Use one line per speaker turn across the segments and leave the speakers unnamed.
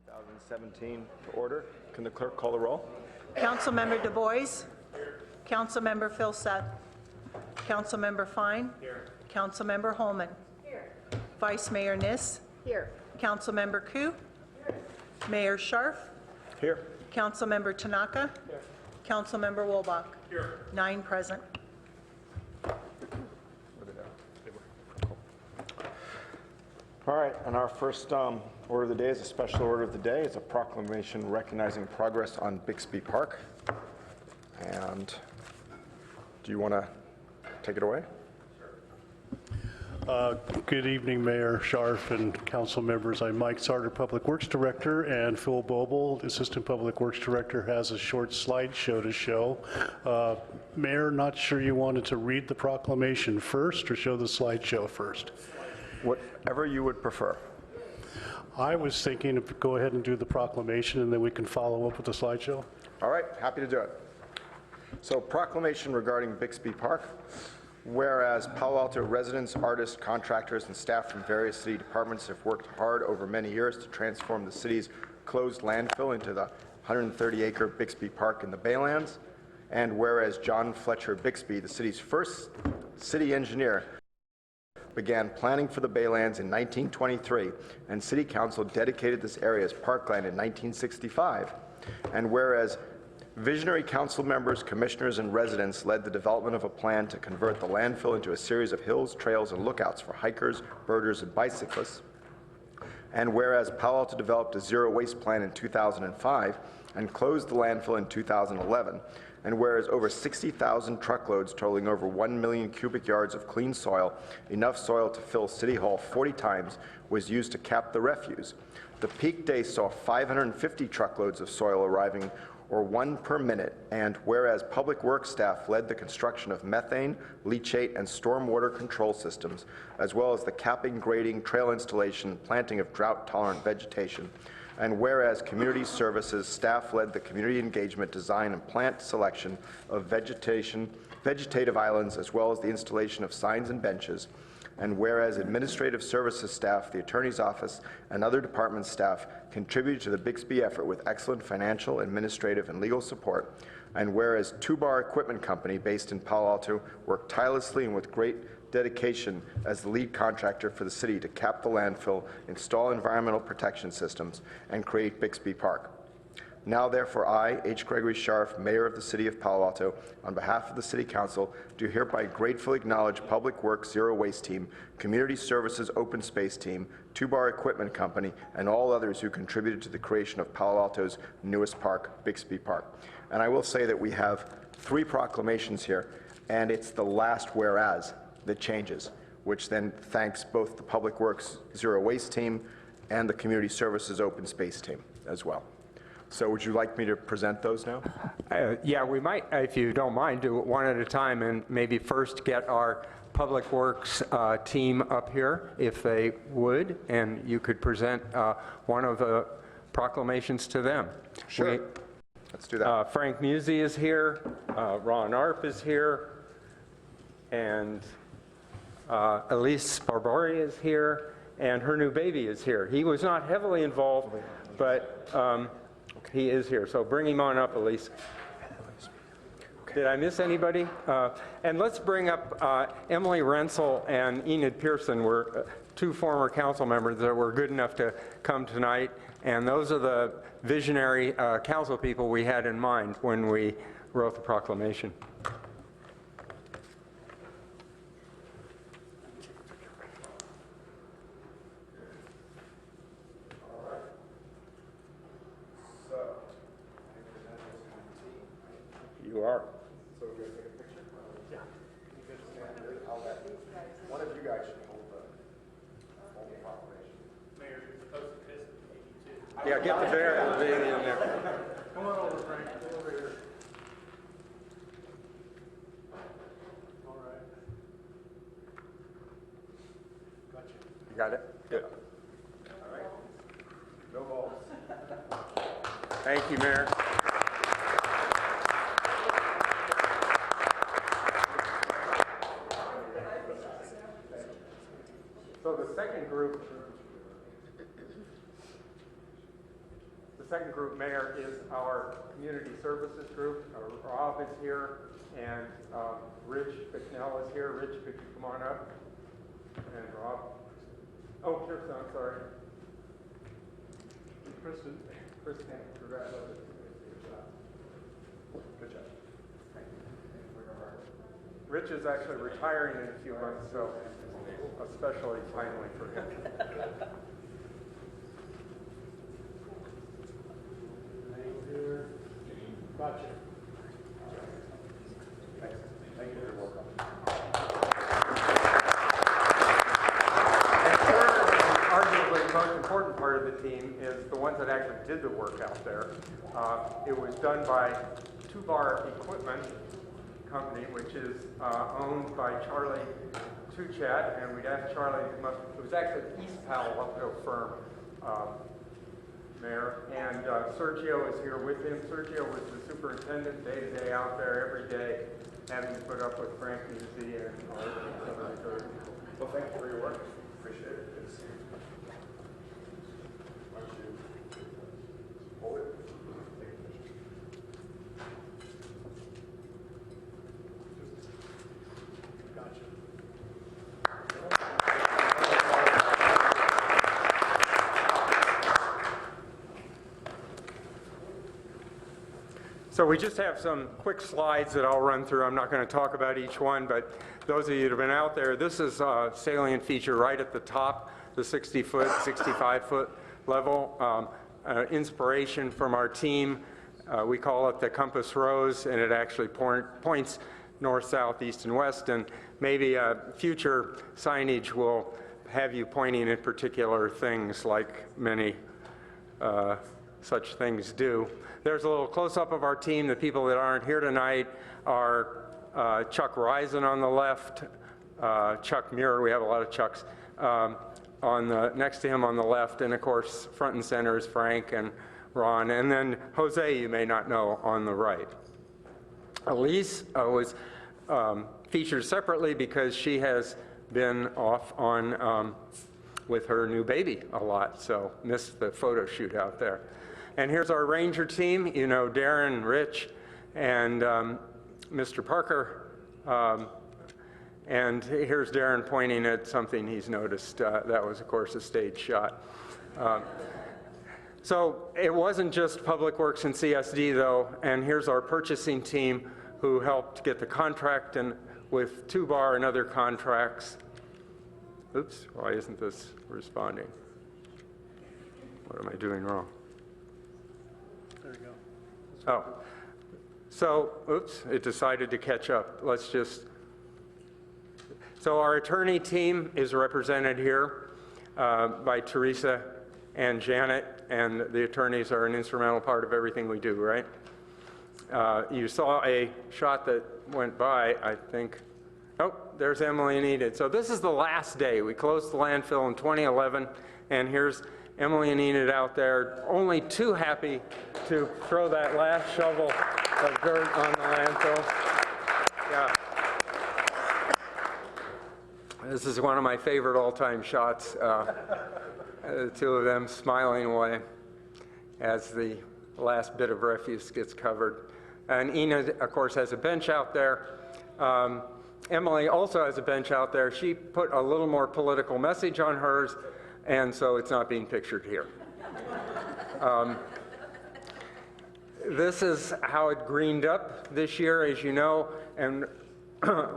2017 to order. Can the clerk call the roll?
Councilmember Du Bois. Councilmember Philsett. Councilmember Fine. Here. Councilmember Holman. Here. Vice Mayor Niss.
Here.
Councilmember Koo. Here. Mayor Scharf.
Here.
Councilmember Tanaka. Here. Councilmember Wolbach. Here. 9 present.
All right, and our first order of the day is a special order of the day. It's a proclamation recognizing progress on Bixby Park. And do you want to take it away?
Good evening, Mayor Scharf and council members. I'm Mike Sarter, Public Works Director, and Phil Boble, Assistant Public Works Director, has a short slideshow to show. Mayor, not sure you wanted to read the proclamation first or show the slideshow first?
Whatever you would prefer.
I was thinking to go ahead and do the proclamation and then we can follow up with the slideshow.
All right, happy to do it. So, proclamation regarding Bixby Park. Whereas Palo Alto residents, artists, contractors, and staff from various city departments have worked hard over many years to transform the city's closed landfill into the 130-acre Bixby Park in the Baylands. And whereas John Fletcher Bixby, the city's first city engineer, began planning for the Baylands in 1923, and City Council dedicated this area as parkland in 1965. And whereas visionary council members, commissioners, and residents led the development of a plan to convert the landfill into a series of hills, trails, and lookouts for hikers, birders, and bicyclists. And whereas Palo Alto developed a zero waste plan in 2005 and closed the landfill in 2011, and whereas over 60,000 truckloads totaling over 1 million cubic yards of clean soil, enough soil to fill City Hall 40 times, was used to cap the refuse. The peak day saw 550 truckloads of soil arriving, or 1 per minute, and whereas Public Works staff led the construction of methane, leachate, and stormwater control systems, as well as the capping, grading, trail installation, and planting of drought-tolerant vegetation, and whereas Community Services staff led the community engagement, design, and plant selection of vegetative islands, as well as the installation of signs and benches, and whereas Administrative Services staff, the Attorney's Office, and other department staff contributed to the Bixby effort with excellent financial, administrative, and legal support, and whereas Two Bar Equipment Company, based in Palo Alto, worked tirelessly and with great dedication as the lead contractor for the city to cap the landfill, install environmental protection systems, and create Bixby Park. Now, therefore, I, H. Gregory Scharf, Mayor of the City of Palo Alto, on behalf of the City Council, do hereby gratefully acknowledge Public Works Zero Waste Team, Community Services Open Space Team, Two Bar Equipment Company, and all others who contributed to the creation of Palo Alto's newest park, Bixby Park. And I will say that we have 3 proclamations here, and it's the last whereas that changes, which then thanks both the Public Works Zero Waste Team and the Community Services Open Space Team as well. So would you like me to present those now?
Yeah, we might, if you don't mind, do it one at a time and maybe first get our Public Works team up here, if they would, and you could present one of the proclamations to them.
Sure. Let's do that.
Frank Musi is here, Ron Arp is here, and Elise Barbari is here, and her new baby is here. He was not heavily involved, but he is here. So bring him on up, Elise. Did I miss anybody? And let's bring up Emily Rensel and Enid Pearson. Were 2 former council members that were good enough to come tonight. And those are the visionary council people we had in mind when we wrote the proclamation. You are.
So we're going to take a picture? Yeah. One of you guys should hold the proclamation.
Mayor, you're supposed to kiss the baby too.
Yeah, get the baby in there.
Come on over, Frank. Come over here. All right. Gotcha.
You got it? Good.
All right. No balls.
Thank you, Mayor. So the second group second group, Mayor, is our community services group. Rob is here, and Rich Bicknell is here. Rich, could you come on up? And Rob. Oh, Kirsten, I'm sorry. Kristen, congratulations. Good job. Rich is actually retiring in a few months, so especially timely for him.
Gotcha.
Thank you. You're welcome.
And third, and arguably the most important part of the team is the ones that actually did the work out there. It was done by Two Bar Equipment Company, which is owned by Charlie Tuchat, and we'd asked Charlie to come up. It was actually East Palo Alto firm, Mayor, and Sergio is here with him. Sergio was the superintendent day to day out there every day, having to put up with Frank Nuzzi and all the other.
Well, thank you for your work. Appreciate it. Good to see you. Why don't you hold it?
Gotcha.
So we just have some quick slides that I'll run through. I'm not going to talk about each one, but those of you that have been out there, this is a salient feature right at the top, the 60-foot, 65-foot level. Inspiration from our team. We call it the compass rose, and it actually points north, south, east, and west. And maybe future signage will have you pointing at particular things, like many such things do. There's a little close-up of our team. The people that aren't here tonight are Chuck Risen on the left, Chuck Muir, we have a lot of Chucks, next to him on the left, and of course front and center is Frank and Ron, and then Jose, you may not know, on the right. Elise was featured separately because she has been off on with her new baby a lot, so missed the photo shoot out there. And here's our ranger team, you know, Darren, Rich, and Mr. Parker. And here's Darren pointing at something he's noticed. That was, of course, a stage shot. So it wasn't just Public Works and CSD, though, and here's our purchasing team who helped get the contract and with Two Bar and other contracts. Oops, why isn't this responding? What am I doing wrong?
There you go.
Oh, so, oops, it decided to catch up. Let's just, so our attorney team is represented here by Teresa and Janet, and the attorneys are an instrumental part of everything we do, right? You saw a shot that went by, I think. Oh, there's Emily and Enid. So this is the last day. We closed the landfill in 2011, and here's Emily and Enid out there, only too happy to throw that last shovel of dirt on the landfill. Yeah. This is one of my favorite all-time shots. The two of them smiling away as the last bit of refuse gets covered. And Enid, of course, has a bench out there. Emily also has a bench out there. She put a little more political message on hers, and so it's not being pictured here. This is how it greened up this year, as you know, and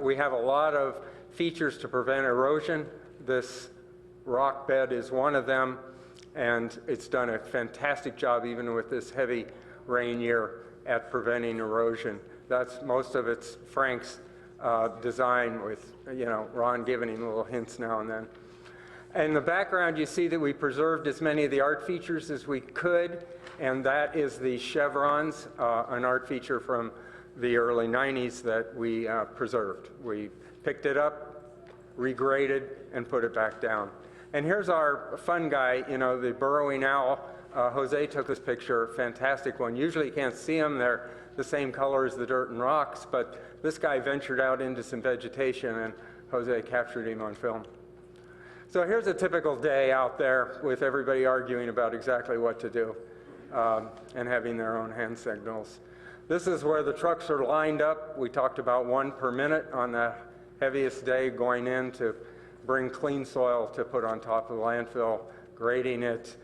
we have a lot of features to prevent erosion. This rock bed is one of them, and it's done a fantastic job, even with this heavy rain year, at preventing erosion. That's most of it's Frank's design, with, you know, Ron giving him little hints now and then. In the background, you see that we preserved as many of the art features as we could, and that is the chevrons, an art feature from the early 90s that we preserved. We picked it up, regraded, and put it back down. And here's our fun guy, you know, the burrowing owl. Jose took this picture, fantastic one. Usually you can't see them, they're the same color as the dirt and rocks, but this guy ventured out into some vegetation, and Jose captured him on film. So here's a typical day out there with everybody arguing about exactly what to do. and having their own hand signals. This is where the trucks are lined up. We talked about 1 per minute on the heaviest day going in to bring clean soil to put on top of the landfill, grading it.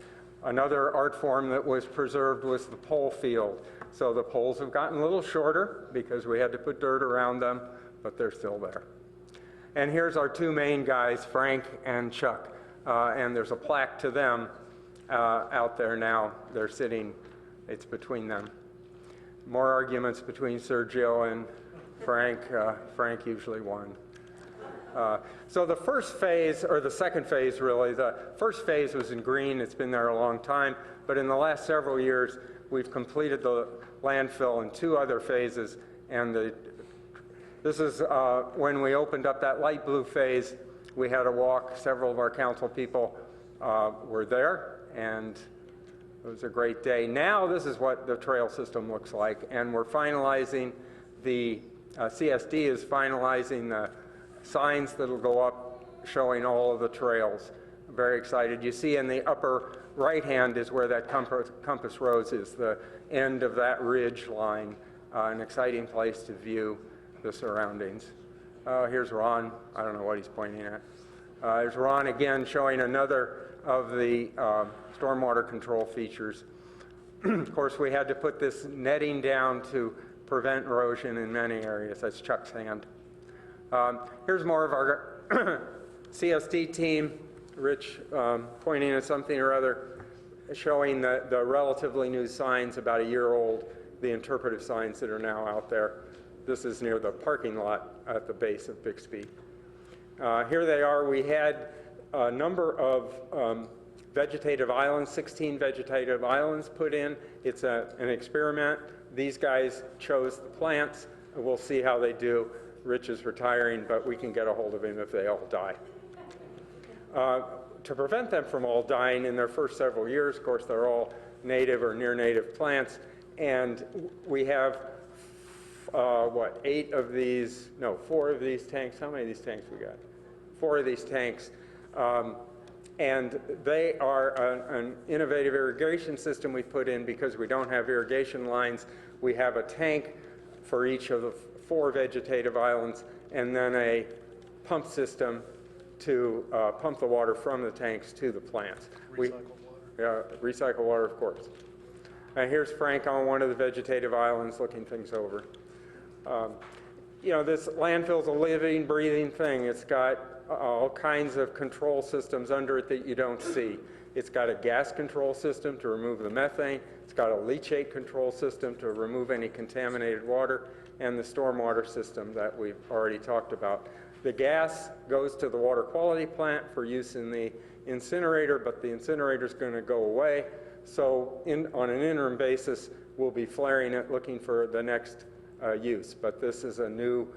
Another art form that was preserved was the pole field. So the poles have gotten a little shorter because we had to put dirt around them, but they're still there. And here's our 2 main guys, Frank and Chuck. And there's a plaque to them out there now. They're sitting, it's between them. More arguments between Sergio and Frank. Frank usually won. So the first phase, or the second phase really, the first phase was in green. It's been there a long time. But in the last several years, we've completed the landfill in 2 other phases. And this is when we opened up that light blue phase. We had a walk. Several of our council people were there, and it was a great day. Now this is what the trail system looks like, and we're finalizing the CSD is finalizing the signs that'll go up showing all of the trails. I'm very excited. You see in the upper right hand is where that compass rose is, the end of that ridge line. An exciting place to view the surroundings. Here's Ron. I don't know what he's pointing at. There's Ron again showing another of the stormwater control features. Of course, we had to put this netting down to prevent erosion in many areas. That's Chuck's hand. Here's more of our CSD team. Rich pointing at something or other, showing the relatively new signs, about a year old, the interpretive signs that are now out there. This is near the parking lot at the base of Bixby. Here they are. We had a number of vegetative islands, 16 vegetative islands put in. It's an experiment. These guys chose the plants. We'll see how they do. Rich is retiring, but we can get a hold of him if they all die. To prevent them from all dying in their first several years, of course, they're all native or near native plants, and we have, 4 of these tanks. How many of these tanks we got? 4 of these tanks. And they are an innovative irrigation system we put in because we don't have irrigation lines. We have a tank for each of the 4 vegetative islands, and then a pump system to pump the water from the tanks to the plants. Recycle water, of course. And here's Frank on one of the vegetative islands looking things over. You know, this landfill's a living, breathing thing. It's got all kinds of control systems under it that you don't see. It's got a gas control system to remove the methane. It's got a leachate control system to remove any contaminated water, and the stormwater system that we've already talked about. The gas goes to the water quality plant for use in the incinerator, but the incinerator is going to go away. So on an interim basis, we'll be flaring it, looking for the next use. But this is a new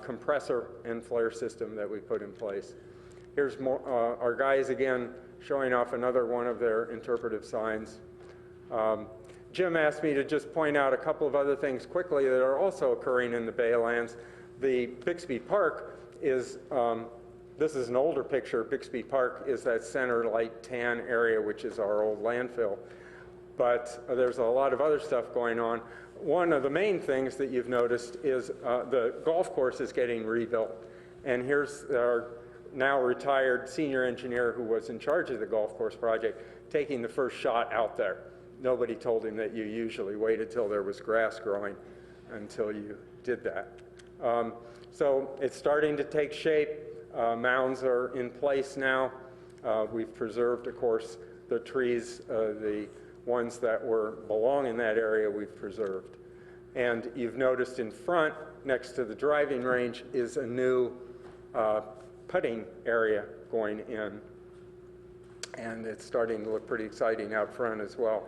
compressor and flare system that we put in place. Here's more, our guys again showing off another one of their interpretive signs. Jim asked me to just point out a couple of other things quickly that are also occurring in the Baylands. The Bixby Park is, this is an older picture. Bixby Park is that center light tan area, which is our old landfill. But there's a lot of other stuff going on. One of the main things that you've noticed is the golf course is getting rebuilt. And here's our now retired senior engineer who was in charge of the golf course project taking the first shot out there. Nobody told him that you usually waited till there was grass growing until you did that. So it's starting to take shape. Mounds are in place now. We've preserved, of course, the trees, the ones that belong in that area we've preserved. And you've noticed in front, next to the driving range, is a new putting area going in. And it's starting to look pretty exciting out front as well.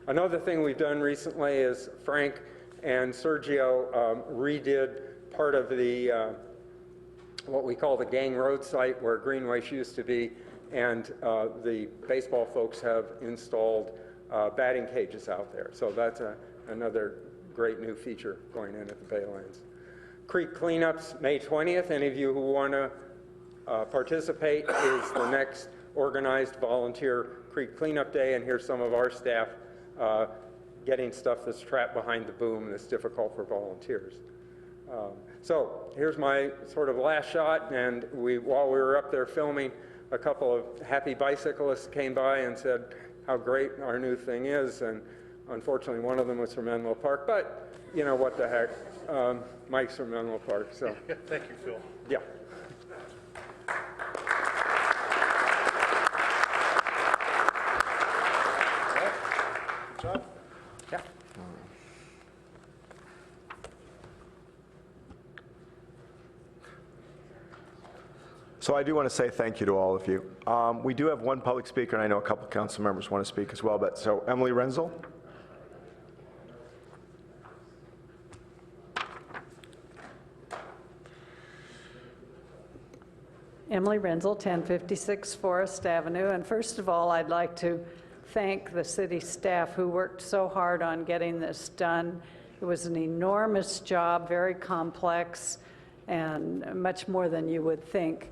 Another thing we've done recently is Frank and Sergio redid part of the what we call the Gang Road site where Greenways used to be, and the baseball folks have installed batting cages out there. So that's another great new feature going in at the Baylands. Creek cleanups, May 20th. Any of you who want to participate is the next organized volunteer creek cleanup day, and here's some of our staff getting stuff that's trapped behind the boom that's difficult for volunteers. So here's my sort of last shot, and while we were up there filming, a couple of happy bicyclists came by and said how great our new thing is, and unfortunately one of them was from Menlo Park, but you know what the heck, Mike's from Menlo Park, so.
Thank you, Phil.
Yeah.
Good job.
Yeah.
So I do want to say thank you to all of you. We do have one public speaker, and I know a couple council members want to speak as well, but so Emily Renzel.
Emily Renzel, 1056 Forest Avenue. And first of all, I'd like to thank the city staff who worked so hard on getting this done. It was an enormous job, very complex, and much more than you would think.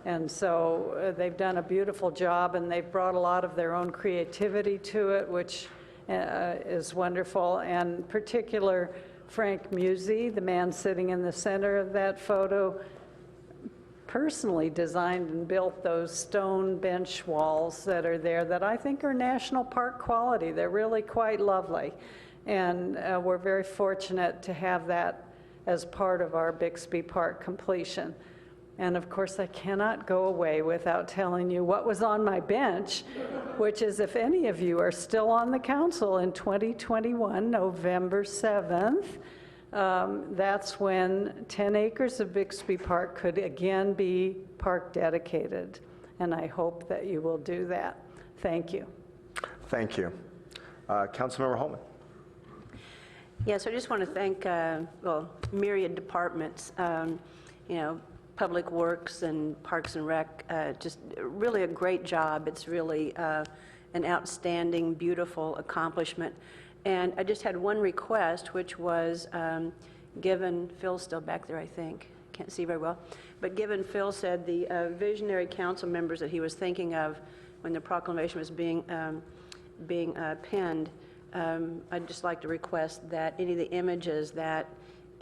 And so they've done a beautiful job, and they've brought a lot of their own creativity to it, which is wonderful. And in particular, Frank Musi, the man sitting in the center of that photo, personally designed and built those stone bench walls that are there that I think are national park quality. They're really quite lovely. And we're very fortunate to have that as part of our Bixby Park completion. And of course, I cannot go away without telling you what was on my bench, which is if any of you are still on the council in 2021, November 7th, that's when 10 acres of Bixby Park could again be park dedicated. And I hope that you will do that. Thank you.
Thank you. Councilmember Holman.
Yes, I just want to thank, well, myriad departments, you know, Public Works and Parks and Rec, just really a great job. It's really an outstanding, beautiful accomplishment. And I just had one request, which was given, Phil's still back there, I think, can't see very well, but given Phil said the visionary council members that he was thinking of when the proclamation was being penned, I'd just like to request that any of the images that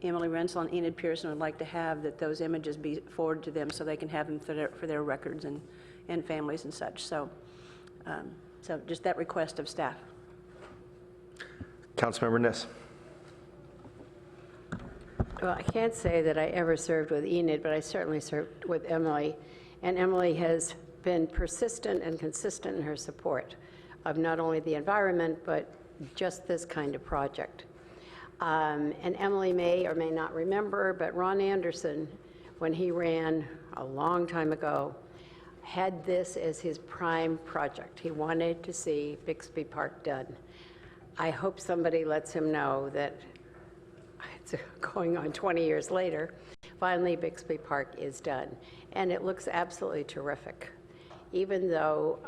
Emily Renzel and Enid Pearson would like to have, that those images be forwarded to them so they can have them for their records and families and such. So, so just that request of staff.
Councilmember Niss.
Well, I can't say that I ever served with Enid, but I certainly served with Emily. And Emily has been persistent and consistent in her support of not only the environment, but just this kind of project. And Emily may or may not remember, but Ron Anderson, when he ran a long time ago, had this as his prime project. He wanted to see Bixby Park done. I hope somebody lets him know that it's going on 20 years later, finally Bixby Park is done. And it looks absolutely terrific. Even though,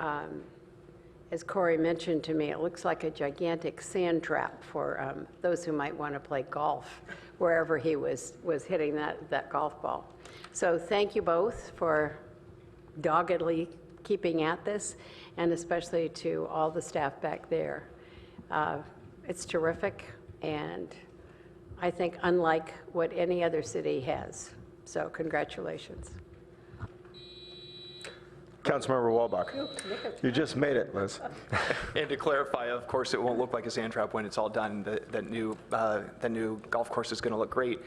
as Corey mentioned to me, it looks like a gigantic sand trap for those who might want to play golf, wherever he was hitting that golf ball. So thank you both for doggedly keeping at this, and especially to all the staff back there. It's terrific, and I think unlike what any other city has. So congratulations.
Councilmember Walbach. You just made it, Liz.
And to clarify, of course, it won't look like a sand trap when it's all done. That new golf course is going to look great.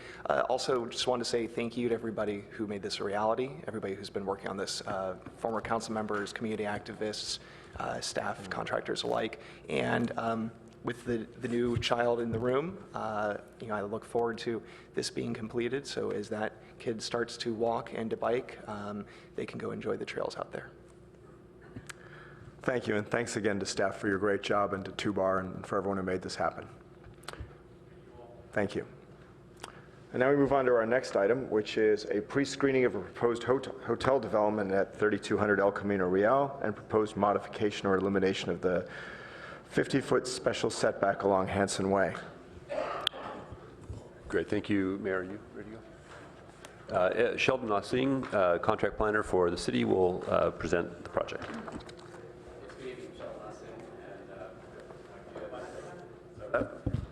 Also, just wanted to say thank you to everybody who made this a reality, everybody who's been working on this, former council members, community activists, staff, contractors alike. And with the new child in the room, you know, I look forward to this being completed. So as that kid starts to walk and to bike, they can go enjoy the trails out there.
Thank you, and thanks again to staff for your great job, and to Tubar and for everyone who made this happen. Thank you. And now we move on to our next item, which is a pre-screening of a proposed hotel development at 3200 El Camino Real and proposed modification or elimination of the 50-foot special setback along Hanson Way.
Great, thank you, Mayor. Are you ready to go? Sheldon Nossing, contract planner for the city, will present the project.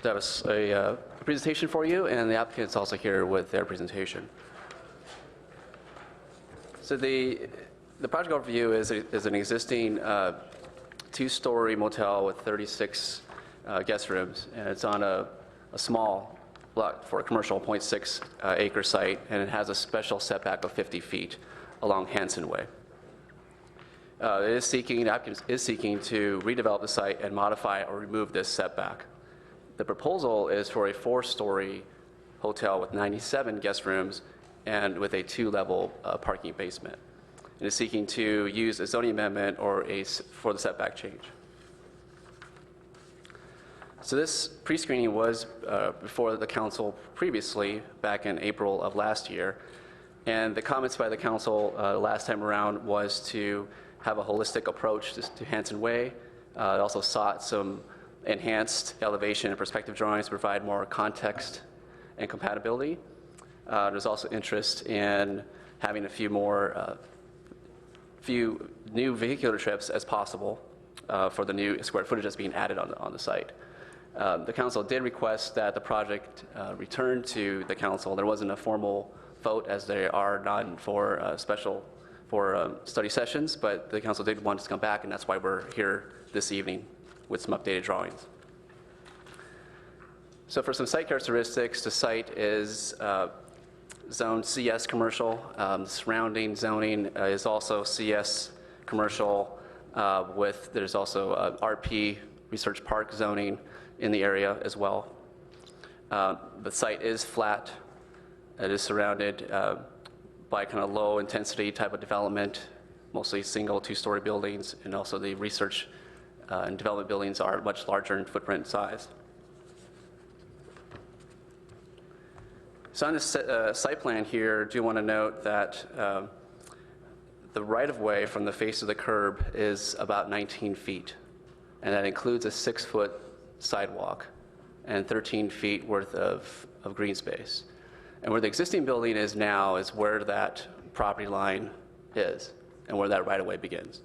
have a presentation for you, and the applicant's also here with their presentation. So the project overview is an existing two-story motel with 36 guest rooms, and it's on a small lot for a commercial 0.6 acre site, and it has a special setback of 50 feet along Hanson Way. The applicant is seeking to redevelop the site and modify or remove this setback. The proposal is for a 4-story hotel with 97 guest rooms and with a 2-level parking basement. It is seeking to use a zoning amendment for the setback change. So this pre-screening was before the council previously, back in April of last year, and the comments by the council last time around was to have a holistic approach to Hanson Way. It also sought some enhanced elevation and perspective drawings to provide more context and compatibility. There's also interest in having a few new vehicular trips as possible for the new square footage that's being added on the site. The council did request that the project return to the council. There wasn't a formal vote, as there are none for study sessions, but the council did want us to come back, and that's why we're here this evening with some updated drawings. So for some site characteristics, the site is zone CS commercial. Surrounding zoning is also CS commercial there's also RP Research Park zoning in the area as well. The site is flat. It is surrounded by kind of low intensity type of development, mostly single 2-story buildings, and also the research and development buildings are much larger in footprint size. So on this site plan here, I do want to note that the right-of-way from the face of the curb is about 19 feet, and that includes a 6-foot sidewalk and 13 feet worth of green space. And where the existing building is now is where that property line is and where that right-of-way begins.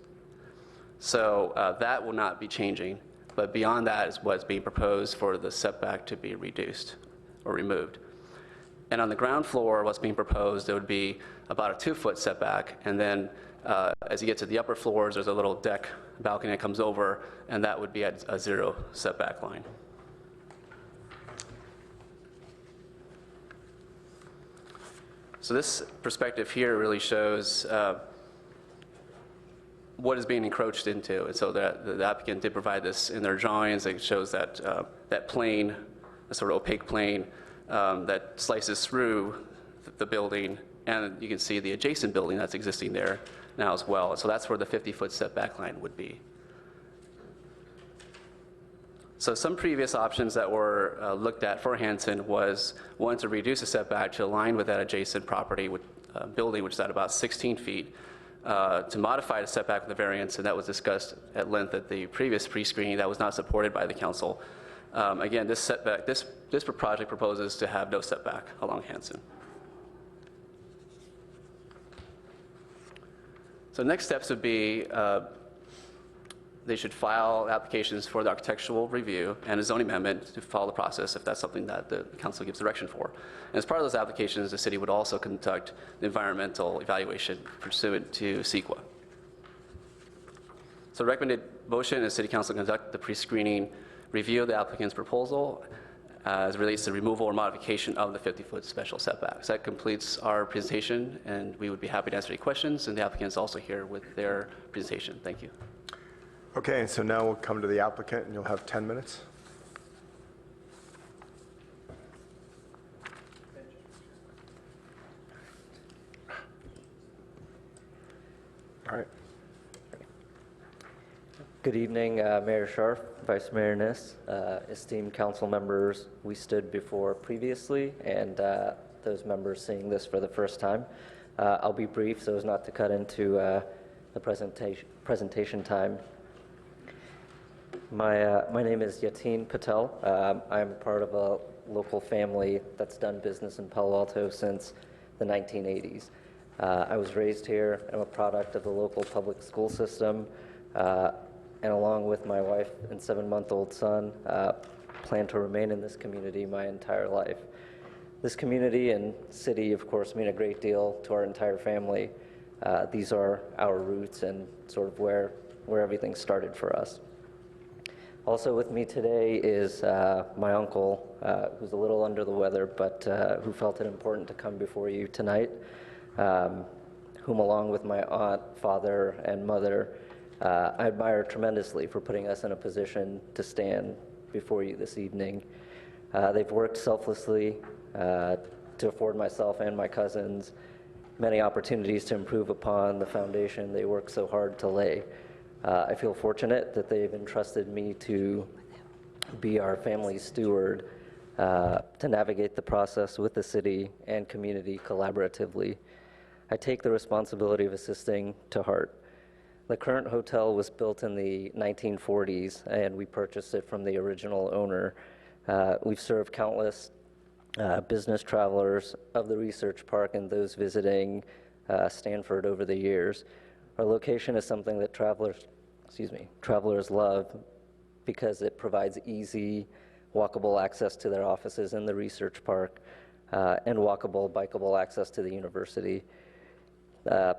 So that will not be changing, but beyond that is what's being proposed for the setback to be reduced or removed. And on the ground floor, what's being proposed, it would be about a 2-foot setback, and then as you get to the upper floors, there's a little deck balcony that comes over, and that would be at a 0 setback line. So this perspective here really shows what is being encroached into. And so the applicant did provide this in their drawings. It shows that that plane, a sort of opaque plane that slices through the building, and you can see the adjacent building that's existing there now as well. So that's where the 50-foot setback line would be. So some previous options that were looked at for Hanson was one to reduce the setback to align with that adjacent property building, which is at about 16 feet, to modify the setback with the variance, and that was discussed at length at the previous pre-screening. That was not supported by the council. Again, this setback, this project proposes to have no setback along Hanson. So next steps would be they should file applications for the architectural review and a zoning amendment to follow the process if that's something that the council gives direction for. And as part of those applications, the city would also conduct the environmental evaluation pursuant to CEQA. So the recommended motion is city council conduct the pre-screening review of the applicant's proposal as it relates to removal or modification of the 50-foot special setbacks. That completes our presentation, and we would be happy to answer any questions, and the applicant is also here with their presentation. Thank you.
Okay, so now we'll come to the applicant, and you'll have 10 minutes. All right.
Good evening, Mayor Scharf, Vice Mayor Niss, esteemed council members we stood before previously, and those members seeing this for the first time. I'll be brief so as not to cut into the presentation time. My name is Yatin Patel. I'm part of a local family that's done business in Palo Alto since the 1980s. I was raised here. I'm a product of the local public school system. And along with my wife and 7-month-old son, plan to remain in this community my entire life. This community and city, of course, mean a great deal to our entire family. These are our roots and sort of where everything started for us. Also with me today is my uncle, who's a little under the weather, but who felt it important to come before you tonight, whom along with my aunt, father, and mother, I admire tremendously for putting us in a position to stand before you this evening. They've worked selflessly to afford myself and my cousins many opportunities to improve upon the foundation they worked so hard to lay. I feel fortunate that they've entrusted me to be our family's steward, to navigate the process with the city and community collaboratively. I take the responsibility of assisting to heart. The current hotel was built in the 1940s, and we purchased it from the original owner. We've served countless business travelers of the research park and those visiting Stanford over the years. Our location is something that travelers love because it provides easy, walkable access to their offices in the research park and walkable, bikeable access to the university.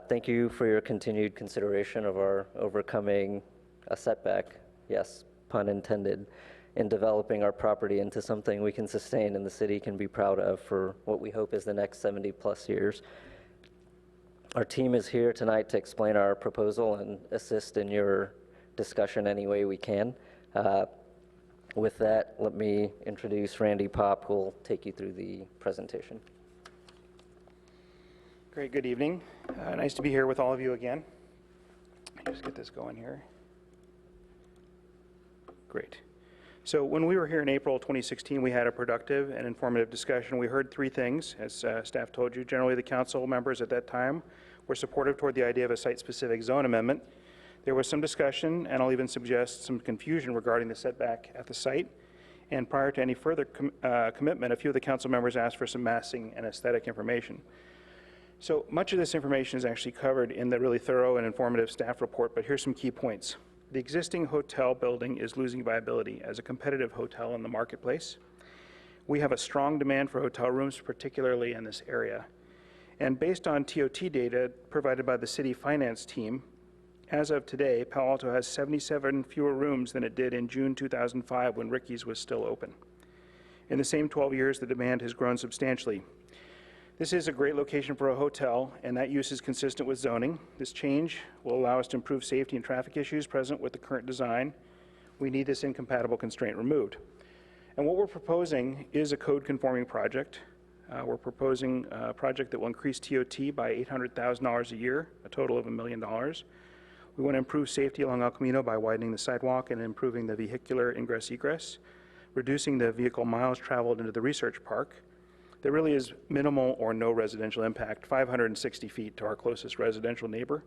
Thank you for your continued consideration of our overcoming a setback, yes, pun intended, in developing our property into something we can sustain and the city can be proud of for what we hope is the next 70+ years. Our team is here tonight to explain our proposal and assist in your discussion any way we can. With that, let me introduce Randy Popp, who will take you through the presentation.
Great, good evening. Nice to be here with all of you again. Just get this going here. Great. So when we were here in April 2016, we had a productive and informative discussion. We heard three things, as staff told you. Generally, the council members at that time were supportive toward the idea of a site-specific zone amendment. There was some discussion, and I'll even suggest some confusion regarding the setback at the site. And prior to any further commitment, a few of the council members asked for some massing and aesthetic information. So much of this information is actually covered in the really thorough and informative staff report, but here's some key points. The existing hotel building is losing viability as a competitive hotel in the marketplace. We have a strong demand for hotel rooms, particularly in this area. And based on TOT data provided by the city finance team, as of today, Palo Alto has 77 fewer rooms than it did in June 2005 when Ricky's was still open. In the same 12 years, the demand has grown substantially. This is a great location for a hotel, and that use is consistent with zoning. This change will allow us to improve safety and traffic issues present with the current design. We need this incompatible constraint removed. And what we're proposing is a code-conforming project. We're proposing a project that will increase TOT by $800,000 a year, a total of $1 million. We want to improve safety along El Camino by widening the sidewalk and improving the vehicular ingress-egress, reducing the vehicle miles traveled into the research park. There really is minimal or no residential impact, 560 feet to our closest residential neighbor,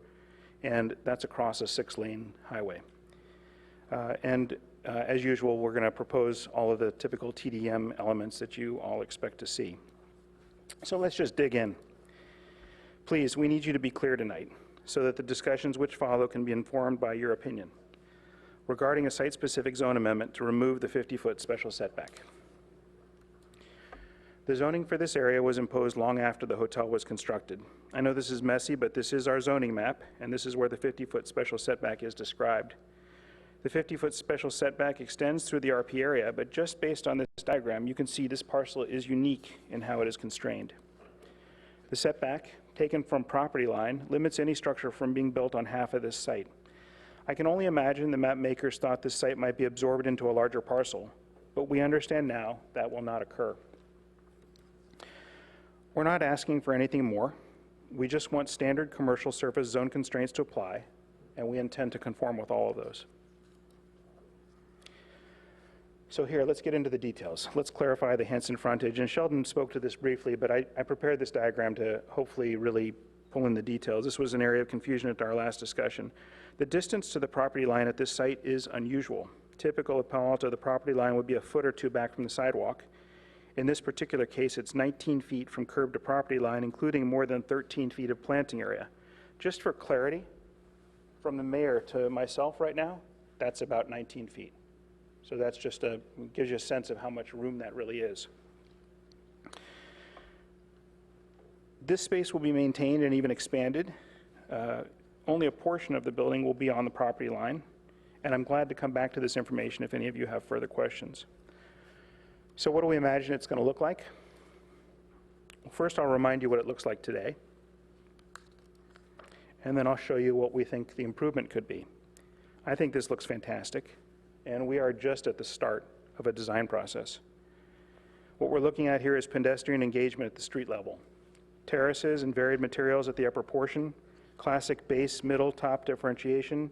and that's across a 6-lane highway. As usual, we're going to propose all of the typical TDM elements that you all expect to see. So let's just dig in. Please, we need you to be clear tonight so that the discussions which follow can be informed by your opinion regarding a site-specific zone amendment to remove the 50-foot special setback. The zoning for this area was imposed long after the hotel was constructed. I know this is messy, but this is our zoning map, and this is where the 50-foot special setback is described. The 50-foot special setback extends through the RP area, but just based on this diagram, you can see this parcel is unique in how it is constrained. The setback, taken from property line, limits any structure from being built on half of this site. I can only imagine the map makers thought this site might be absorbed into a larger parcel, but we understand now that will not occur. We're not asking for anything more. We just want standard commercial surface zone constraints to apply, and we intend to conform with all of those. So here, let's get into the details. Let's clarify the Henson frontage, and Sheldon spoke to this briefly, but I prepared this diagram to hopefully really pull in the details. This was an area of confusion at our last discussion. The distance to the property line at this site is unusual. Typical of Palo Alto, the property line would be a foot or two back from the sidewalk. In this particular case, it's 19 feet from curb to property line, including more than 13 feet of planting area. Just for clarity, from the mayor to myself right now, that's about 19 feet. So that's just gives you a sense of how much room that really is. This space will be maintained and even expanded. Only a portion of the building will be on the property line, and I'm glad to come back to this information if any of you have further questions. So what do we imagine it's going to look like? Well, first, I'll remind you what it looks like today, and then I'll show you what we think the improvement could be. I think this looks fantastic, and we are just at the start of a design process. What we're looking at here is pedestrian engagement at the street level. Terraces and varied materials at the upper portion, classic base, middle, top differentiation,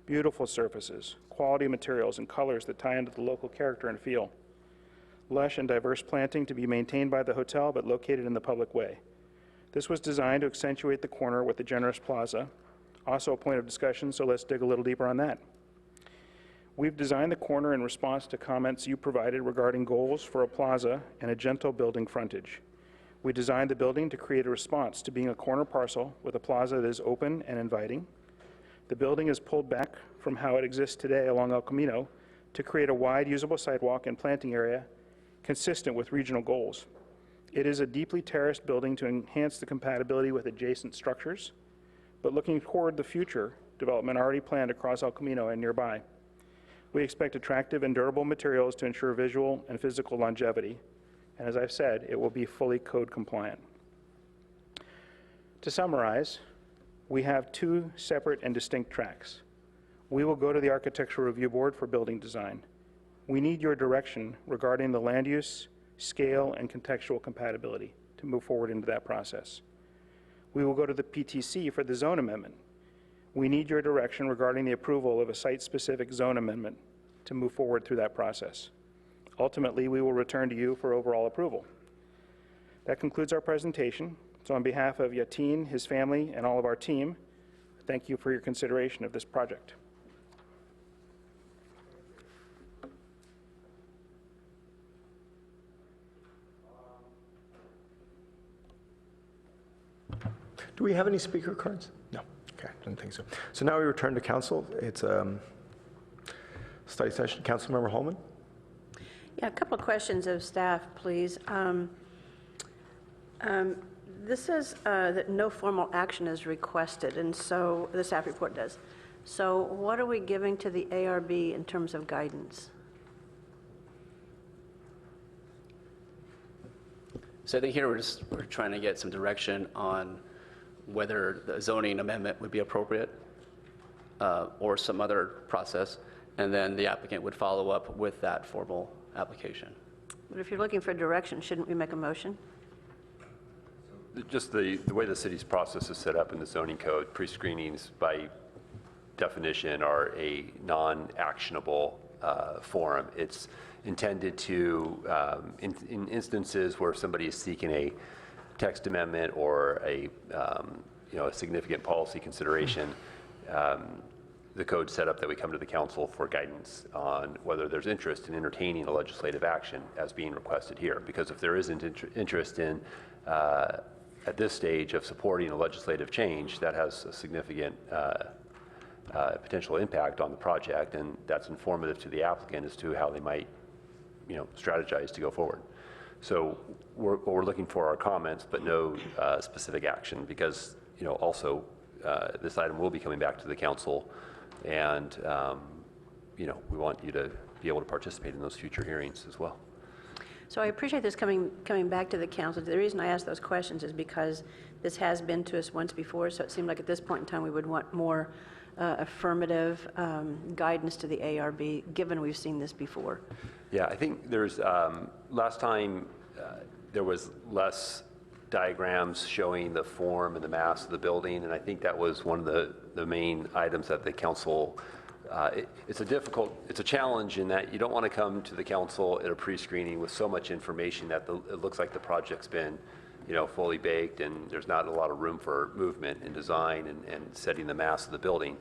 beautiful surfaces, quality materials and colors that tie into the local character and feel. Lush and diverse planting to be maintained by the hotel but located in the public way. This was designed to accentuate the corner with the generous plaza, also a point of discussion, so let's dig a little deeper on that. We've designed the corner in response to comments you provided regarding goals for a plaza and a gentle building frontage. We designed the building to create a response to being a corner parcel with a plaza that is open and inviting. The building is pulled back from how it exists today along El Camino to create a wide usable sidewalk and planting area consistent with regional goals. It is a deeply terraced building to enhance the compatibility with adjacent structures, but looking toward the future development already planned across El Camino and nearby. We expect attractive and durable materials to ensure visual and physical longevity, and as I've said, it will be fully code compliant. To summarize, we have two separate and distinct tracks. We will go to the Architectural Review Board for building design. We need your direction regarding the land use, scale, and contextual compatibility to move forward into that process. We will go to the PTC for the zone amendment. We need your direction regarding the approval of a site-specific zone amendment to move forward through that process. Ultimately, we will return to you for overall approval. That concludes our presentation. So on behalf of Yatin, his family, and all of our team, thank you for your consideration of this project.
Do we have any speaker cards? No. Okay, didn't think so. So now we return to council. It's study session. Councilmember Holman?
Yeah, a couple of questions of staff, please. This says that no formal action is requested, and so the staff report does. So what are we giving to the ARB in terms of guidance?
So I think here we're trying to get some direction on whether the zoning amendment would be appropriate or some other process, and then the applicant would follow up with that formal application.
But if you're looking for direction, shouldn't we make a motion?
Just the way the city's process is set up in the zoning code, pre-screenings by definition are a non-actionable forum. It's intended to, in instances where somebody is seeking a text amendment or a significant policy consideration, the code set up that we come to the council for guidance on whether there's interest in entertaining a legislative action as being requested here. Because if there isn't interest in, at this stage, of supporting a legislative change, that has a significant potential impact on the project, and that's informative to the applicant as to how they might, strategize to go forward. So we're looking for our comments, but no specific action, because, also this item will be coming back to the council, and, we want you to be able to participate in those future hearings as well.
So I appreciate this coming back to the council. The reason I ask those questions is because this has been to us once before, so it seemed like at this point in time we would want more affirmative guidance to the ARB, given we've seen this before.
Yeah, I think there's, last time there was less diagrams showing the form and the mass of the building, and I think that was one of the main items that the council, it's a challenge in that you don't want to come to the council at a pre-screening with so much information that it looks like the project's been, fully baked and there's not a lot of room for movement and design and setting the mass of the building.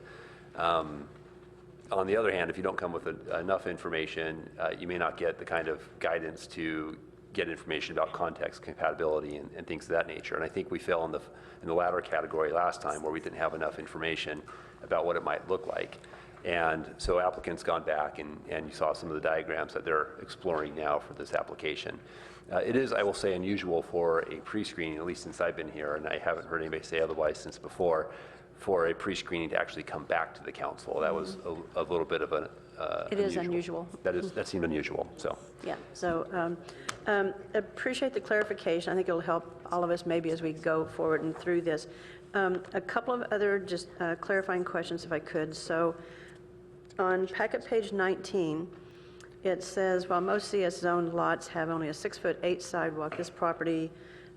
On the other hand, if you don't come with enough information, you may not get the kind of guidance to get information about context, compatibility, and things of that nature. And I think we fell in the latter category last time, where we didn't have enough information about what it might look like. And so applicants gone back, and you saw some of the diagrams that they're exploring now for this application. It is, I will say, unusual for a pre-screening, at least since I've been here, and I haven't heard anybody say otherwise since before, for a pre-screening to actually come back to the council. That was a little bit of an
It is unusual.
That seemed unusual, so.
Yeah, so appreciate the clarification. I think it'll help all of us maybe as we go forward and through this. A couple of other just clarifying questions, if I could. So on packet page 19, it says, while most CS zone lots have only a 6'8" sidewalk, this property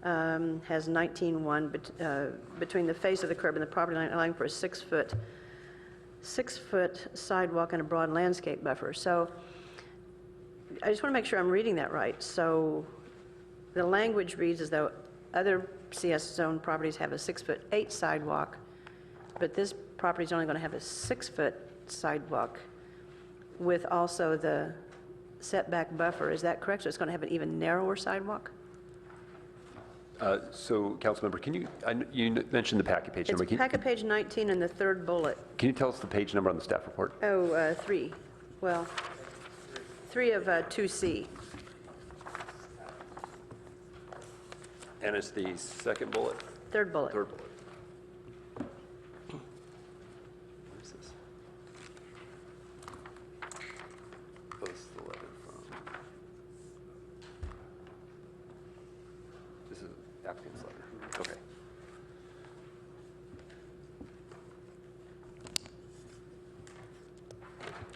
has 19.1 between the face of the curb and the property line, allowing for a 6-foot sidewalk and a broad landscape buffer. So I just want to make sure I'm reading that right. So the language reads as though other CS zone properties have a 6'8" sidewalk, but this property is only going to have a 6-foot sidewalk with also the setback buffer. Is that correct? So it's going to have an even narrower sidewalk?
So, Councilmember, can you, you mentioned the packet page number.
It's packet page 19 and the third bullet.
Can you tell us the page number on the staff report?
Oh, 3. Well, 3 of 2C.
And it's the second bullet?
Third bullet.
Third bullet. Where is this? Oh, this is the letter from... This is applicant's letter. Okay.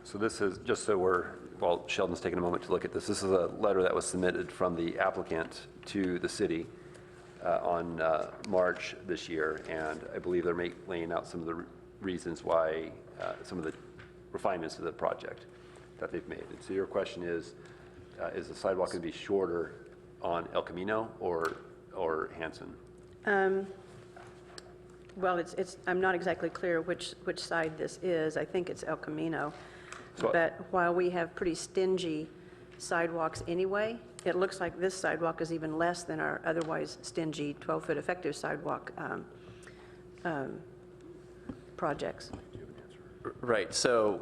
So this is, just so we're, while Sheldon's taking a moment to look at this, this is a letter that was submitted from the applicant to the city on March this year, and I believe they're laying out some of the reasons why, some of the refinements of the project that they've made. And so your question is the sidewalk going to be shorter on El Camino or Hanson?
Well, I'm not exactly clear which side this is. I think it's El Camino.
So-
But while we have pretty stingy sidewalks anyway, it looks like this sidewalk is even less than our otherwise stingy 12-foot effective sidewalk projects.
Right, so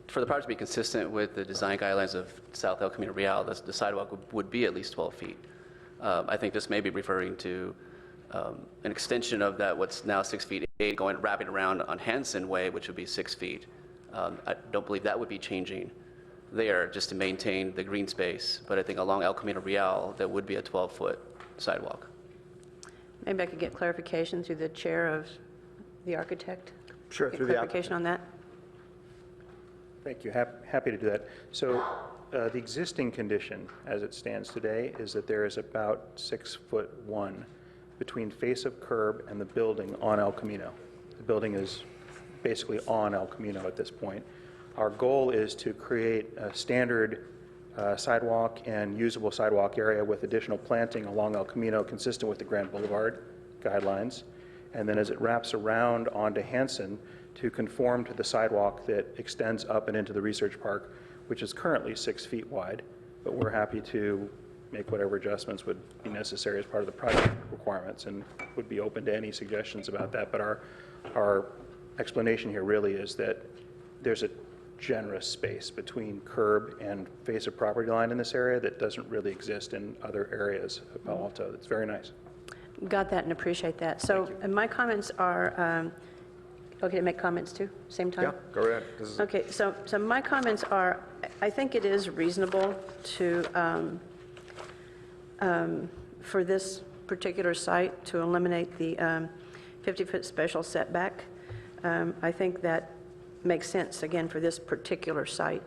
for the project to be consistent with the design guidelines of South El Camino Real, the sidewalk would be at least 12 feet. I think this may be referring to an extension of that, what's now 6 feet 8, wrapping around on Hanson Way, which would be 6 feet. I don't believe that would be changing there, just to maintain the green space. But I think along El Camino Real, there would be a 12-foot sidewalk.
Maybe I could get clarification through the chair of the architect?
Sure,
Get
through the
clarification on that?
Thank you. Happy to do that. So the existing condition, as it stands today, is that there is about 6'1" between face of curb and the building on El Camino. The building is basically on El Camino at this point. Our goal is to create a standard sidewalk and usable sidewalk area with additional planting along El Camino consistent with the Grand Boulevard guidelines. And then as it wraps around onto Hanson, to conform to the sidewalk that extends up and into the research park, which is currently 6 feet wide, but we're happy to make whatever adjustments would be necessary as part of the project requirements and would be open to any suggestions about that. But our explanation here really is that there's a generous space between curb and face of property line in this area that doesn't really exist in other areas of Palo Alto. It's very nice.
Got that and appreciate that. So my comments are, okay to make comments too, same time?
Yeah, go ahead. This is-
Okay, so my comments are, I think it is reasonable to, for this particular site, to eliminate the 50-foot special setback. I think that makes sense, again, for this particular site,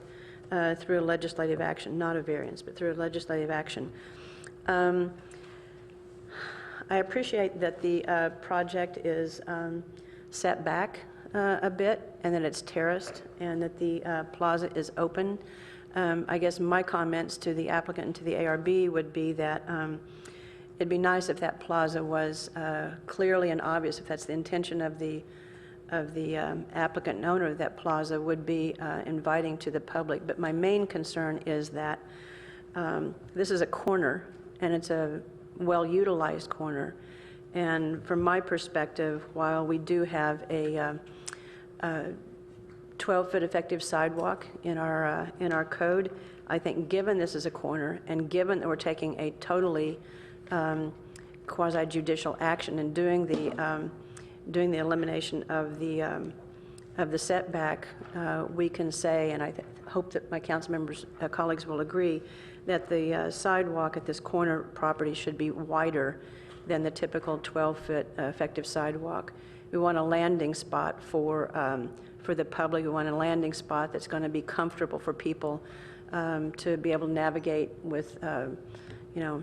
through a legislative action, not a variance, but through a legislative action. I appreciate that the project is set back a bit, and that it's terraced, and that the plaza is open. I guess my comments to the applicant and to the ARB would be that it'd be nice if that plaza was clearly and obvious, if that's the intention of the applicant and owner of that plaza, would be inviting to the public. But my main concern is that this is a corner, and it's a well-utilized corner. And from my perspective, while we do have a 12-foot effective sidewalk in our code. I think given this is a corner, and given that we're taking a totally quasi-judicial action and doing the elimination of the setback, we can say, and I hope that my council members, colleagues will agree, that the sidewalk at this corner property should be wider than the typical 12-foot effective sidewalk. We want a landing spot for the public. We want a landing spot that's going to be comfortable for people to be able to navigate with,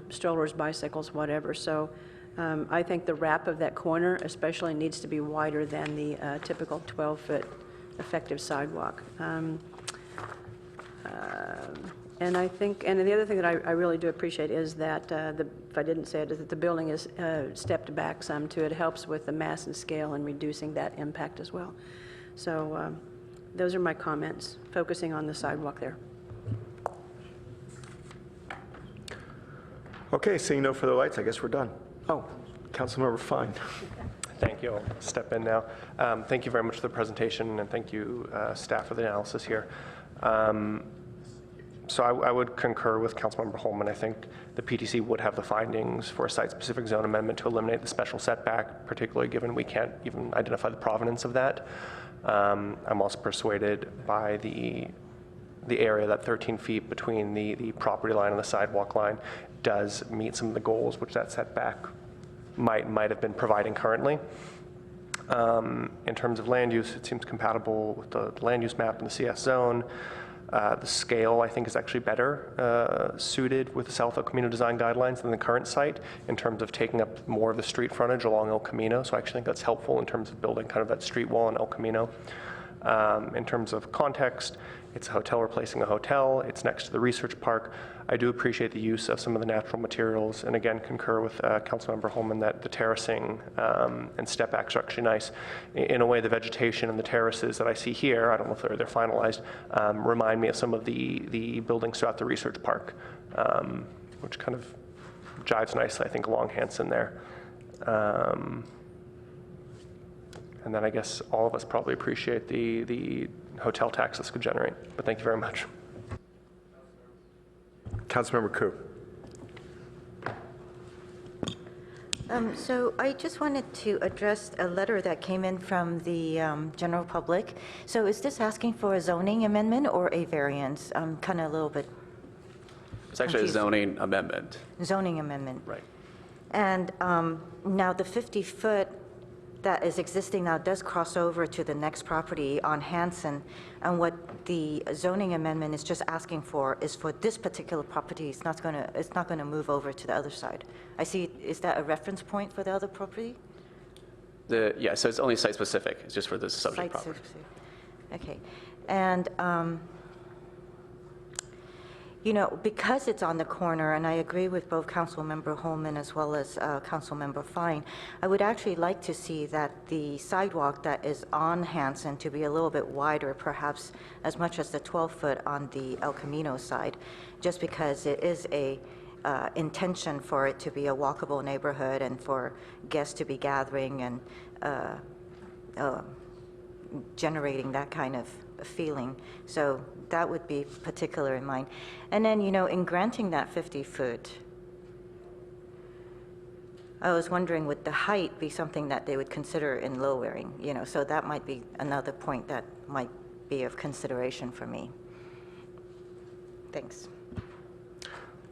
strollers, bicycles, whatever. So I think the wrap of that corner especially needs to be wider than the typical 12-foot effective sidewalk. And I think, and the other thing that I really do appreciate is that, if I didn't say it, is that the building is stepped back some too. It helps with the mass and scale and reducing that impact as well. So those are my comments, focusing on the sidewalk there.
Okay, seeing no further lights, I guess we're done. Oh, Councilmember Fine.
Thank you. I'll step in now. Thank you very much for the presentation, and thank you, staff, for the analysis here. So I would concur with Councilmember Holman. I think the PTC would have the findings for a site-specific zone amendment to eliminate the special setback, particularly given we can't even identify the provenance of that. I'm also persuaded by the area, that 13 feet between the property line and the sidewalk line, does meet some of the goals which that setback might have been providing currently. In terms of land use, it seems compatible with the land use map in the CS zone. The scale, I think, is actually better suited with the South El Camino design guidelines than the current site in terms of taking up more of the street frontage along El Camino. So I actually think that's helpful in terms of building kind of that street wall in El Camino. In terms of context, it's a hotel replacing a hotel. It's next to the research park. I do appreciate the use of some of the natural materials, and again, concur with Councilmember Holman that the terracing and step backs are actually nice. In a way, the vegetation and the terraces that I see here, I don't know if they're finalized, remind me of some of the buildings throughout the research park, which kind of jives nicely, I think, along Hanson there. And then I guess all of us probably appreciate the hotel tax this could generate. But thank you very much.
Councilmember Koo.
So I just wanted to address a letter that came in from the general public. So is this asking for a zoning amendment or a variance? I'm kind of a little bit
It's actually
confused.
a zoning amendment.
Zoning amendment.
Right.
And now the 50-foot that is existing now does cross over to the next property on Hanson. And what the zoning amendment is just asking for is for this particular property. It's not going to move over to the other side. I see. Is that a reference point for the other property?
Yeah, so it's only site-specific. It's just for the subject property.
Okay. And, because it's on the corner, and I agree with both Councilmember Holman as well as Councilmember Fine, I would actually like to see that the sidewalk that is on Hanson to be a little bit wider, perhaps as much as the 12-foot on the El Camino side, just because it is a intention for it to be a walkable neighborhood and for guests to be gathering and generating that kind of feeling. So that would be particular in mind. And then, in granting that 50-foot, I was wondering, would the height be something that they would consider in lowering? So that might be another point that might be of consideration for me. Thanks.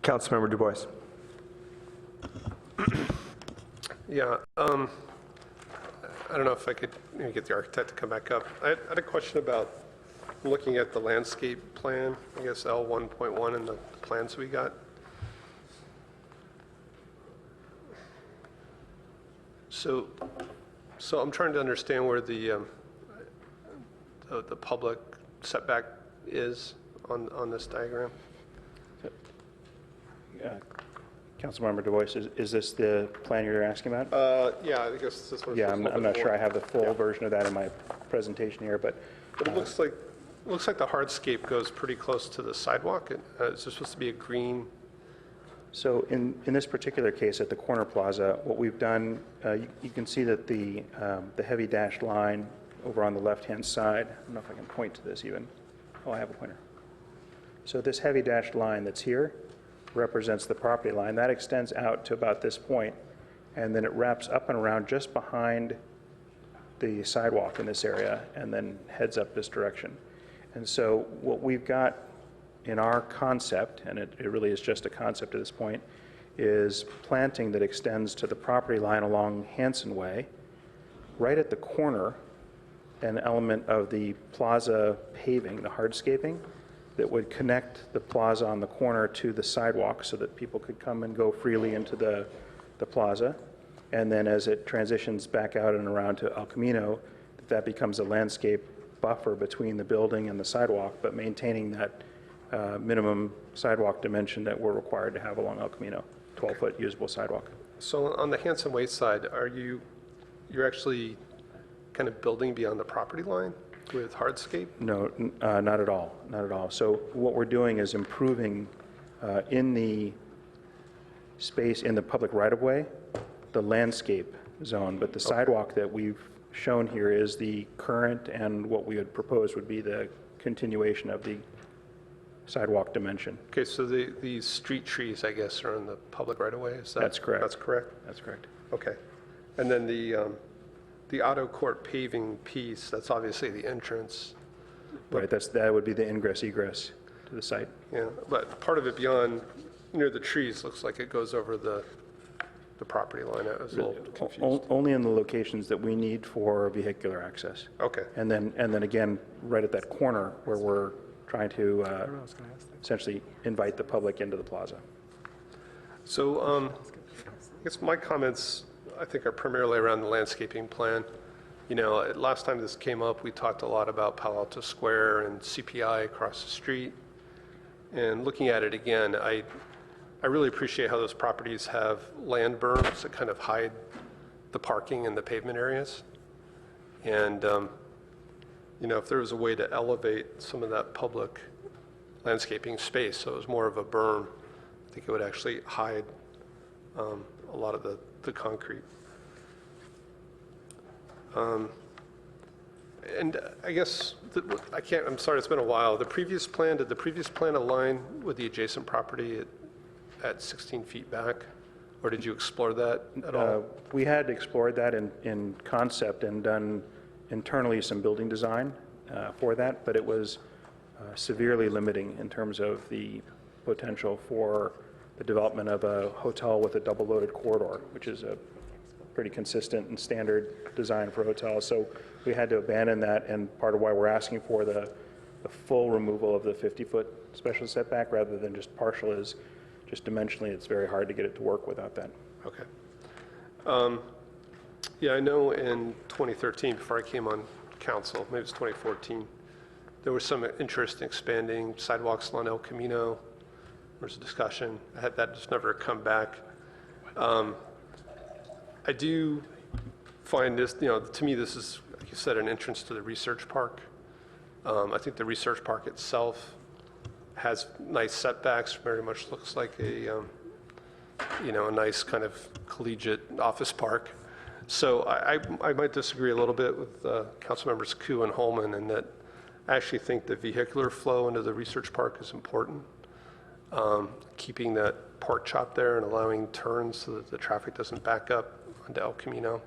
Councilmember Du Bois.
Yeah, I don't know if I could get the architect to come back up. I had a question about looking at the landscape plan, I guess L1.1 and the plans we got. So I'm trying to understand where the public setback is on this diagram.
Councilmember Du Bois, is this the plan you're asking about?
Yeah, I guess this one's
Yeah,
just a
I'm
little
not
bit
sure I
more.
have the full version of that in my presentation here, but
But it looks like the hardscape goes pretty close to the sidewalk. Is there supposed to be a green?
so in this particular case at the corner plaza, what we've done, you can see that the heavy dashed line over on the left-hand side. I don't know if I can point to this even. Oh, I have a pointer. So this heavy dashed line that's here represents the property line. That extends out to about this point, and then it wraps up and around just behind the sidewalk in this area and then heads up this direction. And so what we've got in our concept, and it really is just a concept at this point, is planting that extends to the property line along Hanson Way, right at the corner, an element of the plaza paving, the hardscaping, that would connect the plaza on the corner to the sidewalk so that people could come and go freely into the plaza. And then as it transitions back out and around to El Camino, that becomes a landscape buffer between the building and the sidewalk, but maintaining that minimum sidewalk dimension that we're required to have along El Camino, 12-foot usable sidewalk.
So on the Hanson Way side, you're actually kind of building beyond the property line with hardscape?
No, not at all, not at all. So what we're doing is improving in the space, in the public right-of-way, the landscape zone, but the sidewalk that we've shown here is the current, and what we would propose would be the continuation of the sidewalk dimension.
Okay, so the street trees, I guess, are in the public right-of-way, is that?
That's correct.
That's correct?
That's correct.
Okay. And then the auto court paving piece, that's obviously the entrance.
Right, that would be the ingress egress to the site.
Yeah, but part of it beyond, near the trees, looks like it goes over the property line. I was a little confused.
Only in the locations that we need for vehicular access.
Okay.
And then again, right at that corner where we're trying to essentially invite the public into the plaza.
So I guess my comments, I think, are primarily around the landscaping plan. You know, last time this came up, we talked a lot about Palo Alto Square and CPI across the street. And looking at it again, I really appreciate how those properties have land berms that kind of hide the parking and the pavement areas. And, you know, if there was a way to elevate some of that public landscaping space, so it was more of a berm, I think it would actually hide a lot of the concrete. And I guess, I'm sorry, it's been a while. Did the previous plan align with the adjacent property at 16 feet back? Or did you explore that at all?
We had explored that in concept and done internally some building design for that, but it was severely limiting in terms of the potential for the development of a hotel with a double-loaded corridor, which is a pretty consistent and standard design for hotels. So we had to abandon that, and part of why we're asking for the full removal of the 50-foot special setback rather than just partial is just dimensionally, it's very hard to get it to work without that.
Okay. Yeah, I know in 2013, before I came on council, maybe it was 2014, there was some interest in expanding sidewalks along El Camino. There was a discussion. That just never come back. I do find this, you know, to me, this is, like you said, an entrance to the research park. I think the research park itself has nice setbacks, very much looks like a, you know, a nice kind of collegiate office park. So I might disagree a little bit with Councilmembers Koo and Holman in that I actually think the vehicular flow into the research park is important. Keeping that pork chop there and allowing turns so that the traffic doesn't back up onto El Camino.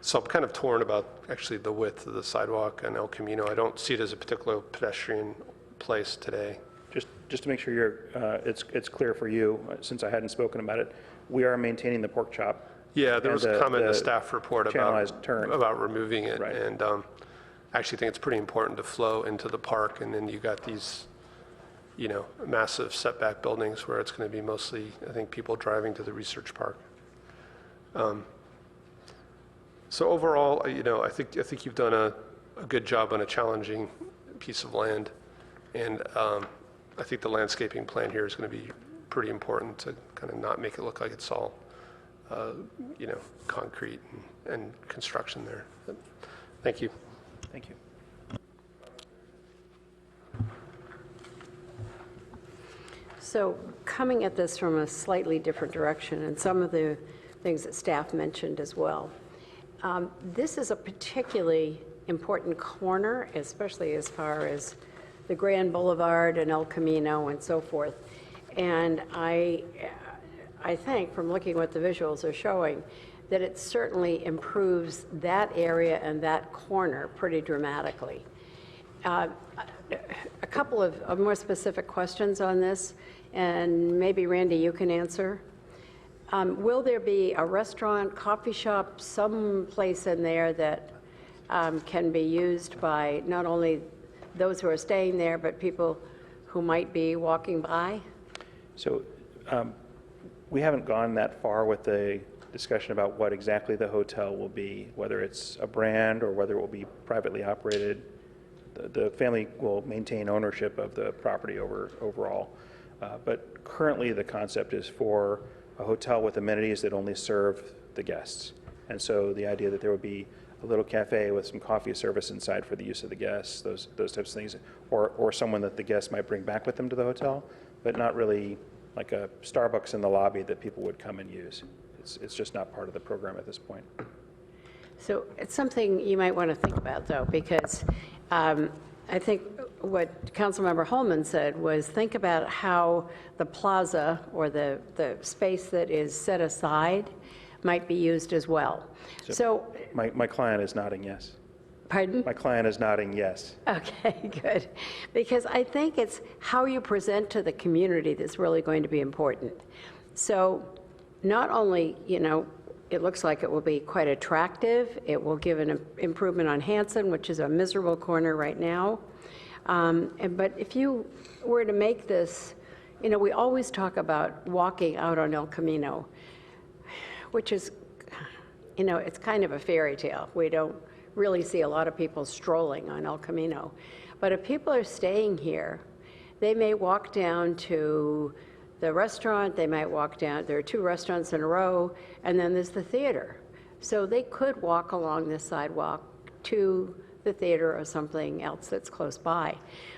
So I'm kind of torn about actually the width of the sidewalk on El Camino. I don't see it as a particular pedestrian place today.
Just to make sure it's clear for you, since I hadn't spoken about it, we are maintaining the pork chop.
Yeah, there was a comment in the staff report about removing it.
Right.
And I actually think it's pretty important to flow into the park, and then you got these, you know, massive setback buildings where it's going to be mostly, I think, people driving to the research park. So overall, you know, I think you've done a good job on a challenging piece of land, and I think the landscaping plan here is going to be pretty important to kind of not make it look like it's all, you know, concrete and construction there. But thank you.
Thank you.
So coming at this from a slightly different direction, and some of the things that staff mentioned as well, This is a particularly important corner, especially as far as the Grand Boulevard and El Camino and so forth. And I think, from looking what the visuals are showing, that it certainly improves that area and that corner pretty dramatically. A couple of more specific questions on this, and maybe Randy, you can answer. Will there be a restaurant, coffee shop, some place in there that can be used by not only those who are staying there, but people who might be walking by?
So we haven't gone that far with the discussion about what exactly the hotel will be, whether it's a brand or whether it will be privately operated. The family will maintain ownership of the property overall. But currently the concept is for a hotel with amenities that only serve the guests. And so the idea that there would be a little cafe with some coffee service inside for the use of the guests, those types of things, or someone that the guests might bring back with them to the hotel, but not really like a Starbucks in the lobby that people would come and use. It's just not part of the program at this point.
So it's something you might want to think about, though, because I think what Councilmember Holman said was think about how the plaza or the space that is set aside might be used as well. So
my client is nodding yes.
Pardon?
My client is nodding yes.
Okay, good. Because I think it's how you present to the community that's really going to be important. So not only, it looks like it will be quite attractive, it will give an improvement on Hanson, which is a miserable corner right now. But if you were to make this, we always talk about walking out on El Camino, which is, it's kind of a fairy tale. We don't really see a lot of people strolling on El Camino. But if people are staying here, they may walk down to the restaurant, they might walk down, there are 2 restaurants in a row, and then there's the theater. So they could walk along this sidewalk to the theater or something else that's close by.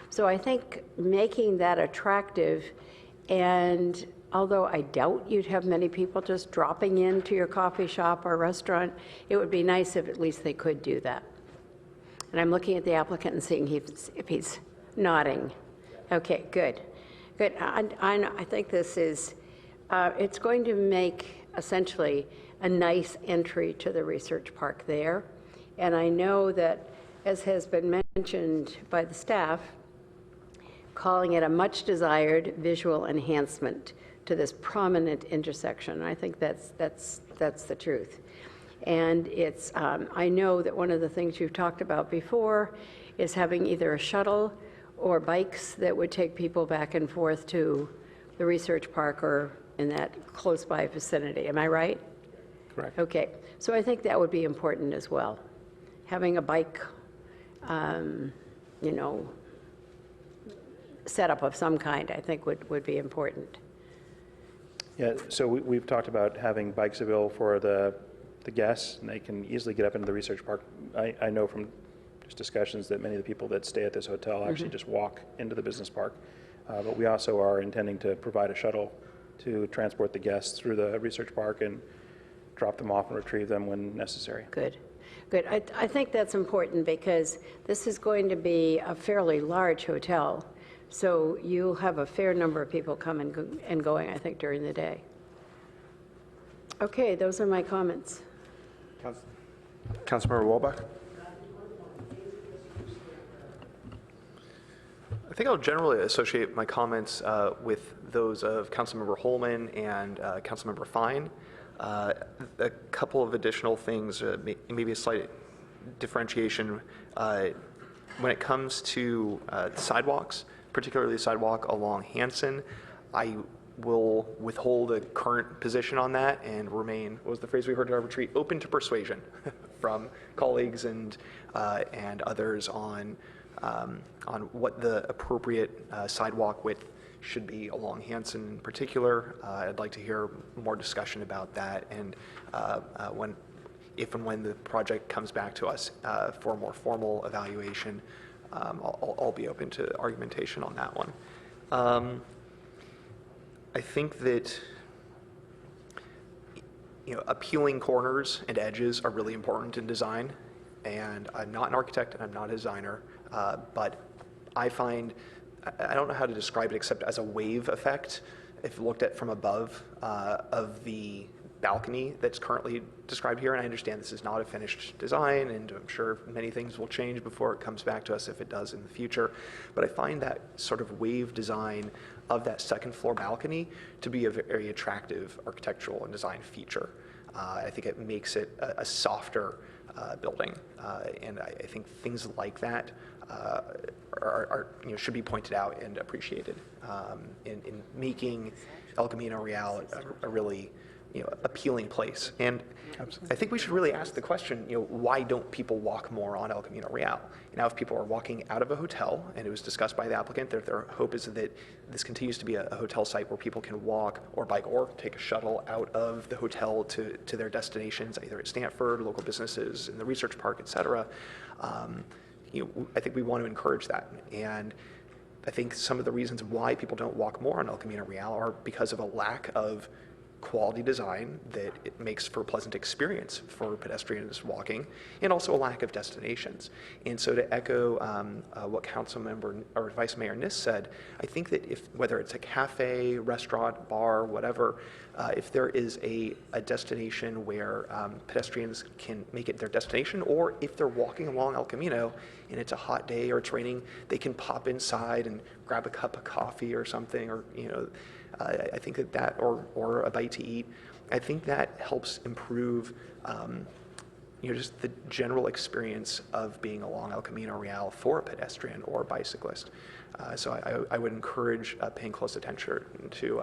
So I think making that attractive, and although I doubt you'd have many people just dropping into your coffee shop or restaurant, it would be nice if at least they could do that. And I'm looking at the applicant and seeing if he's nodding. Okay, good. Good. I think this is, it's going to make essentially a nice entry to the research park there. And I know that, as has been mentioned by the staff, calling it a much desired visual enhancement to this prominent intersection. I think that's the truth. And it's, I know that one of the things you've talked about before is having either a shuttle or bikes that would take people back and forth to the research park or in that close by vicinity. Am I right?
Correct.
Okay. So I think that would be important as well. Having a bike, setup of some kind, I think would be important.
Yeah, so we've talked about having bikes available for the guests, and they can easily get up into the research park. I know from just discussions that many of the people that stay at this hotel actually just walk into the business park. But we also are intending to provide a shuttle to transport the guests through the research park and drop them off and retrieve them when necessary.
Good. Good. I think that's important because this is going to be a fairly large hotel, so you'll have a fair number of people coming and going, I think, during the day. Okay, those are my comments.
Councilmember Wolbach?
I think I'll generally associate my comments with those of Councilmember Holman and Councilmember Fine. A couple of additional things, maybe a slight differentiation. When it comes to sidewalks, particularly the sidewalk along Hanson, I will withhold a current position on that and remain, what was the phrase we heard at our retreat, open to persuasion from colleagues and others on what the appropriate sidewalk width should be along Hanson in particular. I'd like to hear more discussion about that, and if and when the project comes back to us for a more formal evaluation, I'll be open to argumentation on that one. I think that appealing corners and edges are really important in design. And I'm not an architect and I'm not a designer, but I find, I don't know how to describe it except as a wave effect, if looked at from above, of the balcony that's currently described here. And I understand this is not a finished design, and I'm sure many things will change before it comes back to us, if it does in the future. But I find that sort of wave design of that second floor balcony to be a very attractive architectural and design feature. I think it makes it a softer building, and I think things like that should be pointed out and appreciated in making El Camino Real a really appealing place. And I think we should really ask the question, why don't people walk more on El Camino Real? Now, if people are walking out of a hotel, and it was discussed by the applicant, their hope is that this continues to be a hotel site where people can walk or bike or take a shuttle out of the hotel to their destinations, either at Stanford, local businesses, in the research park, et cetera. I think we want to encourage that. And I think some of the reasons why people don't walk more on El Camino Real are because of a lack of quality design that it makes for a pleasant experience for pedestrians walking, and also a lack of destinations. And so to echo what Councilmember or Vice Mayor Niss said, I think that whether it's a cafe, restaurant, bar, whatever, if there is a destination where pedestrians can make it their destination, or if they're walking along El Camino and it's a hot day or it's raining, they can pop inside and grab a cup of coffee or something, or I think that or a bite to eat, I think that helps improve just the general experience of being along El Camino Real for a pedestrian or a bicyclist. So I would encourage paying close attention to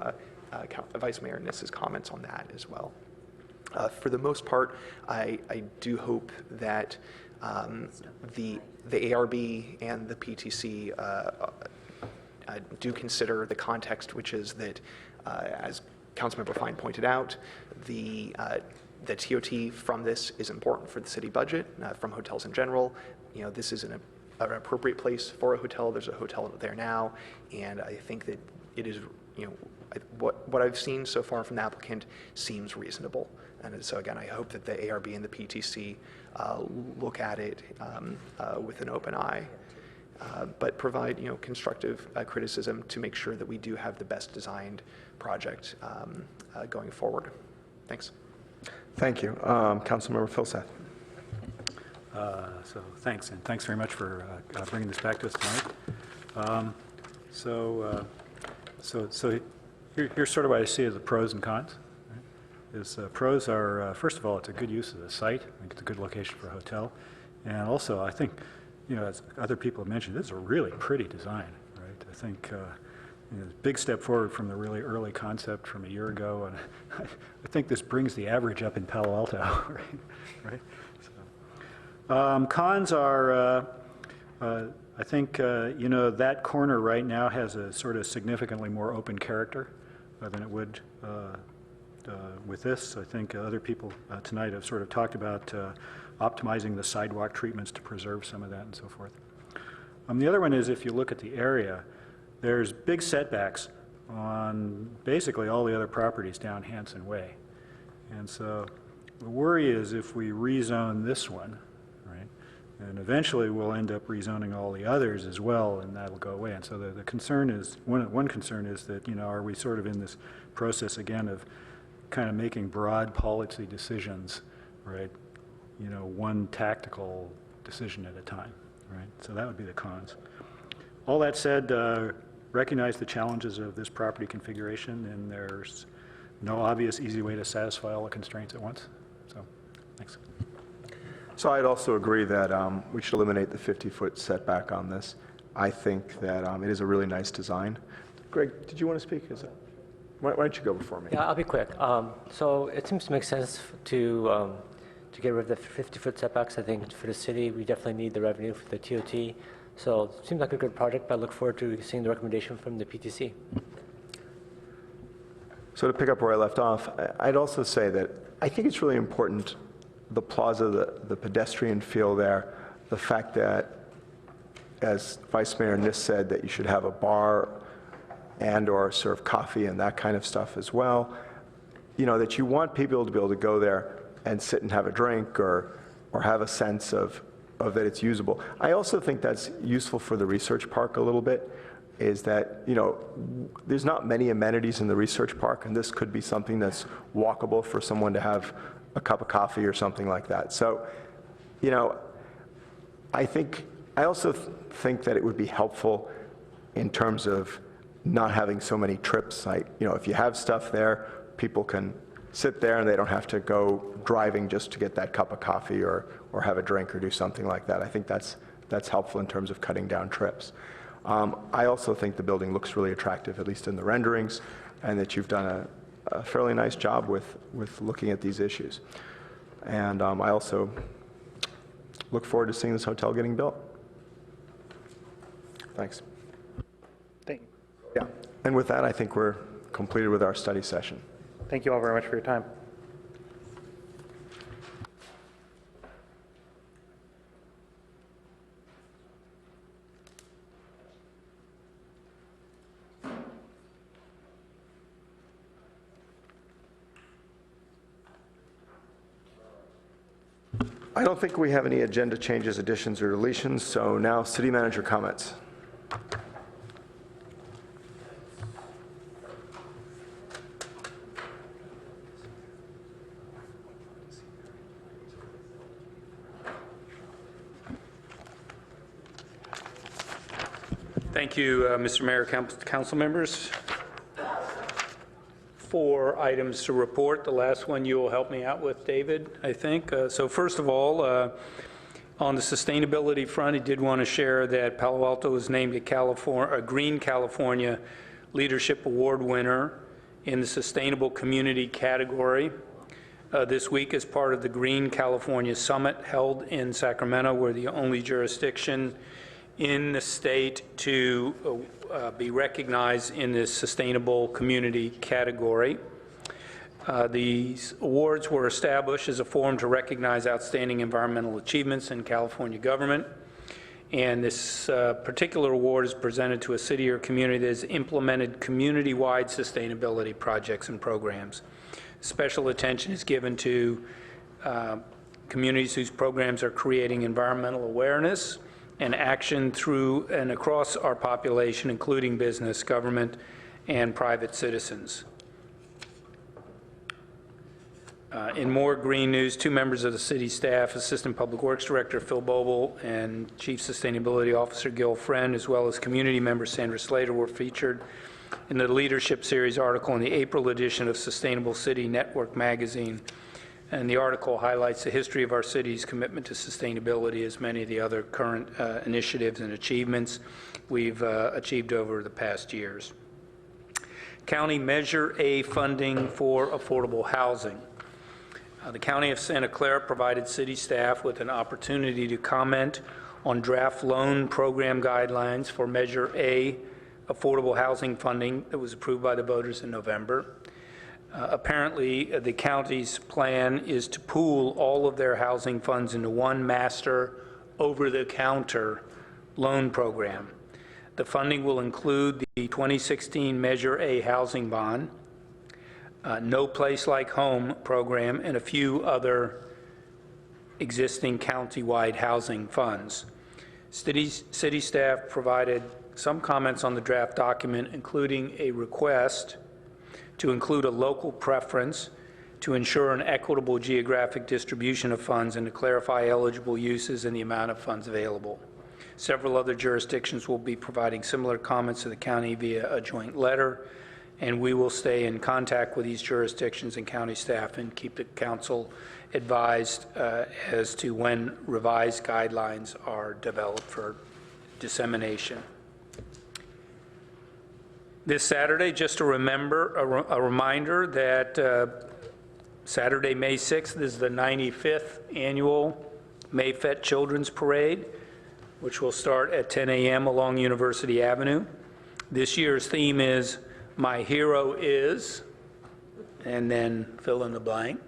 Vice Mayor Niss's comments on that as well. For the most part, I do hope that the ARB and the PTC do consider the context, which is that, as Councilmember Fine pointed out, the TOT from this is important for the city budget, from hotels in general. This is an appropriate place for a hotel. There's a hotel there now, and I think that it is, what I've seen so far from the applicant seems reasonable. And so again, I hope that the ARB and the PTC look at it with an open eye. But provide constructive criticism to make sure that we do have the best designed project going forward. Thanks.
Thank you. Councilmember Phil Seth.
So thanks, and thanks very much for bringing this back to us tonight. So here's sort of what I see as the pros and cons. Right? Pros are, first of all, it's a good use of the site. I think it's a good location for a hotel. And also, I think, as other people have mentioned, this is a really pretty design, right? I think big step forward from the really early concept from a year ago, and I think this brings the average up in Palo Alto, right? So, cons are, I think, that corner right now has a sort of significantly more open character than it would with this. I think other people tonight have sort of talked about optimizing the sidewalk treatments to preserve some of that and so forth. The other one is, if you look at the area, there's big setbacks on basically all the other properties down Hanson Way. And so the worry is if we rezone this one, right, and eventually we'll end up rezoning all the others as well, and that'll go away. And so the concern is, one concern is that, are we sort of in this process again of kind of making broad policy decisions, right? One tactical decision at a time, right? So that would be the cons. All that said, recognize the challenges of this property configuration, and there's no obvious easy way to satisfy all the constraints at once. So, thanks.
So I'd also agree that we should eliminate the 50-foot setback on this. I think that it is a really nice design. Greg, did you want to speak? Why don't you go before me?
Yeah, I'll be quick. So it seems to make sense to get rid of the 50-foot setbacks. I think for the city, we definitely need the revenue for the TOT. So it seems like a good project, but I look forward to seeing the recommendation from the PTC.
So to pick up where I left off, I'd also say that I think it's really important, the plaza, the pedestrian feel there, the fact that, as Vice Mayor Niss said, that you should have a bar and or serve coffee and that kind of stuff as well. that you want people to be able to go there and sit and have a drink or have a sense of that it's usable. I also think that's useful for the research park a little bit, is that, there's not many amenities in the research park, and this could be something that's walkable for someone to have a cup of coffee or something like that. So, I also think that it would be helpful in terms of not having so many trips. If you have stuff there, people can sit there and they don't have to go driving just to get that cup of coffee or have a drink or do something like that. I think that's helpful in terms of cutting down trips. I also think the building looks really attractive, at least in the renderings, and that you've done a fairly nice job with looking at these issues. And I also look forward to seeing this hotel getting built. Thanks.
Thank you.
Yeah, and with that, I think we're completed with our study session.
Thank you all very much for your time.
I don't think we have any agenda changes, additions, or deletions, so now city manager comments.
Thank you, Mr. Mayor, council members. 4 items to report. The last one you will help me out with, David, I think. So first of all, on the sustainability front, I did want to share that Palo Alto was named a Green California Leadership Award winner in the Sustainable Community category. This week, as part of the Green California Summit held in Sacramento, we're the only jurisdiction in the state to be recognized in this sustainable community category. These awards were established as a forum to recognize outstanding environmental achievements in California government. And this particular award is presented to a city or community that has implemented community-wide sustainability projects and programs. Special attention is given to communities whose programs are creating environmental awareness and action through and across our population, including business, government, and private citizens. In more green news, 2 members of the city staff, Assistant Public Works Director Phil Boble and Chief Sustainability Officer Gil Friend, as well as community member Sandra Slater, were featured in the Leadership Series article in the April edition of Sustainable City Network magazine. And the article highlights the history of our city's commitment to sustainability, as many of the other current initiatives and achievements we've achieved over the past years. County Measure A funding for affordable housing. The County of Santa Clara provided city staff with an opportunity to comment on draft loan program guidelines for Measure A affordable housing funding that was approved by the voters in November. Apparently, the county's plan is to pool all of their housing funds into one master over-the-counter loan program. The funding will include the 2016 Measure A housing bond, No Place Like Home program, and a few other existing county-wide housing funds. City staff provided some comments on the draft document, including a request to include a local preference to ensure an equitable geographic distribution of funds and to clarify eligible uses and the amount of funds available. Several other jurisdictions will be providing similar comments to the county via a joint letter, and we will stay in contact with these jurisdictions and county staff and keep the council advised as to when revised guidelines are developed for dissemination. This Saturday, just a reminder that Saturday, May 6th is the 95th annual Mayfet Children's Parade, which will start at 10 a.m. along University Avenue. This year's theme is My Hero Is, and then fill in the blank.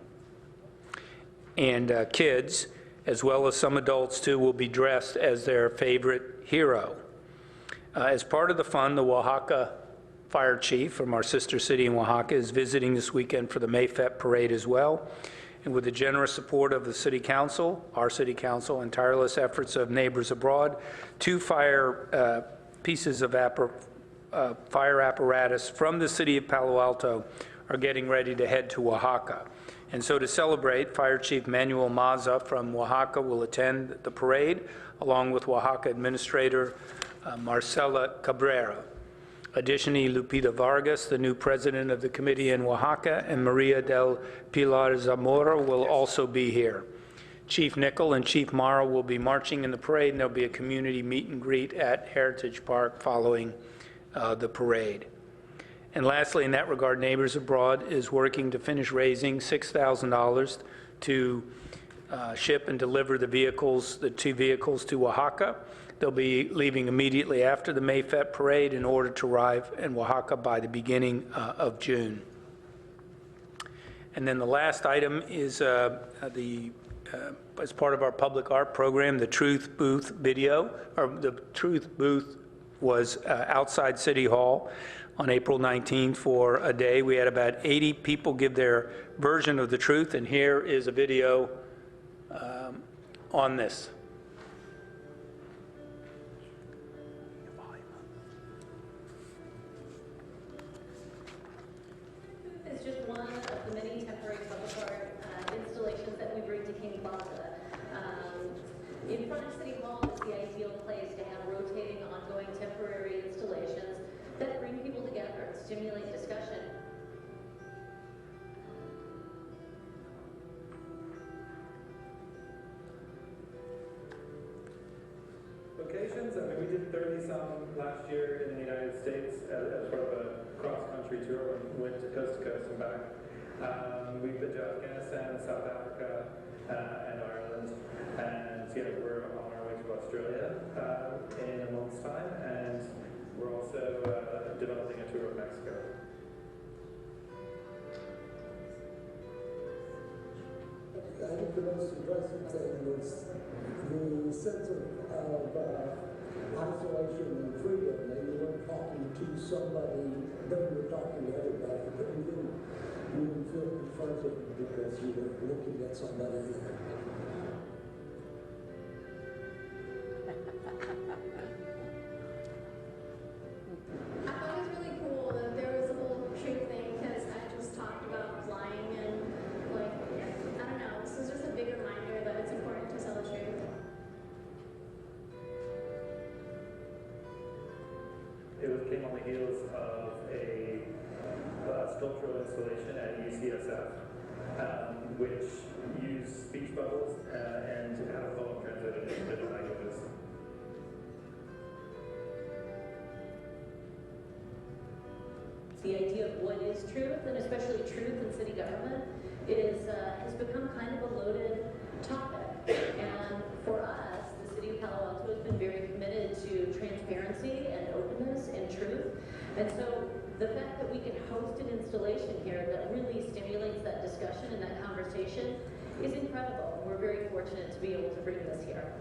And kids, as well as some adults too, will be dressed as their favorite hero. As part of the fun, the Oaxaca fire chief from our sister city in Oaxaca, is visiting this weekend for the Mayfet Parade as well. And with the generous support of the City Council, our City Council, and tireless efforts of neighbors abroad, 2 fire pieces of fire apparatus from the city of Palo Alto are getting ready to head to Oaxaca. And so to celebrate, Fire Chief Manuel Maza from Oaxaca will attend the parade, along with Oaxaca Administrator Marcela Cabrera. Additionally, Lupita Vargas, the new president of the committee in Oaxaca, and Maria del Pilar Zamora will also be here. Chief Nickel and Chief Mara will be marching in the parade, and there'll be a community meet and greet at Heritage Park following the parade. And lastly, in that regard, Neighbors Abroad is working to finish raising $6,000 to ship and deliver the 2 vehicles to Oaxaca. They'll be leaving immediately after the Mayfet Parade in order to arrive in Oaxaca by the beginning of June. And then the last item is as part of our public art program, the Truth Booth video, or the Truth Booth was outside City Hall on April 19th for a day. We had about 80 people give their version of the truth, and here is a video on this.
It's just one of the many temporary public art installations that we bring to King Plaza. In front of City Hall is the ideal place to have rotating, ongoing temporary installations that bring people together and stimulate discussion.
Locations, I mean, we did 30-some last year in the United States as part of a cross-country tour. We went to coast and back. We've been to Afghanistan, South Africa, and Ireland, and we're on our way to Australia in a month's time, and we're also developing a tour of Mexico.
I think the most impressive thing was the sense of isolation and freedom. You weren't talking to somebody, then you were talking to everybody. But you didn't feel confronted because you were looking at somebody.
I thought it was really cool that there was a whole truth thing because I just talked about flying and I don't know, this is just a big reminder that it's important to tell the truth.
It came on the heels of a sculptural installation at UCSF, which used speech bubbles and had a poem translated into different languages.
The idea of what is truth, and especially truth in city government, has become kind of a loaded topic. And for us, the city of Palo Alto has been very committed to transparency and openness and truth. And so the fact that we can host an installation here that really stimulates that discussion and that conversation is incredible. We're very fortunate to be able to bring this here.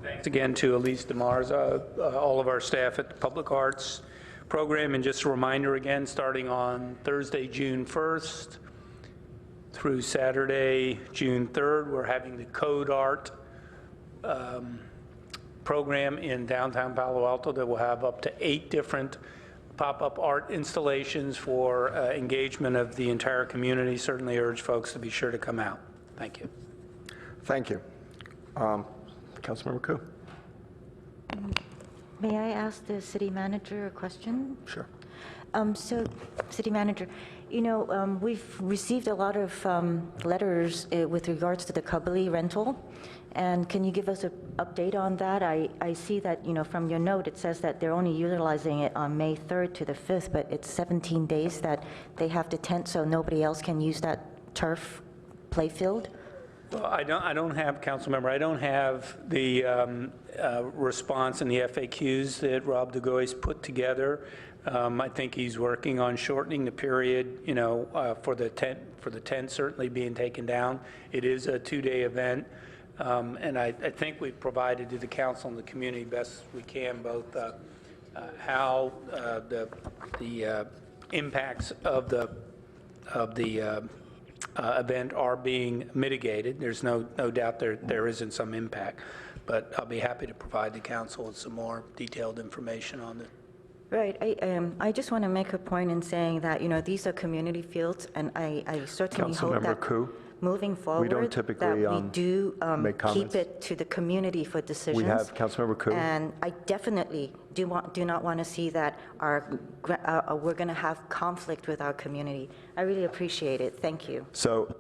Thanks again to Elise DeMarza, all of our staff at the Public Arts Program. And just a reminder again, starting on Thursday, June 1st through Saturday, June 3rd, we're having the Code Art program in downtown Palo Alto that will have up to 8 different pop-up art installations for engagement of the entire community. Certainly urge folks to be sure to come out. Thank you.
Thank you. Councilmember Koo.
May I ask the city manager a question?
Sure.
So, city manager, we've received a lot of letters with regards to the Kabali rental, and can you give us an update on that? I see that, from your note, it says that they're only utilizing it on May 3rd to the 5th, but it's 17 days that they have to tent so nobody else can use that turf play field?
Well, I don't have, Councilmember, I don't have the response and the FAQs that Rob DeGoy's put together. I think he's working on shortening the period, you know, for the tent certainly being taken down. It is a 2-day event, and I think we've provided to the council and the community best we can both how the impacts of the event are being mitigated. There's no doubt there isn't some impact, but I'll be happy to provide the council with some more detailed information on it.
Right. I just want to make a point in saying that, you know, these are community fields, and I certainly hope
Councilmember
that
Koo,
moving forward,
don't typically,
that we do
make comments.
keep it to the community for decisions.
We have Councilmember Koo.
And I definitely do not want to see that we're going to have conflict with our community. I really appreciate it. Thank you.
So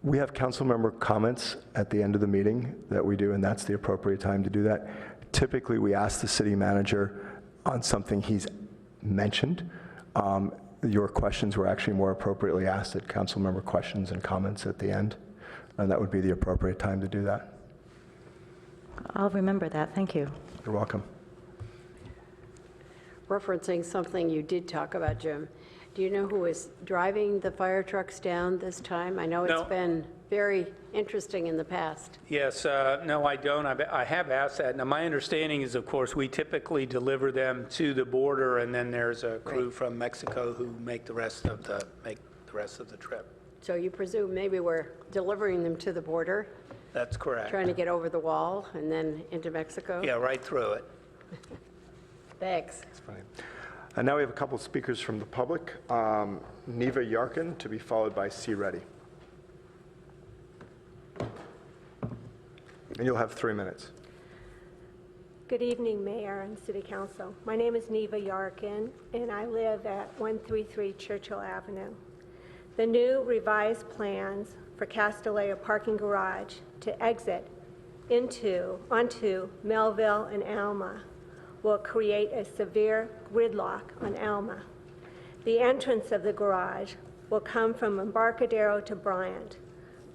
we have Councilmember comments at the end of the meeting that we do, and that's the appropriate time to do that. Typically, we ask the city manager on something he's mentioned. Your questions were actually more appropriately asked at council member questions and comments at the end, and that would be the appropriate time to do that.
I'll remember that. Thank you.
You're welcome.
Referencing something you did talk about, Jim, do you know who is driving the fire trucks down this time? I know it's
No.
been very interesting in the past.
Yes, no, I don't. I have asked that. Now, my understanding is, of course, we typically deliver them to the border, and then there's a crew from Mexico who make the rest of the trip.
So you presume maybe we're delivering them to the border,
That's correct.
trying to get over the wall and then into Mexico?
Yeah, right through it.
Thanks.
That's fine. And now we have a couple of speakers from the public. Neva Yarkin, to be followed by C. Reddy. And you'll have 3 minutes.
Good evening, Mayor and City Council. My name is Neva Yarkin, and I live at 133 Churchill Avenue. The new revised plans for Castellea parking garage to exit onto Melville and Alma will create a severe gridlock on Alma. The entrance of the garage will come from Embarcadero to Bryant.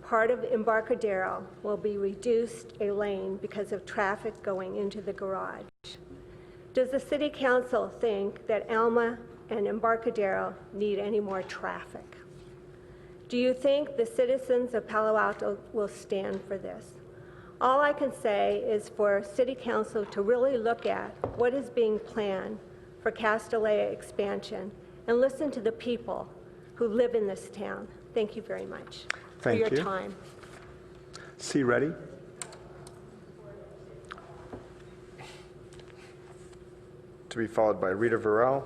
Part of Embarcadero will be reduced a lane because of traffic going into the garage. Does the City Council think that Alma and Embarcadero need any more traffic? Do you think the citizens of Palo Alto will stand for this? All I can say is for City Council to really look at what is being planned for Castellea expansion and listen to the people who live in this town. Thank you very much for your time.
C. Reddy. To be followed by Rita Varell.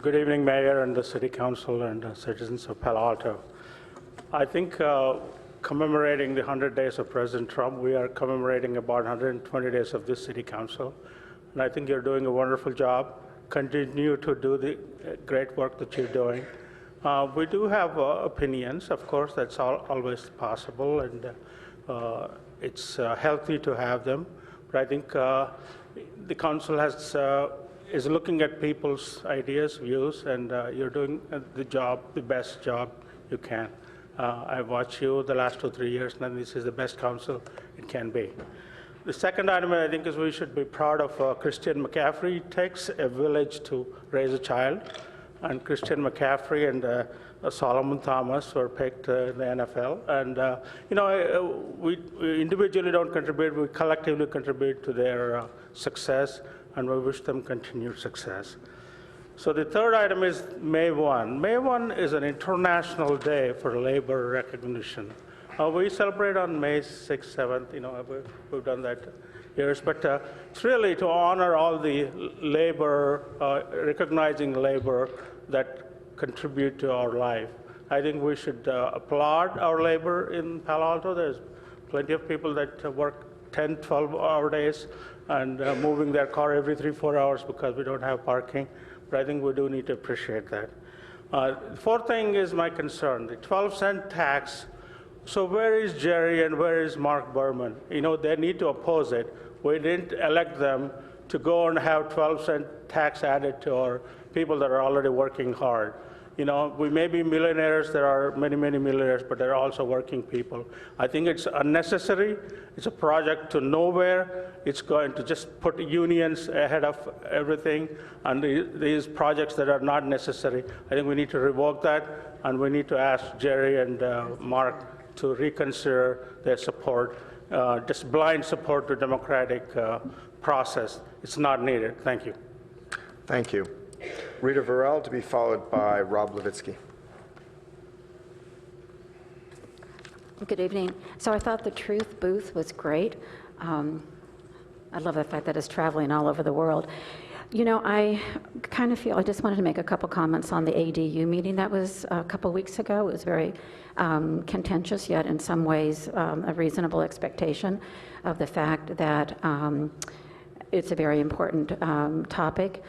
Good evening, Mayor and the City Council and citizens of Palo Alto. I think commemorating the 100 days of President Trump, we are commemorating about 120 days of this City Council. And I think you're doing a wonderful job. Continue to do the great work that you're doing. We do have opinions, of course, that's always possible, and it's healthy to have them. But I think the council is looking at people's ideas, views, and you're doing the best job you can. I've watched you the last 2 or 3 years, and this is the best council it can be. The second item, I think, is we should be proud of Christian McCaffrey. It takes a village to raise a child, and Christian McCaffrey and Solomon Thomas were picked in the NFL. And, we individually don't contribute, we collectively contribute to their success, and we wish them continued success. So the third item is May 1. May 1 is an international day for labor recognition. We celebrate on May 6th, 7th, we've done that years, but it's really to honor all the labor, recognizing labor that contribute to our life. I think we should applaud our labor in Palo Alto. There's plenty of people that work 10, 12-hour days and moving their car every 3-4 hours because we don't have parking, but I think we do need to appreciate that. The fourth thing is my concern, the 12-cent tax. So where is Jerry and where is Mark Berman? They need to oppose it. We didn't elect them to go and have 12-cent tax added to our people that are already working hard. You know, we may be millionaires, there are many, many millionaires, but there are also working people. I think it's unnecessary. It's a project to nowhere. It's going to just put unions ahead of everything, and these projects that are not necessary. I think we need to revoke that, and we need to ask Jerry and Mark to reconsider their support, just blind support to democratic process. It's not needed. Thank you.
Thank you. Rita Varel to be followed by Rob Levitsky.
Good evening. So I thought the Truth booth was great. I love the fact that it's traveling all over the world. You know, I kind of feel, I just wanted to make a couple comments on the ADU meeting that was a couple weeks ago. It was very contentious, yet in some ways a reasonable expectation of the fact that it's a very important topic.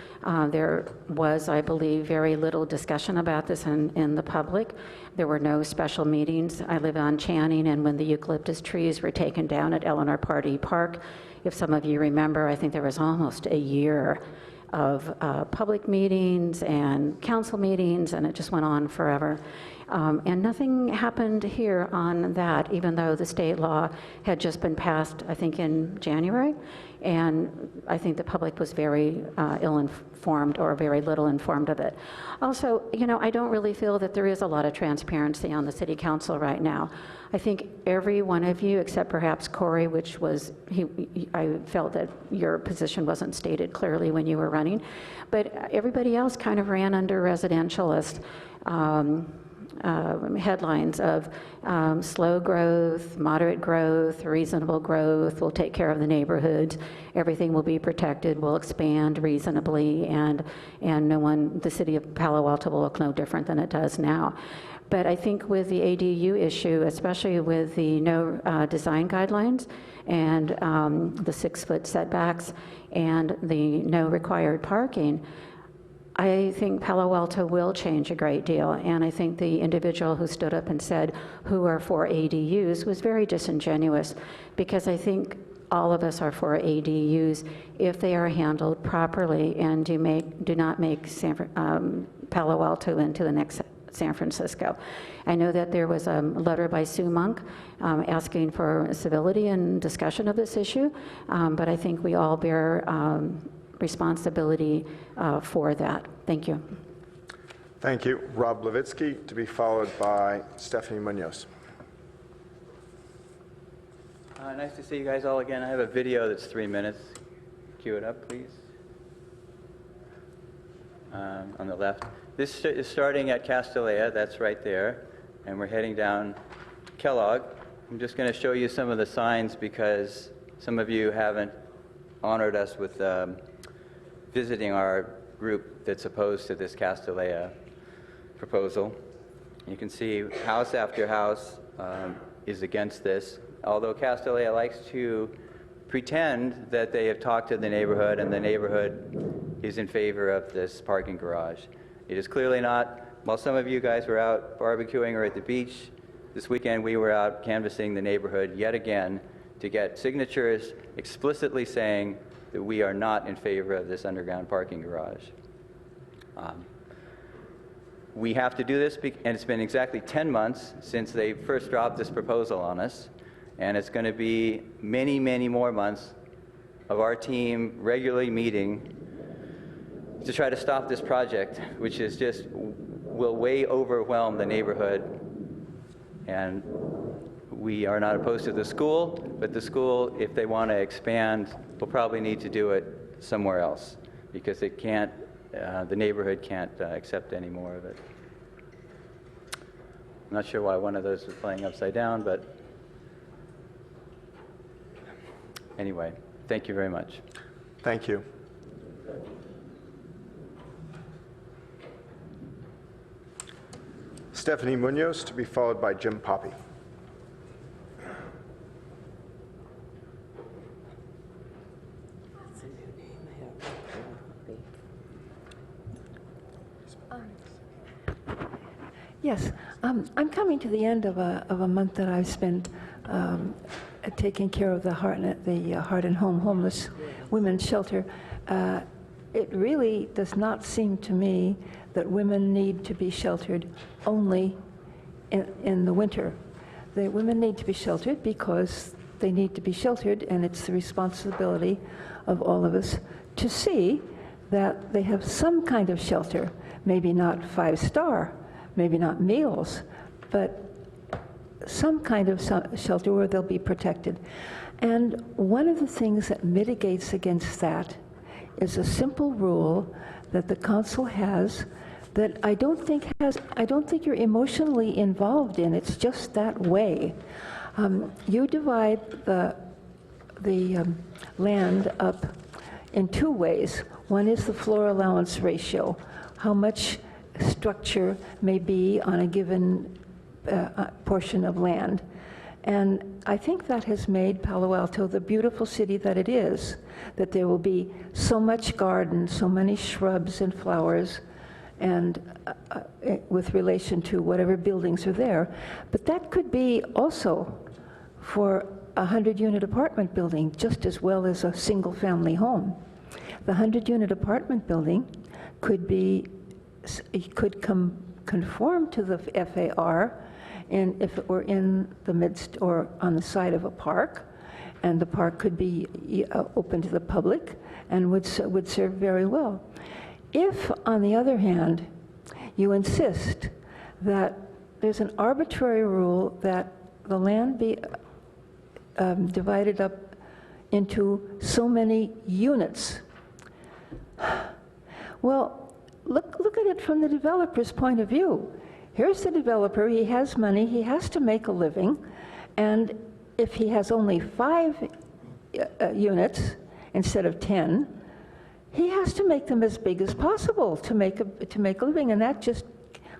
There was, I believe, very little discussion about this in the public. There were no special meetings. I live on Channing, and when the eucalyptus trees were taken down at Eleanor Pardee Park, if some of you remember, I think there was almost a year of public meetings and council meetings, and it just went on forever. And nothing happened here on that, even though the state law had just been passed, I think, in January. And I think the public was very ill-informed or very little informed of it. Also, you know, I don't really feel that there is a lot of transparency on the city council right now. I think every one of you, except perhaps Corey, which was, I felt that your position wasn't stated clearly when you were running, but everybody else kind of ran under residentialist headlines of slow growth, moderate growth, reasonable growth, we'll take care of the neighborhoods, everything will be protected, we'll expand reasonably, and the city of Palo Alto will look no different than it does now. But I think with the ADU issue, especially with the no design guidelines and the 6-foot setbacks and the no required parking, I think Palo Alto will change a great deal, and I think the individual who stood up and said who are for ADUs was very disingenuous, because I think all of us are for ADUs if they are handled properly and do not make Palo Alto into the next San Francisco. I know that there was a letter by Sue Monk asking for civility and discussion of this issue, but I think we all bear responsibility for that. Thank you.
Thank you. Rob Levitsky to be followed by Stephanie Munoz.
Nice to see you guys all again. I have a video that's 3 minutes. Cue it up, please. On the left. This is starting at Castellea, that's right there, and we're heading down Kellogg. I'm just going to show you some of the signs because some of you haven't honored us with visiting our group that's opposed to this Castellea proposal. You can see house after house is against this, although Castellea likes to pretend that they have talked to the neighborhood and the neighborhood is in favor of this parking garage. It is clearly not. While some of you guys were out barbecuing or at the beach, this weekend we were out canvassing the neighborhood yet again to get signatures explicitly saying that we are not in favor of this underground parking garage. We have to do this, and it's been exactly 10 months since they first dropped this proposal on us, and it's going to be many, many more months of our team regularly meeting to try to stop this project, which is just will way overwhelm the neighborhood. And we are not opposed to the school, but the school, if they want to expand, will probably need to do it somewhere else because it can't, the neighborhood can't accept any more of it. I'm not sure why one of those was playing upside down, but anyway, thank you very much.
Thank you. Stephanie Munoz to be followed by Jim Poppy.
Yes, I'm coming to the end of a month that I've spent taking care of the Heart and Home homeless women's shelter. It really does not seem to me that women need to be sheltered only in the winter. The women need to be sheltered because they need to be sheltered, and it's the responsibility of all of us to see that they have some kind of shelter, maybe not 5-star, maybe not meals, but some kind of shelter where they'll be protected. And one of the things that mitigates against that is a simple rule that the council has that I don't think you're emotionally involved in. It's just that way. You divide the land up in 2 ways. One is the floor allowance ratio, how much structure may be on a given portion of land. And I think that has made Palo Alto the beautiful city that it is, that there will be so much garden, so many shrubs and flowers, and with relation to whatever buildings are there. But that could be also for a 100-unit apartment building just as well as a single-family home. The 100-unit apartment building could conform to the FAR if it were in the midst or on the side of a park, and the park could be open to the public and would serve very well. If, on the other hand, you insist that there's an arbitrary rule that the land be divided up into so many units, well, look at it from the developer's point of view. Here's the developer, he has money, he has to make a living, and if he has only 5 units instead of 10, he has to make them as big as possible to make a living, and that just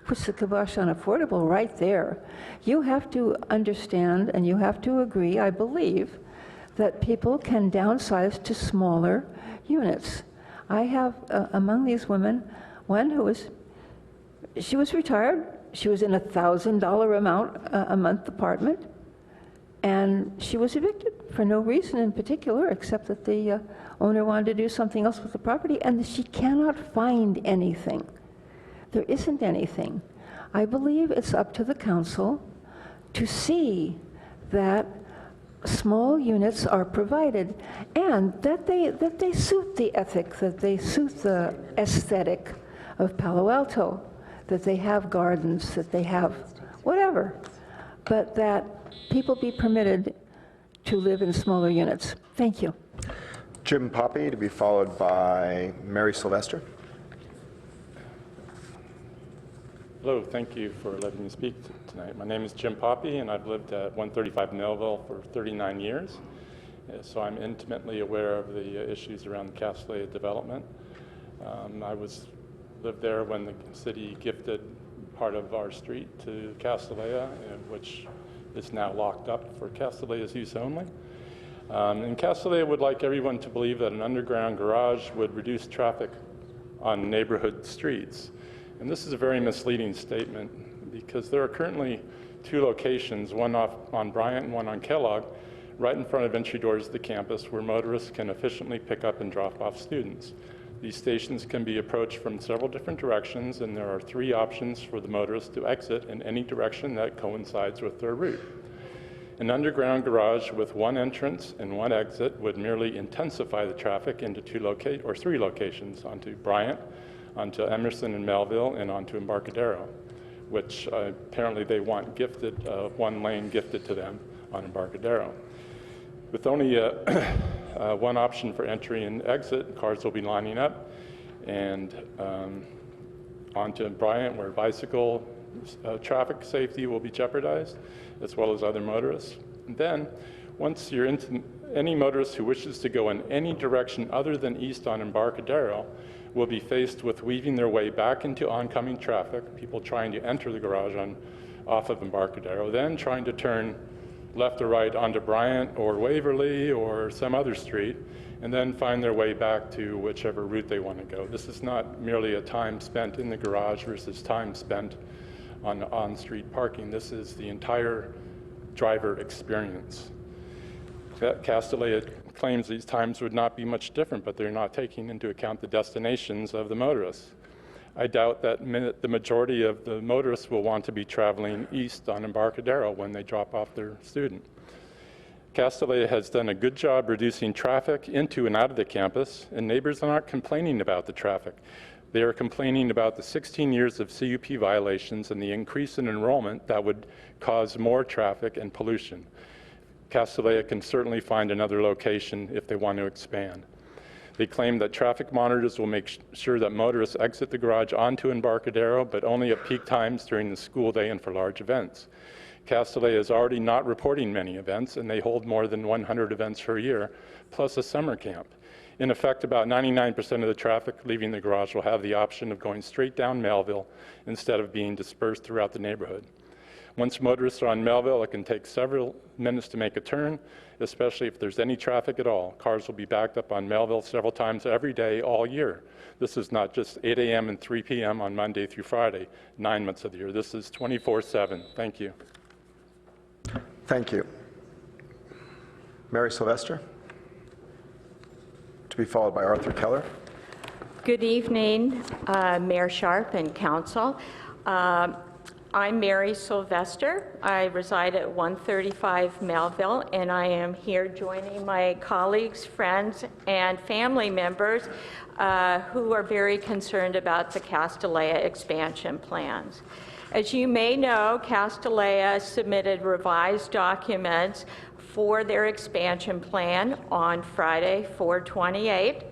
puts the kibosh on affordable right there. You have to understand, and you have to agree, I believe, that people can downsize to smaller units. I have, among these women, one who was retired. She was in a $1,000 a month apartment, and she was evicted for no reason in particular, except that the owner wanted to do something else with the property, and she cannot find anything. There isn't anything. I believe it's up to the council to see that small units are provided, and that they suit the ethic, that they suit the aesthetic of Palo Alto, that they have gardens, that they have whatever, but that people be permitted to live in smaller units. Thank you.
Jim Poppy, to be followed by Mary Sylvester.
Hello, thank you for letting me speak tonight. My name is Jim Poppy, and I've lived at 135 Melville for 39 years. So I'm intimately aware of the issues around the Castellea development. I lived there when the city gifted part of our street to Castellea, which is now locked up for Castellea's use only. And Castellea would like everyone to believe that an underground garage would reduce traffic on neighborhood streets. And this is a very misleading statement, because there are currently 2 locations, one on Bryant and one on Kellogg, right in front of entry doors of the campus, where motorists can efficiently pick up and drop off students. These stations can be approached from several different directions, and there are 3 options for the motorist to exit in any direction that coincides with their route. An underground garage with 1 entrance and 1 exit would merely intensify the traffic into 3 locations, onto Bryant, onto Emerson and Melville, and onto Embarcadero, which apparently they want gifted, 1 lane gifted to them on Embarcadero. With only 1 option for entry and exit, cars will be lining up, and onto Bryant, where bicycle traffic safety will be jeopardized, as well as other motorists. And then, once you're into any motorist who wishes to go in any direction other than east on Embarcadero will be faced with weaving their way back into oncoming traffic, people trying to enter the garage off of Embarcadero, then trying to turn left or right onto Bryant or Waverly or some other street, and then find their way back to whichever route they want to go. This is not merely a time spent in the garage versus time spent on on-street parking. This is the entire driver experience. Castellea claims these times would not be much different, but they're not taking into account the destinations of the motorists. I doubt that the majority of the motorists will want to be traveling east on Embarcadero when they drop off their student. Castellea has done a good job reducing traffic into and out of the campus, and neighbors are not complaining about the traffic. They are complaining about the 16 years of CUP violations and the increase in enrollment that would cause more traffic and pollution. Castellea can certainly find another location if they want to expand. They claim that traffic monitors will make sure that motorists exit the garage onto Embarcadero, but only at peak times during the school day and for large events. Castellea is already not reporting many events, and they hold more than 100 events per year, plus a summer camp. In effect, about 99% of the traffic leaving the garage will have the option of going straight down Melville instead of being dispersed throughout the neighborhood. Once motorists are on Melville, it can take several minutes to make a turn, especially if there's any traffic at all. Cars will be backed up on Melville several times every day all year. This is not just 8 a.m. and 3 p.m. on Monday through Friday, 9 months of the year. This is 24/7. Thank you.
Thank you. Mary Sylvester, to be followed by Arthur Keller.
Good evening, Mayor Sharp and Council. I'm Mary Sylvester. I reside at 135 Melville, and I am here joining my colleagues, friends, and family members who are very concerned about the Castellea expansion plans. As you may know, Castellea submitted revised documents for their expansion plan on Friday, 4/28.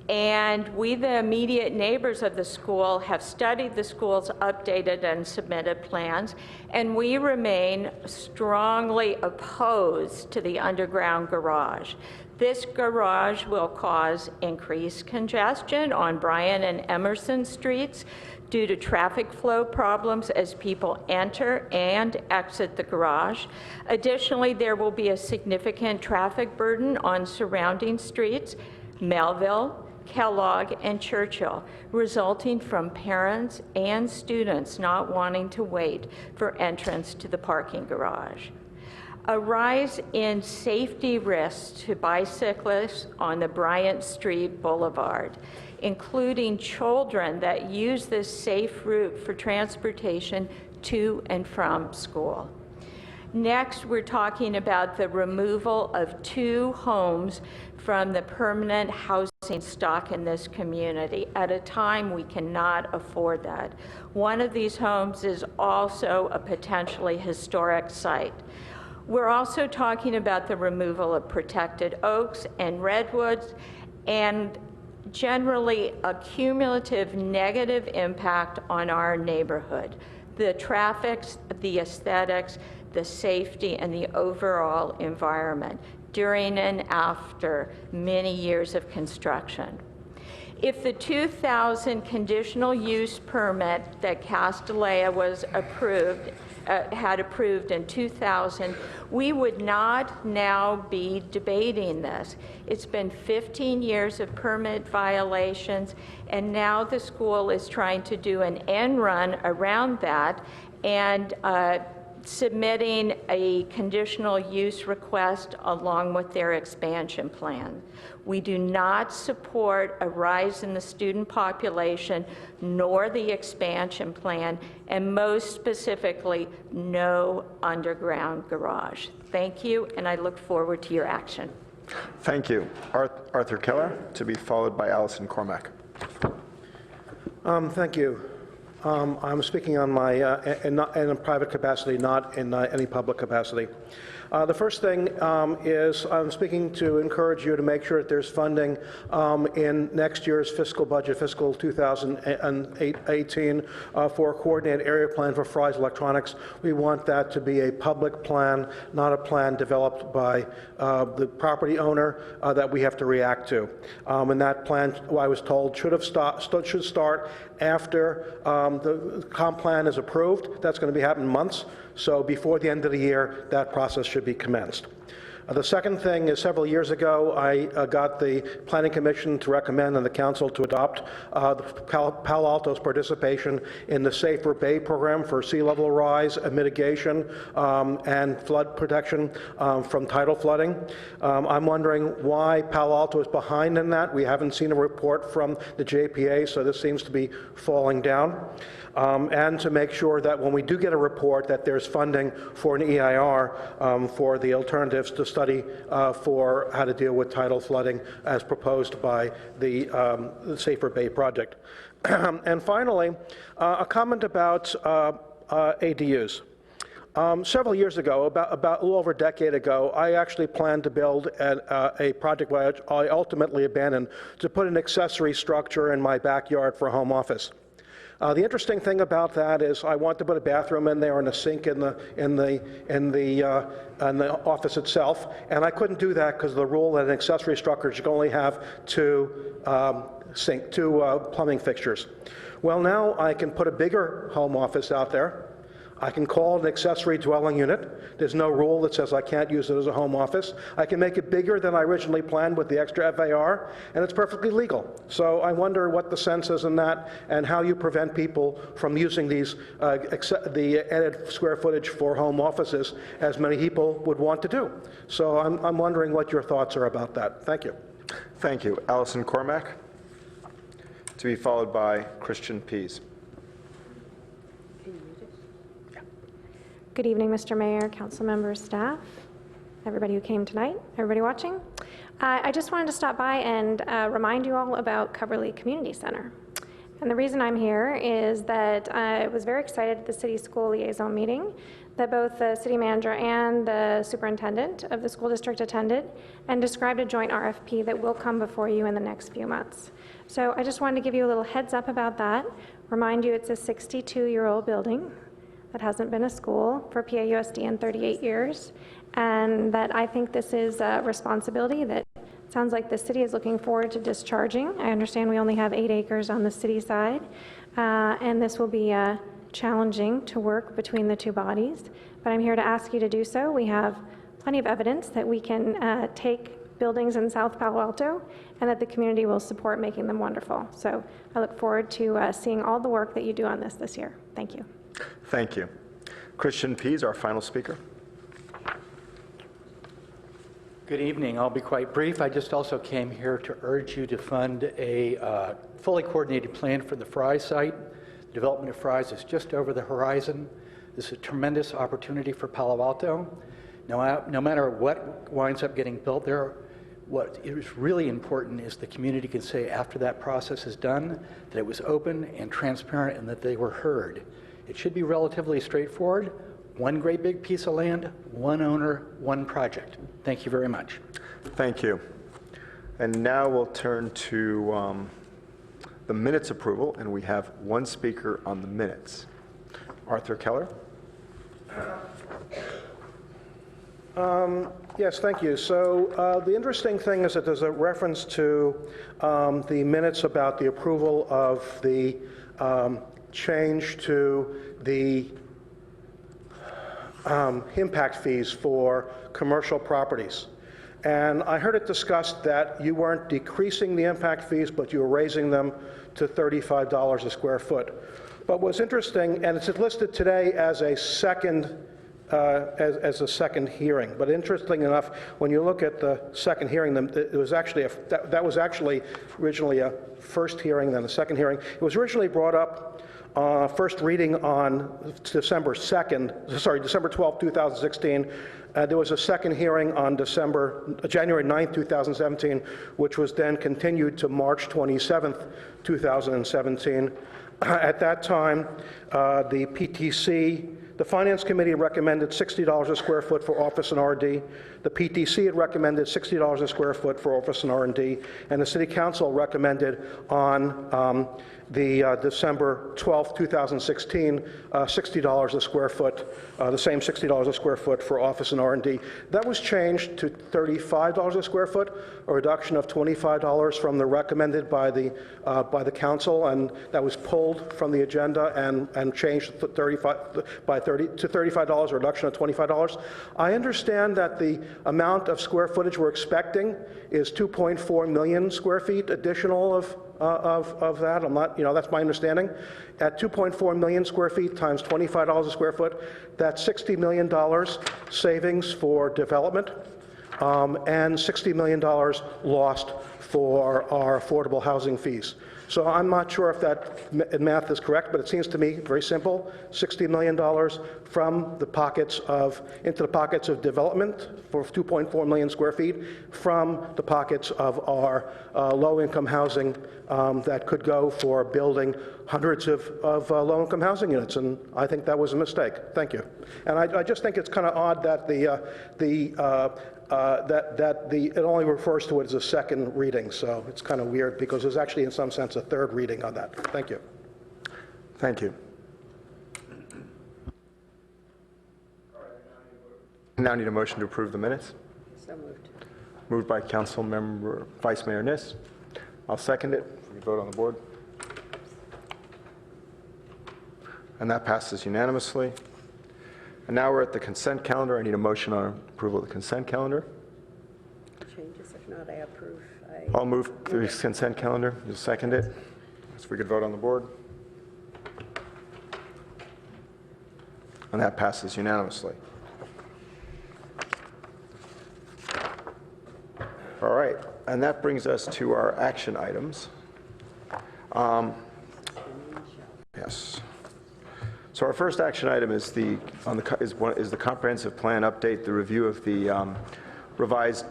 And we, the immediate neighbors of the school, have studied the school's updated and submitted plans, and we remain strongly opposed to the underground garage. This garage will cause increased congestion on Bryan and Emerson Streets due to traffic flow problems as people enter and exit the garage. Additionally, there will be a significant traffic burden on surrounding streets, Melville, Kellogg, and Churchill, resulting from parents and students not wanting to wait for entrance to the parking garage. A rise in safety risks to bicyclists on the Bryant Street Boulevard, including children that use this safe route for transportation to and from school. Next, we're talking about the removal of 2 homes from the permanent housing stock in this community at a time we cannot afford that. One of these homes is also a potentially historic site. We're also talking about the removal of protected oaks and redwoods, and generally a cumulative negative impact on our neighborhood. The traffic, the aesthetics, the safety, and the overall environment during and after many years of construction. If the 2000 conditional use permit that Castellea was had approved in 2000, we would not now be debating this. It's been 15 years of permit violations, and now the school is trying to do an end run around that and submitting a conditional use request along with their expansion plan. We do not support a rise in the student population nor the expansion plan, and most specifically, no underground garage. Thank you, and I look forward to your action.
Thank you. Arthur Keller, to be followed by Allison Cormack.
Thank you. I'm speaking on my, in a private capacity, not in any public capacity. The first thing is I'm speaking to encourage you to make sure that there's funding in next year's fiscal budget, fiscal 2018, for a coordinated area plan for Fry's Electronics. We want that to be a public plan, not a plan developed by the property owner that we have to react to. And that plan, I was told, should start after the comp plan is approved. That's going to be happening in months. So before the end of the year, that process should be commenced. The second thing is several years ago, I got the Planning Commission to recommend and the council to adopt Palo Alto's participation in the Safer Bay program for sea level rise, mitigation, and flood protection from tidal flooding. I'm wondering why Palo Alto is behind in that. We haven't seen a report from the JPA, so this seems to be falling down. And to make sure that when we do get a report that there's funding for an EIR for the alternatives to study for how to deal with tidal flooding as proposed by the Safer Bay project. And finally, a comment about ADUs. Several years ago, about a little over a decade ago, I actually planned to build a project which I ultimately abandoned to put an accessory structure in my backyard for a home office. The interesting thing about that is I want to put a bathroom in there and a sink in the office itself, and I couldn't do that because of the rule that an accessory structure should only have two plumbing fixtures. Well, now I can put a bigger home office out there. I can call it an accessory dwelling unit. There's no rule that says I can't use it as a home office. I can make it bigger than I originally planned with the extra FAR, and it's perfectly legal. So I wonder what the sense is in that and how you prevent people from using these, the added square footage for home offices as many people would want to do. So I'm wondering what your thoughts are about that. Thank you.
Thank you. Allison Cormack, to be followed by Christian Pease.
Good evening, Mr. Mayor, council members, staff, everybody who came tonight, everybody watching. I just wanted to stop by and remind you all about Coverly Community Center. And the reason I'm here is that I was very excited at the city school liaison meeting that both the city manager and the superintendent of the school district attended and described a joint RFP that will come before you in the next few months. So I just wanted to give you a little heads up about that, remind you it's a 62-year-old building that hasn't been a school for PAUSD in 38 years, and that I think this is a responsibility that sounds like the city is looking forward to discharging. I understand we only have 8 acres on the city side, and this will be challenging to work between the two bodies, but I'm here to ask you to do so. We have plenty of evidence that we can take buildings in South Palo Alto and that the community will support making them wonderful. So I look forward to seeing all the work that you do on this year. Thank you.
Thank you. Christian Pease, our final speaker.
Good evening. I'll be quite brief. I just also came here to urge you to fund a fully coordinated plan for the Fry site. The development of Fry's is just over the horizon. This is a tremendous opportunity for Palo Alto. No matter what winds up getting built there, what is really important is the community can say after that process is done that it was open and transparent and that they were heard. It should be relatively straightforward. One great big piece of land, one owner, one project. Thank you very much.
Thank you. And now we'll turn to the minutes approval, and we have one speaker on the minutes. Arthur Keller.
Yes, thank you. So the interesting thing is that there's a reference to the minutes about the approval of the change to the impact fees for commercial properties. And I heard it discussed that you weren't decreasing the impact fees, but you were raising them to $35 a square foot. But what's interesting, and it's listed today as a second hearing. But interesting enough, when you look at the second hearing, it was actually that was actually originally a first hearing, then a second hearing. It was originally brought up first reading on December 12, 2016. There was a second hearing on January 9, 2017, which was then continued to March 27, 2017. At that time, the PTC, the Finance Committee recommended $60 a square foot for office and R&D. The PTC had recommended $60 a square foot for office and R&D, and the City Council recommended on the December 12, 2016, $60 a square foot, the same $60 a square foot for office and R&D. That was changed to $35 a square foot, a reduction of $25 from the recommended by the council, and that was pulled from the agenda and changed by $35 to $35, a reduction of $25. I understand that the amount of square footage we're expecting is 2.4 million square feet additional of that. I'm not, that's my understanding. At 2.4 million square feet times $25 a square foot, that's $60 million savings for development, and $60 million lost for our affordable housing fees. So I'm not sure if that math is correct, but it seems to me very simple. $60 million from the pockets into the pockets of development for 2.4 million square feet, from the pockets of our low-income housing that could go for building hundreds of low-income housing units, and I think that was a mistake. Thank you. And I just think it's kind of odd that it only refers to it as a second reading, so it's kind of weird because there's actually in some sense a third reading on that. Thank you.
Thank you. Now need a motion to approve the minutes.
So moved.
Moved by Council Member Vice Mayor Niss. I'll second it. We can vote on the board. And that passes unanimously. And now we're at the consent calendar. I need a motion on approval of the consent calendar.
Changes, if not, I approve.
I'll move the consent calendar. You'll second it. So we could vote on the board. And that passes unanimously. All right, and that brings us to our action items. Yes. So our first action item is the comprehensive plan update, the review of the revised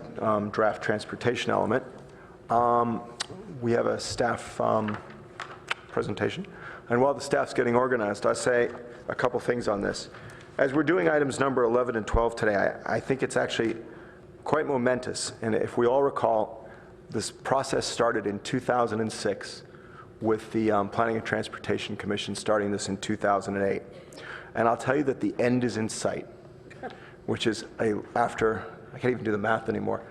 draft transportation element. We have a staff presentation, and while the staff's getting organized, I'll say a couple things on this. As we're doing items number 11 and 12 today, I think it's actually quite momentous, and if we all recall, this process started in 2006 with the Planning and Transportation Commission starting this in 2008. And I'll tell you that the end is in sight, which is after, I can't even do the math anymore,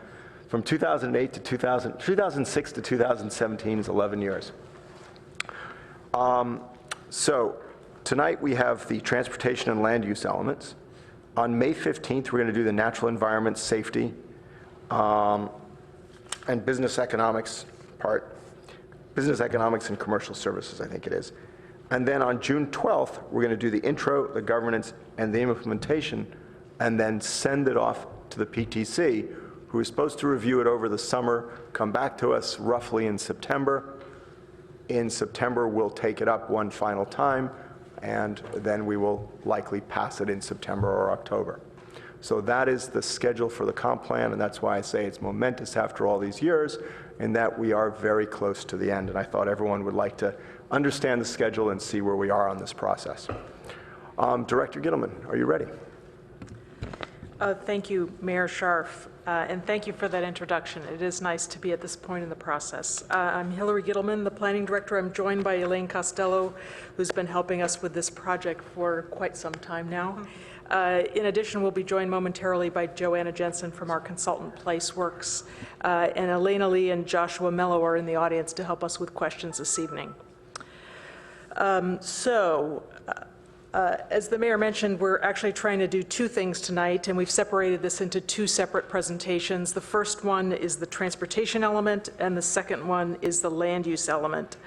from 2008 to 2006 to 2017 is 11 years. So tonight we have the transportation and land use elements. On May 15th, we're going to do the natural environment, safety, and business economics part. Business economics and commercial services, I think it is. And then on June 12th, we're going to do the intro, the governance, and the implementation, and then send it off to the PTC, who is supposed to review it over the summer, come back to us roughly in September. In September, we'll take it up one final time, and then we will likely pass it in September or October. So that is the schedule for the comp plan, and that's why I say it's momentous after all these years, in that we are very close to the end, and I thought everyone would like to understand the schedule and see where we are on this process. Director Gittleman, are you ready?
Thank you, Mayor Scharf, and thank you for that introduction. It is nice to be at this point in the process. I'm Hillary Gittleman, the Planning Director. I'm joined by Elaine Costello, who's been helping us with this project for quite some time now. In addition, we'll be joined momentarily by Joanna Jensen from our consultant Placeworks, and Elena Lee and Joshua Mello are in the audience to help us with questions this evening. As the mayor mentioned, we're actually trying to do two things tonight, and we've separated this into two separate presentations. The first one is the transportation element, and the second one is the land use element.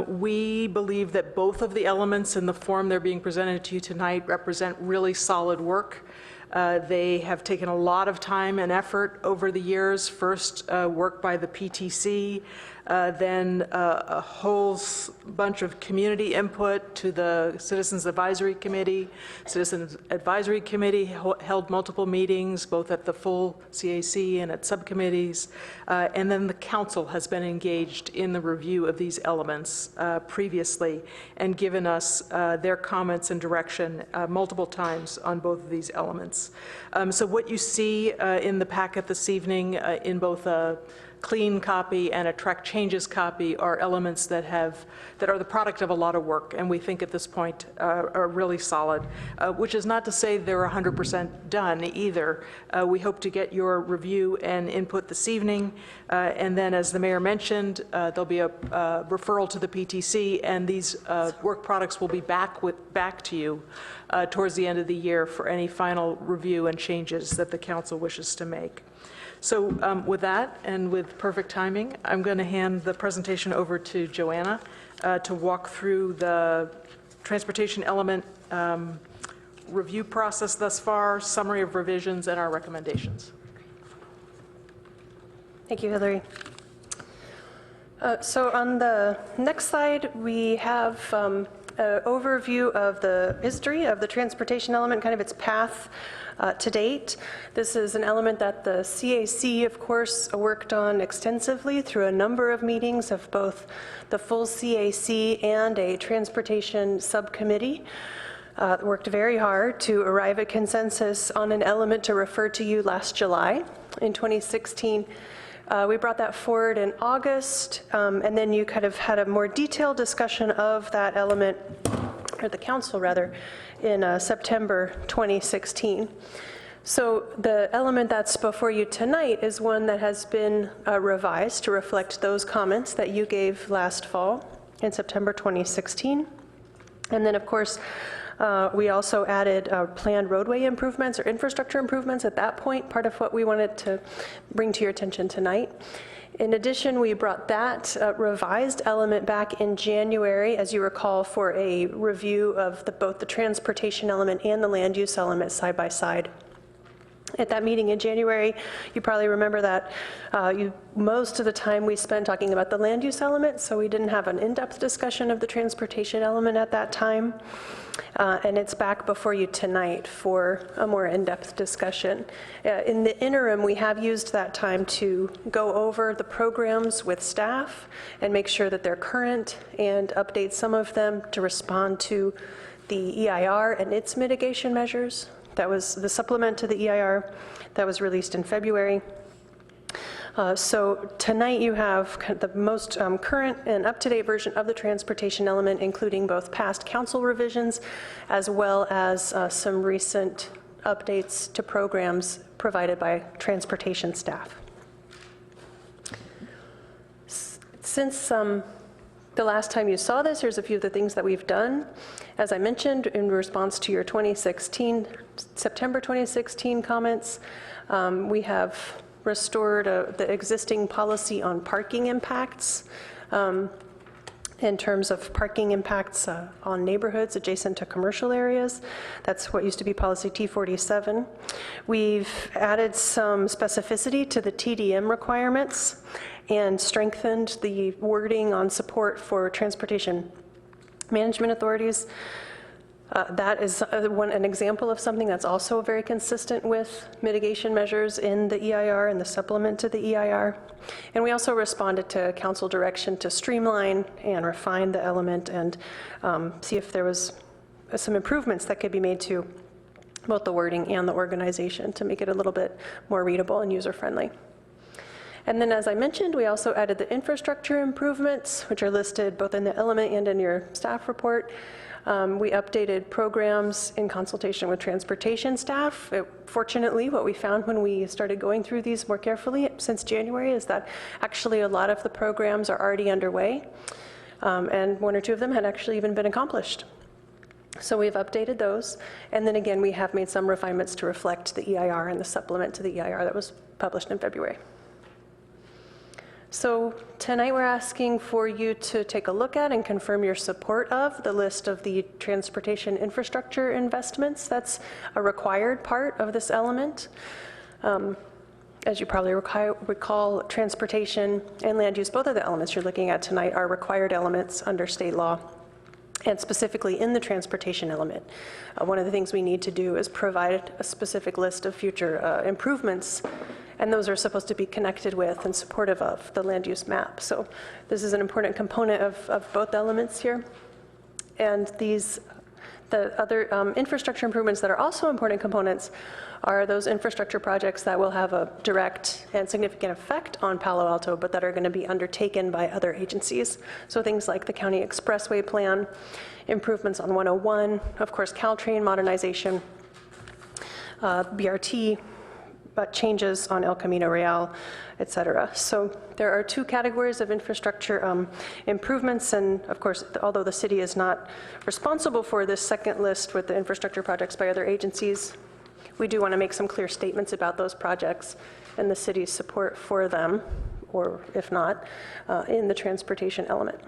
We believe that both of the elements in the form they're being presented to you tonight represent really solid work. They have taken a lot of time and effort over the years. First, work by the PTC, then a whole bunch of community input to the Citizens Advisory Committee. Citizens Advisory Committee held multiple meetings, both at the full CAC and at subcommittees. And then the council has been engaged in the review of these elements previously and given us their comments and direction multiple times on both of these elements. So what you see in the packet this evening in both clean copy and a track changes copy are elements that are the product of a lot of work, and we think at this point are really solid, which is not to say they're 100% done either. We hope to get your review and input this evening, and then as the mayor mentioned, there'll be a referral to the PTC, and these work products will be back to you towards the end of the year for any final review and changes that the council wishes to make. So with that, and with perfect timing, I'm going to hand the presentation over to Joanna to walk through the transportation element review process thus far, summary of revisions, and our recommendations.
Thank you, Hillary. So on the next slide, we have an overview of the history of the transportation element, kind of its path to date. This is an element that the CAC, of course, worked on extensively through a number of meetings of both the full CAC and a transportation subcommittee. Worked very hard to arrive at consensus on an element to refer to you last July. In 2016, we brought that forward in August, and then you kind of had a more detailed discussion of that element, or the council rather, in September 2016. So the element that's before you tonight is one that has been revised to reflect those comments that you gave last fall in September 2016. And then, of course, we also added planned roadway improvements or infrastructure improvements at that point, part of what we wanted to bring to your attention tonight. In addition, we brought that revised element back in January, as you recall, for a review of both the transportation element and the land use element side by side. At that meeting in January, you probably remember that most of the time we spent talking about the land use element, so we didn't have an in-depth discussion of the transportation element at that time. And it's back before you tonight for a more in-depth discussion. In the interim, we have used that time to go over the programs with staff and make sure that they're current and update some of them to respond to the EIR and its mitigation measures. That was the supplement to the EIR that was released in February. So tonight you have the most current and up-to-date version of the transportation element, including both past council revisions as well as some recent updates to programs provided by transportation staff. Since the last time you saw this, here's a few of the things that we've done. As I mentioned, in response to your September 2016 comments, we have restored the existing policy on parking impacts in terms of parking impacts on neighborhoods adjacent to commercial areas. That's what used to be policy T47. We've added some specificity to the TDM requirements and strengthened the wording on support for transportation management authorities. That is an example of something that's also very consistent with mitigation measures in the EIR and the supplement to the EIR. And we also responded to council direction to streamline and refine the element and see if there was some improvements that could be made to both the wording and the organization to make it a little bit more readable and user-friendly. And then, as I mentioned, we also added the infrastructure improvements, which are listed both in the element and in your staff report. We updated programs in consultation with transportation staff. Fortunately, what we found when we started going through these more carefully since January is that actually a lot of the programs are already underway, and one or two of them had actually even been accomplished. So we've updated those, and then again, we have made some refinements to reflect the EIR and the supplement to the EIR that was published in February. So tonight we're asking for you to take a look at and confirm your support of the list of the transportation infrastructure investments. That's a required part of this element. As you probably recall, transportation and land use, both of the elements you're looking at tonight are required elements under state law. And specifically in the transportation element, one of the things we need to do is provide a specific list of future improvements, and those are supposed to be connected with and supportive of the land use map. So this is an important component of both elements here. And these The other infrastructure improvements that are also important components are those infrastructure projects that will have a direct and significant effect on Palo Alto, but that are going to be undertaken by other agencies. So things like the County Expressway Plan, improvements on 101, of course, Caltrain modernization, BRT, but changes on El Camino Real, et cetera. So there are two categories of infrastructure improvements, and of course, although the city is not responsible for this second list with the infrastructure projects by other agencies, we do want to make some clear statements about those projects and the city's support for them, or if not, in the transportation element.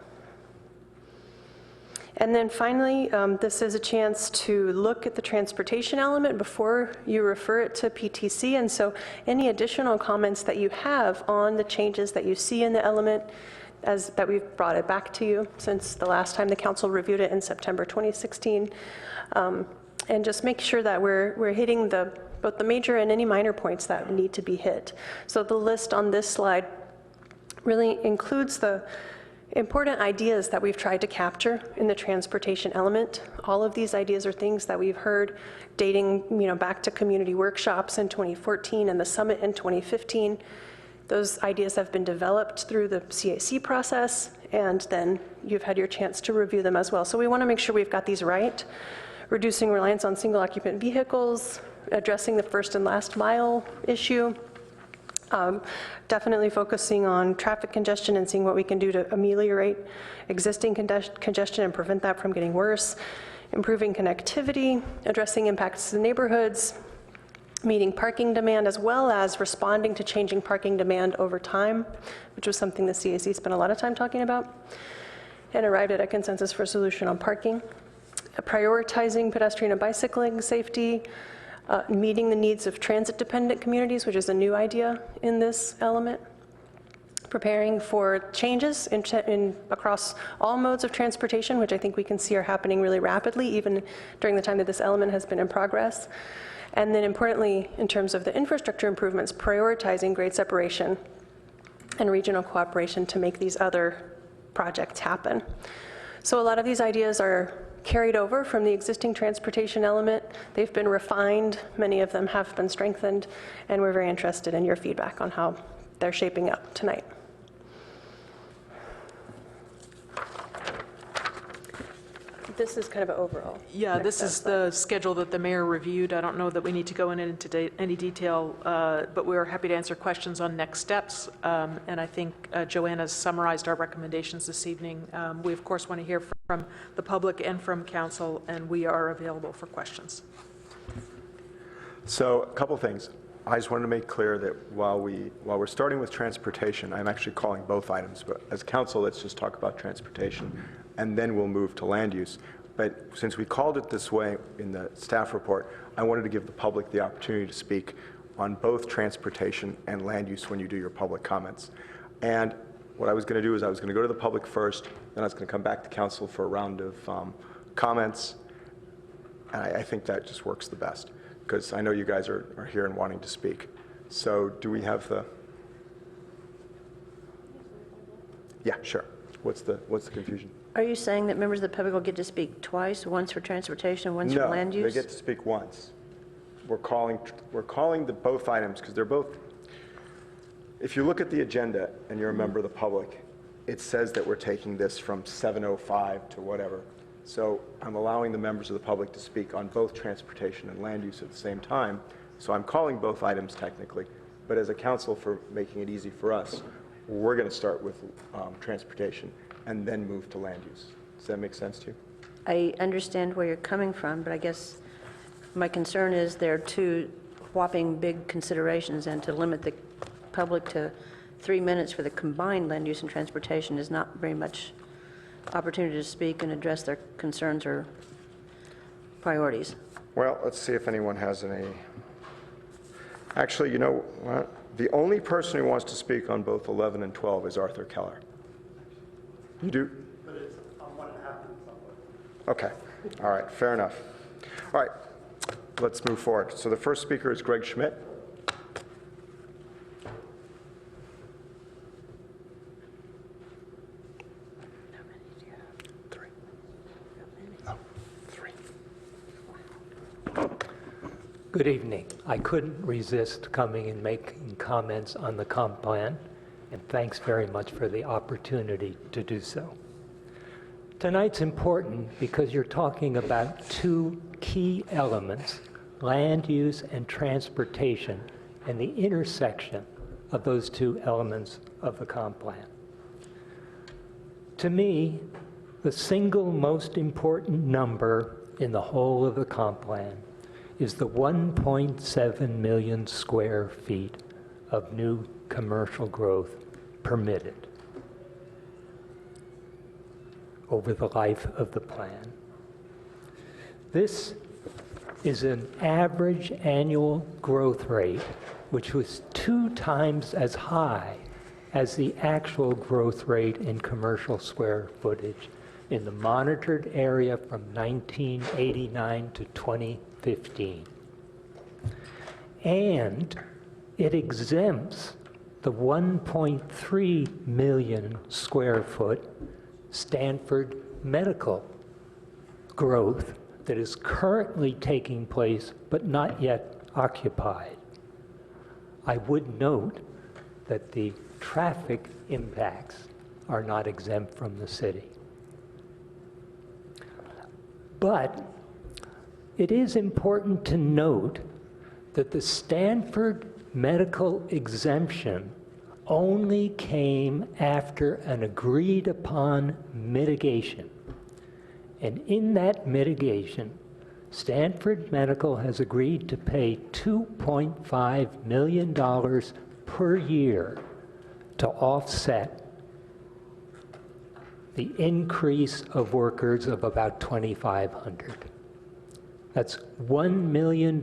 And then finally, this is a chance to look at the transportation element before you refer it to PTC. And so any additional comments that you have on the changes that you see in the element as that we've brought it back to you since the last time the council reviewed it in September 2016. And just make sure that we're hitting both the major and any minor points that need to be hit. So the list on this slide really includes the important ideas that we've tried to capture in the transportation element. All of these ideas are things that we've heard dating back to community workshops in 2014 and the summit in 2015. Those ideas have been developed through the CAC process, and then you've had your chance to review them as well. So we want to make sure we've got these right. Reducing reliance on single occupant vehicles, addressing the first and last mile issue, definitely focusing on traffic congestion and seeing what we can do to ameliorate existing congestion and prevent that from getting worse, improving connectivity, addressing impacts to the neighborhoods, meeting parking demand, as well as responding to changing parking demand over time, which was something the CAC spent a lot of time talking about, and arrived at a consensus for a solution on parking, prioritizing pedestrian and bicycling safety, meeting the needs of transit-dependent communities, which is a new idea in this element, preparing for changes across all modes of transportation, which I think we can see are happening really rapidly, even during the time that this element has been in progress. And then importantly, in terms of the infrastructure improvements, prioritizing grade separation and regional cooperation to make these other projects happen. So a lot of these ideas are carried over from the existing transportation element. They've been refined. Many of them have been strengthened, and we're very interested in your feedback on how they're shaping up tonight. This is kind of an overall.
Yeah, this is the schedule that the mayor reviewed. I don't know that we need to go into any detail, but we're happy to answer questions on next steps. And I think Joanna's summarized our recommendations this evening. We, of course, want to hear from the public and from council, and we are available for questions.
So a couple things. I just wanted to make clear that while we're starting with transportation, I'm actually calling both items, but as council, let's just talk about transportation, and then we'll move to land use. But since we called it this way in the staff report, I wanted to give the public the opportunity to speak on both transportation and land use when you do your public comments. And what I was going to do is I was going to go to the public first, then I was going to come back to council for a round of comments, and I think that just works the best, because I know you guys are here and wanting to speak. So do we have the... Yeah, sure. What's the confusion?
Are you saying that members of the public will get to speak twice, once for transportation and once for land use?
No, they get to speak once. We're calling the both items because they're both, if you look at the agenda and you're a member of the public, it says that we're taking this from 7:05 to whatever. So I'm allowing the members of the public to speak on both transportation and land use at the same time. So I'm calling both items technically, but as a council, for making it easy for us, we're going to start with transportation and then move to land use. Does that make sense to you?
I understand where you're coming from, but I guess my concern is there are two whopping big considerations, and to limit the public to 3 minutes for the combined land use and transportation is not very much opportunity to speak and address their concerns or priorities.
Well, let's see if anyone has any. Actually, you know what? The only person who wants to speak on both 11 and 12 is Arthur Keller. You do?
But it's on 1.5 minutes.
Okay. All right. Fair enough. All right. Let's move forward. So the first speaker is Greg Schmidt.
Good evening. I couldn't resist coming and making comments on the comp plan, and thanks very much for the opportunity to do so. Tonight's important because you're talking about two key elements, land use and transportation, and the intersection of those two elements of the comp plan. To me, the single most important number in the whole of the comp plan is the 1.7 million square feet of new commercial growth permitted over the life of the plan. This is an average annual growth rate which was 2 times as high as the actual growth rate in commercial square footage in the monitored area from 1989 to 2015. And it exempts the 1.3 million square foot Stanford medical growth that is currently taking place but not yet occupied. I would note that the traffic impacts are not exempt from the city. But it is important to note that the Stanford medical exemption only came after an agreed upon mitigation. And in that mitigation, Stanford Medical has agreed to pay $2.5 million per year to offset the increase of workers of about 2,500. That's $1 million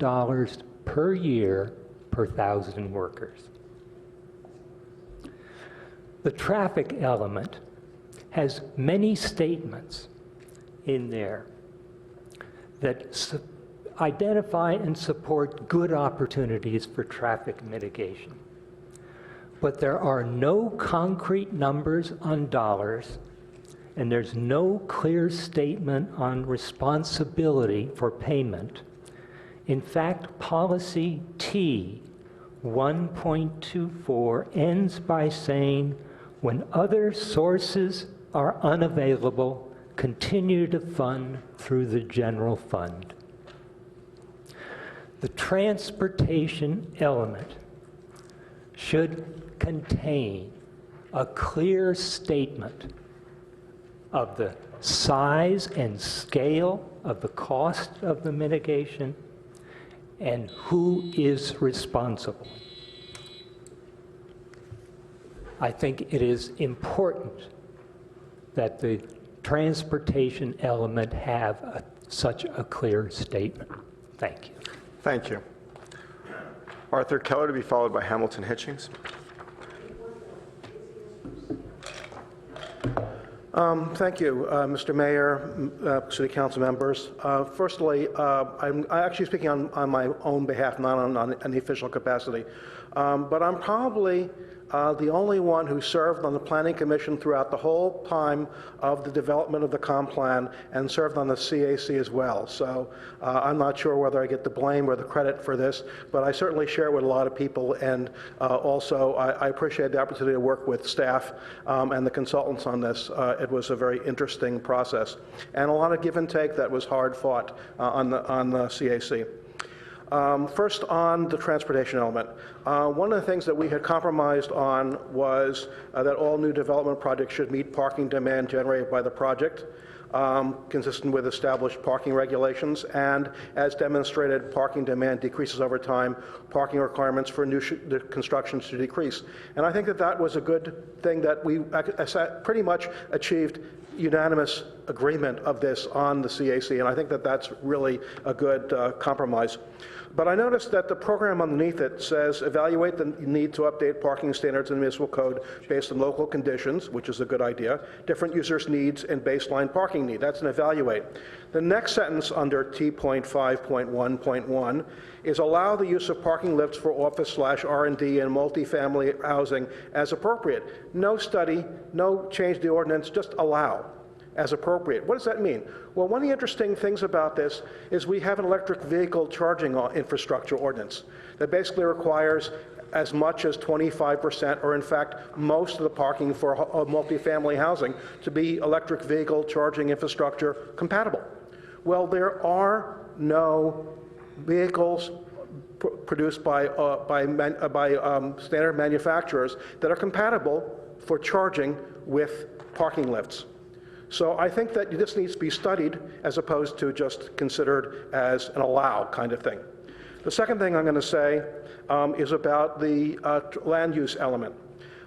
per year per 1,000 workers. The traffic element has many statements in there that identify and support good opportunities for traffic mitigation. But there are no concrete numbers on dollars, and there's no clear statement on responsibility for payment. In fact, policy T 1.24 ends by saying, when other sources are unavailable, continue to fund through the general fund. The transportation element should contain a clear statement of the size and scale of the cost of the mitigation and who is responsible. I think it is important that the transportation element have such a clear statement. Thank you.
Thank you. Arthur Keller to be followed by Hamilton Hitchings.
Thank you, Mr. Mayor, City Council members. Firstly, I'm actually speaking on my own behalf, not on any official capacity. But I'm probably the only one who served on the Planning Commission throughout the whole time of the development of the comp plan and served on the CAC as well. So I'm not sure whether I get the blame or the credit for this, but I certainly share it with a lot of people. And also, I appreciate the opportunity to work with staff and the consultants on this. It was a very interesting process and a lot of give and take that was hard fought on the CAC. First, on the transportation element. One of the things that we had compromised on was that all new development projects should meet parking demand generated by the project, consistent with established parking regulations, and as demonstrated, parking demand decreases over time, parking requirements for new construction should decrease. And I think that that was a good thing that we pretty much achieved unanimous agreement of this on the CAC, and I think that that's really a good compromise. But I noticed that the program underneath it says evaluate the need to update parking standards in the municipal code based on local conditions, which is a good idea, different users' needs, and baseline parking need. That's an evaluate. The next sentence under T.5.1.1 is allow the use of parking lifts for office/R&D and multifamily housing as appropriate. No study, no change the ordinance, just allow. as appropriate. What does that mean? Well, one of the interesting things about this is we have an electric vehicle charging infrastructure ordinance that basically requires as much as 25%, or in fact, most of the parking for multifamily housing to be electric vehicle charging infrastructure compatible. Well, there are no vehicles produced by standard manufacturers that are compatible for charging with parking lifts. So I think that this needs to be studied as opposed to just considered as an allow kind of thing. The second thing I'm going to say is about the land use element.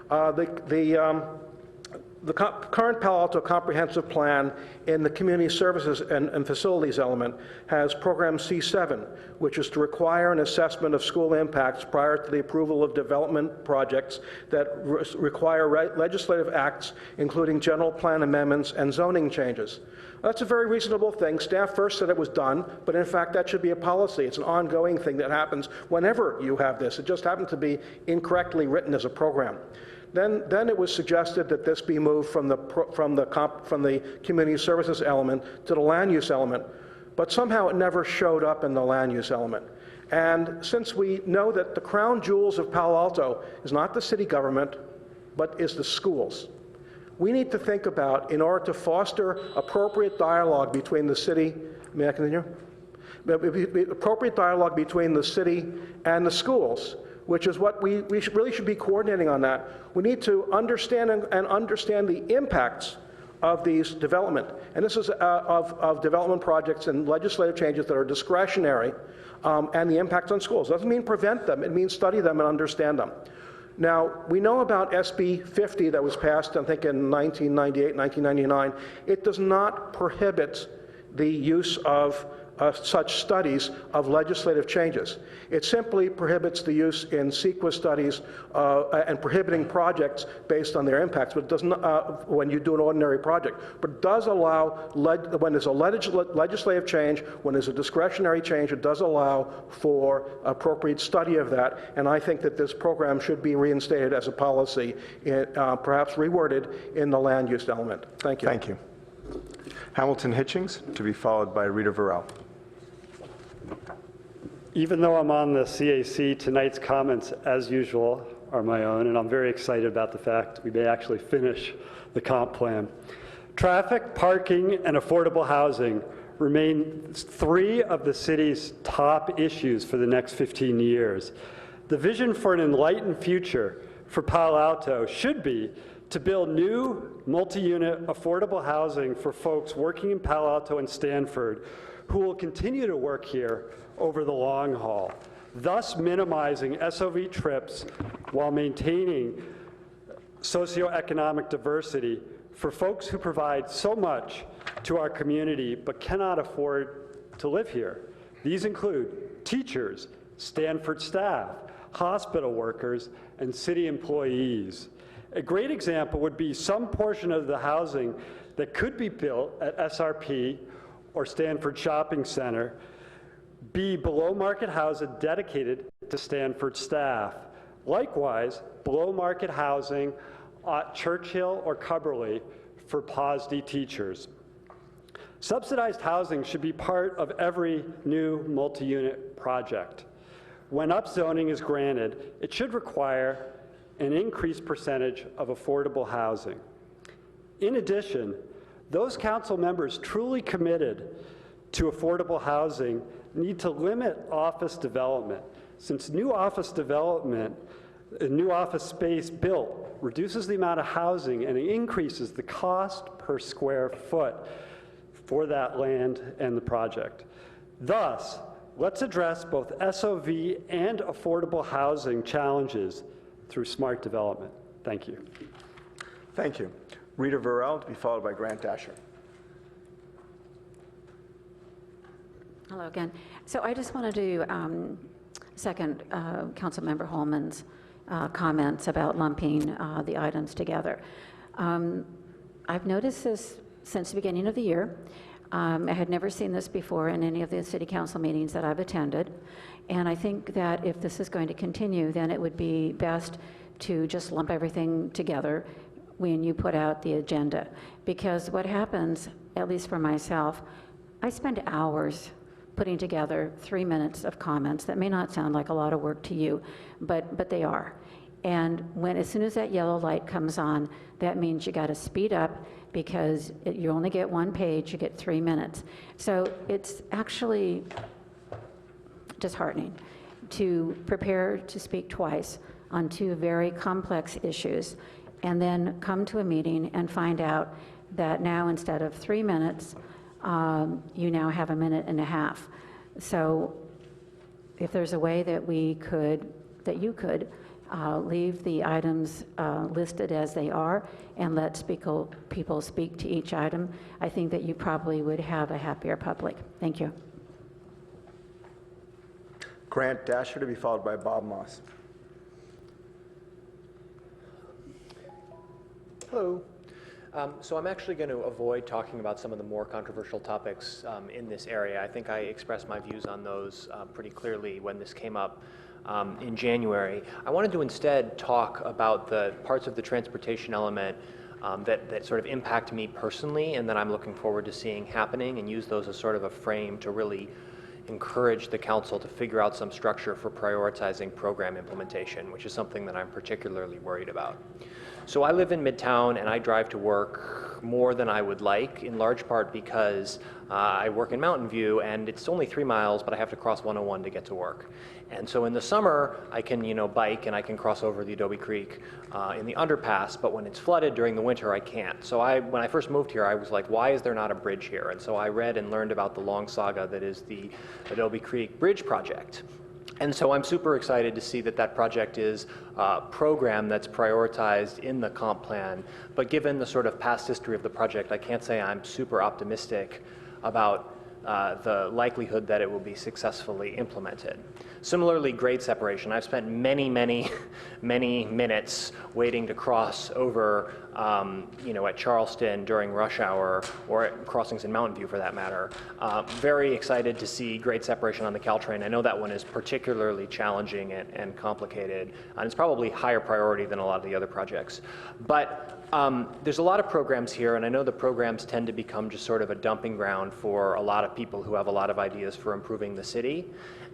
The current Palo Alto Comprehensive Plan in the Community Services and Facilities element has Program C7, which is to require an assessment of school impacts prior to the approval of development projects that require legislative acts, including general plan amendments and zoning changes. That's a very reasonable thing. Staff first said it was done, but in fact that should be a policy. It's an ongoing thing that happens whenever you have this. It just happened to be incorrectly written as a program. Then it was suggested that this be moved from the community services element to the land use element, but somehow it never showed up in the land use element. And since we know that the crown jewels of Palo Alto is not the city government, but is the schools, we need to think about, in order to foster appropriate dialogue between the city, may I continue? Appropriate dialogue between the city and the schools, which is what we really should be coordinating on that. We need to understand and understand the impacts of these development. And this is of development projects and legislative changes that are discretionary, and the impacts on schools. It doesn't mean prevent them, it means study them and understand them. Now, we know about SB 50 that was passed, I think, in 1998, 1999. It does not prohibit the use of such studies of legislative changes. It simply prohibits the use in CEQA studies and prohibiting projects based on their impacts, but it doesn't when you do an ordinary project. But it does allow, when there's a legislative change, when there's a discretionary change, it does allow for appropriate study of that, and I think that this program should be reinstated as a policy, perhaps reworded in the land use element. Thank you.
Thank you. Hamilton Hitchings, to be followed by Rita Verrell.
Even though I'm on the CAC, tonight's comments, as usual, are my own, and I'm very excited about the fact we may actually finish the comp plan. Traffic, parking, and affordable housing remain three of the city's top issues for the next 15 years. The vision for an enlightened future for Palo Alto should be to build new multi-unit affordable housing for folks working in Palo Alto and Stanford who will continue to work here over the long haul, thus minimizing SOV trips while maintaining socioeconomic diversity for folks who provide so much to our community but cannot afford to live here. These include teachers, Stanford staff, hospital workers, and city employees. A great example would be some portion of the housing that could be built at SRP or Stanford Shopping Center be below market housing dedicated to Stanford staff. Likewise, below market housing at Churchill or Cubberley for POSD teachers. Subsidized housing should be part of every new multi-unit project. When upzoning is granted, it should require an increased percentage of affordable housing. In addition, those council members truly committed to affordable housing need to limit office development, since new office development, new office space built reduces the amount of housing and increases the cost per square foot for that land and the project. Thus, let's address both SOV and affordable housing challenges through smart development. Thank you.
Thank you. Rita Verrell, to be followed by Grant Asher.
Hello again. So I just wanted to second Councilmember Holman's comments about lumping the items together. I've noticed this since the beginning of the year. I had never seen this before in any of the city council meetings that I've attended. And I think that if this is going to continue, then it would be best to just lump everything together when you put out the agenda. Because what happens, at least for myself, I spend hours putting together 3 minutes of comments. That may not sound like a lot of work to you, but they are. And as soon as that yellow light comes on, that means you got to speed up because you only get 1 page, you get 3 minutes. So it's actually disheartening to prepare to speak twice on 2 very complex issues and then come to a meeting and find out that now instead of 3 minutes, you now have 1.5 minutes. So if there's a way that you could leave the items listed as they are and let people speak to each item, I think that you probably would have a happier public. Thank you.
Grant Dasher, to be followed by Bob Moss.
Hello. So I'm actually going to avoid talking about some of the more controversial topics in this area. I think I expressed my views on those pretty clearly when this came up in January. I wanted to instead talk about the parts of the transportation element that sort of impact me personally and that I'm looking forward to seeing happening, and use those as sort of a frame to really encourage the council to figure out some structure for prioritizing program implementation, which is something that I'm particularly worried about. So I live in Midtown and I drive to work more than I would like, in large part because I work in Mountain View and it's only 3 miles, but I have to cross 101 to get to work. And so in the summer, I can, bike and I can cross over the Adobe Creek in the underpass, but when it's flooded during the winter, I can't. So when I first moved here, I was like, why is there not a bridge here? And so I read and learned about the long saga that is the Adobe Creek Bridge project. And so I'm super excited to see that project is a program that's prioritized in the comp plan. But given the sort of past history of the project, I can't say I'm super optimistic about the likelihood that it will be successfully implemented. Similarly, grade separation. I've spent many minutes waiting to cross over, at Charleston during rush hour, or at crossings in Mountain View for that matter. Very excited to see grade separation on the Caltrain. I know that one is particularly challenging and complicated, and it's probably higher priority than a lot of the other projects. But there's a lot of programs here, and I know the programs tend to become just sort of a dumping ground for a lot of people who have a lot of ideas for improving the city.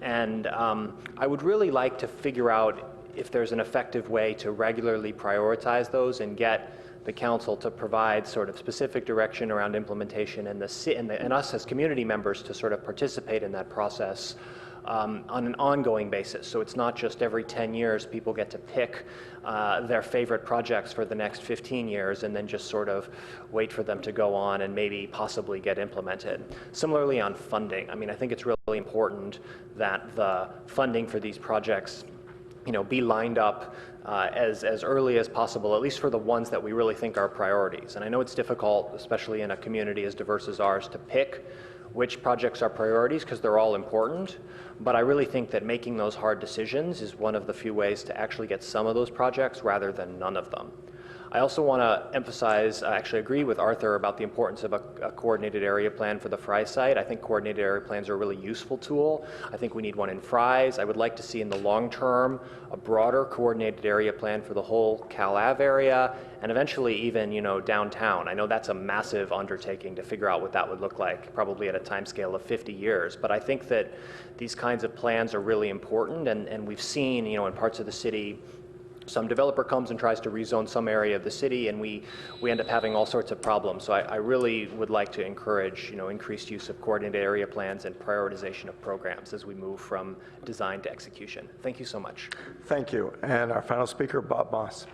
And I would really like to figure out if there's an effective way to regularly prioritize those and get the council to provide sort of specific direction around implementation and us as community members to sort of participate in that process on an ongoing basis. So it's not just every 10 years people get to pick their favorite projects for the next 15 years and then just sort of wait for them to go on and maybe possibly get implemented. Similarly on funding, I think it's really important that the funding for these projects be lined up as early as possible, at least for the ones that we really think are priorities. And I know it's difficult, especially in a community as diverse as ours, to pick which projects are priorities because they're all important, but I really think that making those hard decisions is one of the few ways to actually get some of those projects rather than none of them. I also want to emphasize, I actually agree with Arthur about the importance of a coordinated area plan for the Fry site. I think coordinated area plans are a really useful tool. I think we need one in Fry's. I would like to see in the long term a broader coordinated area plan for the whole Cal Ave area and eventually even, downtown. I know that's a massive undertaking to figure out what that would look like, probably at a time scale of 50 years. But I think that these kinds of plans are really important, and we've seen, in parts of the city, some developer comes and tries to rezone some area of the city, and we end up having all sorts of problems. So I really would like to encourage, increased use of coordinated area plans and prioritization of programs as we move from design to execution. Thank you so much.
Thank you. And our final speaker, Bob Moss.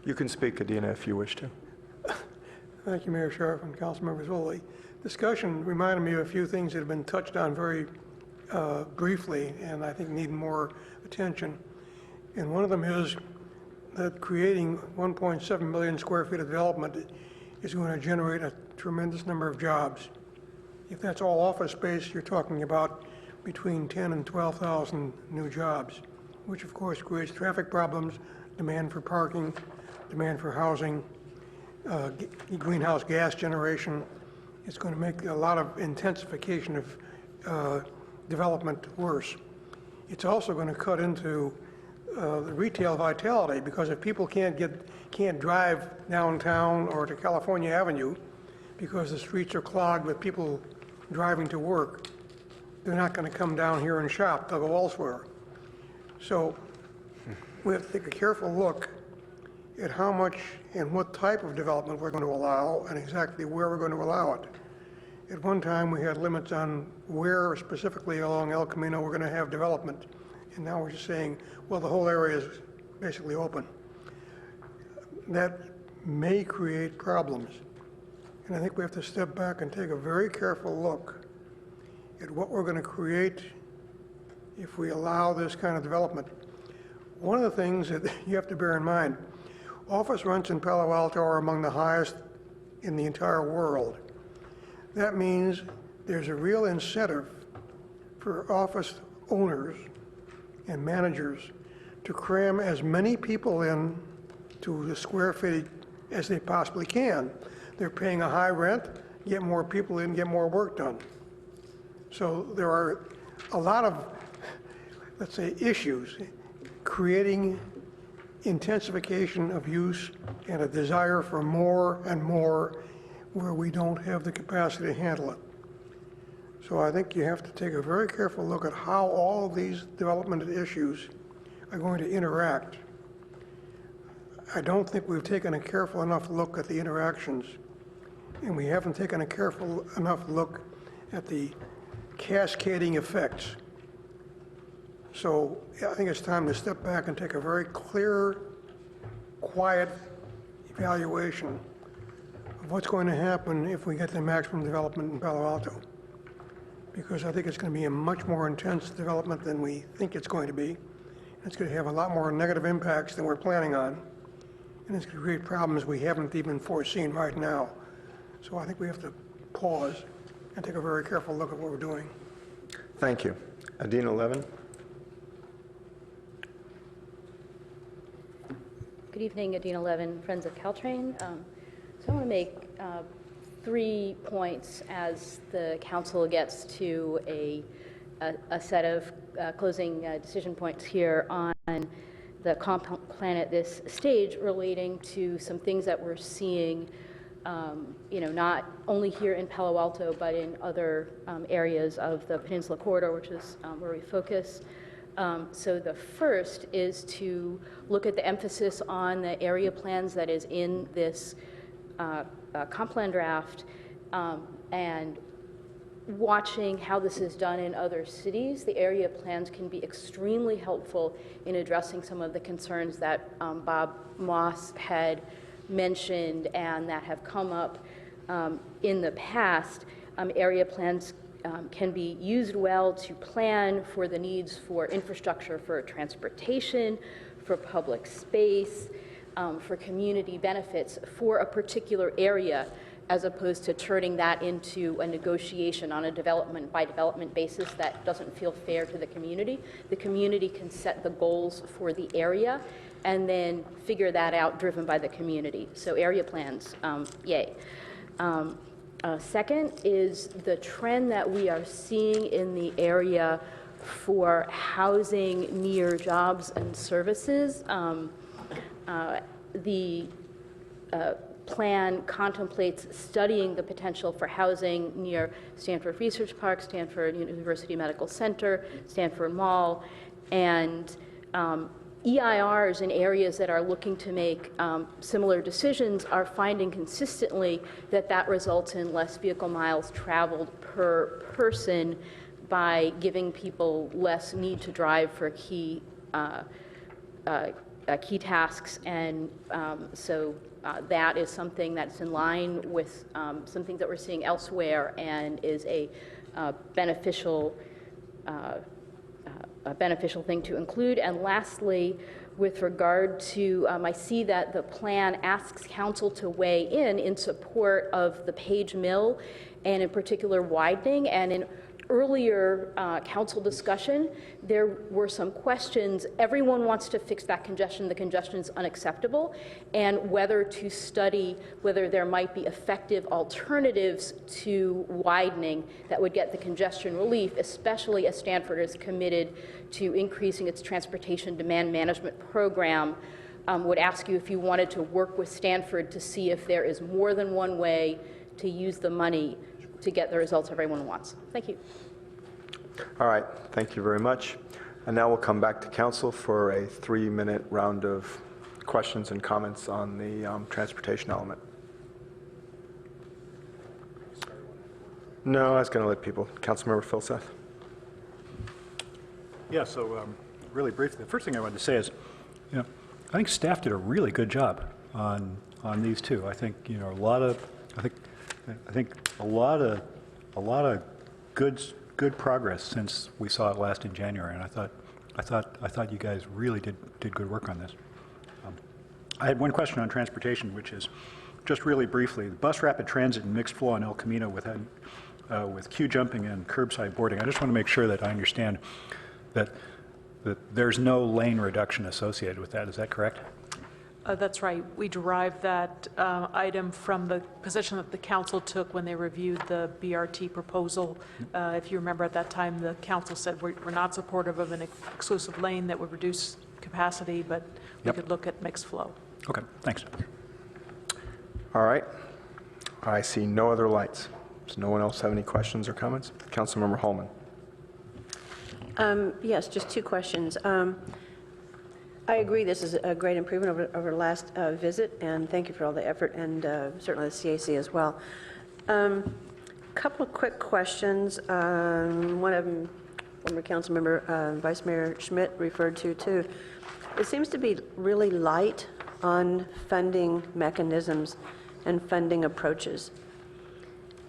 You can speak, Adina, if you wish to.
Thank you, Mayor Sharp and Councilmembers. Well, the discussion reminded me of a few things that have been touched on very briefly, and I think need more attention. And one of them is that creating 1.7 million square feet of development is going to generate a tremendous number of jobs. If that's all office space, you're talking about between 10 and 12,000 new jobs, which of course creates traffic problems, demand for parking, demand for housing, greenhouse gas generation. It's going to make a lot of intensification of development worse. It's also going to cut into the retail vitality, because if people can't drive downtown or to California Avenue because the streets are clogged with people driving to work, they're not going to come down here and shop. They'll go elsewhere. So we have to take a careful look at how much and what type of development we're going to allow and exactly where we're going to allow it. At one time, we had limits on where specifically along El Camino we're going to have development. And now we're just saying, well, the whole area is basically open. That may create problems. And I think we have to step back and take a very careful look at what we're going to create if we allow this kind of development. One of the things that you have to bear in mind, office rents in Palo Alto are among the highest in the entire world. That means there's a real incentive for office owners and managers to cram as many people in to the square footage as they possibly can. They're paying a high rent, get more people in, get more work done. So there are a lot of, let's say, issues creating intensification of use and a desire for more and more where we don't have the capacity to handle it. So I think you have to take a very careful look at how all of these development issues are going to interact. I don't think we've taken a careful enough look at the interactions, and we haven't taken a careful enough look at the cascading effects. So I think it's time to step back and take a very clear, quiet evaluation of what's going to happen if we get the maximum development in Palo Alto. Because I think it's going to be a much more intense development than we think it's going to be. It's going to have a lot more negative impacts than we're planning on. And it's going to create problems we haven't even foreseen right now. So I think we have to pause and take a very careful look at what we're doing.
Thank you. Adina Levin.
Good evening, Adina Levin, Friends of Caltrain. So I want to make 3 points as the council gets to a set of closing decision points here on the comp plan at this stage relating to some things that we're seeing, not only here in Palo Alto, but in other areas of the Peninsula Corridor, which is where we focus. So the first is to look at the emphasis on the area plans that is in this comp plan draft and watching how this is done in other cities. The area plans can be extremely helpful in addressing some of the concerns that Bob Moss had mentioned and that have come up in the past. Area plans can be used well to plan for the needs for infrastructure, for transportation, for public space, for community benefits for a particular area, as opposed to turning that into a negotiation on a development by development basis that doesn't feel fair to the community. The community can set the goals for the area and then figure that out driven by the community. So area plans, yay. Second is the trend that we are seeing in the area for housing near jobs and services. The plan contemplates studying the potential for housing near Stanford Research Park, Stanford University Medical Center, Stanford Mall, and EIRs in areas that are looking to make similar decisions are finding consistently that that results in less vehicle miles traveled per person by giving people less need to drive for key tasks, and so that is something that's in line with something that we're seeing elsewhere and is a beneficial thing to include. And lastly, with regard to, I see that the plan asks council to weigh in support of the Page Mill and in particular widening, and in earlier council discussion, there were some questions. Everyone wants to fix that congestion. The congestion is unacceptable, and whether to study whether there might be effective alternatives to widening that would get the congestion relief, especially as Stanford is committed to increasing its transportation demand management program. Would ask you if you wanted to work with Stanford to see if there is more than one way to use the money to get the results everyone wants. Thank you.
All right, thank you very much. And now we'll come back to council for a 3-minute round of questions and comments on the transportation element. No, I was going to let people. Councilmember Phil Seth.
Yeah, so really briefly, the first thing I wanted to say is, I think staff did a really good job on these two. I think a lot of good progress since we saw it last in January, and I thought you guys really did good work on this. I had one question on transportation, which is just really briefly, the bus rapid transit and mixed flow on El Camino with queue jumping and curbside boarding. I just want to make sure that I understand that there's no lane reduction associated with that. Is that correct?
That's right. We derived that item from the position that the council took when they reviewed the BRT proposal. If you remember, at that time, the council said we're not supportive of an exclusive lane that would reduce capacity, but we could look at mixed flow.
Okay, thanks.
All right. I see no other lights. Does no one else have any questions or comments? Councilmember Holman.
Yes, just two questions. I agree this is a great improvement over last visit, and thank you for all the effort, and certainly the CAC as well. Couple of quick questions. One of them, former council member Vice Mayor Schmidt referred to too. It seems to be really light on funding mechanisms and funding approaches.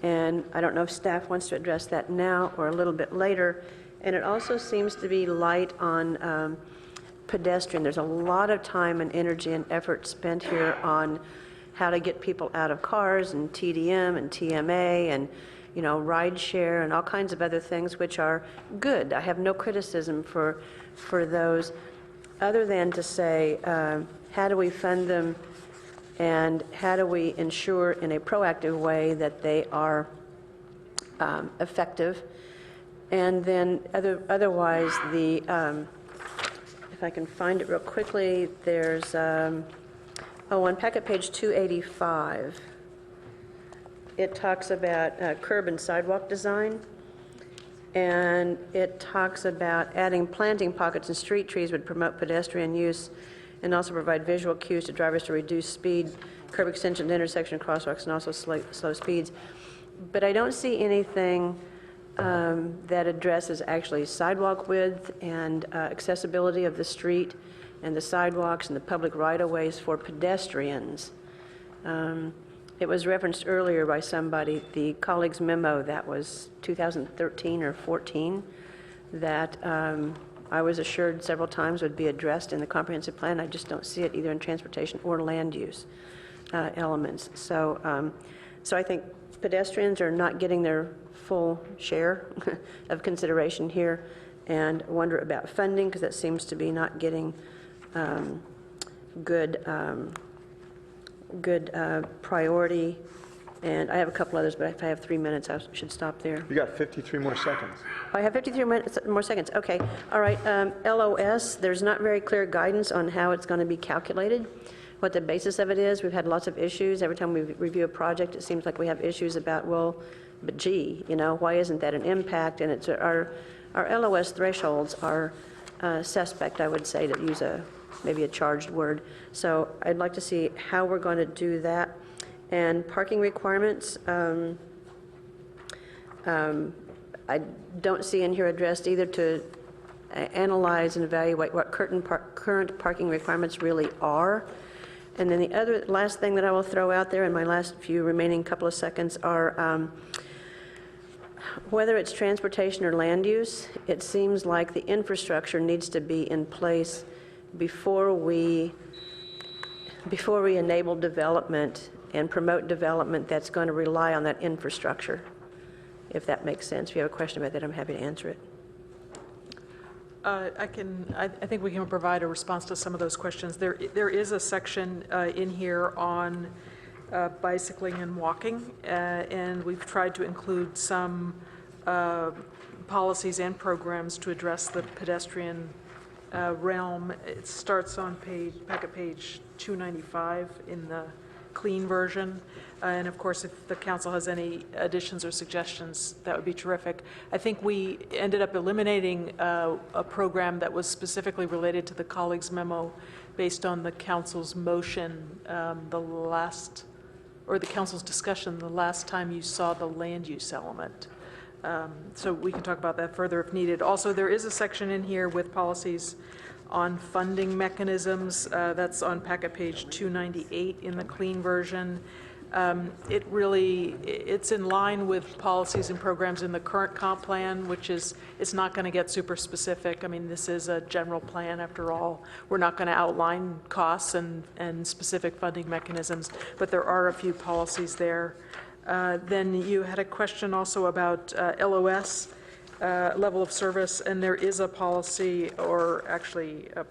And I don't know if staff wants to address that now or a little bit later. And it also seems to be light on pedestrian. There's a lot of time and energy and effort spent here on how to get people out of cars and TDM and TMA and, ride share and all kinds of other things, which are good. I have no criticism for those, other than to say, how do we fund them and how do we ensure in a proactive way that they are effective? And then otherwise, if I can find it real quickly, there's, on packet page 285, it talks about curb and sidewalk design, and it talks about adding planting pockets and street trees would promote pedestrian use and also provide visual cues to drivers to reduce speed, curb extension, intersection crosswalks, and also slow speeds. But I don't see anything that addresses actually sidewalk width and accessibility of the street and the sidewalks and the public right-of-ways for pedestrians. It was referenced earlier by somebody, the colleague's memo that was 2013 or 14, that I was assured several times would be addressed in the comprehensive plan. I just don't see it either in transportation or land use elements. So I think pedestrians are not getting their full share of consideration here, and wonder about funding, because that seems to be not getting good priority. And I have a couple others, but if I have 3 minutes, I should stop there.
You got 53 more seconds.
I have 53 more seconds. Okay. All right. LOS, there's not very clear guidance on how it's going to be calculated, what the basis of it is. We've had lots of issues. Every time we review a project, it seems like we have issues about, well, but gee, why isn't that an impact? And it's our LOS thresholds are suspect, I would say, to use maybe a charged word. So I'd like to see how we're going to do that. And parking requirements, I don't see in here addressed either to analyze and evaluate what current parking requirements really are. And then the last thing that I will throw out there in my last few remaining couple of seconds are whether it's transportation or land use, it seems like the infrastructure needs to be in place before we enable development and promote development that's going to rely on that infrastructure. if that makes sense. If you have a question about that, I'm happy to answer it.
I think we can provide a response to some of those questions. There is a section in here on bicycling and walking, and we've tried to include some policies and programs to address the pedestrian realm. It starts on packet page 295 in the clean version. And of course, if the council has any additions or suggestions, that would be terrific. I think we ended up eliminating a program that was specifically related to the colleagues' memo based on the council's motion, the council's discussion the last time you saw the land use element. So we can talk about that further if needed. Also, there is a section in here with policies on funding mechanisms. That's on packet page 298 in the clean version. It's in line with policies and programs in the current comp plan, which is, it's not going to get super specific. I mean, this is a general plan after all. We're not going to outline costs and specific funding mechanisms, but there are a few policies there. Then you had a question also about LOS, level of service, and there is a policy, or actually a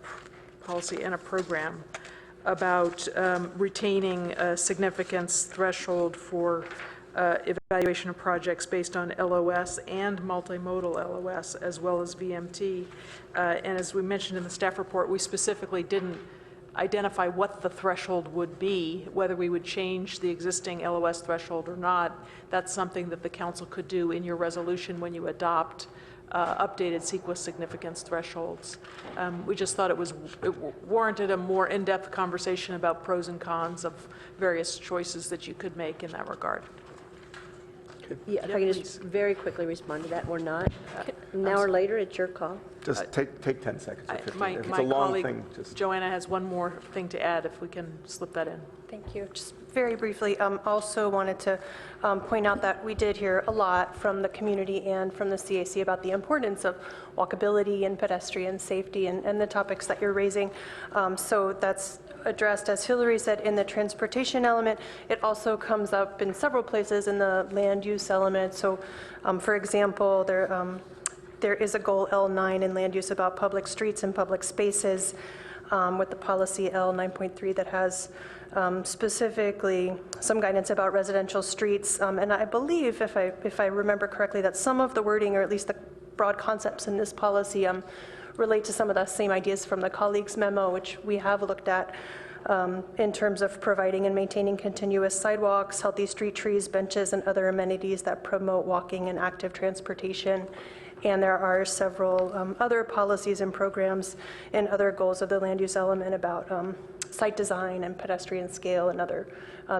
policy and a program about retaining a significance threshold for evaluation of projects based on LOS and multimodal LOS, as well as VMT. And as we mentioned in the staff report, we specifically didn't identify what the threshold would be, whether we would change the existing LOS threshold or not. That's something that the council could do in your resolution when you adopt updated CEQA significance thresholds. We just thought it warranted a more in-depth conversation about pros and cons of various choices that you could make in that regard.
Yeah, if I can just very quickly respond to that or not. An hour later, it's your call.
Just take 10 seconds or 15.
My
If it's a long
colleague,
thing, just...
Joanna, has one more thing to add, if we can slip that in.
Thank you. Just very briefly, also wanted to point out that we did hear a lot from the community and from the CAC about the importance of walkability and pedestrian safety and the topics that you're raising. So that's addressed, as Hillary said, in the transportation element. It also comes up in several places in the land use element. So, for example, there is a goal L9 in land use about public streets and public spaces with the policy L9.3 that has specifically some guidance about residential streets. And I believe, if I remember correctly, that some of the wording, or at least the broad concepts in this policy, relate to some of the same ideas from the colleagues' memo, which we have looked at in terms of providing and maintaining continuous sidewalks, healthy street trees, benches, and other amenities that promote walking and active transportation. And there are several other policies and programs and other goals of the land use element about site design and pedestrian scale and other.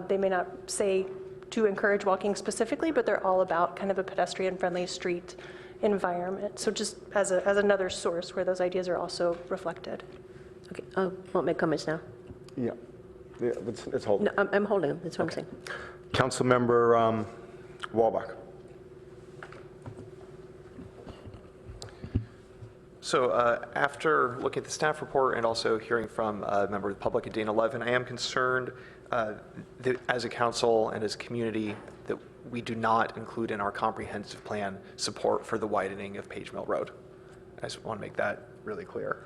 They may not say to encourage walking specifically, but they're all about kind of a pedestrian-friendly street environment. So just as another source where those ideas are also reflected.
Okay, I won't make comments now.
Yeah, let's hold
No, I'm holding them, that's what I'm saying.
Councilmember Walbach.
So after looking at the staff report and also hearing from a member of the public at Dane 11, I am concerned that as a council and as a community that we do not include in our comprehensive plan support for the widening of Page Mill Road. I just want to make that really clear.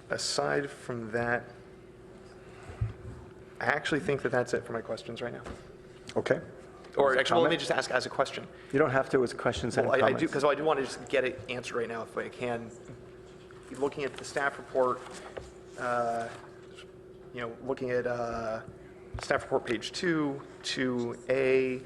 Aside from that, I actually think that that's it for my questions right now.
Okay.
Or actually, let me just ask as a question.
You don't have to as questions and
Well, I
comments.
do, because I do want to just get it answered right now if I can. Looking at the staff report, looking at staff report page 2A,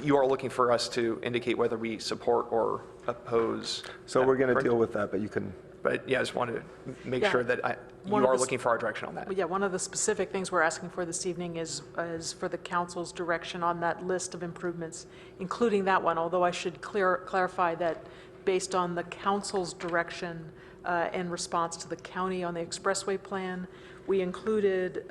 you are looking for us to indicate whether we support or oppose.
So we're going to deal with that, but you can...
But yeah, I just wanted to make sure that you are looking for our direction on that.
Yeah, one of the specific things we're asking for this evening is for the council's direction on that list of improvements, including that one, although I should clarify that based on the council's direction and response to the county on the expressway plan, we included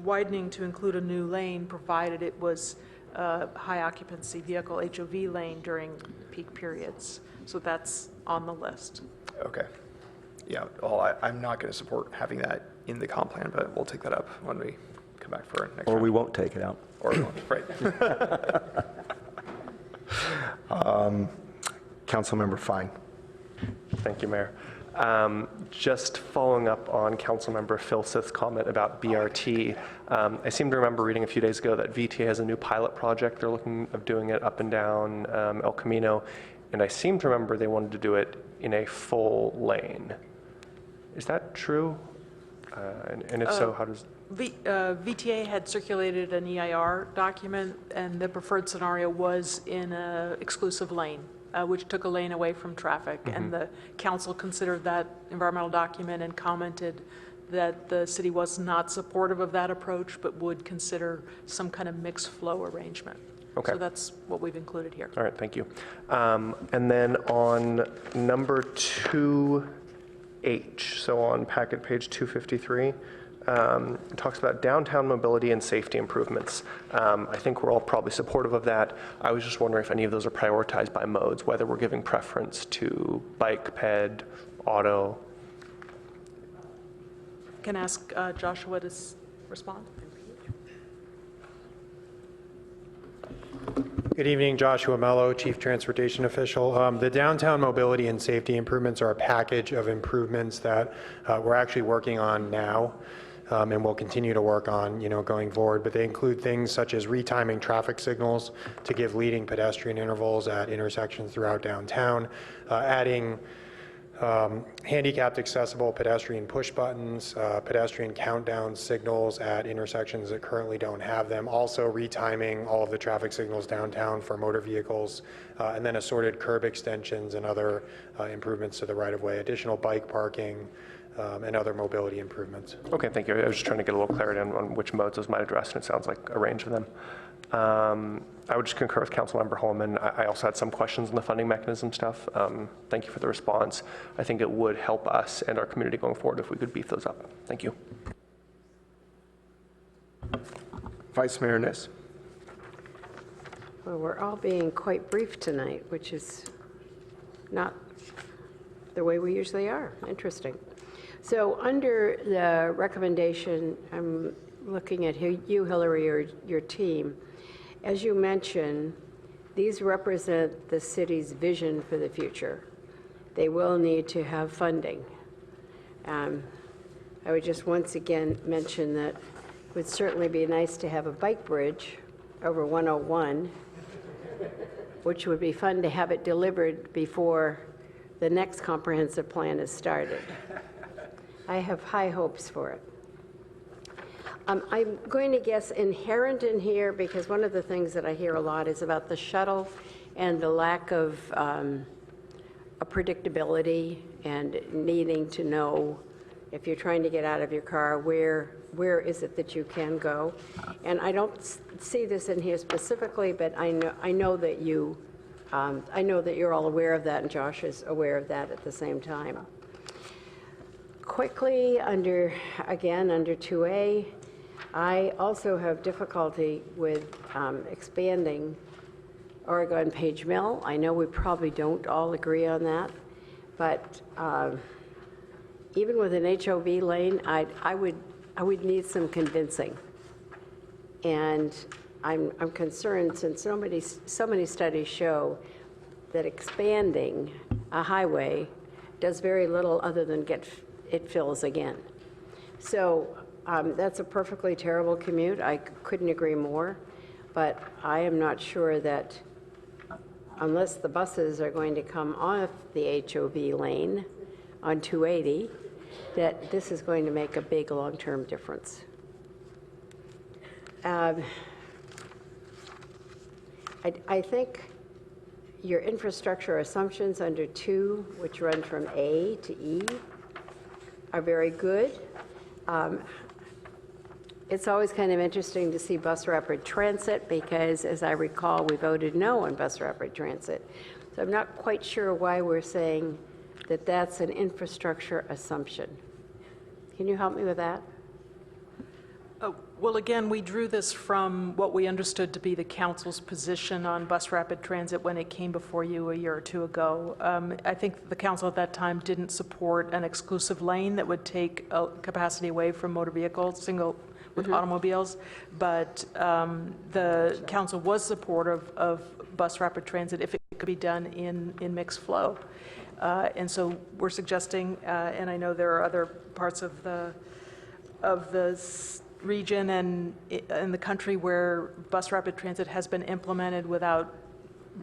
widening to include a new lane, provided it was high occupancy vehicle HOV lane during peak periods. So that's on the list.
Okay. Yeah, well, I'm not going to support having that in the comp plan, but we'll take that up when we
come back for next
Or
round.
we won't take it out.
Or we won't, right.
Councilmember Fine.
Thank you, Mayor. Just following up on Councilmember Filseth's comment about BRT, I seem to remember reading a few days ago that VTA has a new pilot project. They're looking at doing it up and down El Camino, and I seem to remember they wanted to do it in a full lane. Is that true? And if so, how does...
VTA had circulated an EIR document, and the preferred scenario was in an exclusive lane, which took a lane away from traffic. And the council considered that environmental document and commented that the city was not supportive of that approach, but would consider some kind of mixed flow arrangement.
Okay.
So that's what we've included here.
All right, thank you. And then on number 2H, so on packet page 253, it talks about downtown mobility and safety improvements. I think we're all probably supportive of that. I was just wondering if any of those are prioritized by modes, whether we're giving preference to bike, ped, auto.
Can I ask Joshua to respond?
Good evening, Joshua Mello, Chief Transportation Official. The downtown mobility and safety improvements are a package of improvements that we're actually working on now. And we'll continue to work on, going forward. But they include things such as retiming traffic signals to give leading pedestrian intervals at intersections throughout downtown, adding handicapped accessible pedestrian push buttons, pedestrian countdown signals at intersections that currently don't have them, also retiming all of the traffic signals downtown for motor vehicles, and then assorted curb extensions and other improvements to the right-of-way, additional bike parking, and other mobility improvements.
Okay, thank you. I was just trying to get a little clarity on which modes those might address, and it sounds like a range of them. I would just concur with Councilmember Holman. I also had some questions on the funding mechanism stuff. Thank you for the response. I think it would help us and our community going forward if we could beef those up. Thank you.
Vice Mayor Niss.
Well, we're all being quite brief tonight, which is not the way we usually are. Interesting. So under the recommendation, I'm looking at you, Hillary, or your team. As you mentioned, these represent the city's vision for the future. They will need to have funding. I would just once again mention that it would certainly be nice to have a bike bridge over 101, which would be fun to have it delivered before the next comprehensive plan is started. I have high hopes for it. I'm going to guess inherent in here, because one of the things that I hear a lot is about the shuttle and the lack of a predictability and needing to know if you're trying to get out of your car, where is it that you can go? And I don't see this in here specifically, but I know that you're all aware of that, and Josh is aware of that at the same time. Quickly, under 2A, I also have difficulty with expanding Oregon Page Mill. I know we probably don't all agree on that, but even with an HOV lane, I would need some convincing. And I'm concerned, since so many studies show that expanding a highway does very little other than it fills again. So that's a perfectly terrible commute. I couldn't agree more, but I am not sure that unless the buses are going to come off the HOV lane on 280, that this is going to make a big long-term difference. I think your infrastructure assumptions under 2, which run from A to E, are very good. It's always kind of interesting to see bus rapid transit, because as I recall, we voted no on bus rapid transit. So I'm not quite sure why we're saying that that's an infrastructure assumption. Can you help me with that?
Well, again, we drew this from what we understood to be the council's position on bus rapid transit when it came before you a year or two ago. I think the council at that time didn't support an exclusive lane that would take capacity away from motor vehicles, with automobiles, but the council was supportive of bus rapid transit if it could be done in mixed flow. And so we're suggesting, and I know there are other parts of the region and in the country where bus rapid transit has been implemented without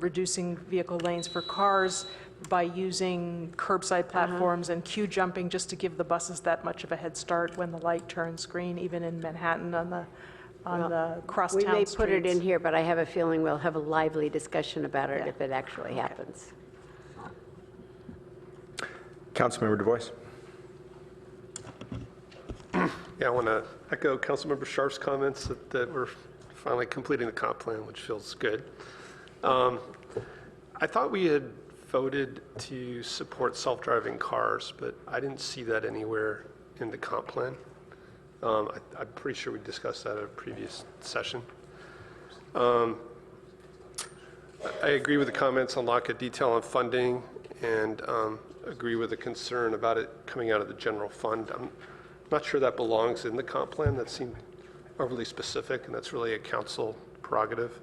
reducing vehicle lanes for cars, by using curbside platforms and queue jumping just to give the buses that much of a head start when the light turns green, even in Manhattan on the crosstown
We may
streets.
put it in here, but I have a feeling we'll have a lively discussion about it if it actually happens.
Councilmember Du Bois.
Yeah, I want to echo Councilmember Sharp's comments that we're finally completing the comp plan, which feels good. I thought we had voted to support self-driving cars, but I didn't see that anywhere in the comp plan. I'm pretty sure we discussed that at a previous session. I agree with the comments on lack of detail on funding, and agree with the concern about it coming out of the general fund. I'm not sure that belongs in the comp plan. That seemed overly specific, and that's really a council prerogative.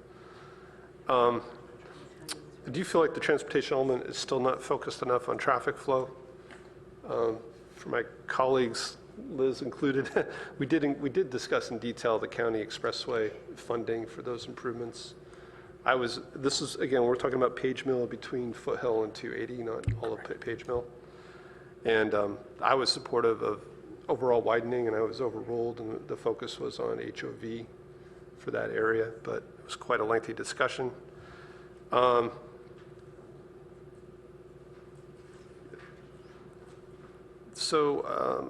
Do you feel like the transportation element is still not focused enough on traffic flow? For my colleagues, Liz included, we did discuss in detail the county expressway funding for those improvements. This is, again, we're talking about Page Mill between Foothill and 280, not all of Page Mill. And I was supportive of overall widening, and I was overruled, and the focus was on HOV for that area, but it was quite a lengthy discussion.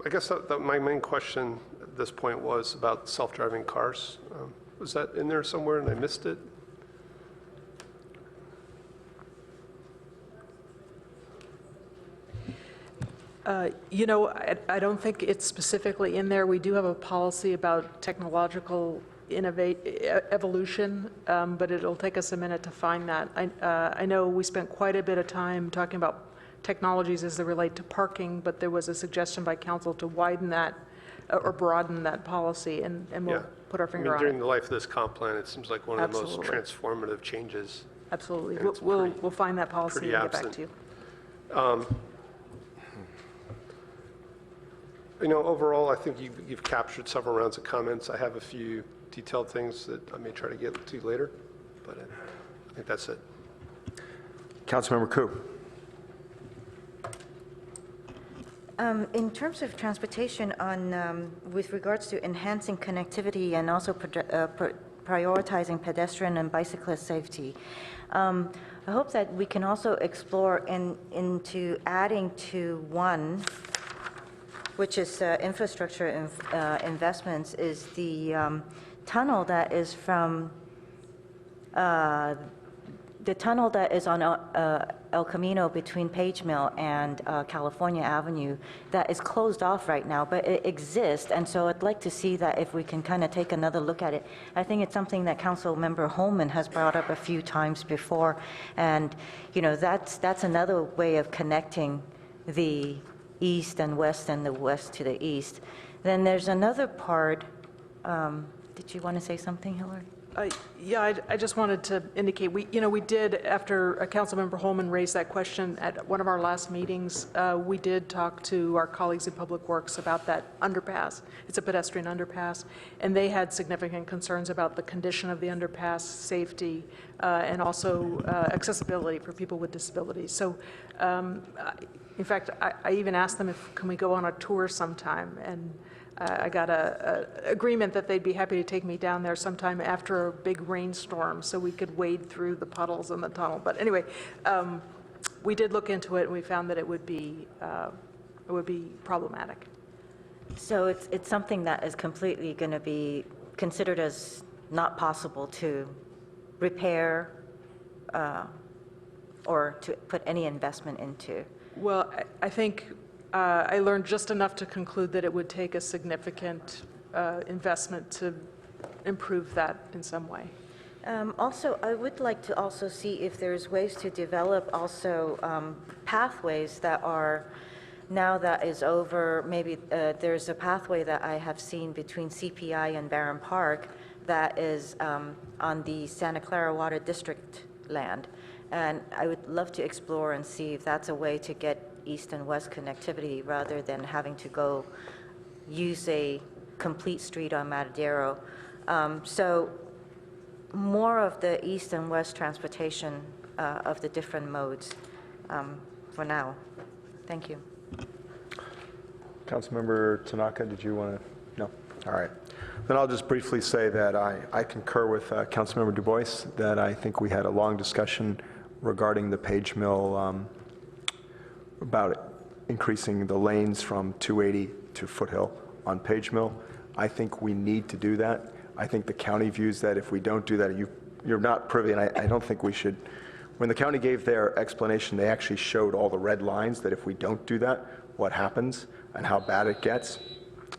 I guess that my main question at this point was about self-driving cars. Was that in there somewhere and I missed it?
You know, I don't think it's specifically in there. We do have a policy about technological evolution, but it'll take us a minute to find that. I know we spent quite a bit of time talking about technologies as they relate to parking, but there was a suggestion by council to widen that or broaden that policy, and we'll put our finger on it.
During the life of this comp plan, it seems like one of the most transformative changes.
Absolutely. We'll find that policy and get back to you.
You know, overall, I think you've captured several rounds of comments. I have a few detailed things that I may try to get to later, but I think that's it.
Councilmember Koo.
In terms of transportation, with regards to enhancing connectivity and also prioritizing pedestrian and bicyclist safety, I hope that we can also explore into adding to one, which is infrastructure investments, is the tunnel that is from the tunnel that is on El Camino between Page Mill and California Avenue that is closed off right now, but it exists, and so I'd like to see that if we can kind of take another look at it. I think it's something that Council Member Holman has brought up a few times before, and you know that's another way of connecting the east and west and the west to the east. Then there's another part. Did you want to say something, Hillary?
Yeah, I just wanted to indicate, we did, after Councilmember Holman raised that question at one of our last meetings, we did talk to our colleagues in Public Works about that underpass. It's a pedestrian underpass, and they had significant concerns about the condition of the underpass, safety, and also accessibility for people with disabilities. So, in fact, I even asked them can we go on a tour sometime, and I got an agreement that they'd be happy to take me down there sometime after a big rainstorm so we could wade through the puddles in the tunnel. But anyway, we did look into it, and we found that it would be problematic.
So it's something that is completely going to be considered as not possible to repair or to put any investment into.
Well, I think I learned just enough to conclude that it would take a significant investment to improve that in some way.
Also, I would like to also see if there's ways to develop also pathways that are now that is over, maybe there's a pathway that I have seen between CPI and Barron Park that is on the Santa Clara Water District land. And I would love to explore and see if that's a way to get east and west connectivity rather than having to go use a complete street on Matadero. So more of the east and west transportation of the different modes for now. Thank you.
Councilmember Tanaka, did you want to? No? All right. Then I'll just briefly say that I concur with Councilmember Du Bois that I think we had a long discussion regarding the Page Mill about increasing the lanes from 280 to Foothill on Page Mill. I think we need to do that. I think the county views that if we don't do that, you're not privy, and I don't think we should. When the county gave their explanation, they actually showed all the red lines that if we don't do that, what happens and how bad it gets.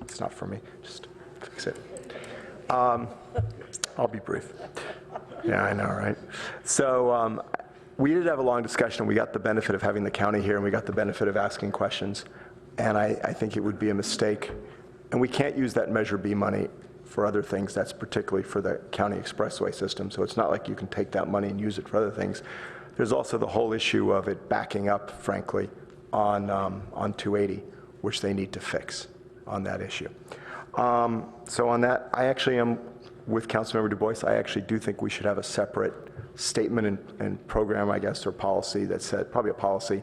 It's not for me, just fix it. I'll be brief. Yeah, I know, right? So we did have a long discussion. We got the benefit of having the county here, and we got the benefit of asking questions. And I think it would be a mistake. And we can't use that Measure B money for other things. That's particularly for the county expressway system. So it's not like you can take that money and use it for other things. There's also the whole issue of it backing up, frankly, on 280, which they need to fix on that issue. So on that, I actually am with Councilmember Du Bois. I actually do think we should have a separate statement and program, I guess, or policy that said, probably a policy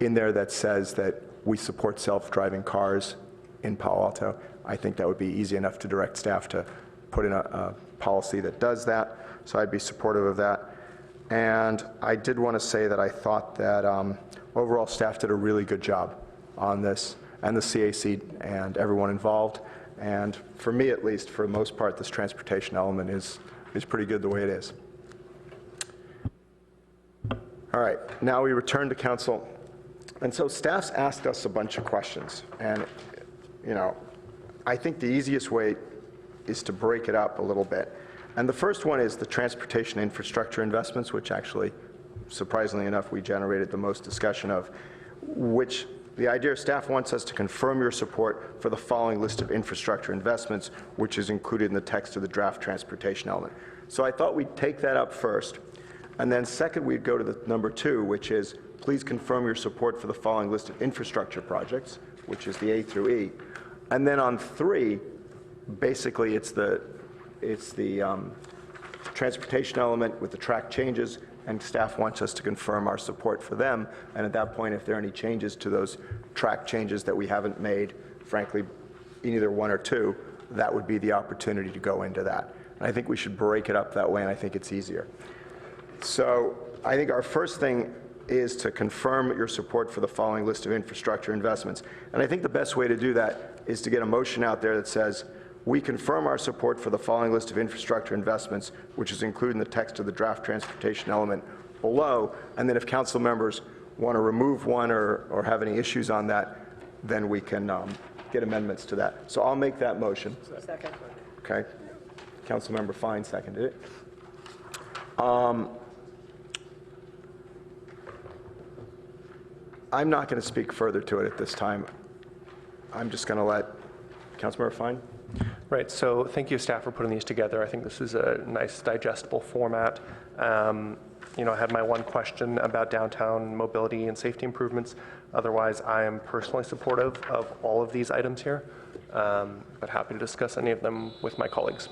in there that says that we support self-driving cars in Palo Alto. I think that would be easy enough to direct staff to put in a policy that does that. So I'd be supportive of that. And I did want to say that I thought that overall staff did a really good job on this, and the CAC and everyone involved. And for me, at least, for the most part, this transportation element is pretty good the way it is. All right, now we return to council. And so staff's asked us a bunch of questions. And, you know, I think the easiest way is to break it up a little bit. And the first one is the transportation infrastructure investments, which actually, surprisingly enough, we generated the most discussion of, which the idea staff wants us to confirm your support for the following list of infrastructure investments, which is included in the text of the draft transportation element. So I thought we'd take that up first. And then second, we'd go to the number 2, which is please confirm your support for the following list of infrastructure projects, which is the A through E. And then on 3, basically it's the transportation element with the track changes, and staff wants us to confirm our support for them. And at that point, if there are any changes to those track changes that we haven't made, frankly, in either 1 or 2, that would be the opportunity to go into that. And I think we should break it up that way, and I think it's easier. So I think our first thing is to confirm your support for the following list of infrastructure investments. And I think the best way to do that is to get a motion out there that says, we confirm our support for the following list of infrastructure investments, which is included in the text of the draft transportation element below. And then if council members want to remove one or have any issues on that, then we can get amendments to that. So I'll make that motion.
Second.
Okay. Councilmember Fine seconded it. I'm not going to speak further to it at this time. I'm just going to let Councilmember Fine.
Right, so thank you, staff, for putting these together. I think this is a nice, digestible format. You know, I had my one question about downtown mobility and safety improvements. Otherwise, I am personally supportive of all of these items here, but happy to discuss any of them with my colleagues.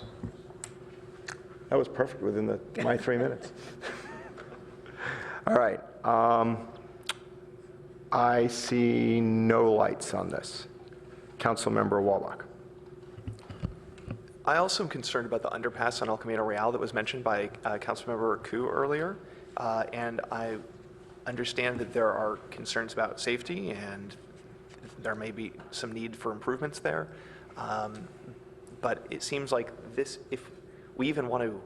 That was perfect within my 3 minutes. All right. I see no lights on this. Councilmember Walbach.
I also am concerned about the underpass on El Camino Real that was mentioned by Councilmember Koo earlier, and I understand that there are concerns about safety and there may be some need for improvements there, but it seems like this, if we even want to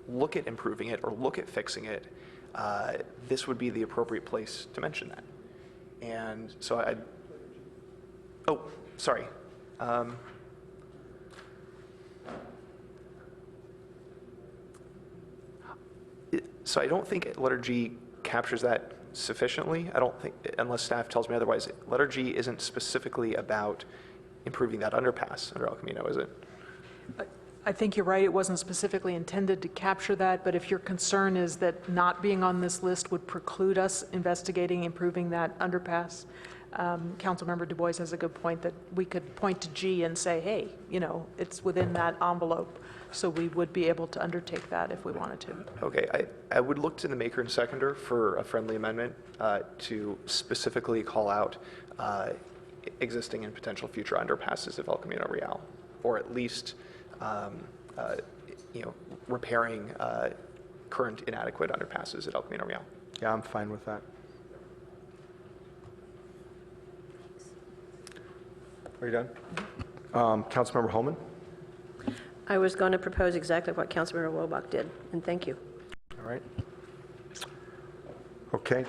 look at improving it or look at fixing it, this would be the appropriate place to mention that. And so oh, sorry. So I don't think letter G captures that sufficiently. I don't think, unless staff tells me otherwise, letter G isn't specifically about improving that underpass under El Camino, is it?
I think you're right, it wasn't specifically intended to capture that, but if your concern is that not being on this list would preclude us investigating improving that underpass, Councilmember Du Bois has a good point that we could point to G and say, hey, you know, it's within that envelope, so we would be able to undertake that if we wanted to.
Okay, I would look to the maker and seconder for a friendly amendment to specifically call out existing and potential future underpasses of El Camino Real, or at least you know, repairing current inadequate underpasses at El Camino Real.
Yeah, I'm fine with that. Are you done? Councilmember Holman?
I was going to propose exactly what Councilmember Wobach did, and thank you.
All right. Okay.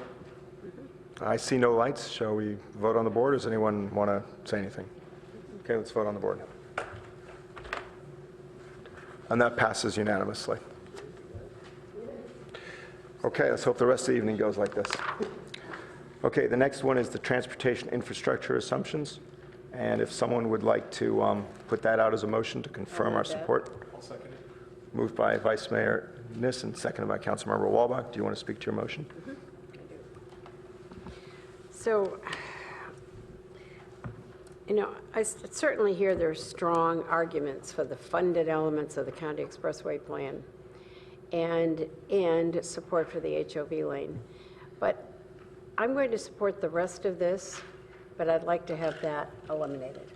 I see no lights. Shall we vote on the board? Does anyone want to say anything? Okay, let's vote on the board. And that passes unanimously. Okay, let's hope the rest of the evening goes like this. Okay, the next one is the transportation infrastructure assumptions. And if someone would like to put that out as a motion to confirm our support.
I'll second it.
Moved by Vice Mayor Nissen, seconded by Councilmember Walbach. Do you want to speak to your motion?
So, you know, I certainly hear there's strong arguments for the funded elements of the County Expressway Plan and support for the HOV lane. But I'm going to support the rest of this, but I'd like to have that eliminated.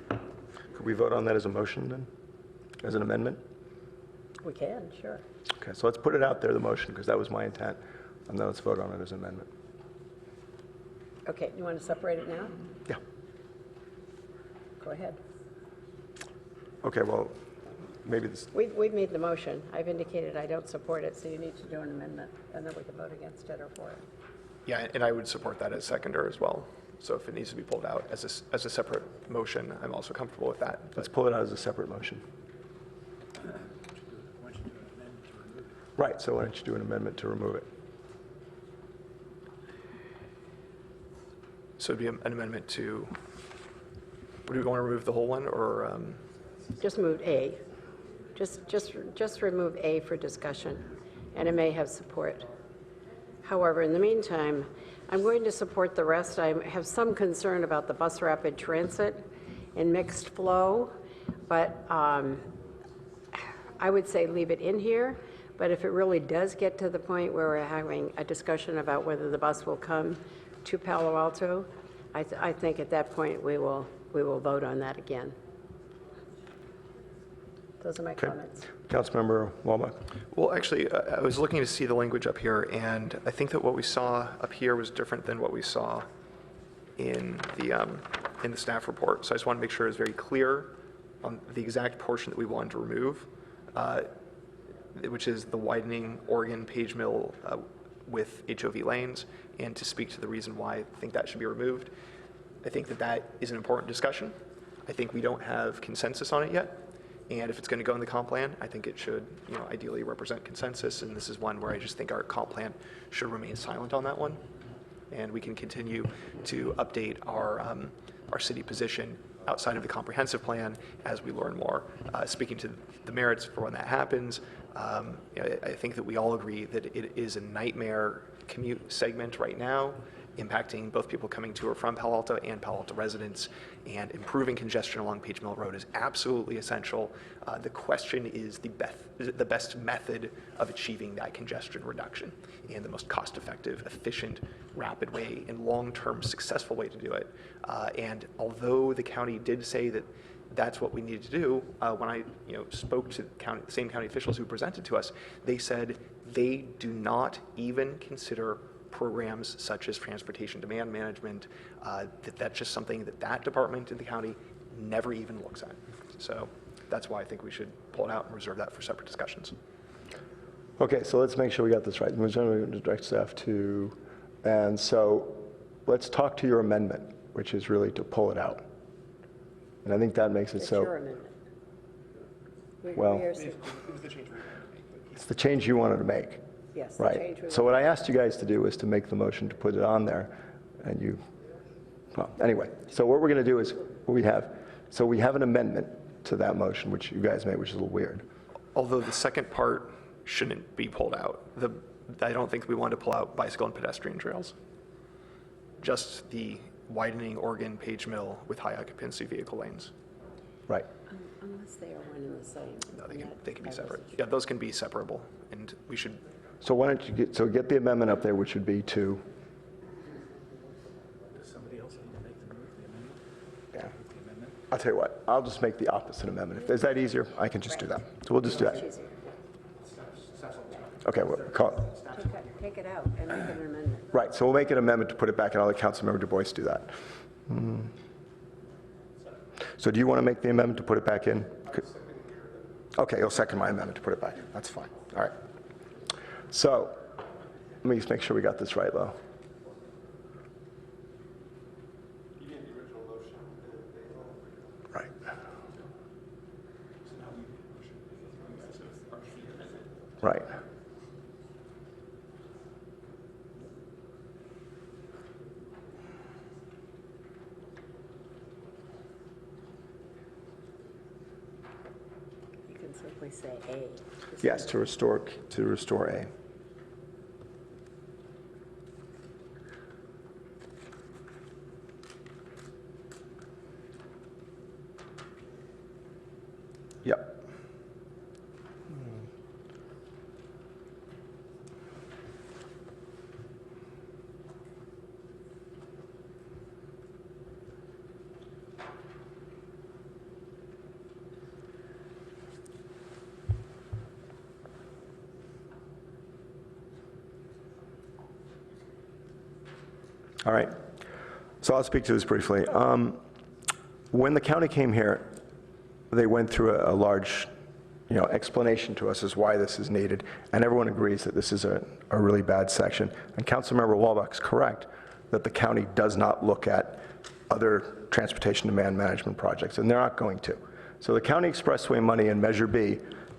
Could we vote on that as a motion then? As an amendment?
We can, sure.
Okay, so let's put it out there, the motion, because that was my intent. And then let's vote on it as an amendment.
Okay, you want to separate it now?
Yeah.
Go ahead.
Okay, well, maybe this,
We've made the motion. I've indicated I don't support it, so you need to do an amendment, and then we can vote against it or for it.
Yeah, and I would support that as seconder as well. So if it needs to be pulled out as a separate motion, I'm also comfortable with that.
let's pull it out as a separate motion. Right, so why don't you do an amendment to remove it?
So it'd be an amendment to, would we want to remove the whole one, or?
Just move A. Just remove A for discussion, and it may have support. However, in the meantime, I'm going to support the rest. I have some concern about the bus rapid transit and mixed flow, but I would say leave it in here. But if it really does get to the point where we're having a discussion about whether the bus will come to Palo Alto, I think at that point we will vote on that again. Those are my comments.
Councilmember Walbach.
Well, actually, I was looking to see the language up here, and I think that what we saw up here was different than what we saw in the staff report. So I just want to make sure it's very clear on the exact portion that we wanted to remove, which is the widening Oregon Page Mill with HOV lanes, and to speak to the reason why I think that should be removed. I think that that is an important discussion. I think we don't have consensus on it yet. And if it's going to go in the comp plan, I think it should, you know, ideally represent consensus. And this is one where I just think our comp plan should remain silent on that one. And we can continue to update our city position outside of the comprehensive plan as we learn more. Speaking to the merits for when that happens, you know, I think that we all agree that it is a nightmare commute segment right now, impacting both people coming to or from Palo Alto and Palo Alto residents, and improving congestion along Page Mill Road is absolutely essential. The question is the best method of achieving that congestion reduction and the most cost-effective, efficient, rapid way and long-term successful way to do it. And although the county did say that that's what we needed to do, when I spoke to the same county officials who presented to us, they said they do not even consider programs such as transportation demand management, that's just something that department in the county never even looks at. So that's why I think we should pull it out and reserve that for separate discussions.
Okay, so let's make sure we got this right. We're going to direct staff to, and so let's talk to your amendment, which is really to pull it out. And I think that makes it so.
Your amendment.
Well, it's the change you wanted to make.
Yes, the
Right.
change was-
So what I asked you guys to do was to make the motion to put it on there, and you, well, anyway. So what we're going to do is, we have an amendment to that motion, which you guys made, which is a little weird.
Although the second part shouldn't be pulled out. I don't think we want to pull out bicycle and pedestrian trails. Just the widening Oregon Page Mill with high occupancy vehicle lanes.
Right.
Unless they are one and the same.
No, they can be separate. Yeah, those can be separable, and we should.
So why don't you get the amendment up there, which would be to,
Does somebody else need to make the amendment?
yeah. I'll tell you what, I'll just make the opposite amendment. Is that easier? I can just do that. So we'll just do that. Okay, we'll call it.
Take it out and make an amendment.
Right, so we'll make an amendment to put it back, and I'll let Councilmember Du Bois do that. So do you want to make the amendment to put it back in? Okay, you'll second my amendment to put it back. That's fine. All right. So let me just make sure we got this right, Lo. Right. Right.
You can simply say A.
Yes, to restore A. Yep. All right. So I'll speak to this briefly. When the county came here, they went through a large, explanation to us as why this is needed, and everyone agrees that this is a really bad section. And Councilmember Walbach's correct that the county does not look at other transportation demand management projects, and they're not going to. So the county expressway money in Measure B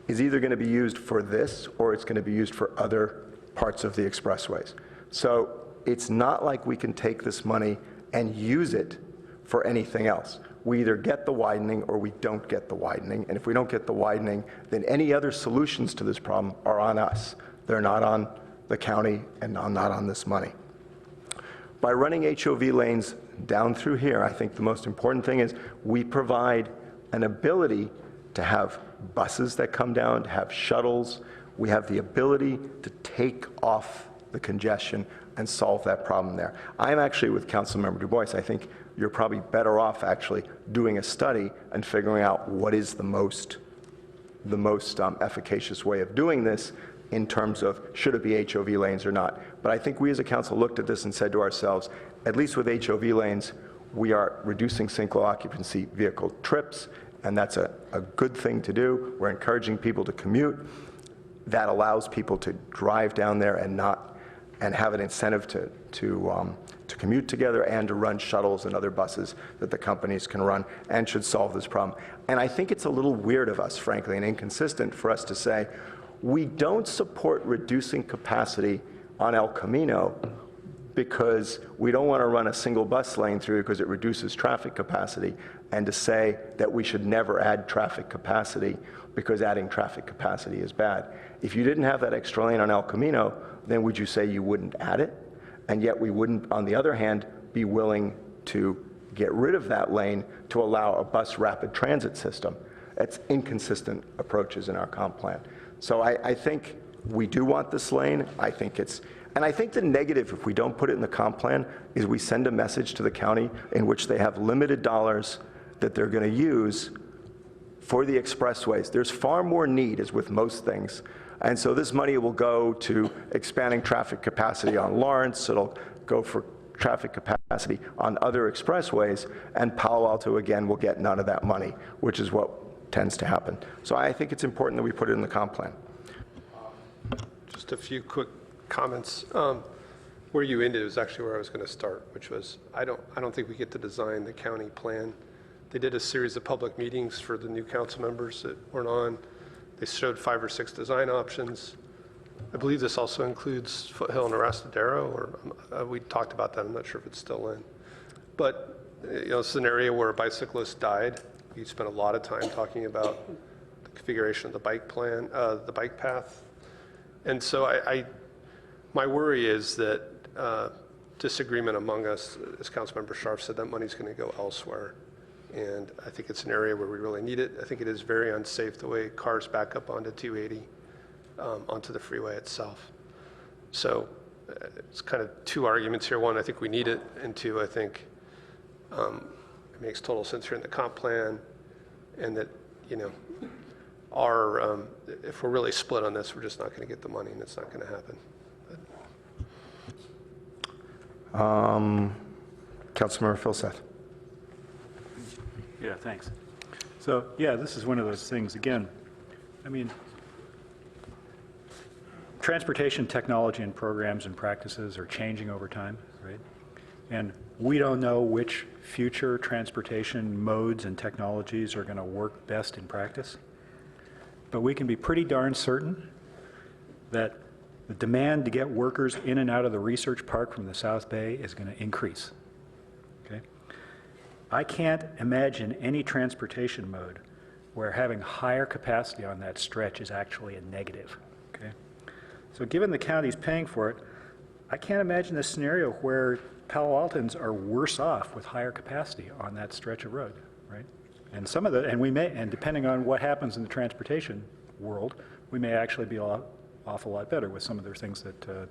is either going to be used for this or it's going to be used for other parts of the expressways. So it's not like we can take this money and use it for anything else. We either get the widening or we don't get the widening. And if we don't get the widening, then any other solutions to this problem are on us. They're not on the county and not on this money. By running HOV lanes down through here, I think the most important thing is we provide an ability to have buses that come down, to have shuttles. We have the ability to take off the congestion and solve that problem there. I'm actually with Councilmember Du Bois. I think you're probably better off actually doing a study and figuring out what is the most efficacious way of doing this in terms of should it be HOV lanes or not. But I think we as a council looked at this and said to ourselves, at least with HOV lanes, we are reducing single occupancy vehicle trips, and that's a good thing to do. We're encouraging people to commute. That allows people to drive down there and have an incentive to commute together and to run shuttles and other buses that the companies can run, and should solve this problem. And I think it's a little weird of us, frankly, and inconsistent for us to say, we don't support reducing capacity on El Camino because we don't want to run a single bus lane through because it reduces traffic capacity, and to say that we should never add traffic capacity because adding traffic capacity is bad. If you didn't have that extra lane on El Camino, then would you say you wouldn't add it? And yet we wouldn't, on the other hand, be willing to get rid of that lane to allow a bus rapid transit system. It's inconsistent approaches in our comp plan. So I think we do want this lane. I think the negative, if we don't put it in the comp plan, is we send a message to the county in which they have limited dollars that they're going to use for the expressways. There's far more need, as with most things. And so this money will go to expanding traffic capacity on Lawrence. It'll go for traffic capacity on other expressways. And Palo Alto, again, will get none of that money, which is what tends to happen. So I think it's important that we put it in the comp plan.
Just a few quick comments. Where you ended is actually where I was going to start, which was I don't think we get to design the county plan. They did a series of public meetings for the new council members that weren't on. They showed 5 or 6 design options. I believe this also includes Foothill and Arastadero, or we talked about that. I'm not sure if it's still in. But, it's an area where a bicyclist died. We spent a lot of time talking about the configuration of the bike plan, the bike path. And so my worry is that disagreement among us, as Councilmember Scharf said, that money's going to go elsewhere. And I think it's an area where we really need it. I think it is very unsafe the way cars back up onto 280, onto the freeway itself. So it's kind of two arguments here. One, I think we need it. And two, I think it makes total sense here in the comp plan. And that, if we're really split on this, we're just not going to get the money and it's not going to happen.
Councilmember Filsath.
Yeah, thanks. So, yeah, this is one of those things, again, I mean, transportation technology and programs and practices are changing over time, right? And we don't know which future transportation modes and technologies are going to work best in practice. But we can be pretty darn certain that the demand to get workers in and out of the research park from the South Bay is going to increase. Okay? I can't imagine any transportation mode where having higher capacity on that stretch is actually a negative. Okay? So given the county's paying for it, I can't imagine a scenario where Palo Altans are worse off with higher capacity on that stretch of road, right? And some of the, and depending on what happens in the transportation world, we may actually be an awful lot better with some of the things that the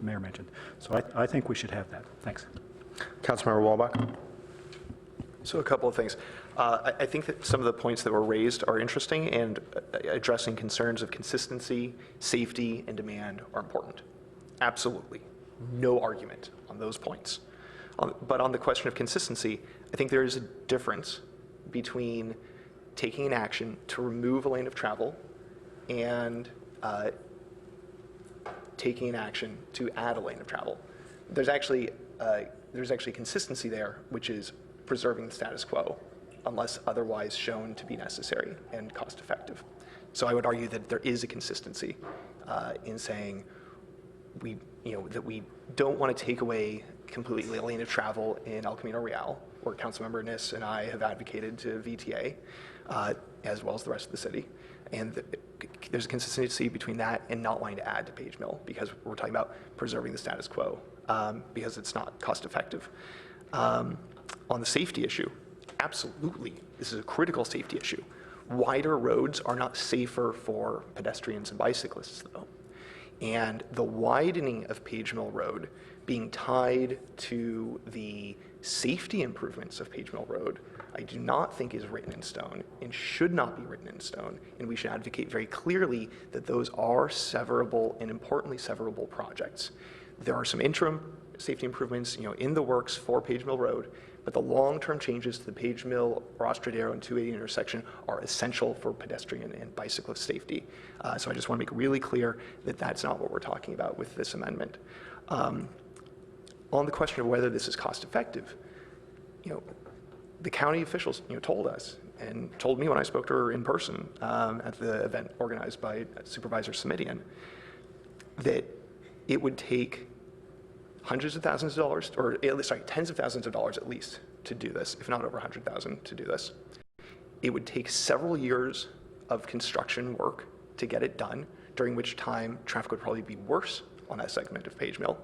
Mayor mentioned. So I think we should have that. Thanks.
Councilmember Walbach.
So a couple of things. I think that some of the points that were raised are interesting, and addressing concerns of consistency, safety, and demand are important. Absolutely. No argument on those points. But on the question of consistency, I think there is a difference between taking an action to remove a lane of travel and taking an action to add a lane of travel. There's actually consistency there, which is preserving the status quo unless otherwise shown to be necessary and cost effective. So I would argue that there is a consistency in saying that we don't want to take away completely a lane of travel in El Camino Real, where Councilmember Niss and I have advocated to VTA, as well as the rest of the city. And there's a consistency between that and not wanting to add to Page Mill, because we're talking about preserving the status quo, because it's not cost effective. On the safety issue, absolutely, this is a critical safety issue. Wider roads are not safer for pedestrians and bicyclists, though. And the widening of Page Mill Road being tied to the safety improvements of Page Mill Road, I do not think is written in stone and should not be written in stone. And we should advocate very clearly that those are severable and importantly severable projects. There are some interim safety improvements, in the works for Page Mill Road, but the long-term changes to the Page Mill, Rostradero, and 280 intersection are essential for pedestrian and bicyclist safety. So I just want to make really clear that that's not what we're talking about with this amendment. On the question of whether this is cost-effective, the county officials, told us and told me when I spoke to her in person at the event organized by Supervisor Simidian that it would take hundreds of thousands of dollars, or tens of thousands of dollars at least, to do this, if not over 100,000 to do this. It would take several years of construction work to get it done, during which time traffic would probably be worse on that segment of Page Mill,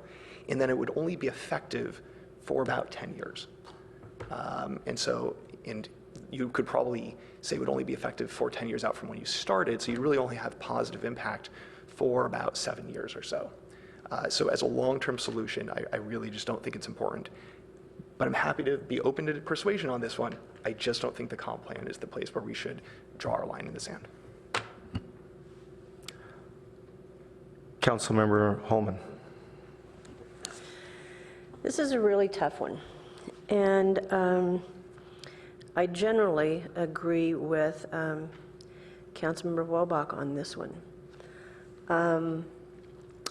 and then it would only be effective for about 10 years. And you could probably say it would only be effective for 10 years out from when you started, so you really only have positive impact for about 7 years or so. So as a long-term solution, I really just don't think it's important. But I'm happy to be open to persuasion on this one. I just don't think the comp plan is the place where we should draw our line in the sand.
Councilmember Holman.
This is a really tough one. And I generally agree with Councilmember Walbach on this one.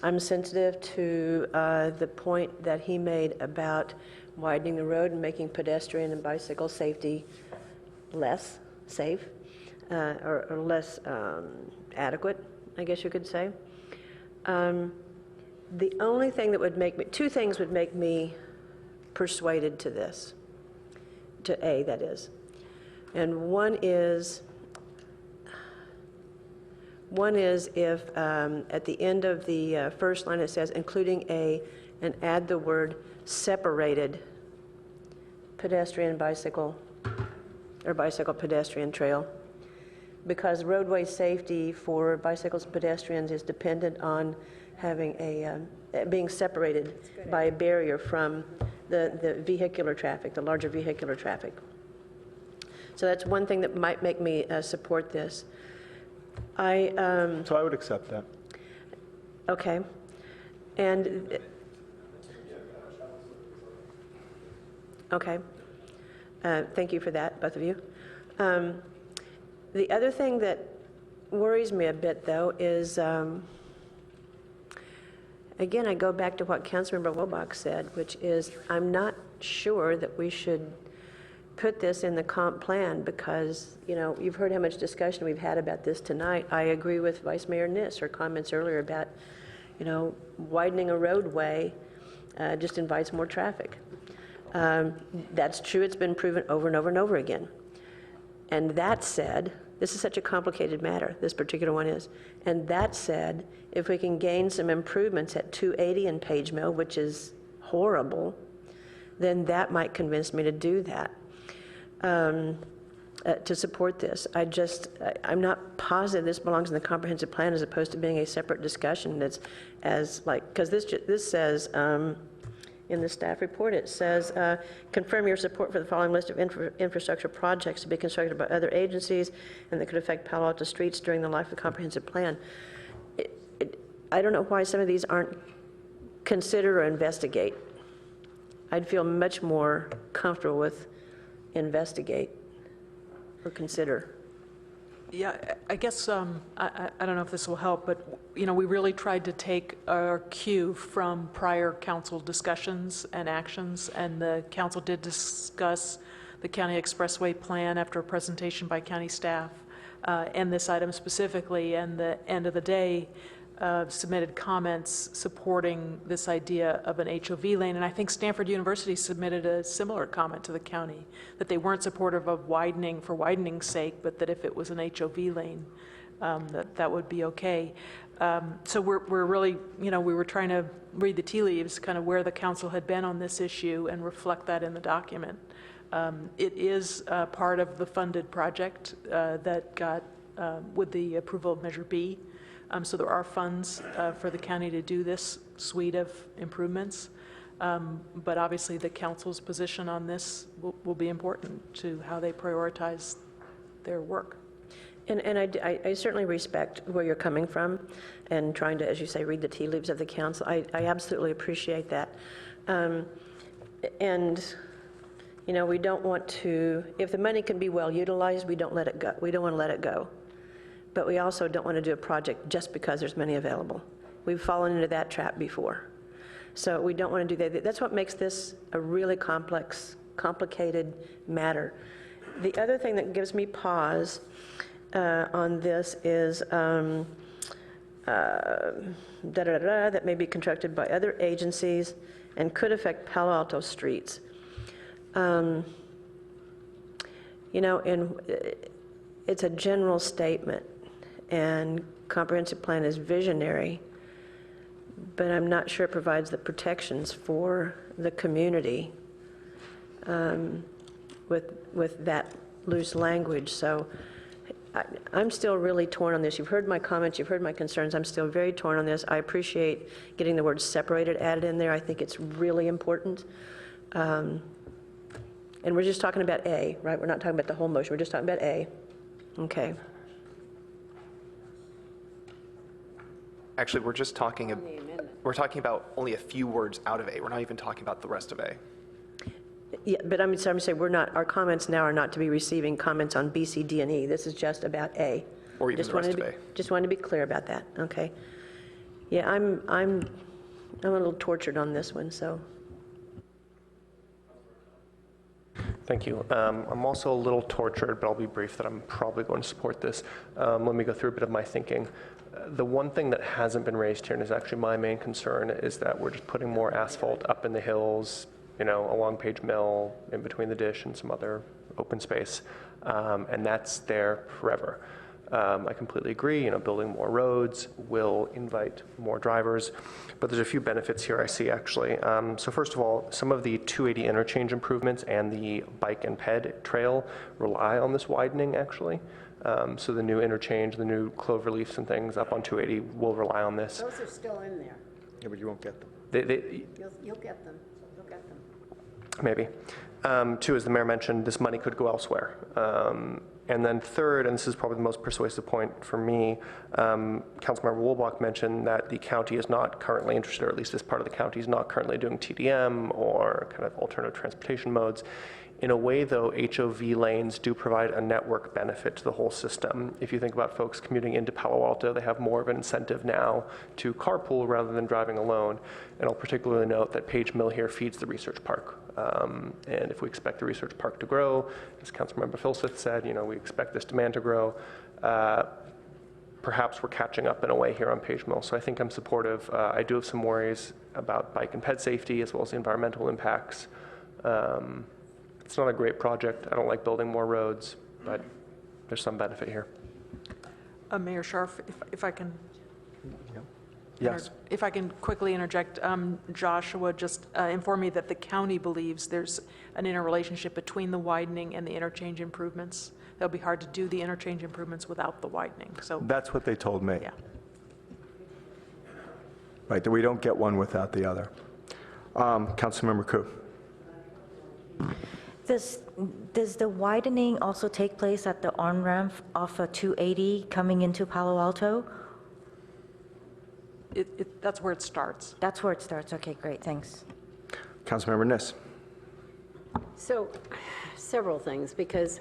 I'm sensitive to the point that he made about widening the road and making pedestrian and bicycle safety less safe or less adequate, I guess you could say. The only thing that would make me, two things would make me persuaded to this, to A, that is. And one is if at the end of the first line it says, including a, and add the word separated pedestrian bicycle, or bicycle pedestrian trail, because roadway safety for bicycles and pedestrians is dependent on having a, being separated by a barrier from the vehicular traffic, the larger vehicular traffic. So that's one thing that might make me support this.
So I would accept that.
Okay. And, okay. Thank you for that, both of you. The other thing that worries me a bit, though, is, again, I go back to what Councilmember Wilbach said, which is I'm not sure that we should put this in the comp plan because, you know, you've heard how much discussion we've had about this tonight. I agree with Vice Mayor Niss, her comments earlier about, you know, widening a roadway just invites more traffic. That's true. It's been proven over and over and over again. And that said, this is such a complicated matter, this particular one is. And that said, if we can gain some improvements at 280 in Page Mill, which is horrible, then that might convince me to do that, to support this. I'm not positive this belongs in the comprehensive plan as opposed to being a separate discussion that's as like, because this says, in the staff report, it says, confirm your support for the following list of infrastructure projects to be constructed by other agencies and that could affect Palo Alto streets during the life of the comprehensive plan. I don't know why some of these aren't consider or investigate. I'd feel much more comfortable with investigate or consider.
Yeah, I guess, I don't know if this will help, but, you know, we really tried to take our cue from prior council discussions and actions, and the council did discuss the county expressway plan after a presentation by county staff, and this item specifically, and the end of the day submitted comments supporting this idea of an HOV lane, and I think Stanford University submitted a similar comment to the county, that they weren't supportive of widening for widening's sake, but that if it was an HOV lane, that would be okay. So we're really, you know, we were trying to read the tea leaves, kind of where the council had been on this issue and reflect that in the document. It is part of the funded project that got, with the approval of Measure B. So there are funds for the county to do this suite of improvements. But obviously the council's position on this will be important to how they prioritize their work.
And I certainly respect where you're coming from and trying to, as you say, read the tea leaves of the council. I absolutely appreciate that. And, you know, we don't want to, if the money can be well utilized, we don't let it go. We don't want to let it go. But we also don't want to do a project just because there's money available. We've fallen into that trap before. So we don't want to do that. That's what makes this a really complex, complicated matter. The other thing that gives me pause on this is that may be constructed by other agencies and could affect Palo Alto streets. You know, it's a general statement, and comprehensive plan is visionary, but I'm not sure it provides the protections for the community with that loose language. So I'm still really torn on this. You've heard my comments, you've heard my concerns. I'm still very torn on this. I appreciate getting the word separated added in there. I think it's really important. And we're just talking about A, right? We're not talking about the whole motion. We're just talking about A. Okay.
Actually, we're talking about only a few words out of A. We're not even talking about the rest of A.
Yeah, but I'm saying we're not, our comments now are not to be receiving comments on B, C, D, and E. This is just about A.
Or even the rest of A.
Just wanted to be clear about that, okay? Yeah, I'm a little tortured on this one, so.
Thank you. I'm also a little tortured, but I'll be brief that I'm probably going to support this. Let me go through a bit of my thinking. The one thing that hasn't been raised here, and is actually my main concern, is that we're just putting more asphalt up in the hills, along Page Mill, in between the dish and some other open space, and that's there forever. I completely agree, building more roads will invite more drivers, but there's a few benefits here I see actually. So first of all, some of the 280 interchange improvements and the bike and ped trail rely on this widening actually. So the new interchange, the new clover leaves and things up on 280 will rely on this.
Those are still in there.
Yeah, but you won't get them.
You'll get them. You'll get them.
Maybe. Two, as the mayor mentioned, this money could go elsewhere. And then third, and this is probably the most persuasive point for me, Councilmember Woolbach mentioned that the county is not currently interested, or at least this part of the county is not currently doing TDM or kind of alternative transportation modes. In a way, though, HOV lanes do provide a network benefit to the whole system. If you think about folks commuting into Palo Alto, they have more of an incentive now to carpool rather than driving alone. And I'll particularly note that Page Mill here feeds the research park. And if we expect the research park to grow, as Councilmember Filseth said, we expect this demand to grow. Perhaps we're catching up in a way here on Page Mill. So I think I'm supportive. I do have some worries about bike and ped safety as well as the environmental impacts. It's not a great project. I don't like building more roads, but there's some benefit here.
Mayor Scharf, if I can.
Yes.
If I can quickly interject, Joshua just informed me that the county believes there's an interrelationship between the widening and the interchange improvements. It'll be hard to do the interchange improvements without the widening, so.
That's what they told me.
Yeah.
Right, that we don't get one without the other. Councilmember Koo.
Does the widening also take place at the on-ramp off of 280 coming into Palo Alto?
That's where it starts.
That's where it starts. Okay, great, thanks.
Councilmember Niss.
So, several things, because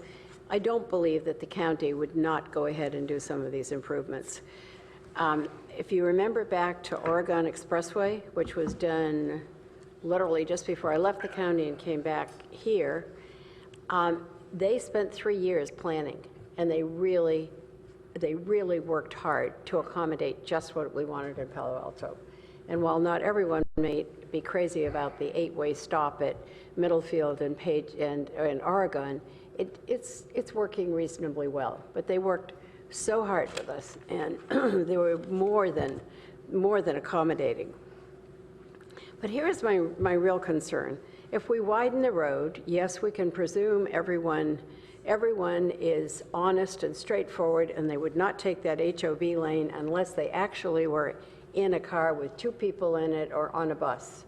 I don't believe that the county would not go ahead and do some of these improvements. If you remember back to Oregon Expressway, which was done literally just before I left the county and came back here, they spent 3 years planning, and they really worked hard to accommodate just what we wanted in Palo Alto. And while not everyone may be crazy about the 8-way stop at Middlefield and Page and Oregon, it's working reasonably well. But they worked so hard with us, and they were more than accommodating. But here's my real concern. If we widen the road, yes, we can presume everyone is honest and straightforward, and they would not take that HOV lane unless they actually were in a car with 2 people in it or on a bus.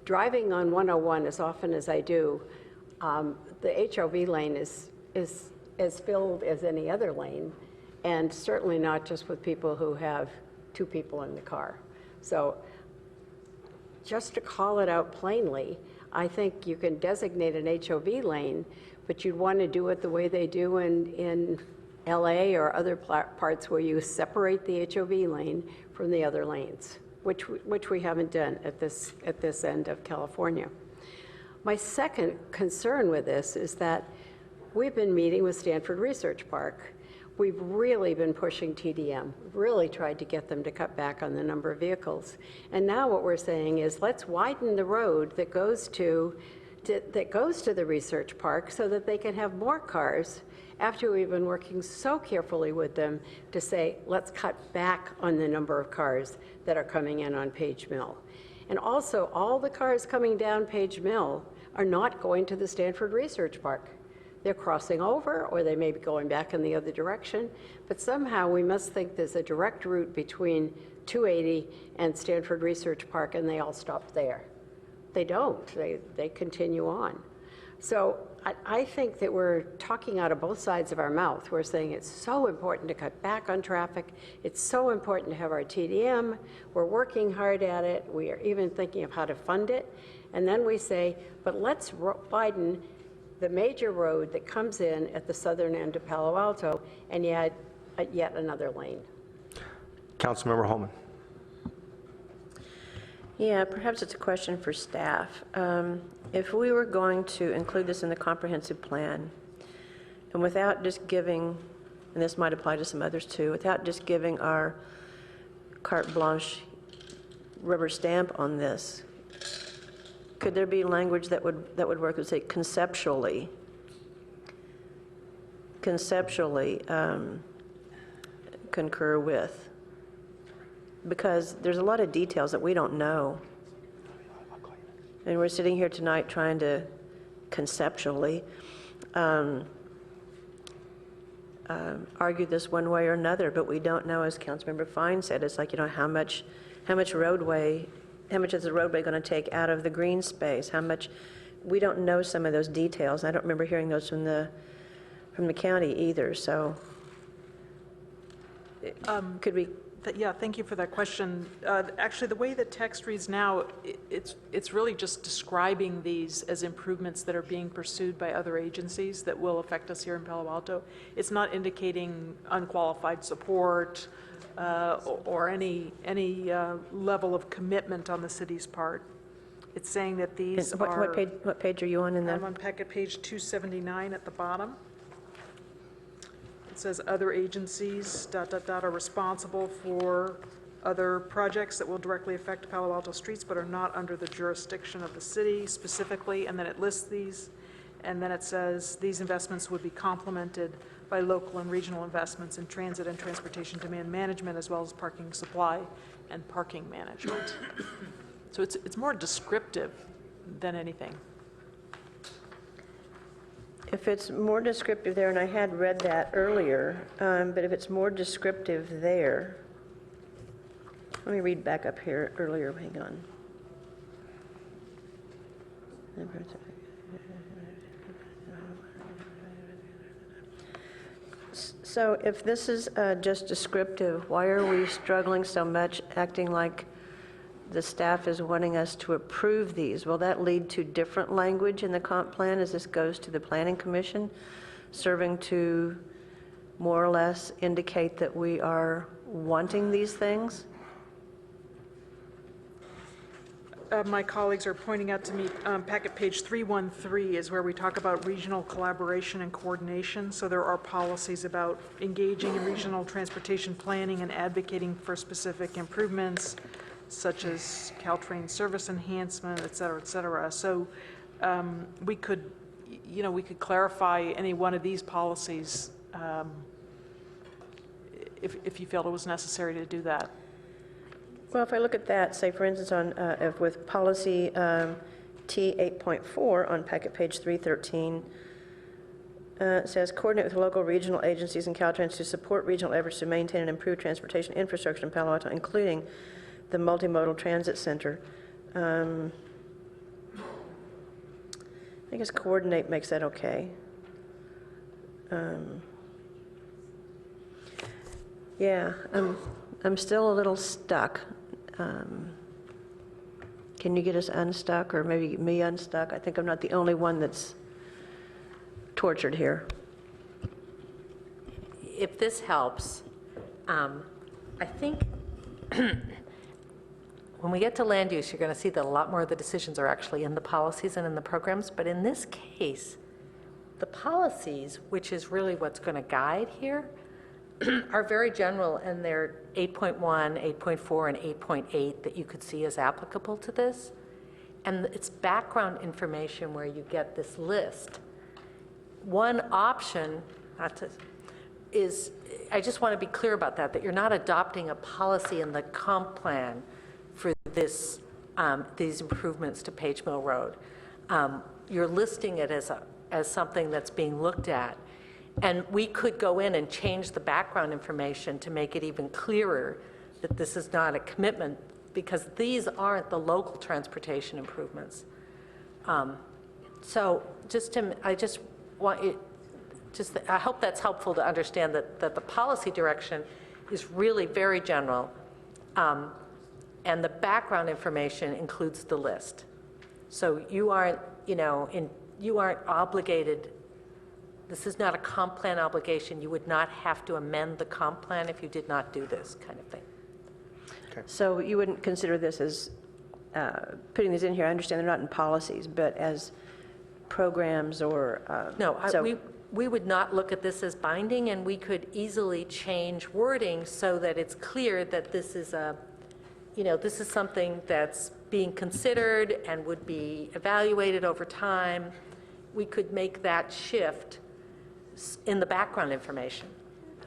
Driving on 101 as often as I do, the HOV lane is as filled as any other lane, and certainly not just with people who have 2 people in the car. So just to call it out plainly, I think you can designate an HOV lane, but you'd want to do it the way they do in LA or other parts where you separate the HOV lane from the other lanes, which we haven't done at this end of California. My second concern with this is that we've been meeting with Stanford Research Park. We've really been pushing TDM, really tried to get them to cut back on the number of vehicles. And now what we're saying is let's widen the road that goes to the research park so that they can have more cars, after we've been working so carefully with them to say, let's cut back on the number of cars that are coming in on Page Mill. And also, all the cars coming down Page Mill are not going to the Stanford Research Park. They're crossing over, or they may be going back in the other direction, but somehow we must think there's a direct route between 280 and Stanford Research Park, and they all stop there. They don't. They continue on. So I think that we're talking out of both sides of our mouth. We're saying it's so important to cut back on traffic. It's so important to have our TDM. We're working hard at it. We are even thinking of how to fund it. And then we say, but let's widen the major road that comes in at the southern end of Palo Alto and yet another lane.
Councilmember Holman.
Yeah, perhaps it's a question for staff. If we were going to include this in the comprehensive plan, and without just giving and this might apply to some others too, without just giving our carte blanche rubber stamp on this, could there be language that would work, that would say conceptually concur with? Because there's a lot of details that we don't know. And we're sitting here tonight trying to conceptually argue this one way or another, but we don't know, as Councilmember Fine said, it's like, how much is the roadway going to take out of the green space? We don't know some of those details. I don't remember hearing those from the county either, so could we?
Yeah, thank you for that question. Actually, the way the text reads now, it's really just describing these as improvements that are being pursued by other agencies that will affect us here in Palo Alto. It's not indicating unqualified support or any level of commitment on the city's part. It's saying that these are...
What page are you on in there?
I'm on packet page 279 at the bottom. It says other agencies, ... are responsible for other projects that will directly affect Palo Alto streets but are not under the jurisdiction of the city specifically, and then it lists these, and then it says these investments would be complemented by local and regional investments in transit and transportation demand management, as well as parking supply and parking management. So it's more descriptive than anything.
If it's more descriptive there, and I had read that earlier, but if it's more descriptive there, let me read back up here earlier, hang on. So if this is just descriptive, why are we struggling so much, acting like the staff is wanting us to approve these? Will that lead to different language in the comp plan as this goes to the Planning Commission, serving to more or less indicate that we are wanting these things?
My colleagues are pointing out to me, packet page 313 is where we talk about regional collaboration and coordination. So there are policies about engaging in regional transportation planning and advocating for specific improvements, such as Caltrain service enhancement, et cetera, et cetera. So we could clarify any one of these policies if you felt it was necessary to do that.
Well, if I look at that, say for instance on with policy T 8.4 on packet page 313, it says coordinate with local regional agencies and Caltrans to support regional efforts to maintain and improve transportation infrastructure in Palo Alto, including the multimodal transit center. I guess coordinate makes that okay. Yeah, I'm still a little stuck. Can you get us unstuck, or maybe me unstuck? I think I'm not the only one that's tortured here.
If this helps, I think when we get to land use, you're going to see that a lot more of the decisions are actually in the policies and in the programs. But in this case, the policies, which is really what's going to guide here, are very general, and they're 8.1, 8.4, and 8.8 that you could see as applicable to this. And it's background information where you get this list. One option is, I just want to be clear about that you're not adopting a policy in the comp plan for this, these improvements to Page Mill Road. You're listing it as something that's being looked at. And we could go in and change the background information to make it even clearer that this is not a commitment, because these aren't the local transportation improvements. So I just want you, I hope that's helpful to understand that the policy direction is really very general, and the background information includes the list. So you aren't, you aren't obligated. This is not a comp plan obligation. You would not have to amend the comp plan if you did not do this kind of thing.
Okay. So you wouldn't consider this as putting these in here? I understand they're not in policies, but as programs or?
No,
so-
we would not look at this as binding, and we could easily change wording so that it's clear that this is this is something that's being considered and would be evaluated over time. We could make that shift in the background information.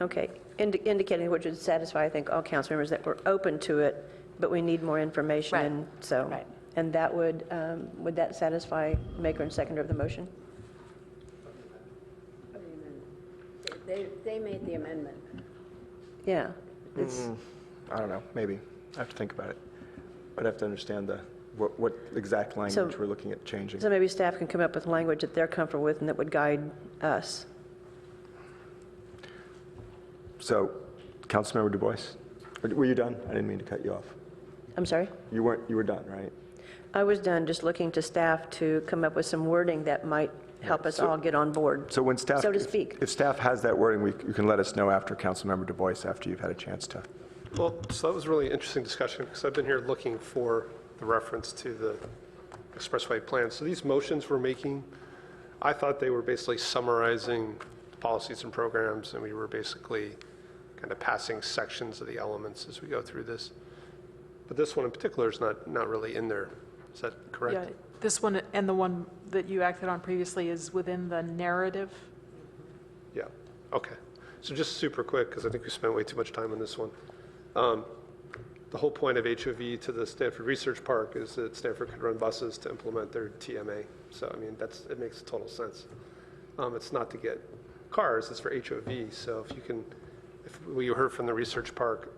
Okay, indicating which would satisfy, I think, all council members that we're open to it, but we need more information.
Right.
And so,
Right.
and that would that satisfy maker and seconder of the motion?
They made the amendment.
Yeah. It's,
I don't know, maybe. I have to think about it. I'd have to understand what exact language we're looking at changing.
So maybe staff can come up with language that they're comfortable with and that would guide us.
So, Councilmember Du Bois, were you done? I didn't mean to cut you off.
I'm sorry?
You weren't, you were done, right?
I was done just looking to staff to come up with some wording that might help us all get on board,
So when staff,
so to speak.
if staff has that wording, you can let us know after Councilmember Du Bois, after you've had a chance to.
Well, so that was a really interesting discussion, because I've been here looking for the reference to the expressway plan. So these motions we're making, I thought they were basically summarizing policies and programs, and we were basically kind of passing sections of the elements as we go through this. But this one in particular is not really in there. Is that correct?
Yeah, this one and the one that you acted on previously is within the narrative.
Yeah, okay. So just super quick, because I think we spent way too much time on this one. The whole point of HOV to the Stanford Research Park is that Stanford could run buses to implement their TMA. So, I mean, it makes total sense. It's not to get cars, it's for HOV. So if we heard from the research park,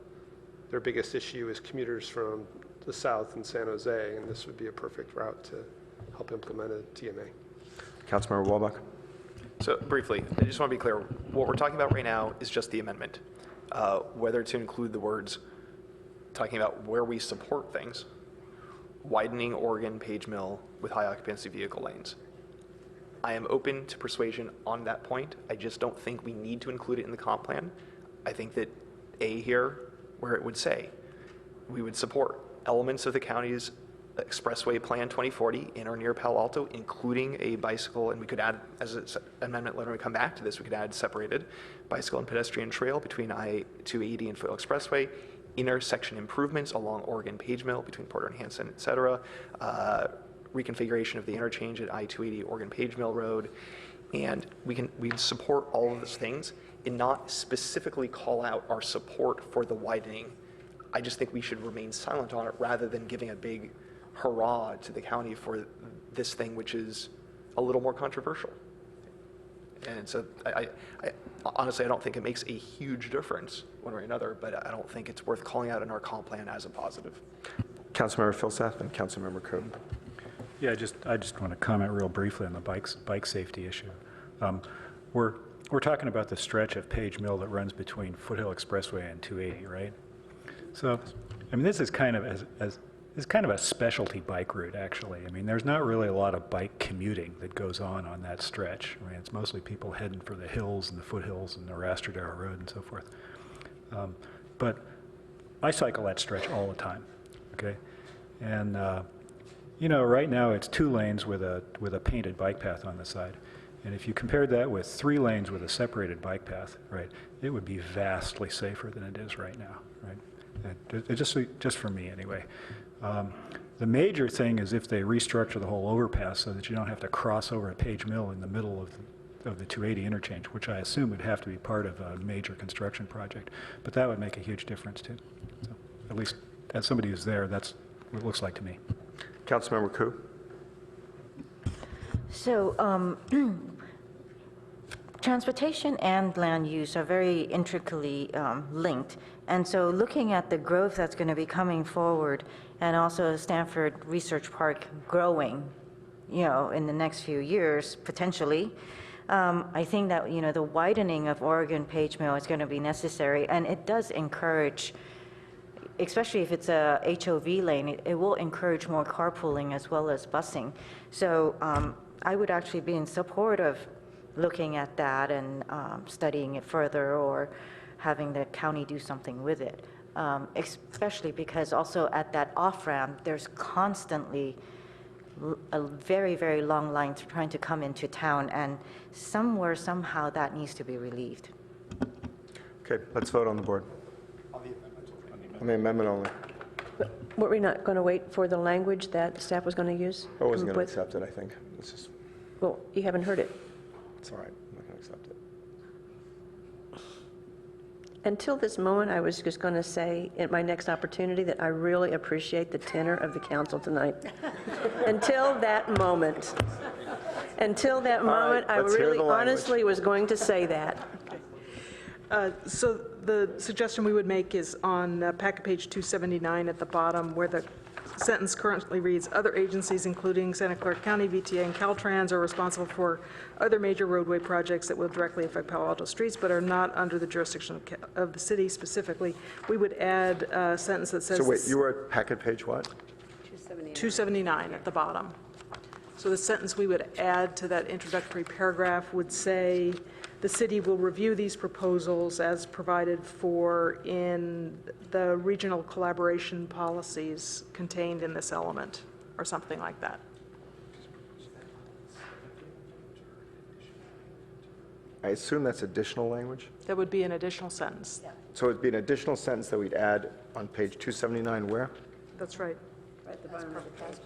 their biggest issue is commuters from the south in San Jose, and this would be a perfect route to help implement a TMA.
Councilmember Walbach.
So briefly, I just want to be clear, what we're talking about right now is just the amendment. Whether to include the words talking about where we support things, widening Oregon Page Mill with high occupancy vehicle lanes. I am open to persuasion on that point. I just don't think we need to include it in the comp plan. I think that here, where it would say, we would support elements of the county's Expressway Plan 2040 in or near Palo Alto, including a bicycle, and we could add, as an amendment later when we come back to this, we could add separated bicycle and pedestrian trail between I-280 and Foothill Expressway, intersection improvements along Oregon Page Mill between Porter and Hanson, et cetera, reconfiguration of the interchange at I-280 Oregon Page Mill Road, and we can support all of those things and not specifically call out our support for the widening. I just think we should remain silent on it rather than giving a big hurrah to the county for this thing, which is a little more controversial. And so I honestly, I don't think it makes a huge difference one way or another, but I don't think it's worth calling out in our comp plan as a positive.
Councilmember Filsath and Councilmember Coe.
Yeah, I just want to comment real briefly on the bike safety issue. We're talking about the stretch of Page Mill that runs between Foothill Expressway and 280, right? So, I mean, this is kind of a specialty bike route, actually. I mean, there's not really a lot of bike commuting that goes on that stretch. I mean, it's mostly people heading for the hills and the foothills and the Rastradero Road and so forth. But I cycle that stretch all the time, okay? And, you know, right now it's 2 lanes with a painted bike path on the side. And if you compared that with 3 lanes with a separated bike path, right, it would be vastly safer than it is right now, right? Just for me, anyway. The major thing is if they restructure the whole overpass so that you don't have to cross over at Page Mill in the middle of the 280 interchange, which I assume would have to be part of a major construction project. But that would make a huge difference, too. So, at least as somebody who's there, that's what it looks like to me.
Councilmember Coe.
So, transportation and land use are very intricately linked. And so looking at the growth that's going to be coming forward and also Stanford Research Park growing, you know, in the next few years, potentially, I think that, you know, the widening of Oregon Page Mill is going to be necessary. And it does encourage, especially if it's a HOV lane, it will encourage more carpooling as well as busing. So I would actually be in support of looking at that and studying it further or having the county do something with it, especially because also at that off-ramp, there's constantly a very, very long line trying to come into town, and somewhere, somehow, that needs to be relieved.
Okay, let's vote on the board. On the amendment only.
Were we not going to wait for the language that staff was going to use?
I wasn't going to
With-
accept it, I think. It's just,
Well, you haven't heard it.
it's all right. I'm not going to accept it.
Until this moment, I was just going to say at my next opportunity that I really appreciate the tenor of the council tonight. Until that moment. Until that moment, I
let's hear
really
the language.
honestly was going to say that.
So the suggestion we would make is on packet page 279 at the bottom, where the sentence currently reads, "Other agencies, including Santa Clara County, VTA, and Caltrans, are responsible for other major roadway projects that will directly affect Palo Alto streets, but are not under the jurisdiction of the city specifically." We would add a sentence that says...
So wait, you were at packet page what?
279 at the bottom. So the sentence we would add to that introductory paragraph would say, "The city will review these proposals as provided for in the regional collaboration policies contained in this element," or something like that.
I assume that's additional language?
That would be an additional sentence.
So it'd be an additional sentence that we'd add on page 279 where?
That's right.
Right at the bottom of the page.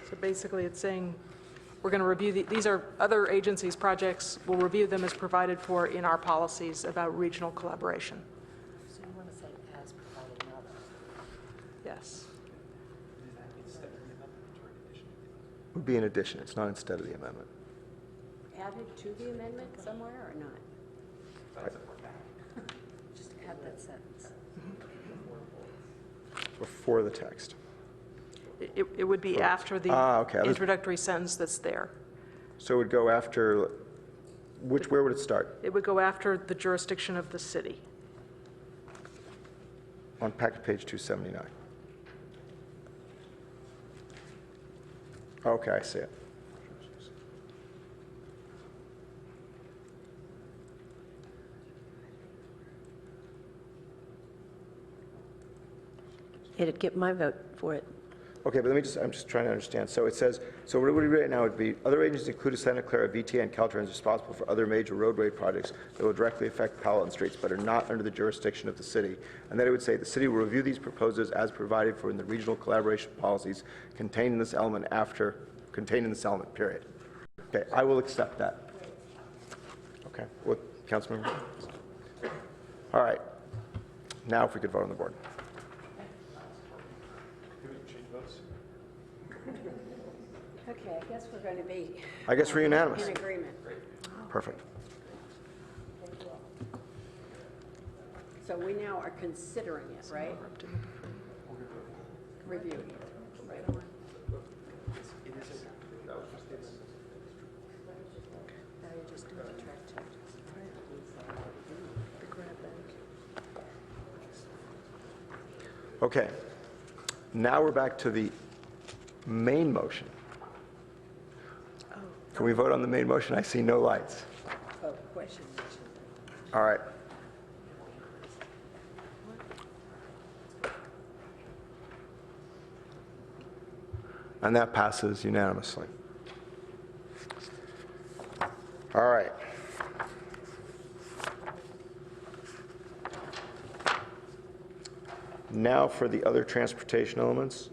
So basically, it's saying, we're going to review, these are other agencies' projects, we'll review them as provided for in our policies about regional collaboration.
So you want to say as provided in other?
Yes.
Would be in addition, it's not instead of the amendment.
Added to the amendment somewhere or not?
Just add that sentence.
Before the text.
It would be after the
okay.
introductory sentence that's there.
So it would go after, where would it start?
It would go after the jurisdiction of the city.
On packet page 279. Okay, I see it.
It'd get my vote for it.
Okay, but I'm just trying to understand. So it says, so what we read right now would be, other agencies including Santa Clara, VTA, and Caltrans responsible for other major roadway projects that will directly affect Palo Alto streets, but are not under the jurisdiction of the city. And then it would say, the city will review these proposals as provided for in the regional collaboration policies contained in this element period. Okay, I will accept that. Okay, what, Councilmember? All right, now if we could vote on the board.
Okay, I guess we're going to be...
I guess we're unanimous.
In agreement.
Perfect.
So we now are considering it, right? Reviewing it. Right on.
Now you're just doing the track changes. The grab bag.
Okay. Now we're back to the main motion. Can we vote on the main motion? I see no lights.
Oh, question.
All right. And that passes unanimously. All right. Now for the other transportation elements.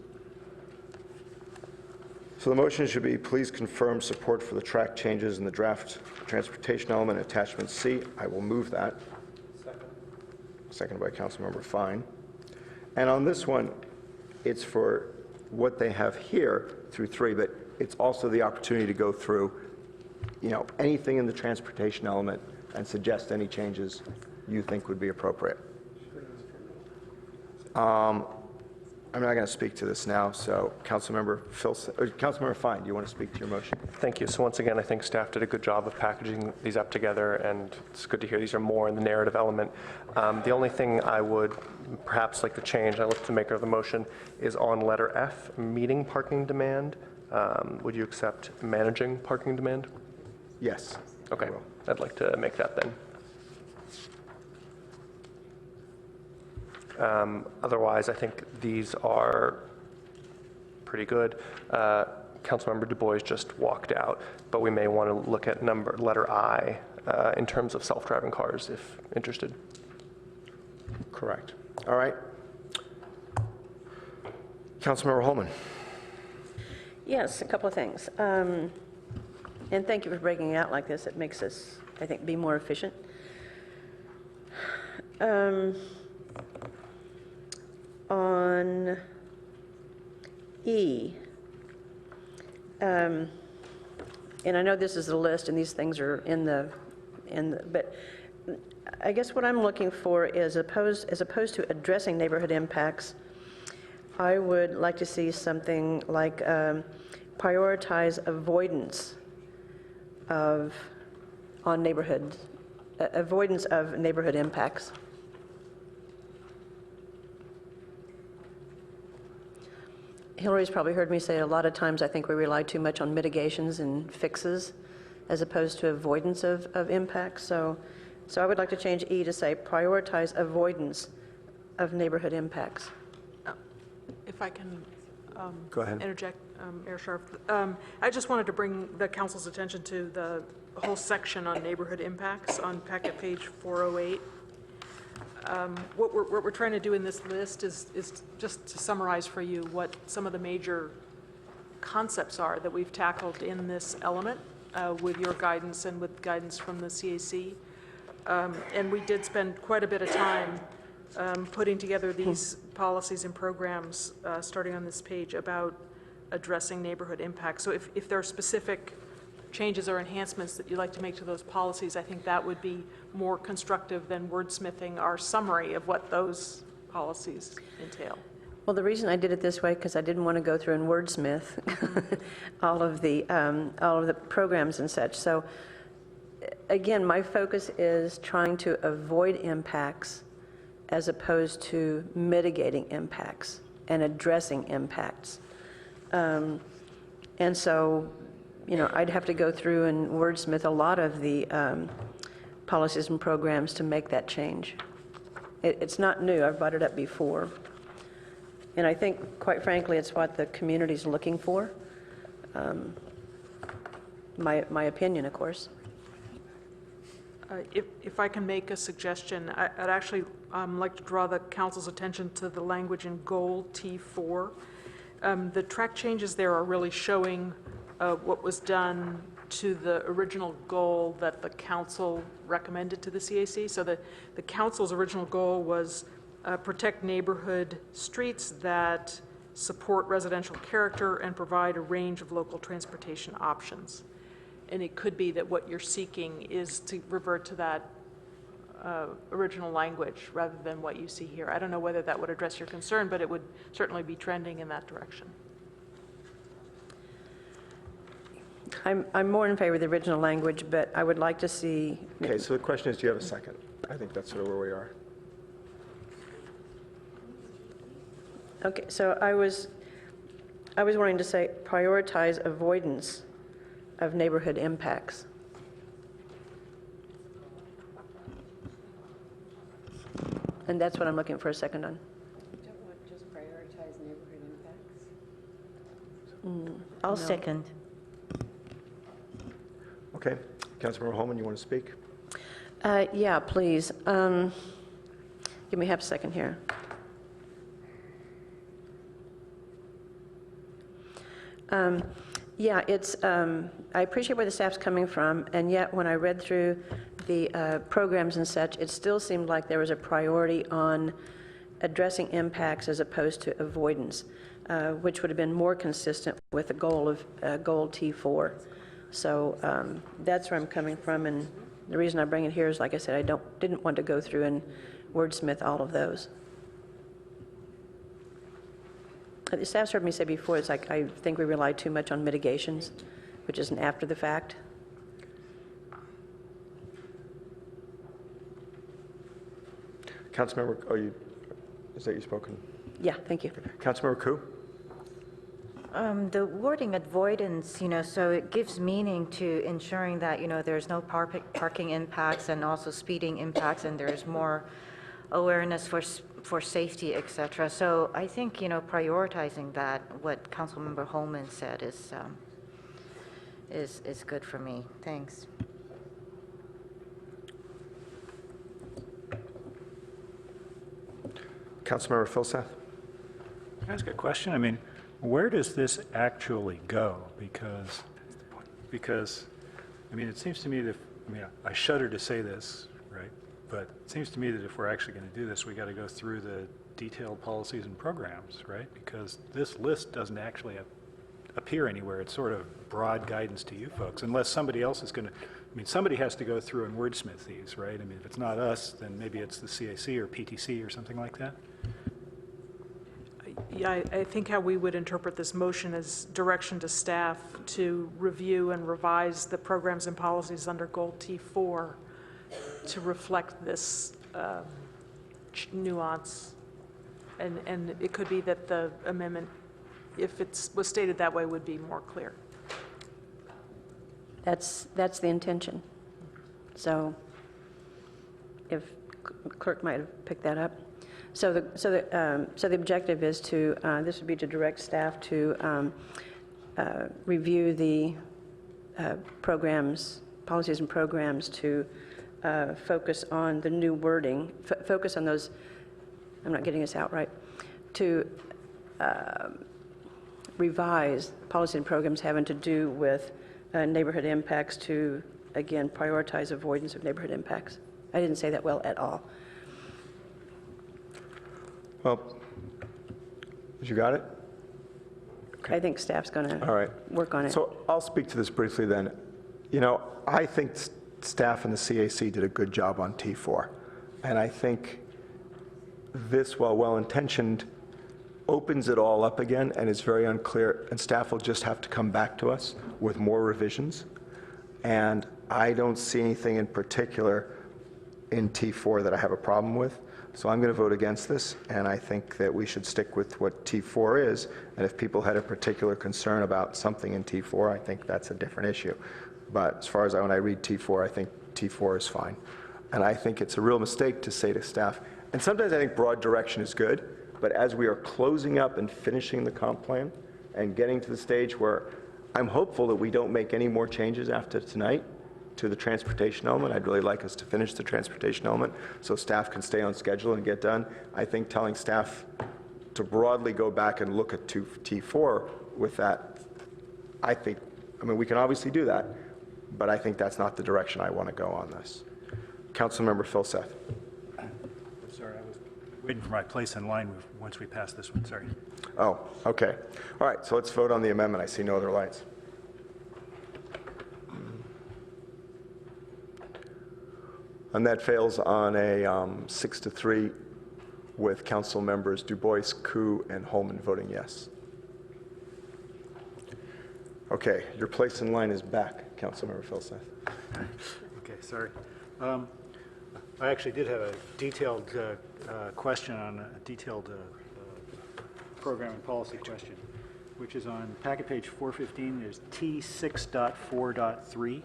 So the motion should be, please confirm support for the track changes in the draft transportation element attachment C. I will move that. Seconded by Councilmember Fine. And on this one, it's for what they have here through 3, but it's also the opportunity to go through, anything in the transportation element and suggest any changes you think would be appropriate. I'm not going to speak to this now, so Councilmember Fine, do you want to speak to your motion?
Thank you. So once again, I think staff did a good job of packaging these up together, and it's good to hear these are more in the narrative element. The only thing I would perhaps like to change, I look to the maker of the motion, is on letter F, meeting parking demand. Would you accept managing parking demand?
Yes.
Okay, I'd like to make that then. Otherwise, I think these are pretty good. Councilmember Du Bois just walked out, but we may want to look at letter I in terms of self-driving cars, if interested.
Correct. All right. Councilmember Holman.
Yes, a couple of things. And thank you for breaking it out like this. It makes us, I think, be more efficient. On E, and I know this is a list and these things are but I guess what I'm looking for is as opposed to addressing neighborhood impacts, I would like to see something like prioritize avoidance of neighborhood impacts. Hillary's probably heard me say a lot of times I think we rely too much on mitigations and fixes as opposed to avoidance of impacts. So I would like to change E to say prioritize avoidance of neighborhood impacts.
If I can
Go ahead.
interject, Mayor Sharf. I just wanted to bring the council's attention to the whole section on neighborhood impacts on packet page 408. What we're trying to do in this list is just to summarize for you what some of the major concepts are that we've tackled in this element with your guidance and with guidance from the CAC. And we did spend quite a bit of time putting together these policies and programs, starting on this page, about addressing neighborhood impacts. So if there are specific changes or enhancements that you'd like to make to those policies, I think that would be more constructive than wordsmithing our summary of what those policies entail.
Well, the reason I did it this way, because I didn't want to go through and wordsmith all of the programs and such. So again, my focus is trying to avoid impacts as opposed to mitigating impacts and addressing impacts. And so, I'd have to go through and wordsmith a lot of the policies and programs to make that change. It's not new. I've brought it up before. And I think, quite frankly, it's what the community's looking for. My opinion, of course.
If I can make a suggestion, I'd actually like to draw the council's attention to the language in goal T4. The track changes there are really showing what was done to the original goal that the council recommended to the CAC. So the council's original goal was protect neighborhood streets that support residential character and provide a range of local transportation options. And it could be that what you're seeking is to revert to that original language rather than what you see here. I don't know whether that would address your concern, but it would certainly be trending in that direction.
I'm more in favor of the original language, but I would like to see...
Okay, so the question is, do you have a second? I think that's sort of where we are.
Okay, so I was wanting to say prioritize avoidance of neighborhood impacts. And that's what I'm looking for a second on.
You don't want to just prioritize neighborhood impacts?
I'll second.
Okay. Councilmember Holman, you want to speak?
Yeah, please. Give me half a second here. Yeah, I appreciate where the staff's coming from, and yet when I read through the programs and such, it still seemed like there was a priority on addressing impacts as opposed to avoidance, which would have been more consistent with the goal of goal T4. So that's where I'm coming from, and the reason I bring it here is, like I said, I didn't want to go through and wordsmith all of those. The staff's heard me say before, it's like I think we rely too much on mitigations, which is an after the fact.
Councilmember, is that you spoken?
Yeah, thank you.
Councilmember Koo?
The wording avoidance, so it gives meaning to ensuring that, there's no parking impacts and also speeding impacts, and there's more awareness for safety, et cetera. So I think, prioritizing that, what Councilmember Holman said is good for me. Thanks.
Councilmember Filsath?
Can I ask a question? I mean, where does this actually go? Because, I mean, it seems to me that, I shudder to say this, right? But it seems to me that if we're actually going to do this, we got to go through the detailed policies and programs, right? Because this list doesn't actually appear anywhere. It's sort of broad guidance to you folks, unless somebody else is going to, somebody has to go through and wordsmith these, right? If it's not us, then maybe it's the CAC or PTC or something like that.
Yeah, I think how we would interpret this motion is direction to staff to review and revise the programs and policies under Goal T4 to reflect this nuance. And it could be that the amendment, if it was stated that way, would be more clear.
That's the intention. So if clerk might have picked that up. So the objective is to, this would be to direct staff to review the programs, policies and programs to focus on the new wording, focus on those, I'm not getting this out right, to revise policy and programs having to do with neighborhood impacts to, again, prioritize avoidance of neighborhood impacts. I didn't say that well at all.
Well, you got it?
I think staff's going to work on it.
So I'll speak to this briefly then. I think staff and the CAC did a good job on T4. And I think this, while well-intentioned, opens it all up again and is very unclear, and staff will just have to come back to us with more revisions. And I don't see anything in particular in T4 that I have a problem with. So I'm going to vote against this, and I think that we should stick with what T4 is, and if people had a particular concern about something in T4, I think that's a different issue. But as far as when I read T4, I think T4 is fine. And I think it's a real mistake to say to staff, and sometimes I think broad direction is good, but as we are closing up and finishing the comp plan and getting to the stage where I'm hopeful that we don't make any more changes after tonight to the transportation element. I'd really like us to finish the transportation element so staff can stay on schedule and get done. I think telling staff to broadly go back and look at T4 with that, we can obviously do that, but I think that's not the direction I want to go on this. Councilmember Filsath.
Sorry, I was waiting for my place in line once we pass this one, sorry.
Oh, okay. All right, so let's vote on the amendment. I see no other lights. And that fails on a 6-3 with council members Du Bois, Koo, and Holman voting yes. Okay, your place in line is back, Councilmember Filsath.
Okay, sorry. I actually did have a detailed question on a detailed program and policy question, which is on packet page 415. There's T6.4.3.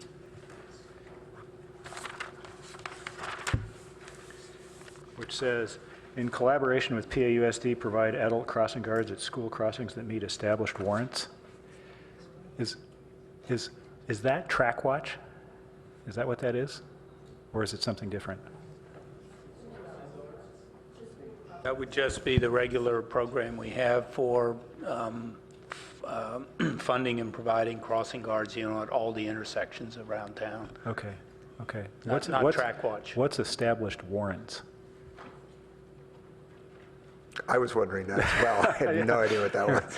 which says, in collaboration with PAUSD, provide adult crossing guards at school crossings that meet established warrants. Is that track watch? Is that what that is? Or is it something different?
That would just be the regular program we have for funding and providing crossing guards, at all the intersections around town.
Okay, okay.
Not track watch.
What's established warrants?
I was wondering that as well. I had no idea what that was.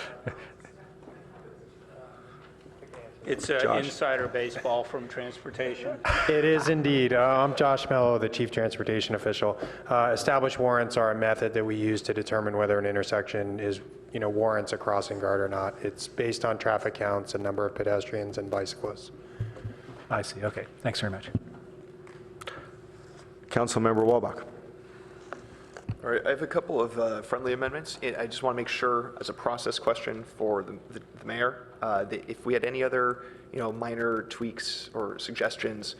It's insider baseball from transportation.
It is indeed. I'm Josh Mello, the Chief Transportation Official. Established warrants are a method that we use to determine whether an intersection is, warrants a crossing guard or not. It's based on traffic counts and number of pedestrians and bicyclists.
I see. Okay. Thanks very much.
Councilmember Walbach.
All right, I have a couple of friendly amendments. I just want to make sure, as a process question for the mayor, that if we had any other, minor tweaks or suggestions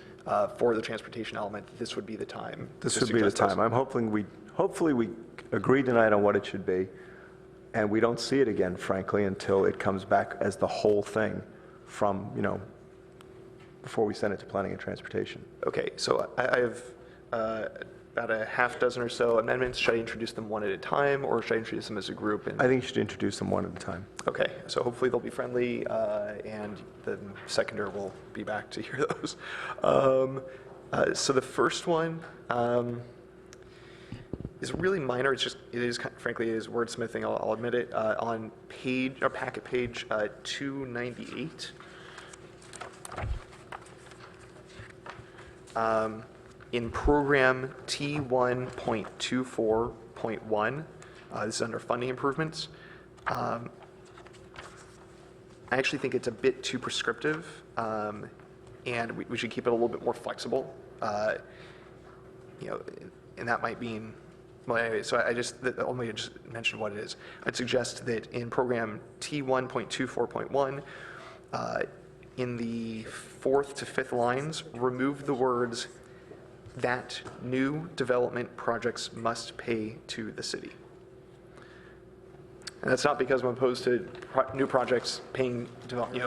for the transportation element, this would be the time.
This would be the time. I'm hoping hopefully we agree tonight on what it should be, and we don't see it again, frankly, until it comes back as the whole thing from, before we send it to Planning and Transportation.
Okay, so I have about a half dozen or so amendments. Should I introduce them one at a time, or should I introduce them as a group?
I think you should introduce them one at a time.
Okay, so hopefully they'll be friendly, and the seconder will be back to hear those. So the first one is really minor. It is frankly, it is wordsmithing. I'll admit it. On packet page 298. In program T1.24.1, this is under funding improvements. I actually think it's a bit too prescriptive, and we should keep it a little bit more flexible. And that might mean, well, anyway, so let me just mention what it is. I'd suggest that in program T1.24.1, in the 4th to 5th lines, remove the words that new development projects must pay to the city. And that's not because I'm opposed to new projects paying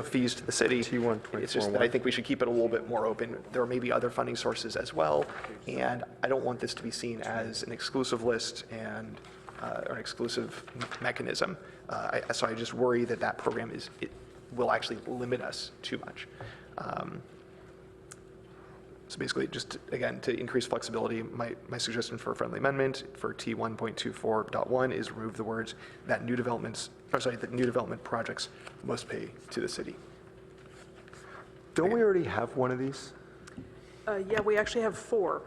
fees to the city. It's just that I think we should keep it a little bit more open. There may be other funding sources as well, and I don't want this to be seen as an exclusive list and or an exclusive mechanism. So I just worry that program will actually limit us too much. So basically, just again, to increase flexibility, my suggestion for a friendly amendment for T1.24.1 is remove the words that new development projects must pay to the city.
Don't we already have one of these?
Yeah, we actually have 4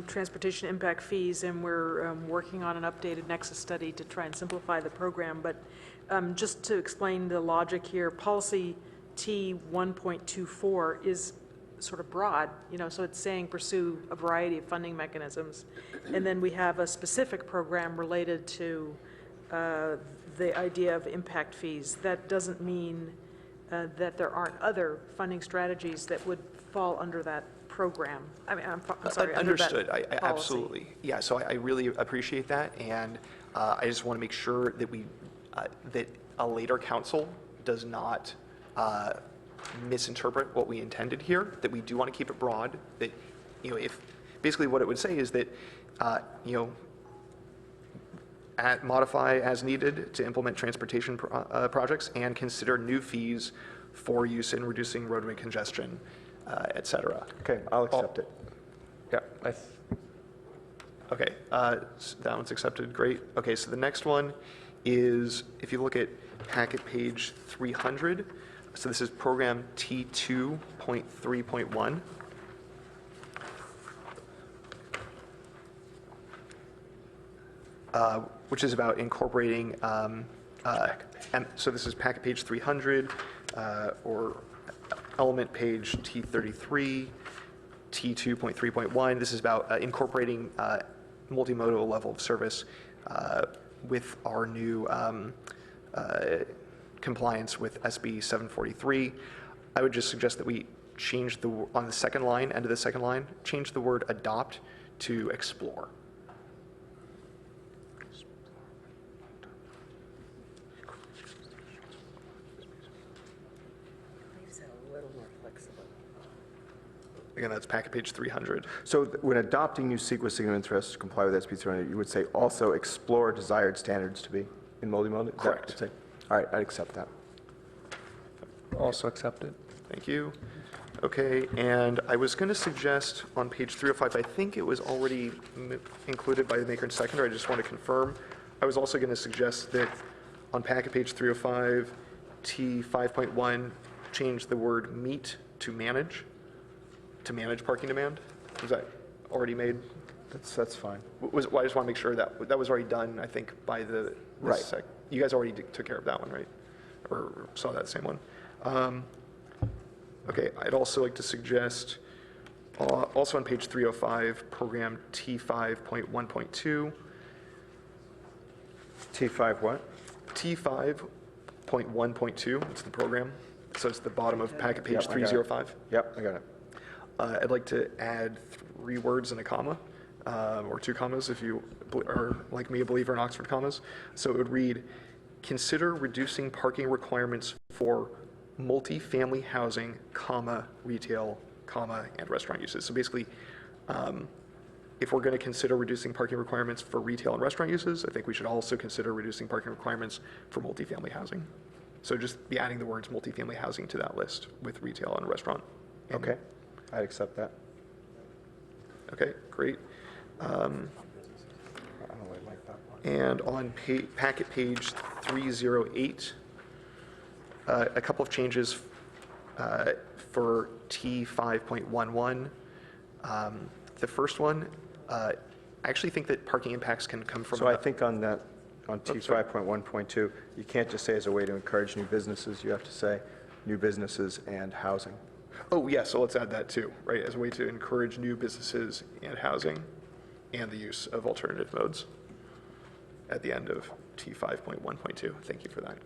transportation impact fees, and we're working on an updated Nexus study to try and simplify the program. But just to explain the logic here, policy T1.24 is sort of broad, so it's saying pursue a variety of funding mechanisms. And then we have a specific program related to the idea of impact fees. That doesn't mean that there aren't other funding strategies that would fall under that program. I'm sorry,
understood.
Under that
I absolutely. Yeah, so I really appreciate that, and I just want to make sure that that a later council does not misinterpret what we intended here, that we do want to keep it broad, that, if basically what it would say is that, modify as needed to implement transportation projects and consider new fees for use in reducing roadway congestion, et cetera.
Okay, I'll accept it.
Yeah. Okay, so that one's accepted, great. Okay, so the next one is, if you look at packet page 300, so this is program T2.3.1. Which is about incorporating, so this is packet page 300, or element page T33, T2.3.1. This is about incorporating multimodal level of service with our new compliance with SB 743. I would just suggest that we change on the second line, end of the second line, change the word adopt to explore. Again, that's packet page 300.
So when adopting new sequencing of interest to comply with SB 300, you would say also explore desired standards to be in multimodal?
Correct.
All right, I accept that.
Also accepted.
Thank you. Okay, and I was going to suggest on page 305, I think it was already included by the maker and seconder, I just want to confirm. I was also going to suggest that on packet page 305, T5.1, change the word meet to manage parking demand. Was that already made?
That's fine.
I just want to make sure that was already done, I think, by the
Right.
You guys already took care of that one, right? Or saw that same one? Okay, I'd also like to suggest, also on page 305, program T5.1.2.
T5 what?
T5.1.2, it's the program. So it's the bottom of packet page
Yep, I got it.
305.
Yep, I got it.
I'd like to add 3 words and a comma. or 2 commas if you are, like me, a believer in Oxford commas. So it would read, consider reducing parking requirements for multifamily housing, comma, retail, comma, and restaurant uses. So basically, if we're going to consider reducing parking requirements for retail and restaurant uses, I think we should also consider reducing parking requirements for multifamily housing. So just be adding the words multifamily housing to that list with retail and restaurant.
Okay, I'd accept that.
Okay, great. And on packet page 308, a couple of changes for T5.11. The first one, I actually think that parking impacts can come from.
So I think on that, on T5.1.2, you can't just say as a way to encourage new businesses, you have to say new businesses and housing.
Oh, yeah, so let's add that too, right, as a way to encourage new businesses and housing and the use of alternative modes at the end of T5.1.2. Thank you for that.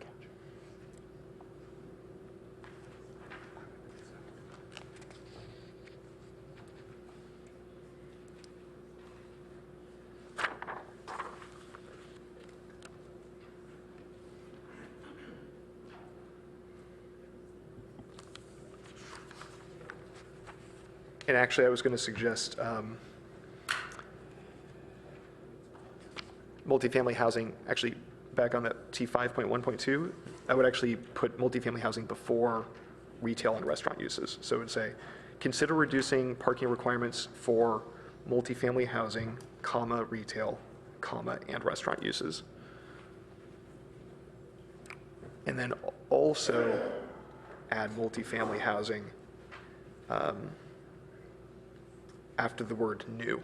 And actually, I was going to suggest multifamily housing, actually, back on that T5.1.2, I would actually put multifamily housing before retail and restaurant uses. So it would say, consider reducing parking requirements for multifamily housing, comma, retail, comma, and restaurant uses. And then also add multifamily housing after the word new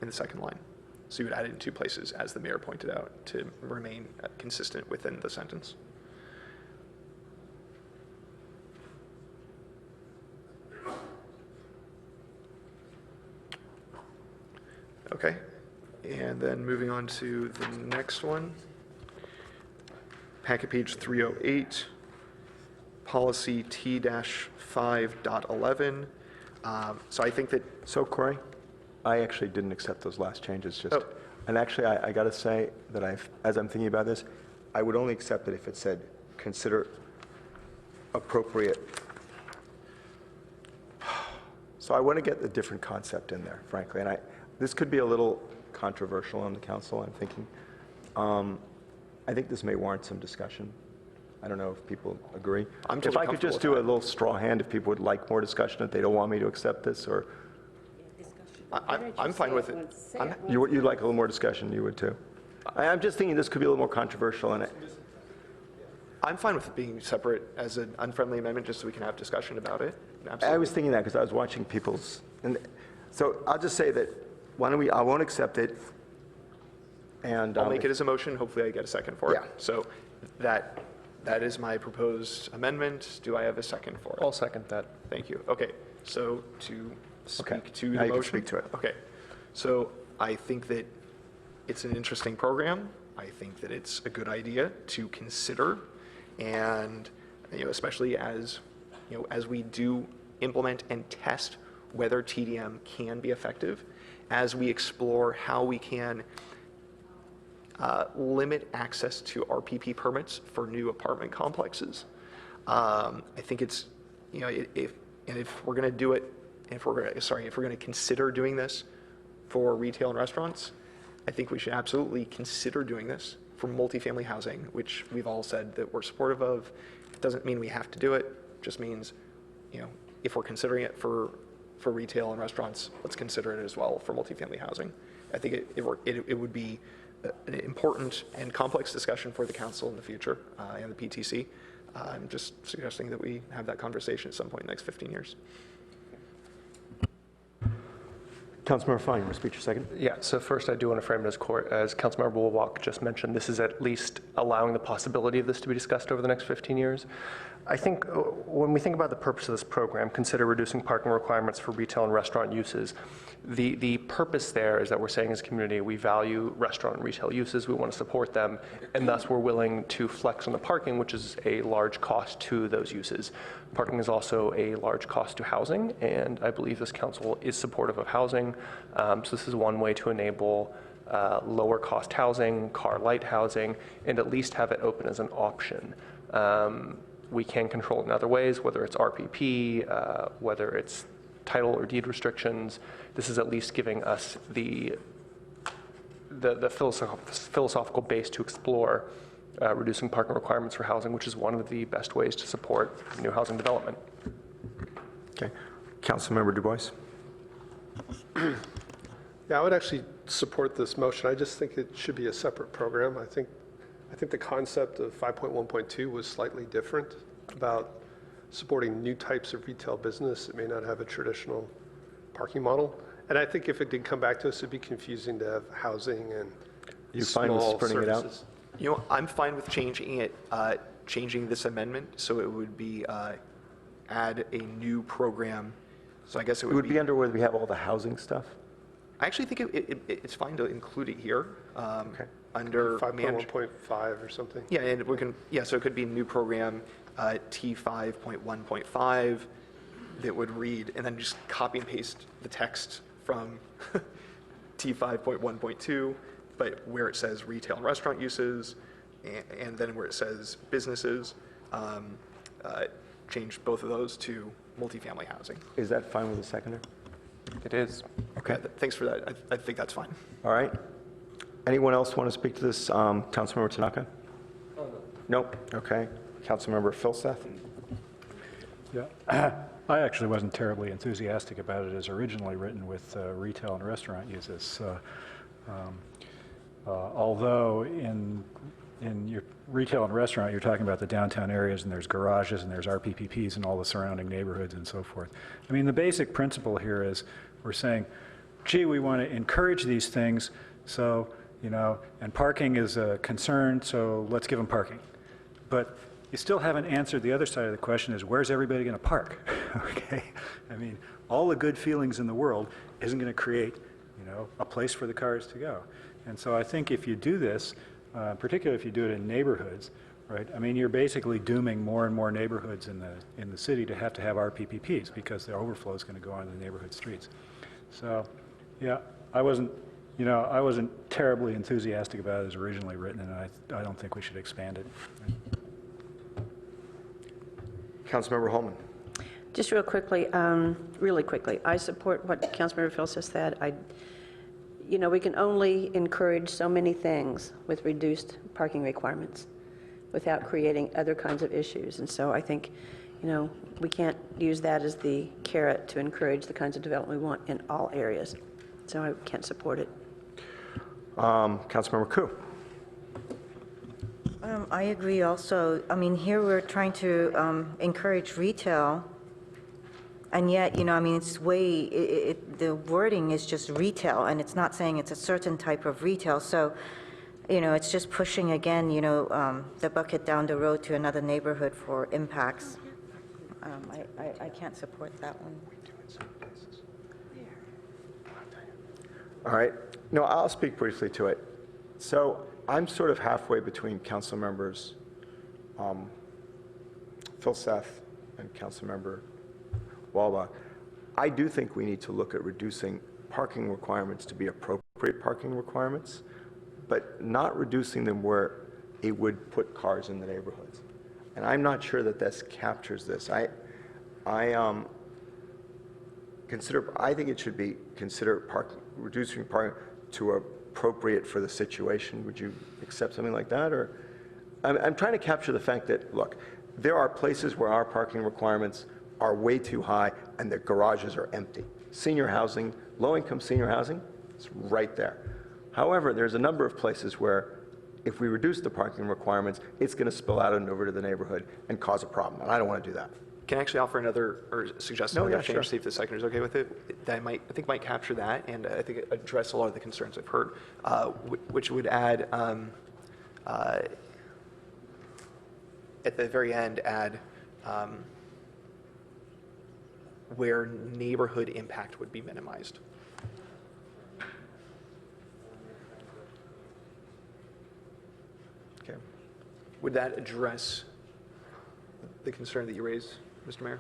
in the second line. So you would add it in 2 places, as the mayor pointed out, to remain consistent within the sentence. Okay, and then moving on to the next one, packet page 308, policy T-5.11. So I think that.
So Corey, I actually didn't accept those last changes, and actually I got to say that as I'm thinking about this, I would only accept it if it said consider appropriate. So I want to get a different concept in there, frankly, and this could be a little controversial on the council, I'm thinking. I think this may warrant some discussion. I don't know if people agree. If I could just do a little straw hand, if people would like more discussion, if they don't want me to accept this, or.
I'm fine with it.
You'd like a little more discussion, you would too. I'm just thinking this could be a little more controversial in it.
I'm fine with it being separate as an unfriendly amendment, just so we can have discussion about it. Absolutely.
I was thinking that because I was watching and so I'll just say that, I won't accept it, and.
I'll make it as a motion, hopefully I get a second for it. Yeah. So that is my proposed amendment. Do I have a second for it?
I'll second that.
Thank you. Okay, so to speak to the
now you
motion.
can speak to it.
Okay, so I think that it's an interesting program. I think that it's a good idea to consider, and especially as as we do implement and test whether TDM can be effective, as we explore how we can limit access to RPP permits for new apartment complexes. I think it's if we're going to do it. If we're going to consider doing this for retail and restaurants, I think we should absolutely consider doing this for multifamily housing, which we've all said that we're supportive of. It doesn't mean we have to do it. It just means, if we're considering it for retail and restaurants, let's consider it as well for multifamily housing. I think it would be an important and complex discussion for the council in the future and the PTC. I'm just suggesting that we have that conversation at some point in the next 15 years.
Councilmember Fine, you want to speak your second?
Yeah, so first I do want to frame it as Councilmember Woolwalk just mentioned, this is at least allowing the possibility of this to be discussed over the next 15 years. I think when we think about the purpose of this program, consider reducing parking requirements for retail and restaurant uses. The purpose there is that we're saying as a community, we value restaurant and retail uses, we want to support them, and thus we're willing to flex on the parking, which is a large cost to those uses. Parking is also a large cost to housing, and I believe this council is supportive of housing. So this is one way to enable lower cost housing, car light housing, and at least have it open as an option. We can control it in other ways, whether it's RPP, whether it's title or deed restrictions. This is at least giving us the philosophical base to explore reducing parking requirements for housing, which is one of the best ways to support new housing development.
Okay. Councilmember Du Bois.
Yeah, I would actually support this motion. I just think it should be a separate program. I think the concept of 5.1.2 was slightly different about supporting new types of retail business. It may not have a traditional parking model. And I think if it did come back to us, it'd be confusing to have housing and
You fine with
small
spreading it out?
services.
You know, I'm fine with changing it, changing this amendment, so it would be add a new program. So I guess it
It would be under where we have all the housing stuff?
I actually think it's fine to include it here. Under
5.1.5 or something.
Yeah, and we can, yeah, so it could be a new program, T5.1.5, that would read, and then just copy and paste the text from T5.1.2, but where it says retail and restaurant uses, and then where it says businesses, change both of those to multifamily housing.
Is that fine with the seconder?
It is.
Okay.
Thanks for that. I think that's fine.
All right. Anyone else want to speak to this? Councilmember Tanaka? Oh, no. Nope. Okay. Councilmember Filseth?
Yeah, I actually wasn't terribly enthusiastic about it as originally written with retail and restaurant uses. Although in your retail and restaurant, you're talking about the downtown areas, and there's garages, and there's RPPPs and all the surrounding neighborhoods and so forth. I mean, the basic principle here is we're saying, gee, we want to encourage these things, so, you know, and parking is a concern, so let's give them parking. But you still haven't answered the other side of the question is, where's everybody going to park? Okay? I mean, all the good feelings in the world isn't going to create, you know, a place for the cars to go. And so I think if you do this, particularly if you do it in neighborhoods, right? I mean, you're basically dooming more and more neighborhoods in the city to have RPPPs because the overflow is going to go on the neighborhood streets. So, yeah, I wasn't terribly enthusiastic about it as originally written, and I don't think we should expand it.
Councilmember Holman?
Just really quickly, I support what Councilmember Filseth said. You know, we can only encourage so many things with reduced parking requirements without creating other kinds of issues. And so I think, you know, we can't use that as the carrot to encourage the kinds of development we want in all areas. So I can't support it.
Councilmember Koo?
I agree also. I mean, here we're trying to encourage retail, and yet, you know, I mean, it's the wording is just retail, and it's not saying it's a certain type of retail. So, you know, it's just pushing again, you know, the bucket down the road to another neighborhood for impacts. I can't support that one.
All right. No, I'll speak briefly to it. So I'm sort of halfway between Council Members Filseth and Councilmember Walbach. I do think we need to look at reducing parking requirements to be appropriate parking requirements, but not reducing them where it would put cars in the neighborhoods. And I'm not sure that this captures this. I think it should be reducing parking to appropriate for the situation. Would you accept something like that? Or I'm trying to capture the fact that, look, there are places where our parking requirements are way too high and the garages are empty. Senior housing, low-income senior housing, it's right there. However, there's a number of places where if we reduce the parking requirements, it's going to spill out and over to the neighborhood and cause a problem, and I don't want to do that.
Can I actually offer another, or suggest another change,
sure.
see if the seconder is okay with it? That I think might capture that, and I think address a lot of the concerns I've heard, which would add, at the very end, add where neighborhood impact would be minimized.
Okay.
Would that address the concern that you raised, Mr. Mayor?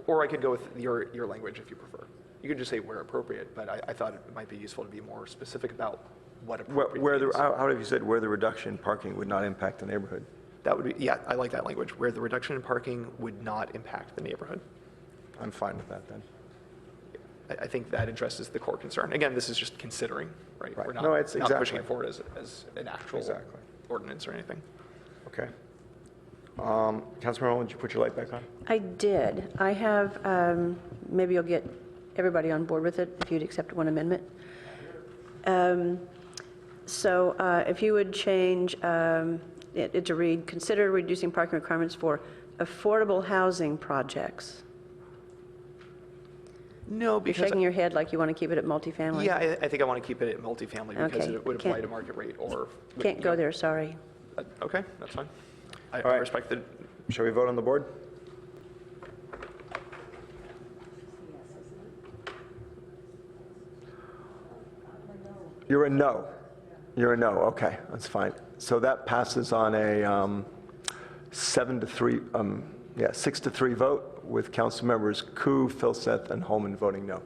Or I could go with your language if you prefer. You could just say where appropriate, but I thought it might be useful to be more specific about what appropriate means.
How have you said where the reduction in parking would not impact the neighborhood?
That would be, yeah, I like that language, where the reduction in parking would not impact the neighborhood.
I'm fine with that then.
I think that addresses the core concern. Again, this is just considering, right?
Right.
We're not,
No, it's
not
exactly.
pushing it forward as an actual ordinance or anything.
Okay. Councilmember, would you put your light back on?
I did. I have, maybe you'll get everybody on board with it if you'd accept one amendment. So if you would change it to read, consider reducing parking requirements for affordable housing projects.
No,
You're
because
shaking your head like you want to keep it at multifamily.
yeah, I think I want to keep it at multifamily because
Okay.
it would apply to market rate or.
Can't go there, sorry.
Okay, that's fine. I
right.
respect the.
Shall we vote on the board? You're a no. You're a no. Okay, that's fine. So that passes on a 6 to 3 vote with council members Koo, Filseth, and Holman voting no.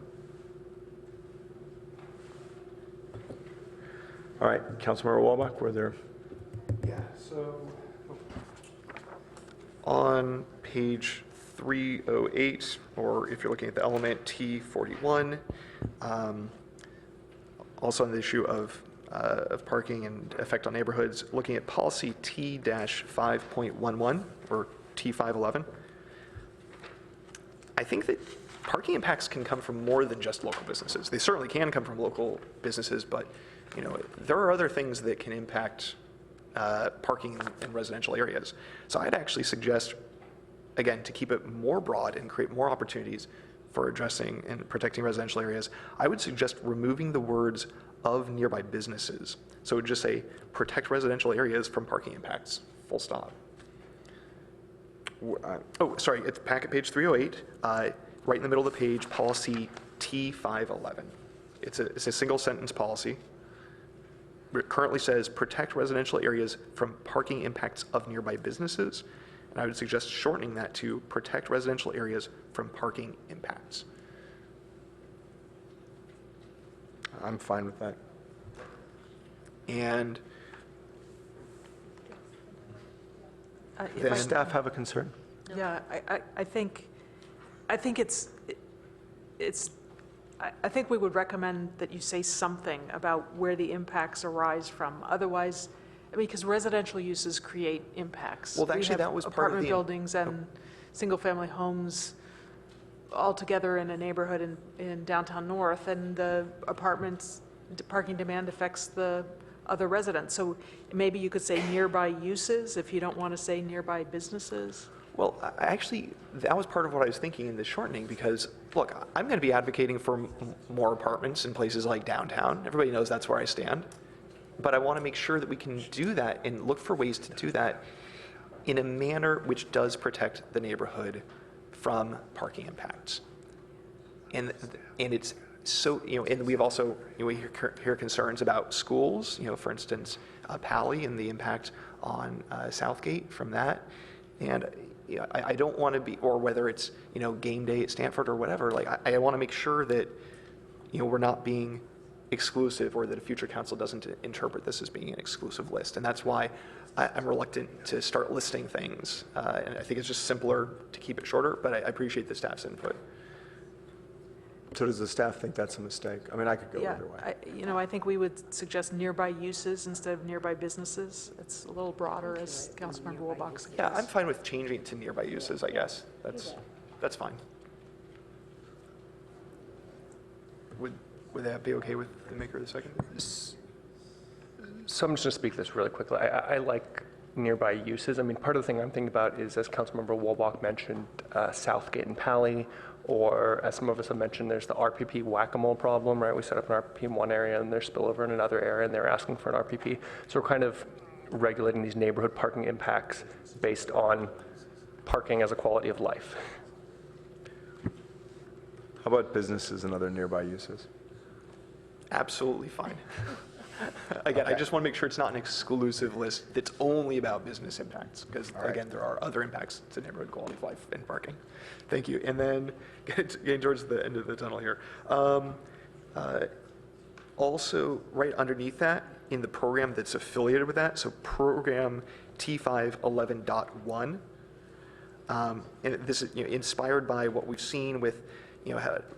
All right, Councilmember Walbach, were there?
Yeah, so on page 308, or if you're looking at the element T41, also on the issue of parking and effect on neighborhoods, looking at policy T-5.11 or T511, I think that parking impacts can come from more than just local businesses. They certainly can come from local businesses, but you know, there are other things that can impact parking in residential areas. So I'd actually suggest, again, to keep it more broad and create more opportunities for addressing and protecting residential areas, I would suggest removing the words of nearby businesses. So it would just say, protect residential areas from parking impacts, full stop. Oh, sorry, it's packet page 308, right in the middle of the page, policy T511. It's a single sentence policy. It currently says, protect residential areas from parking impacts of nearby businesses. And I would suggest shortening that to protect residential areas from parking impacts.
I'm fine with that.
And
Does staff have a concern?
Yeah, I think I think we would recommend that you say something about where the impacts arise from. Otherwise, I mean, because residential uses create impacts.
Well, actually, that was part of
apartment
the
buildings and single-family homes all together in a neighborhood in downtown North, and the apartments, parking demand affects the other residents. So maybe you could say nearby uses if you don't want to say nearby businesses.
Well, actually, that was part of what I was thinking in the shortening, because, look, I'm going to be advocating for more apartments in places like downtown. Everybody knows that's where I stand. But I want to make sure that we can do that and look for ways to do that in a manner which does protect the neighborhood from parking impacts. And it's so, you know, and we've also, you know, we hear concerns about schools, you know, for instance, Palo and the impact on Southgate from that. And you know, I don't want to be, or whether it's, you know, game day at Stanford or whatever, like I want to make sure that, you know, we're not being exclusive, or that a future council doesn't interpret this as being an exclusive list. And that's why I'm reluctant to start listing things. And I think it's just simpler to keep it shorter, but I appreciate the staff's input.
So does the staff think that's a mistake? I mean, I could go either way.
You know, I think we would suggest nearby uses instead of nearby businesses. It's a little broader, as Councilmember Wolbach suggests.
Yeah, I'm fine with changing it to nearby uses, I guess. That's fine. Would that be okay with the maker of the second?
So I'm just going to speak this really quickly. I like nearby uses. I mean, part of the thing I'm thinking about is, as Councilmember Wolbach mentioned, Southgate and Palo, or as some of us have mentioned, there's the RPP whack-a-mole problem, right? We set up an RPP in one area and there's spillover in another area and they're asking for an RPP. So we're kind of regulating these neighborhood parking impacts based on parking as a quality of life.
How about businesses and other nearby uses?
Absolutely fine. Again, I just want to make sure it's not an exclusive list that's only about business impacts, because again, there are other impacts to neighborhood quality of life and parking. Thank you. And then getting towards the end of the tunnel here. Also, right underneath that, in the program that's affiliated with that, so program T511.1, and this is inspired by what we've seen with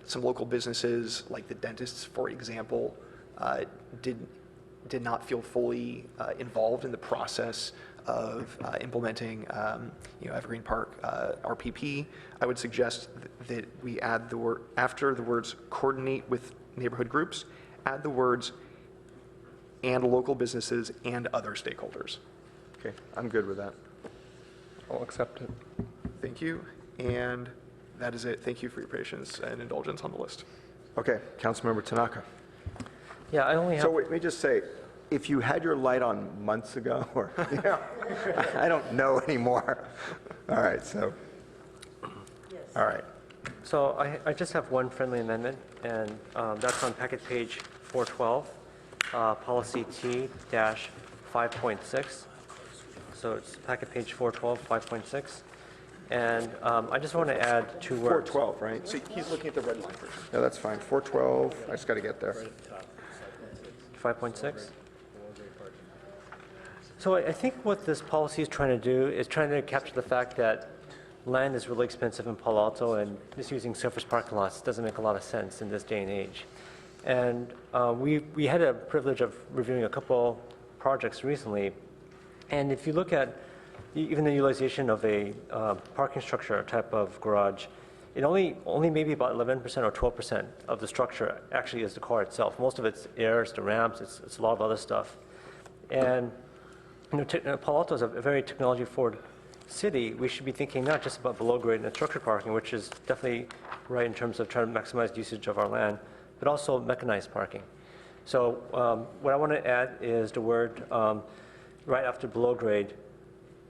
some local businesses, like the dentists, for example, did not feel fully involved in the process of implementing Evergreen Park RPP. I would suggest that we add the word, after the words coordinate with neighborhood groups, add the words and local businesses and other stakeholders.
Okay, I'm good with that.
I'll accept it.
Thank you. And that is it. Thank you for your patience and indulgence on the list.
Okay, Councilmember Tanaka.
Yeah, I only have...
So wait, let me just say, if you had your light on months ago, or, I don't know anymore. All right, so, all right.
So I just have one friendly amendment, and that's on packet page 412, policy T-5.6. So it's packet page 412, 5.6. And I just want to add two words.
412, right?
So he's looking at the red line version.
Yeah, that's fine. 412, I just got to get there.
5.6. So I think what this policy is trying to do is trying to capture the fact that land is really expensive in Palo Alto, and just using surface parking lots doesn't make a lot of sense in this day and age. And we had a privilege of reviewing a couple projects recently, and if you look at even the utilization of a parking structure type of garage, it only maybe about 11% or 12% of the structure actually is the car itself. Most of it's air, it's the ramps, it's a lot of other stuff. And Palo Alto is a very technology-forward city. We should be thinking not just about below-grade and structured parking, which is definitely right in terms of trying to maximize usage of our land, but also mechanized parking. So what I want to add is the word right after below-grade,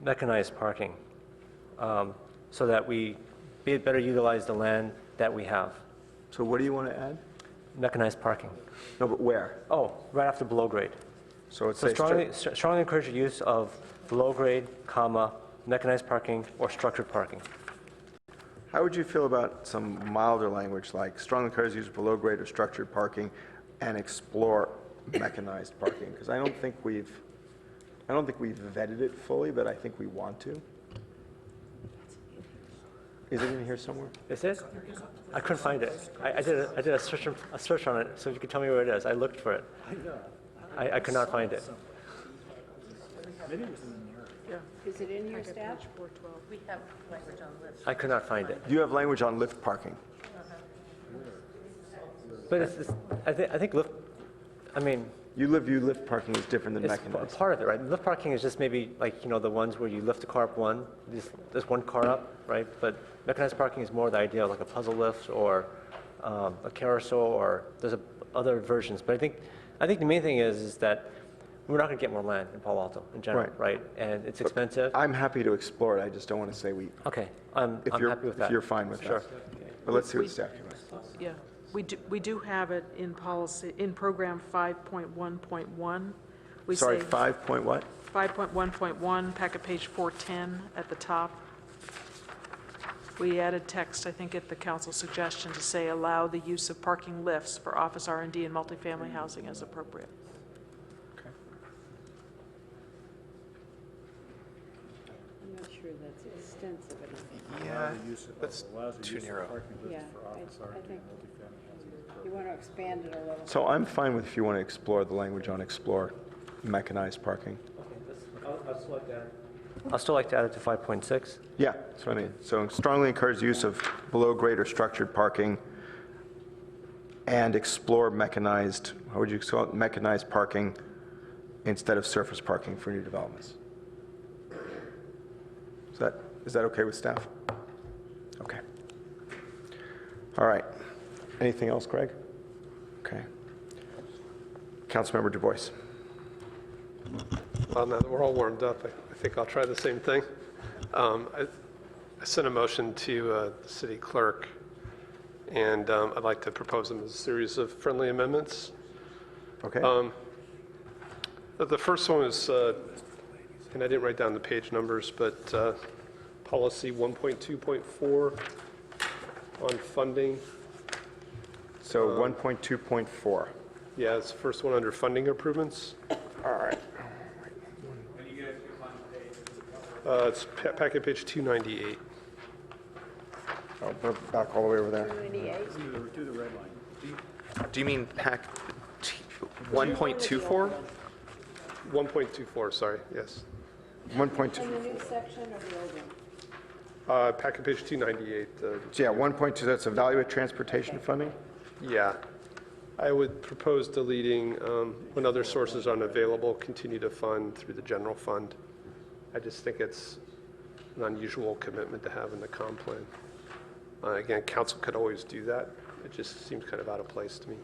mechanized parking, so that we better utilize the land that we have.
So what do you want to add?
Mechanized parking.
No, but where?
Oh, right after below grade.
So it's
strongly encourage the use of below grade, mechanized parking or structured parking.
How would you feel about some milder language like strongly encourage use of below grade or structured parking and explore mechanized parking? Because I don't think we've vetted it fully, but I think we want to. Is it in here somewhere?
Is it? I couldn't find it. I did a search on it, so if you could tell me where it is. I looked for it. I could not find it.
Maybe it was in here. Yeah. Is it in your staff?
We have language on lift.
I could not find it.
Do you have language on lift parking?
But I think lift, I mean...
You lift parking is different than mechanized.
It's part of it, right? Lift parking is just maybe like, the ones where you lift the car up there's one car up, right? But mechanized parking is more the idea of like a puzzle lift or a carousel, or there's other versions. But I think the main thing is that we're not going to get more land in Palo Alto in general, right? And it's expensive.
I'm happy to explore it. I just don't want to say we.
Okay, I'm happy with that.
If you're fine with that. But let's see what staff can say.
Yeah. We do have it in policy, in program 5.1.1.
Sorry, 5 point what?
5.1.1, packet page 410 at the top. We added text, I think, at the council's suggestion to say allow the use of parking lifts for office R&D and multifamily housing as appropriate.
Okay.
I'm not sure that's extensive enough.
Yeah, that's too narrow.
Yeah, I think you want to expand it a little.
So I'm fine with if you want to explore the language on explore mechanized parking.
I'll still like to add it to 5.6.
Yeah, that's what I mean. So strongly encourage use of below grade or structured parking and explore mechanized, how would you call it, mechanized parking instead of surface parking for new developments. Is that okay with staff? Okay. All right. Anything else, Greg? Okay. Councilmember Du Bois.
Well, now that we're all warmed up, I think I'll try the same thing. I sent a motion to the city clerk, and I'd like to propose them as a series of friendly amendments.
Okay.
The first one is, and I didn't write down the page numbers, but policy 1.2.4 on funding.
So 1.2.4.
Yeah, it's the first one under funding improvements.
All right.
It's packet page 298.
Oh, we're back all the way over there.
Do the red line.
Do you mean 1.24?
1.24, sorry, yes.
1.2.
In the new section or the old one?
Packet page 298.
So yeah, 1.2, that's evaluate transportation funding?
Yeah. I would propose deleting when other sources are unavailable, continue to fund through the general fund. I just think it's an unusual commitment to have in the comp plan. Again, council could always do that. It just seems kind of out of place to me.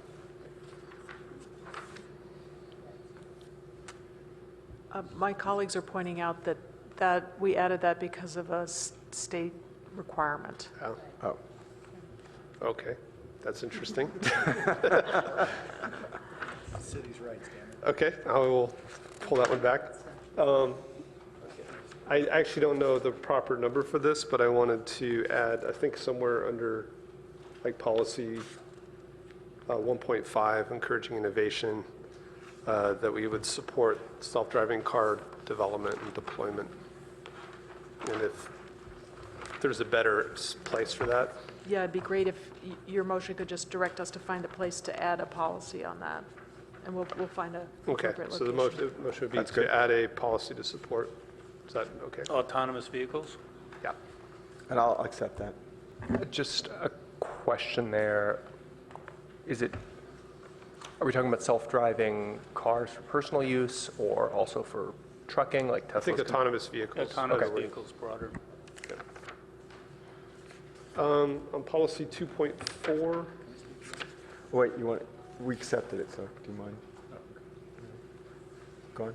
My colleagues are pointing out that we added that because of a state requirement.
Oh. Okay, that's interesting.
City's rights, damn it.
Okay, I will pull that one back. I actually don't know the proper number for this, but I wanted to add, I think somewhere under like policy 1.5, encouraging innovation, that we would support self-driving car development and deployment. And if there's a better place for that.
Yeah, it'd be great if your motion could just direct us to find a place to add a policy on that, and we'll find a
Okay,
appropriate
so the
location.
motion would be
That's good.
to add a policy to support. Is that okay?
Autonomous vehicles?
Yeah.
And I'll accept that.
Just a question there. Are we talking about self-driving cars for personal use or also for trucking, like Tesla?
I think autonomous vehicles.
Autonomous vehicles broader.
On policy 2.4,
Wait, we accepted it, so do you mind? Go on.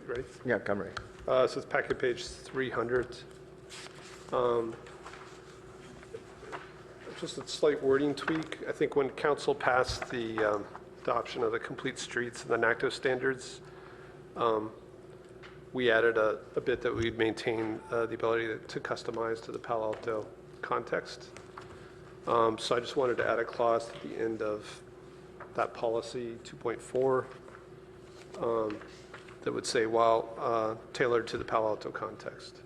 you ready?
Yeah, I'm ready.
So it's packet page 300. Just a slight wording tweak. I think when council passed the adoption of the complete streets and the NACTO standards, we added a bit that we'd maintain the ability to customize to the Palo Alto context. So I just wanted to add a clause at the end of that policy 2.4 that would say, while tailored to the Palo Alto context.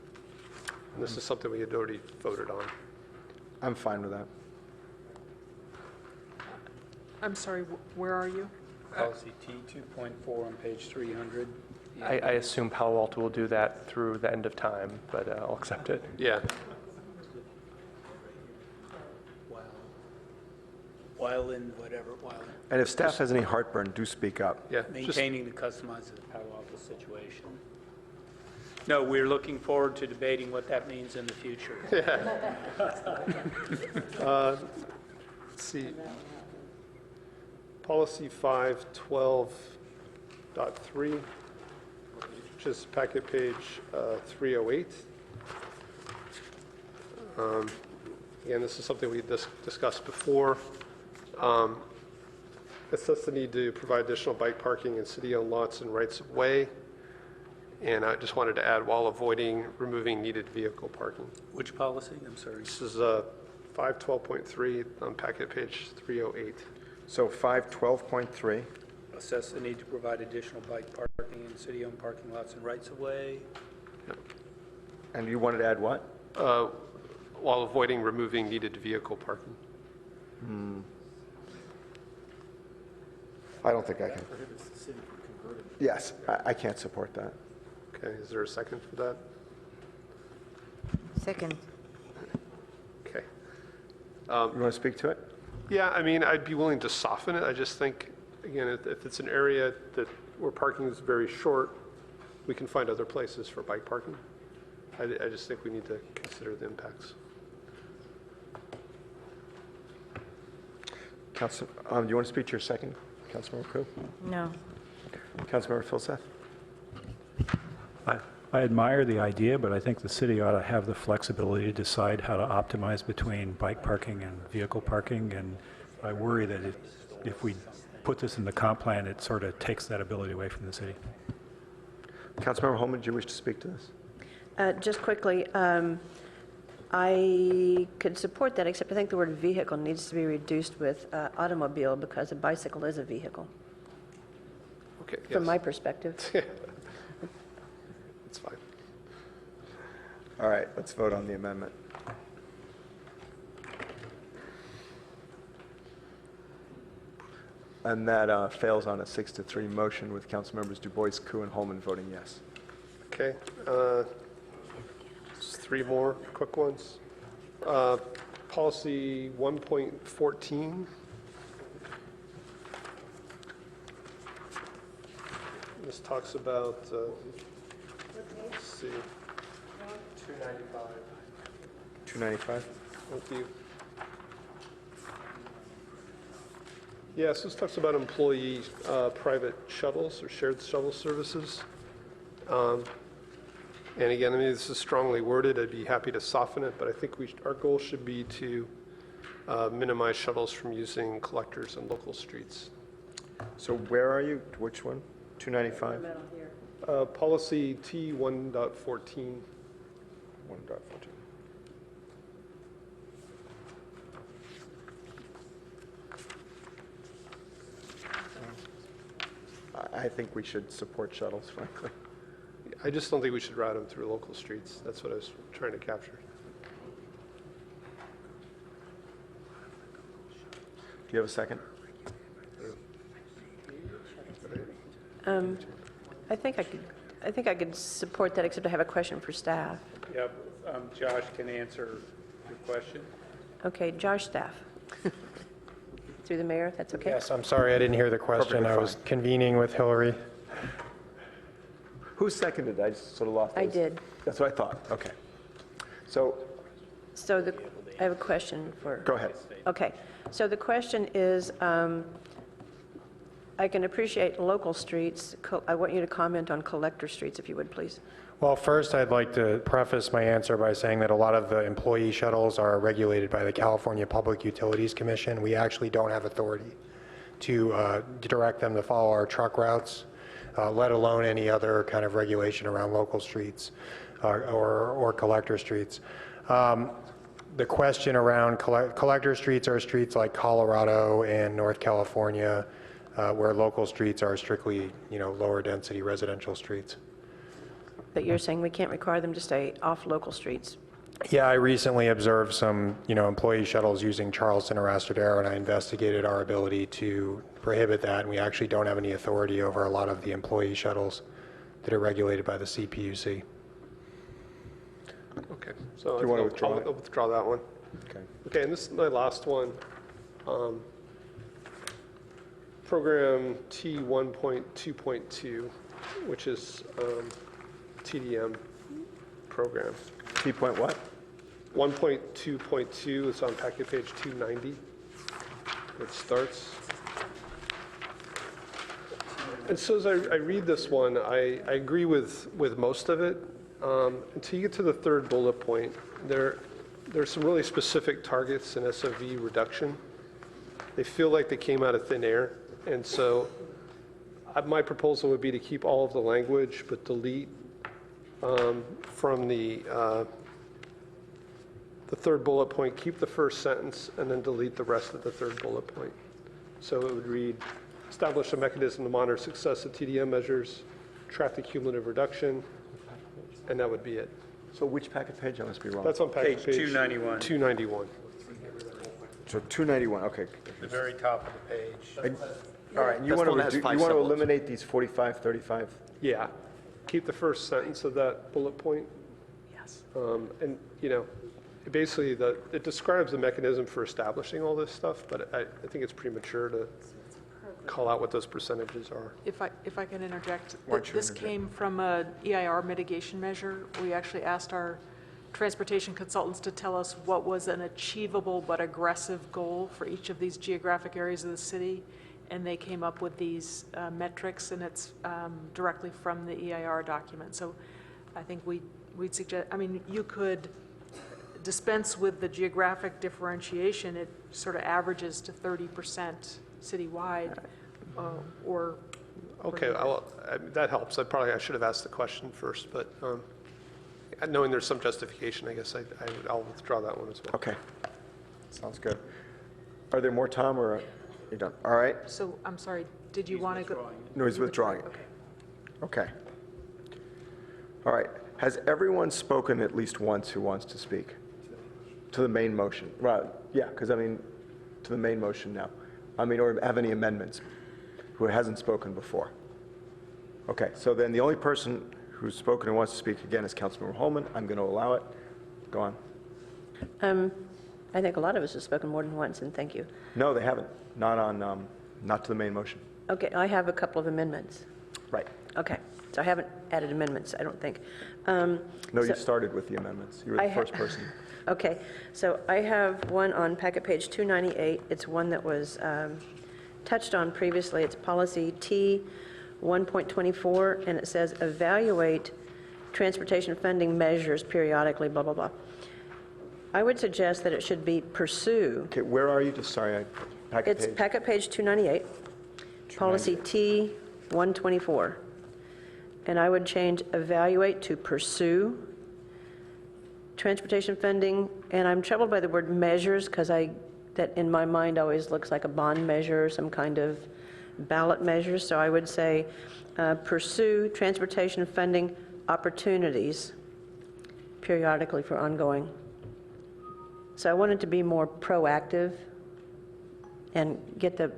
And this is something we had already voted on.
I'm fine with that.
I'm sorry, where are you?
Policy T 2.4 on page 300.
I assume Palo Alto will do that through the end of time, but I'll accept it.
Yeah.
While in whatever,
And if staff has any heartburn, do speak up.
Yeah.
maintaining the customized to the Palo Alto situation. No, we're looking forward to debating what that means in the future.
Let's see. Policy 512.3, which is packet page 308. Again, this is something we discussed before. Assess the need to provide additional bike parking in city-owned lots and rights of way. And I just wanted to add, while avoiding removing needed vehicle parking.
Which policy? I'm sorry.
This is 512.3 on packet page 308.
So 512.3.
Assess the need to provide additional bike parking in city-owned parking lots and rights of way.
And you wanted to add what?
While avoiding removing needed vehicle parking.
I don't think I can. Yes, I can't support that.
Okay, is there a second for that?
Second.
Okay.
You want to speak to it?
Yeah, I mean, I'd be willing to soften it. I just think, again, if it's an area where parking is very short, we can find other places for bike parking. I just think we need to consider the impacts.
Council, do you want to speak to your second, Councilmember Koo?
No.
Councilmember Filsath?
I I admire the idea, but I think the city ought to have the flexibility to decide how to optimize between bike parking and vehicle parking, and I worry that if we put this in the comp plan, it sort of takes that ability away from the city.
Councilmember Holman, do you wish to speak to this?
Just quickly, I could support that, except I think the word vehicle needs to be reduced with automobile, because a bicycle is a vehicle,
Okay,
from
yes.
my perspective.
It's fine.
All right, let's vote on the amendment. And that fails on a 6-3 motion with Councilmembers Du Bois, Koo, and Holman voting yes.
Okay. Just 3 more quick ones. Policy 1.14. This talks about, let's see, 295.
295?
Thank you. Yes, this talks about employee private shuttles or shared shuttle services. And again, I mean, this is strongly worded. I'd be happy to soften it, but I think our goal should be to minimize shuttles from using collectors and local streets.
So where are you? Which one? 295?
Policy T 1.14.
1.14. I think we should support shuttles, frankly.
I just don't think we should route them through local streets. That's what I was trying to capture.
Do you have a second?
I think I could support that, except I have a question for staff.
Yep, Josh can answer your question.
Okay, Josh, staff. Through the mayor, if that's okay?
Yes, I'm sorry, I didn't hear the question.
Perfectly
I was convening with Hillary.
Who seconded? I just sort of lost
I
those.
did.
That's what I thought. Okay. So
So I have a question for...
go ahead.
Okay, so the question is, I can appreciate local streets. I want you to comment on collector streets, if you would, please.
Well, first, I'd like to preface my answer by saying that a lot of the employee shuttles are regulated by the California Public Utilities Commission. We actually don't have authority to direct them to follow our truck routes, let alone any other kind of regulation around local streets or collector streets. The question around collector streets are streets like Colorado and North California, where local streets are strictly, lower density residential streets.
But you're saying we can't require them to stay off local streets?
Yeah, I recently observed some, employee shuttles using Charleston or Astrodero, and I investigated our ability to prohibit that, and we actually don't have any authority over a lot of the employee shuttles that are regulated by the CPUC.
Okay, so
Do you want to withdraw
I'll
it?
withdraw that one.
Okay.
Okay, and this is my last one. Program T 1.2.2, which is TDM program.
T point what?
1.2.2 is on packet page 290. It starts. And so as I read this one, I agree with most of it. Until you get to the third bullet point, there's some really specific targets in SOV reduction. They feel like they came out of thin air. And so my proposal would be to keep all of the language, but delete from the third bullet point, keep the first sentence, and then delete the rest of the third bullet point. So it would read, establish a mechanism to monitor success of TDM measures, track the cumulative reduction, and that would be it.
So which packet page? I must be wrong.
That's on packet page
291.
291.
So 291, okay.
The very top of the page.
All right, and you
That's
want
the one that has
to
5
you want to
symbols.
eliminate these 45, 35?
Yeah. Keep the first sentence of that bullet point.
Yes.
And, basically, it describes the mechanism for establishing all this stuff, but I think it's premature to call out what those percentages are.
If I can interject,
Why don't you
this
interject?
came from a EIR mitigation measure. We actually asked our transportation consultants to tell us what was an achievable but aggressive goal for each of these geographic areas of the city, and they came up with these metrics, and it's directly from the EIR document. So I think we'd suggest, I mean, you could dispense with the geographic differentiation. It sort of averages to 30% citywide, or.
Okay, that helps. I should have asked the question first, but knowing there's some justification, I guess I'll withdraw that one as well.
Okay, sounds good. Are there more, Tom, or are you done? All right.
So, I'm sorry, did you want to go?
No, he's withdrawing it.
Okay.
Okay. All right. Has everyone spoken at least once who wants to speak? To the main motion? Right, yeah, because I mean, to the main motion now. I mean, or have any amendments who hasn't spoken before? Okay, so then the only person who's spoken and wants to speak again is Councilmember Holman. I'm going to allow it. Go on.
I think a lot of us have spoken more than once, and thank you.
No, they haven't. Not on, not to the main motion.
Okay, I have a couple of amendments.
Right.
Okay, so I haven't added amendments, I don't think.
No, you started with the amendments. You were the first person.
Okay, so I have one on packet page 298. It's one that was touched on previously. It's policy T 1.24, and it says evaluate transportation funding measures periodically, blah, blah, blah. I would suggest that it should be pursue.
Okay, where are you? Just sorry,
It's packet page 298, policy T 124. And I would change evaluate to pursue transportation funding, and I'm troubled by the word measures because that in my mind always looks like a bond measure, some kind of ballot measure. So I would say pursue transportation funding opportunities periodically for ongoing. So I wanted to be more proactive and get the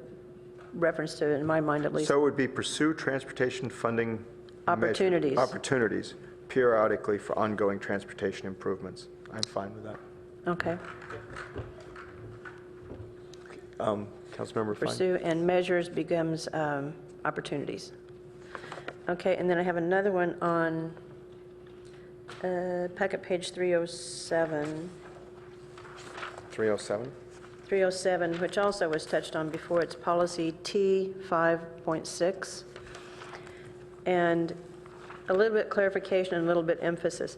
reference to, in my mind at least.
So it would be pursue transportation funding
Opportunities.
Opportunities periodically for ongoing transportation improvements. I'm fine with that.
Okay.
Councilmember Fine.
Pursue and measures becomes opportunities. Okay, and then I have another one on packet page 307.
307?
307, which also was touched on before. It's policy T 5.6. And a little bit clarification and a little bit emphasis.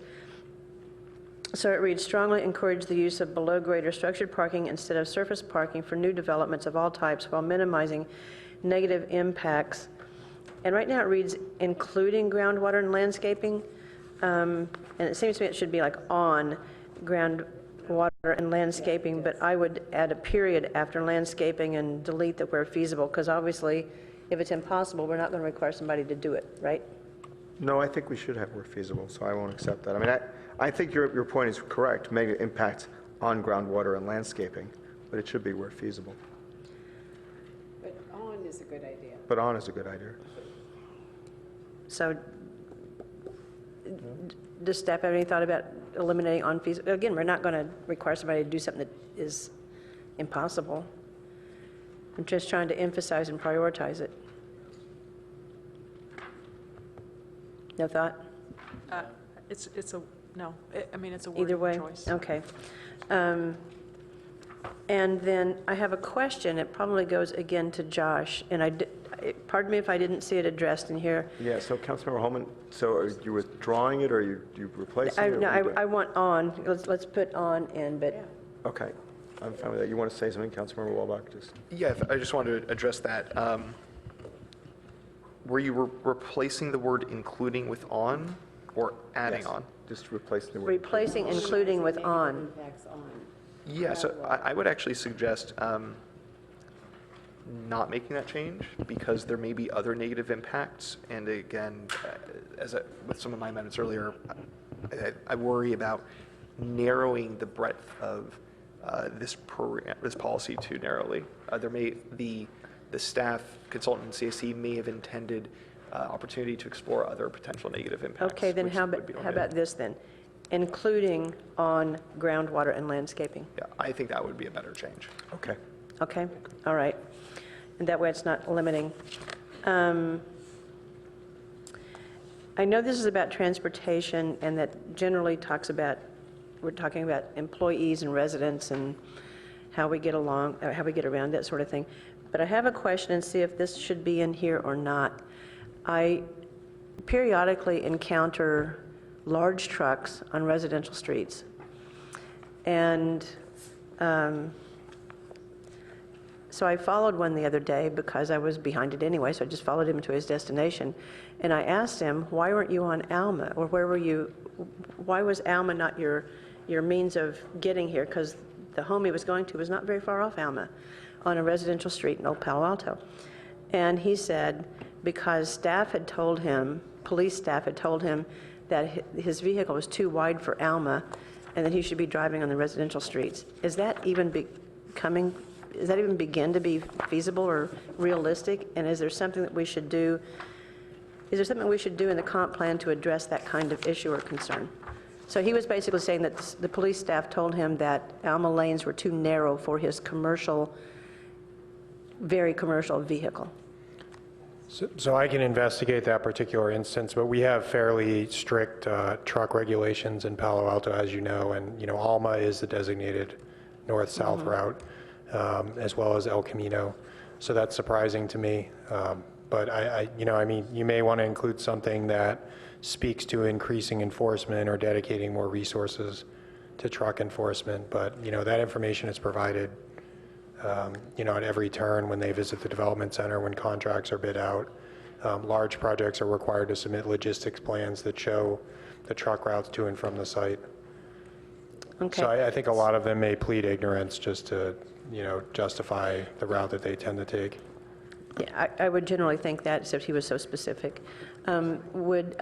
So it reads, strongly encourage the use of below-grade or structured parking instead of surface parking for new developments of all types while minimizing negative impacts. And right now it reads, including groundwater and landscaping. And it seems to me it should be like on groundwater and landscaping, but I would add a period after landscaping and delete the where feasible, because obviously, if it's impossible, we're not going to require somebody to do it, right?
No, I think we should have where feasible, so I won't accept that. I mean, I think your point is correct, negative impact on groundwater and landscaping, but it should be where feasible.
But on is a good idea.
But on is a good idea.
So does staff have any thought about eliminating on fees? Again, we're not going to require somebody to do something that is impossible. I'm just trying to emphasize and prioritize it. No thought?
It's a, no, I mean, it's a
Either
wording
way?
choice.
Okay. And then I have a question. It probably goes again to Josh, and pardon me if I didn't see it addressed in here.
Yeah, so Councilmember Holman, so are you withdrawing it, or are you replacing it?
No, I want on. Let's put on in, but.
Okay, I'm fine with that. You want to say something, Councilmember Walbach? Just.
Yeah, I just wanted to address that. Were you replacing the word including with on or adding on?
Just replacing the word.
Replacing including with on.
Yeah, so I would actually suggest not making that change because there may be other negative impacts. And again, with some of my amendments earlier, I worry about narrowing the breadth of this policy too narrowly. The staff consultant in CAC may have intended opportunity to explore other potential negative impacts.
Okay, then how about this then? Including on groundwater and landscaping.
Yeah, I think that would be a better change.
Okay.
Okay, all right. And that way it's not limiting. I know this is about transportation and that generally we're talking about employees and residents and how we get along, or how we get around, that sort of thing. But I have a question and see if this should be in here or not. I periodically encounter large trucks on residential streets. And so I followed one the other day because I was behind it anyway, so I just followed him to his destination. And I asked him, why weren't you on Alma? Or where were you? Why was Alma not your means of getting here? Because the home he was going to was not very far off Alma, on a residential street in Old Palo Alto. And he said, because staff had told him, police staff had told him that his vehicle was too wide for Alma and that he should be driving on the residential streets. Is that even does that even begin to be feasible or realistic? And is there something that we should do? Is there something we should do in the comp plan to address that kind of issue or concern? So he was basically saying that the police staff told him that Alma lanes were too narrow for his commercial, very commercial vehicle.
So I can investigate that particular instance, but we have fairly strict truck regulations in Palo Alto, as you know, and Alma is the designated north-south route, as well as El Camino. So that's surprising to me. But I mean, you may want to include something that speaks to increasing enforcement or dedicating more resources to truck enforcement. But that information is provided at every turn when they visit the development center, when contracts are bid out. Large projects are required to submit logistics plans that show the truck routes to and from the site.
Okay.
So I think a lot of them may plead ignorance just to, justify the route that they tend to take.
Yeah, I would generally think that, except he was so specific. Would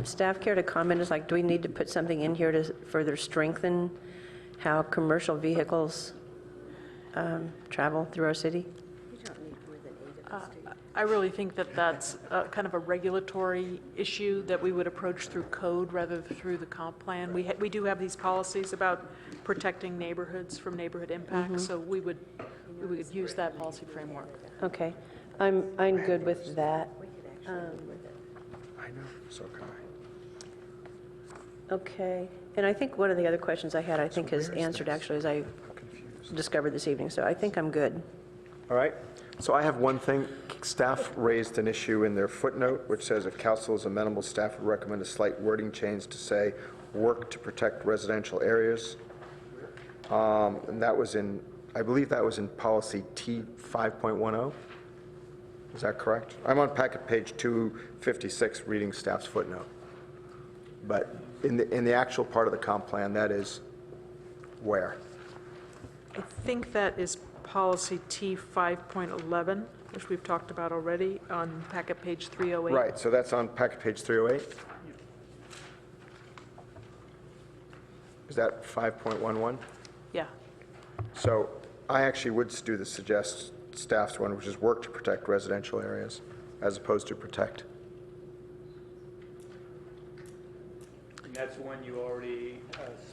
staff care to comment, is like, do we need to put something in here to further strengthen how commercial vehicles travel through our city?
I really think that that's kind of a regulatory issue that we would approach through code rather than through the comp plan. We do have these policies about protecting neighborhoods from neighborhood impacts, so we would use that policy framework.
Okay, I'm good with that.
I know, so can I.
Okay, and I think one of the other questions I had, is answered actually as I discovered this evening, so I think I'm good.
All right. So I have one thing. Staff raised an issue in their footnote, which says if council is amenable, staff would recommend a slight wording change to say, work to protect residential areas. And that was I believe that was in policy T 5.10. Is that correct? I'm on packet page 256 reading staff's footnote. But in the actual part of the comp plan, that is where?
I think that is policy T 5.11, which we've talked about already on packet page 308.
Right, so that's on packet page 308? Is that 5.11?
Yeah.
So I actually would do the suggest staff's one, which is work to protect residential areas, as opposed to protect.
And that's the one you already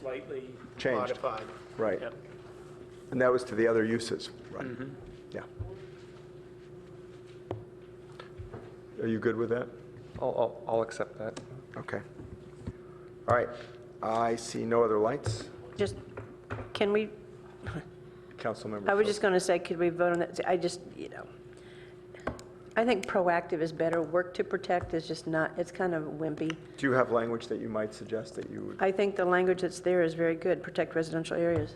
slightly
Changed.
modified.
Right.
Yep.
And that was to the other uses, right? Yeah. Are you good with that?
I'll accept that.
Okay. All right. I see no other lights.
Just, can we,
Councilmember.
I was just going to say, could we vote on that? I think proactive is better. Work to protect is just not, it's kind of wimpy.
Do you have language that you might suggest that you would?
I think the language that's there is very good, protect residential areas.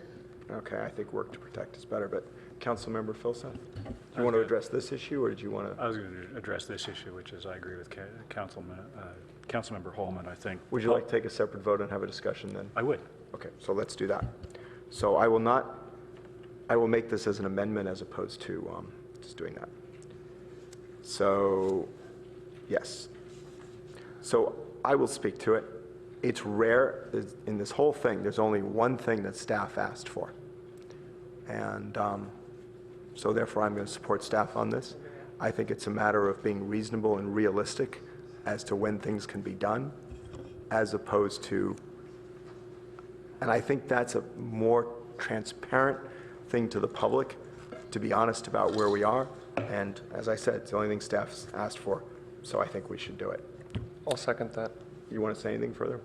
Okay, I think work to protect is better, but Councilmember Filsath, do you want to address this issue, or did you want to?
I was going to address this issue, which is I agree with Councilmember Holman, I think.
Would you like to take a separate vote and have a discussion then?
I would.
Okay, so let's do that. So I will make this as an amendment as opposed to just doing that. So, yes. So I will speak to it. It's rare, in this whole thing, there's only one thing that staff asked for. And so therefore I'm going to support staff on this. I think it's a matter of being reasonable and realistic as to when things can be done, as opposed to, and I think that's a more transparent thing to the public, to be honest about where we are. And as I said, it's the only thing staff's asked for, so I think we should do it.
I'll second that.
You want to say anything further?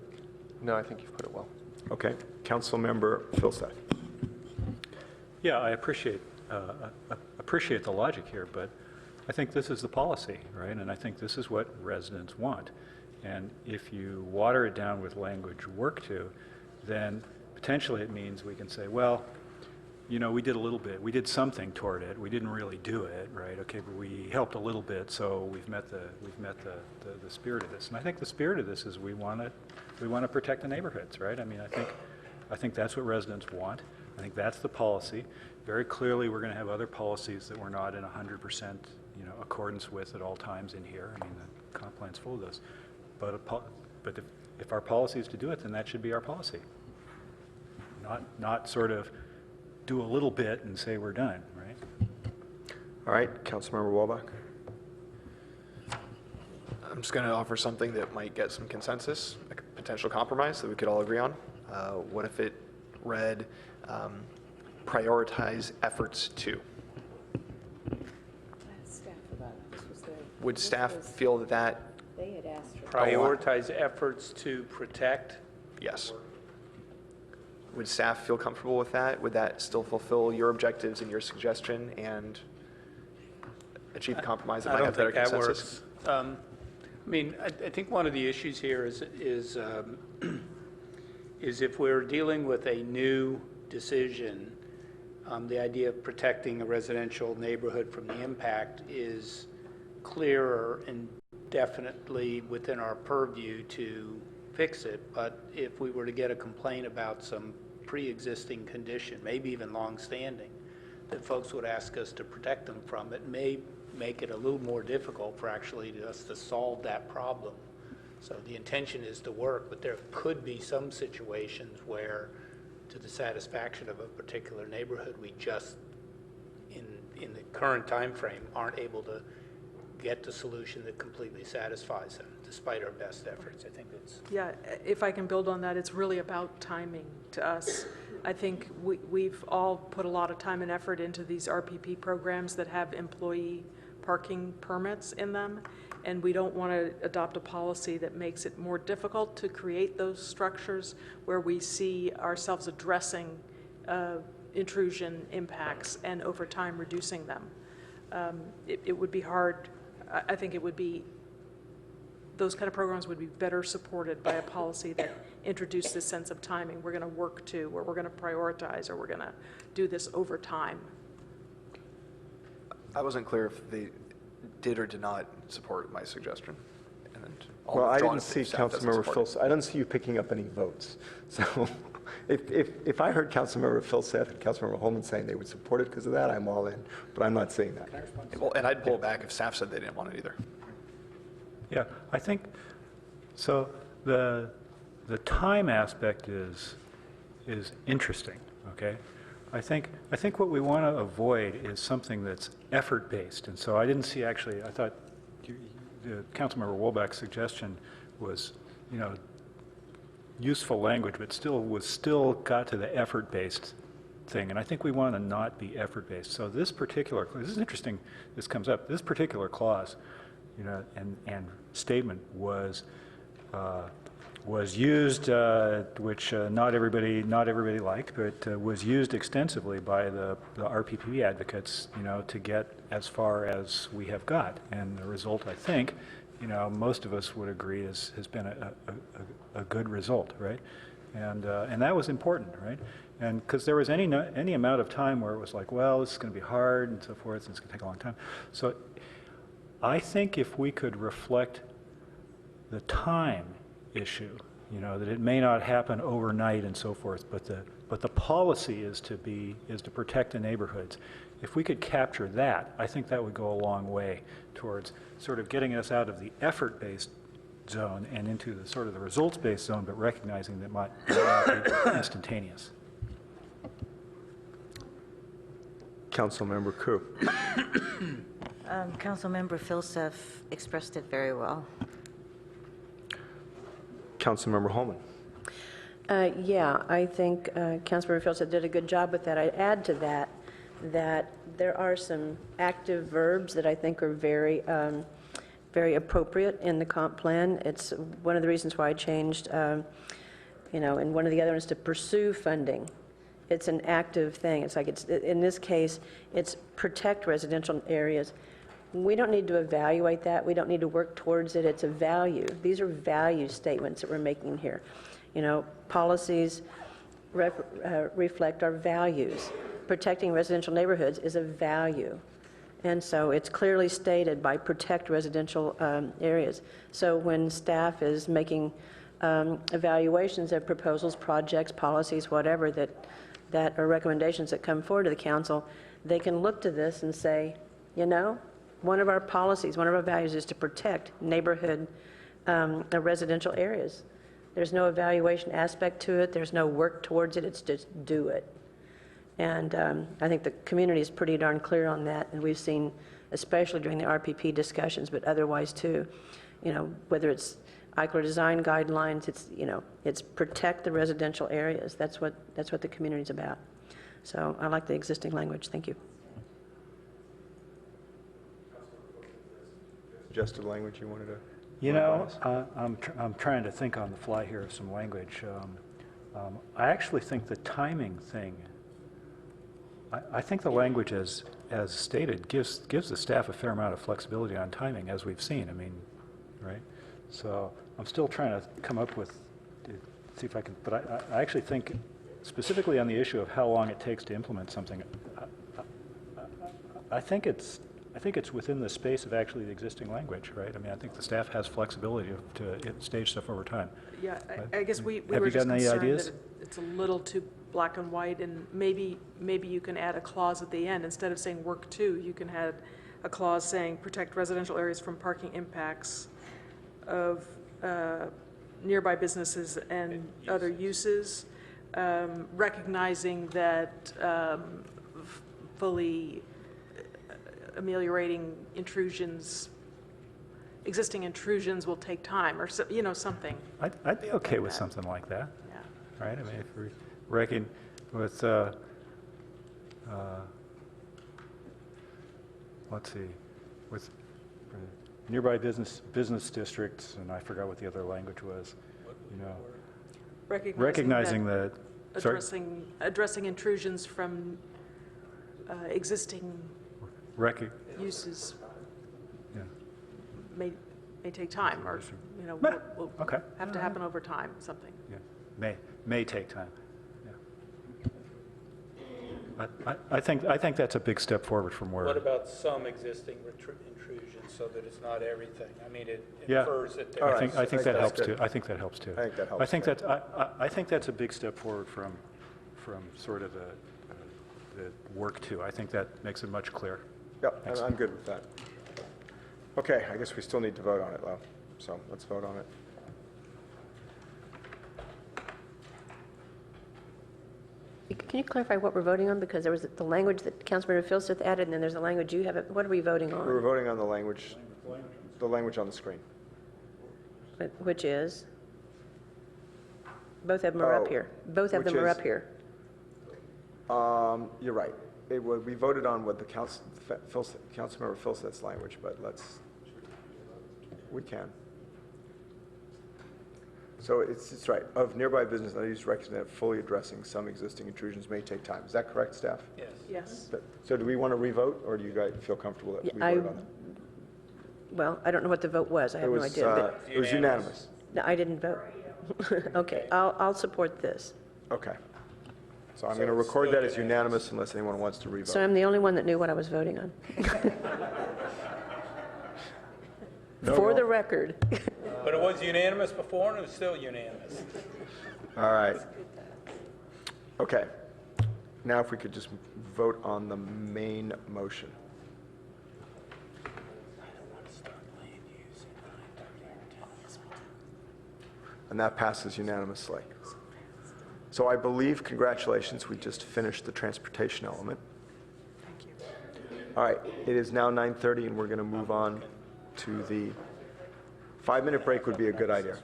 No, I think you've put it well.
Okay. Councilmember Filsath.
Yeah, I appreciate the logic here, but I think this is the policy, right? And I think this is what residents want. And if you water it down with language work to, then potentially it means we can say, well, you know, we did a little bit, we did something toward it, we didn't really do it, right? Okay, but we helped a little bit, so we've met the spirit of this. And I think the spirit of this is we want to protect the neighborhoods, right? I mean, I think that's what residents want. I think that's the policy. Very clearly, we're going to have other policies that we're not in 100%, you know, accordance with at all times in here. I mean, the comp plan's full of this. But if our policy is to do it, then that should be our policy. Not sort of do a little bit and say we're done, right?
All right, Councilmember Walbach.
I'm just going to offer something that might get some consensus, a potential compromise that we could all agree on. What if it read, prioritize efforts to? Would staff feel that
They had asked for
Prioritize efforts to protect?
Yes. Would staff feel comfortable with that? Would that still fulfill your objectives and your suggestion and achieve a compromise that
I
might
don't
have better
think that
consensus?
works. I mean, I think one of the issues here is if we're dealing with a new decision, the idea of protecting a residential neighborhood from the impact is clearer and definitely within our purview to fix it. But if we were to get a complaint about some pre-existing condition, maybe even long-standing, that folks would ask us to protect them from, it may make it a little more difficult for actually us to solve that problem. So the intention is to work, but there could be some situations where, to the satisfaction of a particular neighborhood, we just, in the current time frame, aren't able to get the solution that completely satisfies them, despite our best efforts. I think it's...
Yeah, if I can build on that, it's really about timing to us. I think we've all put a lot of time and effort into these RPP programs that have employee parking permits in them, and we don't want to adopt a policy that makes it more difficult to create those structures where we see ourselves addressing intrusion impacts and over time reducing them. It would be hard. I think it would be, those kind of programs would be better supported by a policy that introduced this sense of timing. We're going to work to, or we're going to prioritize, or we're going to do this over time.
I wasn't clear if they did or did not support my suggestion. And
Well, I didn't see Councilmember Phil. I don't see you picking up any votes. So if I heard Councilmember Phil Seth and Councilmember Holman saying they would support it because of that, I'm all in. But I'm not seeing that.
Well, and I'd pull it back if staff said they didn't want it either.
Yeah, I think, so the time aspect is interesting, okay? I think what we want to avoid is something that's effort-based. And so I didn't see actually, I thought the Councilmember Wolbach's suggestion was, you know, useful language, but still got to the effort-based thing. And I think we want to not be effort-based. So this is interesting, this comes up, this particular clause, you know, and statement was used, which not everybody liked, but was used extensively by the RPP advocates, you know, to get as far as we have got. And the result, I think, you know, most of us would agree has been a good result, right? And that was important, right? And because there was any amount of time where it was like, well, this is going to be hard and so forth, and it's going to take a long time. So I think if we could reflect the time issue, you know, that it may not happen overnight and so forth, but the policy is to protect the neighborhoods. If we could capture that, I think that would go a long way towards sort of getting us out of the effort-based zone and into the sort of the results-based zone, but recognizing that might not be instantaneous.
Councilmember Koo.
Councilmember Filsef expressed it very well.
Councilmember Holman.
Yeah, I think Councilmember Filsef did a good job with that. I'd add to that there are some active verbs that I think are very, very appropriate in the comp plan. It's one of the reasons why I changed, you know, and one of the other ones to pursue funding. It's an active thing. It's like in this case, it's protect residential areas We don't need to evaluate that. We don't need to work towards it. It's a value. These are value statements that we're making here. You know, policies reflect our values. Protecting residential neighborhoods is a value. And so it's clearly stated by protect residential areas. So when staff is making evaluations of proposals, projects, policies, whatever that are recommendations that come forward to the council, they can look to this and say, you know, one of our policies, one of our values is to protect neighborhood residential areas. There's no evaluation aspect to it. There's no work towards it. It's just do it. And I think the community is pretty darn clear on that. And we've seen, especially during the RPP discussions, but otherwise too, you know, whether it's ICLR design guidelines, it's, you know, it's protect the residential areas. That's what the community is about. So I like the existing language. Thank you.
Suggested language you wanted to?
You know, I'm trying to think on the fly here of some language. I actually think the timing thing, I think the language as stated gives the staff a fair amount of flexibility on timing, as we've seen. I mean, right? So I'm still trying to come up with, see if I can, but I actually think specifically on the issue of how long it takes to implement something, I think it's within the space of actually the existing language, right? I mean, I think the staff has flexibility to stage stuff over time.
Yeah, I guess we
Have
were
you
just
gotten any
concerned
ideas?
that it's a little too black and white, and maybe you can add a clause at the end. Instead of saying work to, you can add a clause saying protect residential areas from parking impacts of nearby businesses and other uses, recognizing that fully ameliorating intrusions, existing intrusions will take time, or so, you know, something.
I'd be okay with something like that.
Yeah.
Right? I mean, if we reckon with, let's see, with nearby business districts, and I forgot what the other language was, you know. Recognizing that
addressing intrusions from existing uses
yeah.
may take time, or, you know, will
Okay.
have to happen over time, something.
Yeah. May take time. Yeah. I think that's a big step forward from where.
What about some existing intrusions, so that it's not everything? I mean, it
Yeah.
infers that
I
there
think that helps too. I think that helps too.
I think that helps.
I think that's a big step forward from sort of the work to. I think that makes it much clearer.
Yep, and I'm good with that. Okay, I guess we still need to vote on it, though. So let's vote on it.
Can you clarify what we're voting on? Because there was the language that Councilmember Filseth added, and then there's the language you have. What are we voting on?
We were voting on the language on the screen.
Which is? Both of them are up here. Both of them are up here.
You're right. We voted on what the Councilmember Filseth's language, but we can. So it's right. Of nearby business, I use recognize that fully addressing some existing intrusions may take time. Is that correct, staff?
Yes.
Yes.
So do we want to revote, or do you guys feel comfortable that we voted on it?
Well, I don't know what the vote was. I have no idea.
It was unanimous.
No, I didn't vote. Okay, I'll support this.
Okay. So I'm going to record that as unanimous unless anyone wants to revote.
So I'm the only one that knew what I was voting on. For the record.
But it was unanimous before, and it was still unanimous.
All right. Okay. Now if we could just vote on the main motion. And that passes unanimously. So I believe, congratulations, we just finished the transportation element.
Thank you.
All right, it is now 9:30, and we're going to move on to the 5-minute break would be a good idea.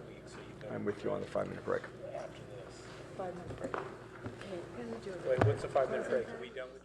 I'm with you on the 5-minute break.
5-minute break.
Wait, what's the 5-minute break? Are we done with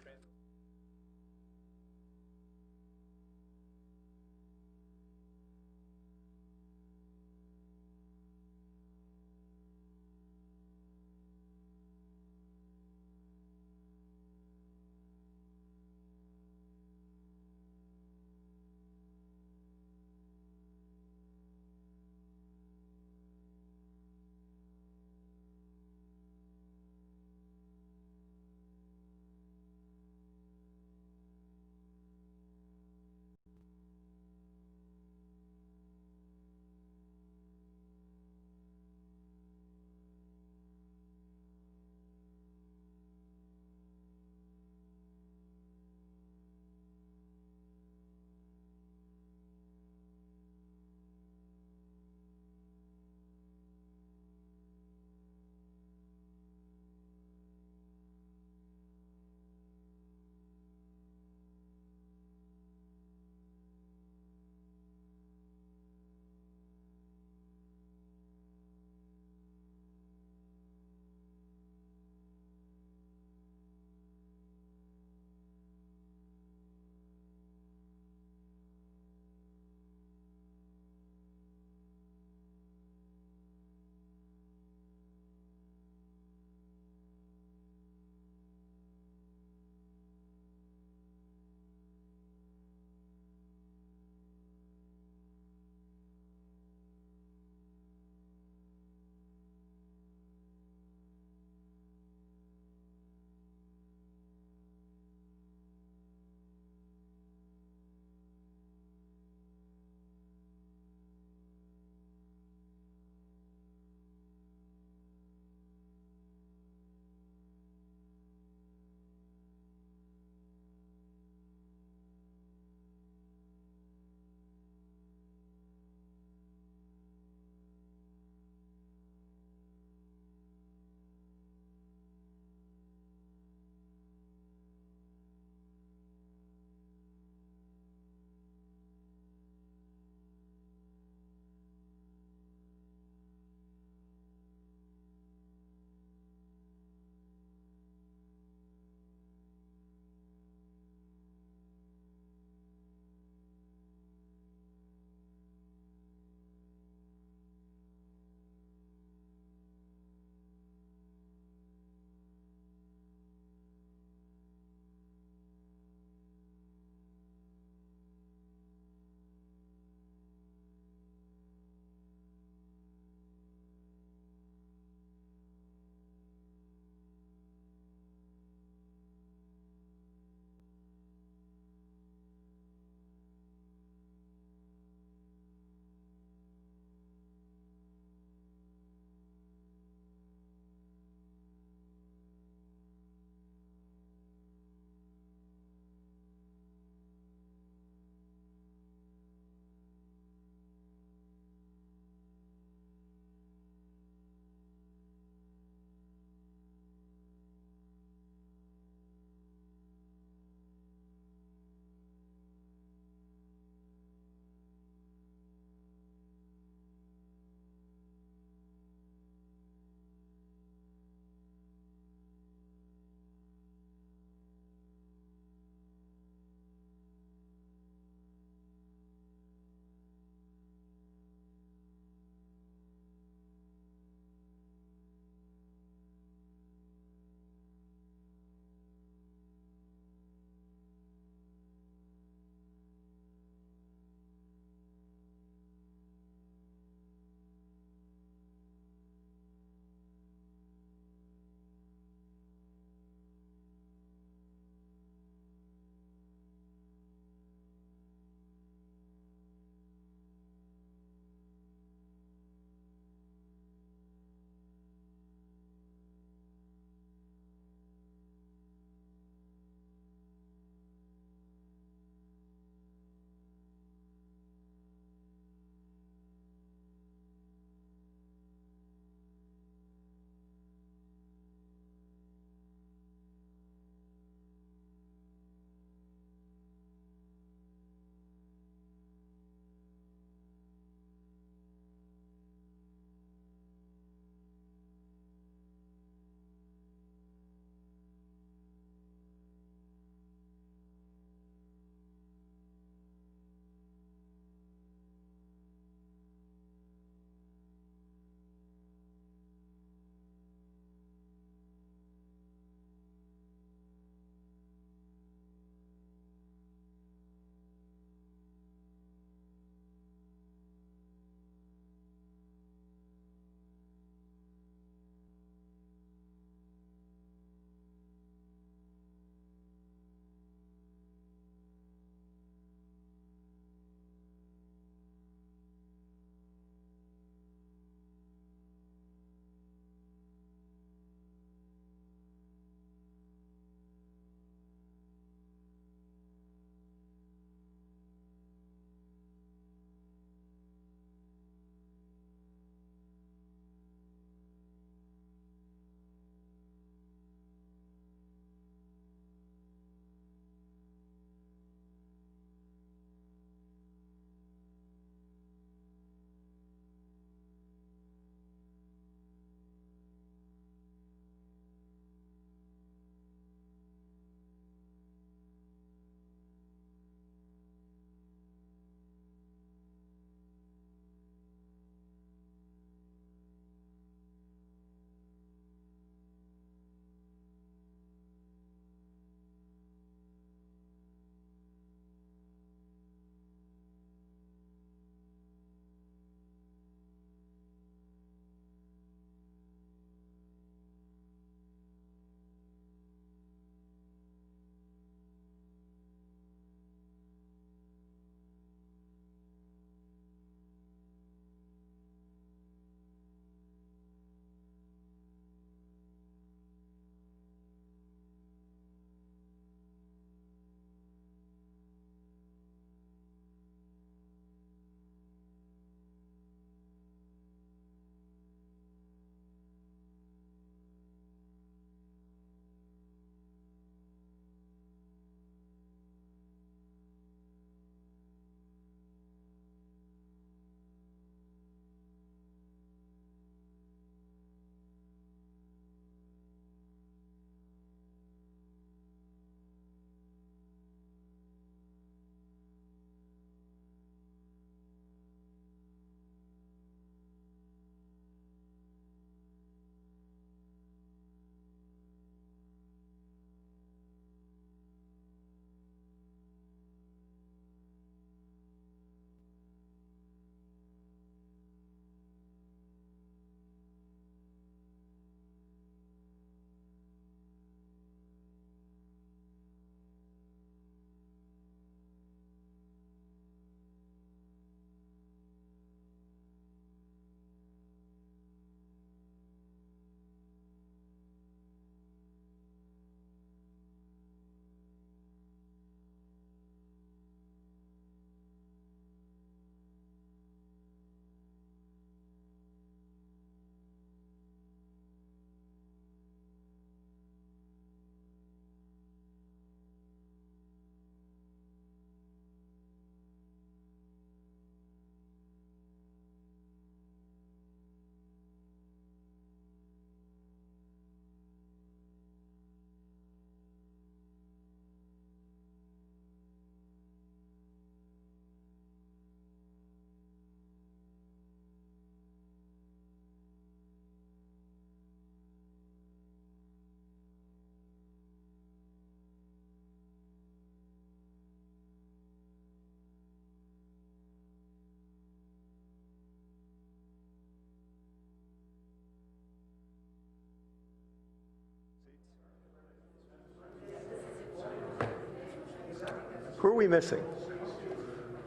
Who are we missing?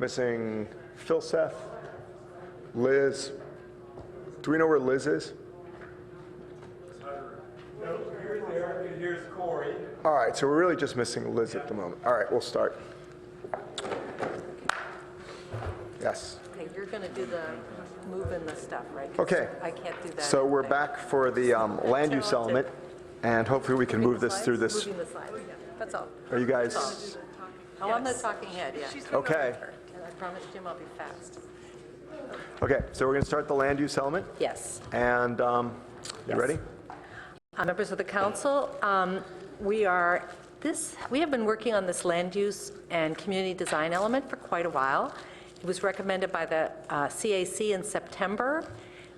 Missing Phil, Seth, Liz. Do we know where Liz is?
No, you're there, and here's Corey.
All right, so we're really just missing Liz at the moment. All right, we'll start. Yes.
Okay, you're going to do the moving the stuff, right? 'Cause
Okay.
I can't do that.
So we're back for the land use element, and hopefully we can move this through this.
Moving the slides, yeah, that's all.
Are you guys
I'm on the talking head, yeah.
okay?
And I promise Jim I'll be fast.
Okay, so we're going to start the land use element,
Yes.
and you
Yes.
ready?
Members of the council, we have been working on this land use and community design element for quite a while. It was recommended by the CAC in September.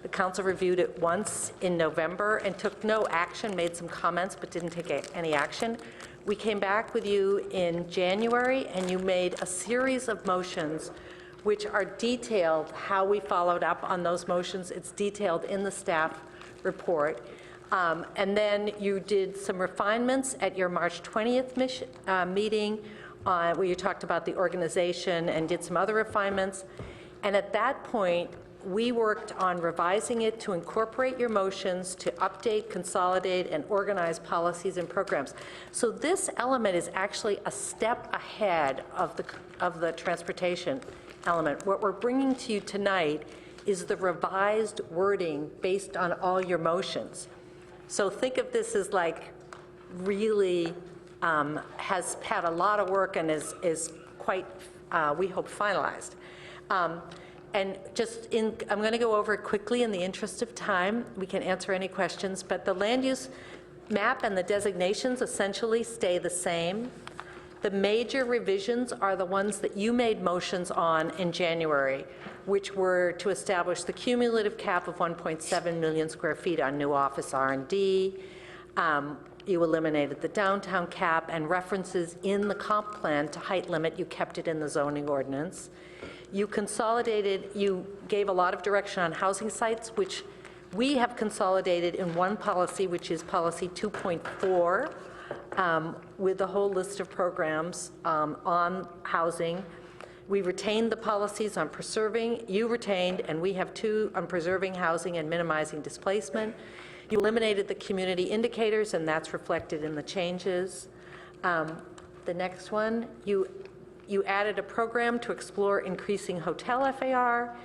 The council reviewed it once in November and took no action, made some comments, but didn't take any action. We came back with you in January, and you made a series of motions which are detailed, how we followed up on those motions. It's detailed in the staff report. And then you did some refinements at your March 20th meeting where you talked about the organization and did some other refinements. And at that point, we worked on revising it to incorporate your motions, to update, consolidate, and organize policies and programs. So this element is actually a step ahead of the transportation element. What we're bringing to you tonight is the revised wording based on all your motions. So think of this as like really has had a lot of work and is quite, we hope, finalized. And I'm going to go over it quickly in the interest of time. We can answer any questions, but the land use map and the designations essentially stay the same. The major revisions are the ones that you made motions on in January, which were to establish the cumulative cap of 1.7 million square feet on new office R&D. You eliminated the downtown cap and references in the comp plan to height limit. You kept it in the zoning ordinance. You consolidated, you gave a lot of direction on housing sites, which we have consolidated in one policy, which is policy 2.4, with the whole list of programs on housing. We retained the policies on preserving, you retained, and we have two on preserving housing and minimizing displacement. You eliminated the community indicators, and that's reflected in the changes. The next one, you added a program to explore increasing hotel FAR.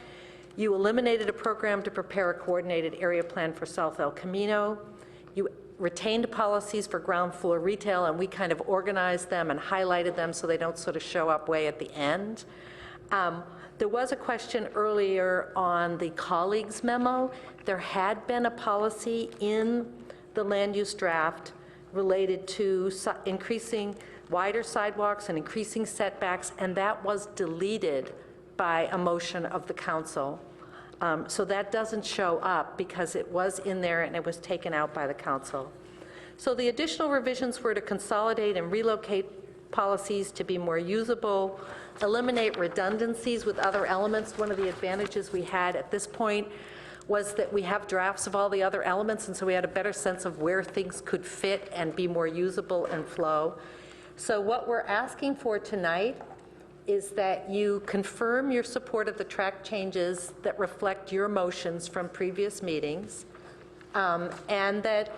You eliminated a program to prepare a coordinated area plan for South El Camino. You retained policies for ground floor retail, and we kind of organized them and highlighted them so they don't sort of show up way at the end. There was a question earlier on the colleagues memo. There had been a policy in the land use draft related to increasing wider sidewalks and increasing setbacks, and that was deleted by a motion of the council. So that doesn't show up because it was in there and it was taken out by the council. So the additional revisions were to consolidate and relocate policies to be more usable, eliminate redundancies with other elements. One of the advantages we had at this point was that we have drafts of all the other elements, and so we had a better sense of where things could fit and be more usable and flow. So what we're asking for tonight is that you confirm your support of the track changes that reflect your motions from previous meetings, and that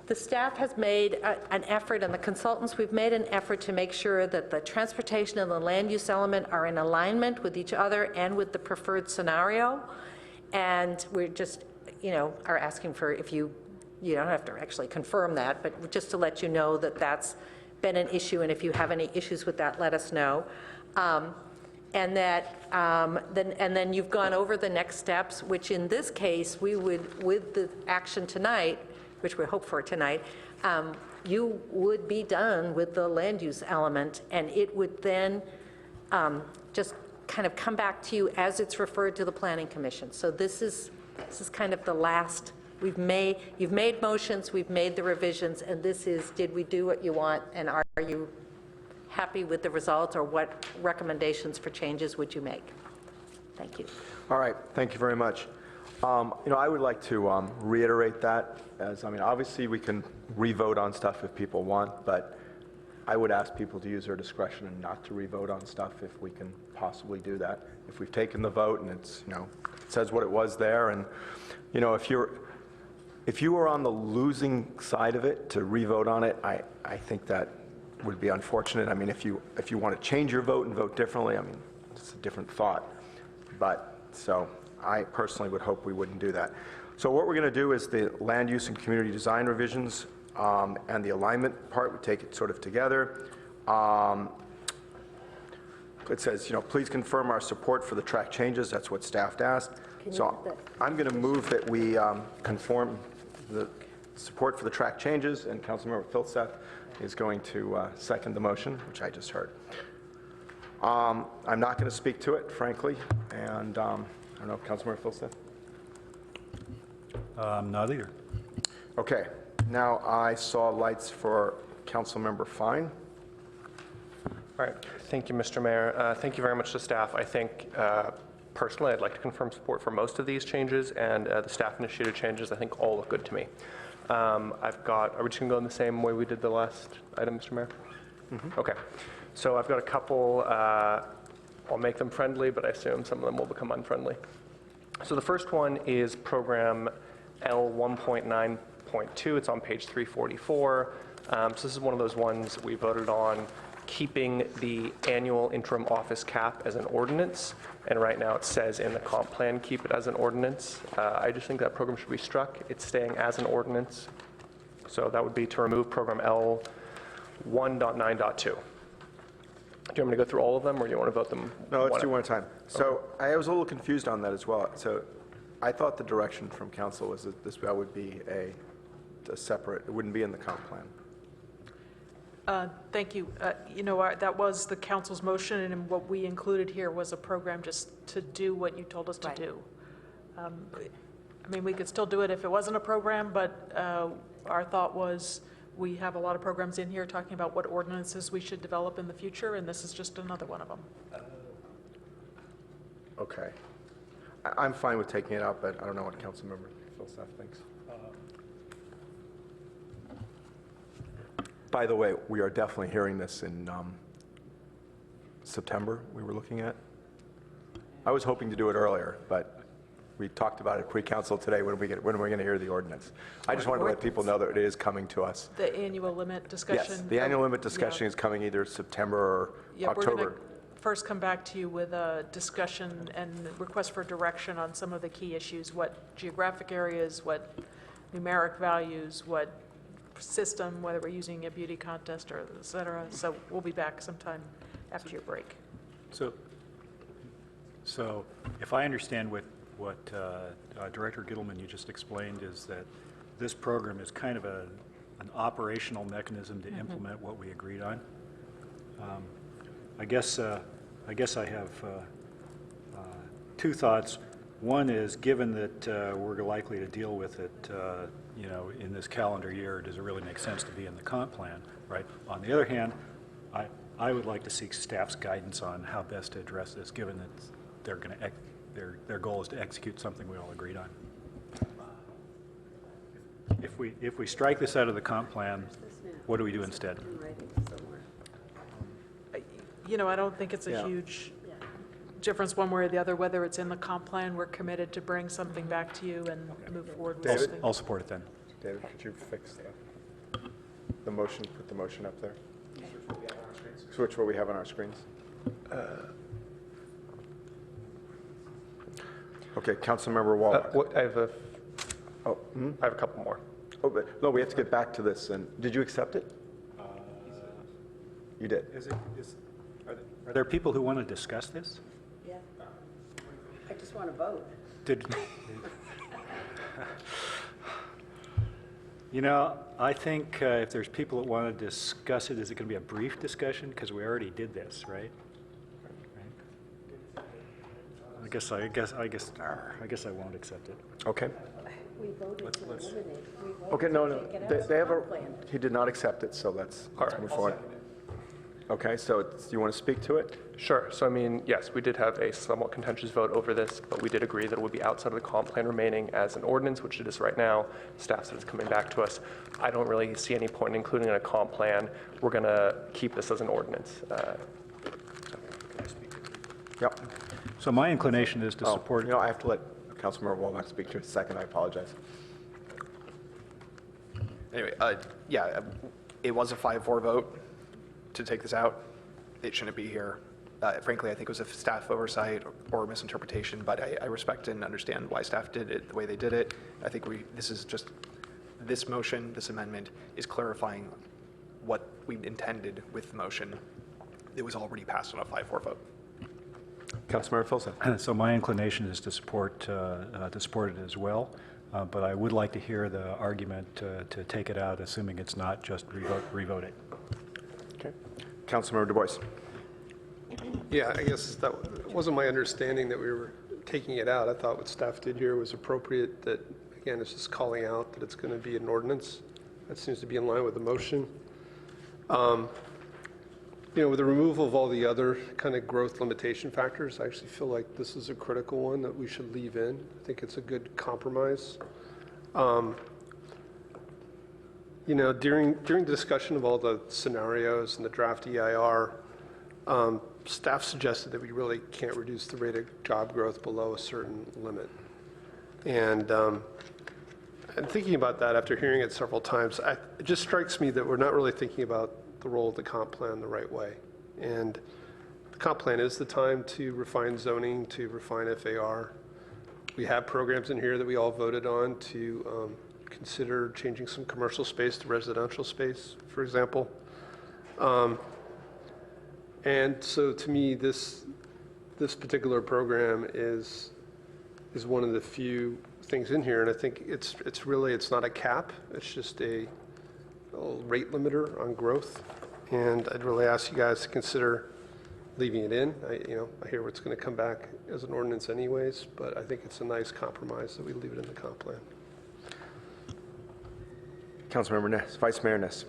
the staff has made an effort, and the consultants, we've made an effort to make sure that the transportation and the land use element are in alignment with each other and with the preferred scenario. And we're just, are asking for, if you don't have to actually confirm that, but just to let you know that that's been an issue, and if you have any issues with that, let us know. And then you've gone over the next steps, which in this case, we would, with the action tonight, which we hope for tonight, you would be done with the land use element, and it would then just kind of come back to you as it's referred to the Planning Commission. So this is kind of the last. You've made motions, we've made the revisions, and this is, did we do what you want, and are you happy with the results, or what recommendations for changes would you make? Thank you.
All right, thank you very much. I would like to reiterate that, as, obviously we can re-vote on stuff if people want, but I would ask people to use their discretion and not to re-vote on stuff if we can possibly do that. If we've taken the vote and it's, it says what it was there, and, if you were on the losing side of it to re-vote on it, I think that would be unfortunate. I mean, if you want to change your vote and vote differently, I mean, it's a different thought. But, so I personally would hope we wouldn't do that. So what we're going to do is the land use and community design revisions and the alignment part, we take it sort of together. It says, please confirm our support for the track changes. That's what staff asked. So I'm going to move that we conform the support for the track changes, and Councilmember Filseth is going to second the motion, which I just heard. I'm not going to speak to it, frankly, and I don't know, Councilmember Filseth?
Not either.
Okay. Now I saw lights for Councilmember Fine.
All right. Thank you, Mr. Mayor. Thank you very much to staff. I think personally, I'd like to confirm support for most of these changes, and the staff-initiated changes, I think, all look good to me. Are we just going to go in the same way we did the last item, Mr. Mayor? Mm-hmm. Okay. So I've got a couple, I'll make them friendly, but I assume some of them will become unfriendly. So the first one is program L 1.9.2. It's on page 344. So this is one of those ones we voted on keeping the annual interim office cap as an ordinance, and right now it says in the comp plan keep it as an ordinance. I just think that program should be struck. It's staying as an ordinance. So that would be to remove program L 1.9.2. Do you want me to go through all of them, or do you want to vote them?
No, let's do one at a time. So I was a little confused on that as well. So I thought the direction from council was that this would be a separate, it wouldn't be in the comp plan.
Thank you. That was the council's motion, and what we included here was a program just to do what you told us to do. I mean, we could still do it if it wasn't a program, but our thought was we have a lot of programs in here talking about what ordinances we should develop in the future, and this is just another one of them.
Okay. I'm fine with taking it out, but I don't know what Councilmember Filseth thinks. By the way, we are definitely hearing this in September, we were looking at. I was hoping to do it earlier, but we talked about it pre-council today. When are we going to hear the ordinance? I just wanted to let people know that it is coming to us.
The annual limit discussion?
Yes, the annual limit discussion is coming either September or October.
We're going to first come back to you with a discussion and request for direction on some of the key issues, what geographic areas, what numeric values, what system, whether we're using a beauty contest or et cetera. So we'll be back sometime after your break.
So if I understand what Director Gittleman you just explained, is that this program is kind of an operational mechanism to implement what we agreed on. I guess I have two thoughts. One is, given that we're likely to deal with it, in this calendar year, does it really make sense to be in the comp plan, right? On the other hand, I would like to seek staff's guidance on how best to address this, given that they're going to their goal is to execute something we all agreed on. If we strike this out of the comp plan, what do we do instead?
I don't think it's a huge difference one way or the other, whether it's in the comp plan. We're committed to bring something back to you and move forward with something.
I'll support it then.
David, could you fix the motion, put the motion up there? Switch what we have on our screens. Okay, Councilmember Waller.
I have a couple more.
Oh, but no, we have to get back to this. And did you accept it? You did.
Are there people who want to discuss this?
Yeah. I just want to vote.
I think if there's people that want to discuss it, is it going to be a brief discussion? Because we already did this, right? I guess I won't accept it.
Okay.
We voted to eliminate.
Okay, no. They have he did not accept it, so let's move forward. Okay, so do you want to speak to it?
Sure. So I mean, yes, we did have a somewhat contentious vote over this, but we did agree that it would be outside of the comp plan remaining as an ordinance, which it is right now. Staff said it's coming back to us. I don't really see any point in including it in a comp plan. We're going to keep this as an ordinance.
Yep.
So my inclination is to support.
You know, I have to let Councilmember Walbach speak to it a second. I apologize.
Anyway, yeah, it was a 5-4 vote to take this out. It shouldn't be here. Frankly, I think it was a staff oversight or misinterpretation, but I respect and understand why staff did it the way they did it. I think this is just, this motion, this amendment is clarifying what we intended with the motion. It was already passed on a 5-4 vote.
Councilmember Filson.
So my inclination is to support it as well, but I would like to hear the argument to take it out, assuming it's not just revote it.
Okay. Councilmember Du Bois.
Yeah, I guess that wasn't my understanding that we were taking it out. I thought what staff did here was appropriate, that, again, it's just calling out that it's going to be an ordinance. That seems to be in line with the motion. You know, with the removal of all the other kind of growth limitation factors, I actually feel like this is a critical one that we should leave in. I think it's a good compromise. You know, during discussion of all the scenarios and the draft EIR, staff suggested that we really can't reduce the rate of job growth below a certain limit. And thinking about that after hearing it several times, it just strikes me that we're not really thinking about the role of the comp plan the right way. And the comp plan is the time to refine zoning, to refine FAR. We have programs in here that we all voted on to consider changing some commercial space to residential space, for example. And so to me, this particular program is one of the few things in here, and I think it's not a cap, it's just a rate limiter on growth. And I'd really ask you guys to consider leaving it in. I hear it's going to come back as an ordinance anyways, but I think it's a nice compromise that we leave it in the comp plan.
Councilmember Ness, Vice Mayor Ness.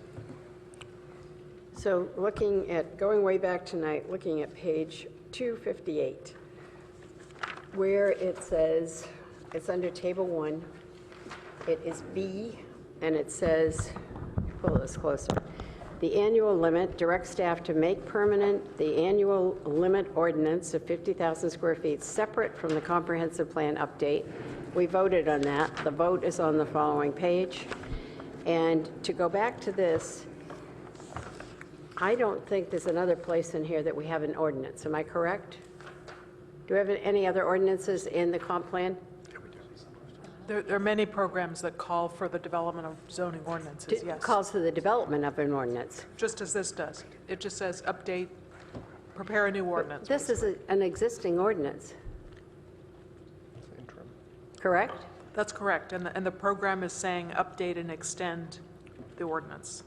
So going way back tonight, looking at page 258, where it says, it's under table 1, it is B, and it says, pull this closer, the annual limit, direct staff to make permanent the annual limit ordinance of 50,000 square feet separate from the comprehensive plan update. We voted on that. The vote is on the following page. And to go back to this, I don't think there's another place in here that we have an ordinance. Am I correct? Do we have any other ordinances in the comp plan?
There are many programs that call for the development of zoning ordinances, yes.
Calls for the development of an ordinance.
Just as this does. It just says update, prepare a new ordinance.
This is an existing ordinance. Correct?
That's correct, and the program is saying update and extend the ordinance.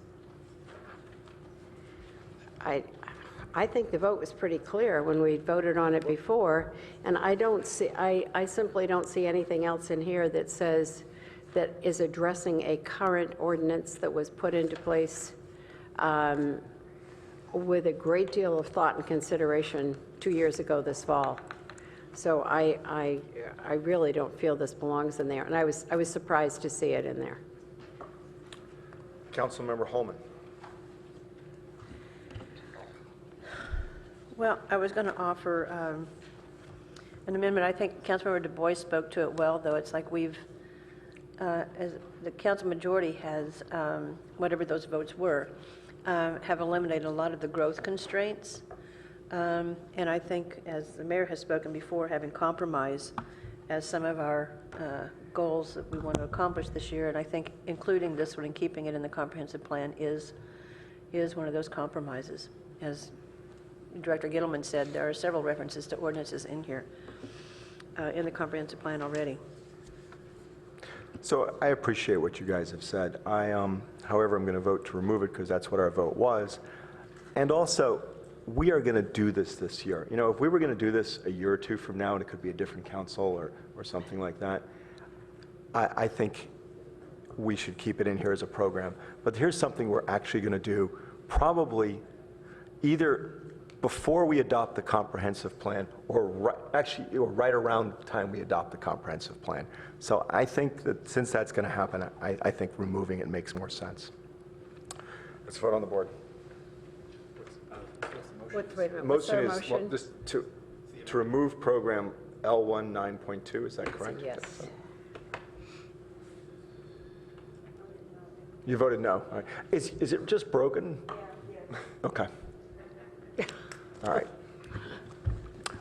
I think the vote was pretty clear when we voted on it before, and I simply don't see anything else in here that says, that is addressing a current ordinance that was put into place with a great deal of thought and consideration 2 years ago this fall. So I really don't feel this belongs in there, and I was surprised to see it in there.
Councilmember Holman.
Well, I was going to offer an amendment. I think Councilmember Du Bois spoke to it well, though it's like we've, as the council majority has, whatever those votes were, have eliminated a lot of the growth constraints. And I think, as the mayor has spoken before, having compromise as some of our goals that we want to accomplish this year, and I think including this one and keeping it in the comprehensive plan is one of those compromises. As Director Gittleman said, there are several references to ordinances in here, in the comprehensive plan already.
So I appreciate what you guys have said. However, I'm going to vote to remove it because that's what our vote was. And also, we are going to do this year. You know, if we were going to do this a year or two from now, and it could be a different council or something like that, I think we should keep it in here as a program. But here's something we're actually going to do probably either before we adopt the comprehensive plan or right around the time we adopt the comprehensive plan. So I think that since that's going to happen, I think removing it makes more sense. Let's vote on the board.
Wait a minute, what's
Motion
our
is well,
motion?
just to remove program L1 9.2, is that correct?
Yes.
You voted no. All right. Is it just broken? Okay. All right.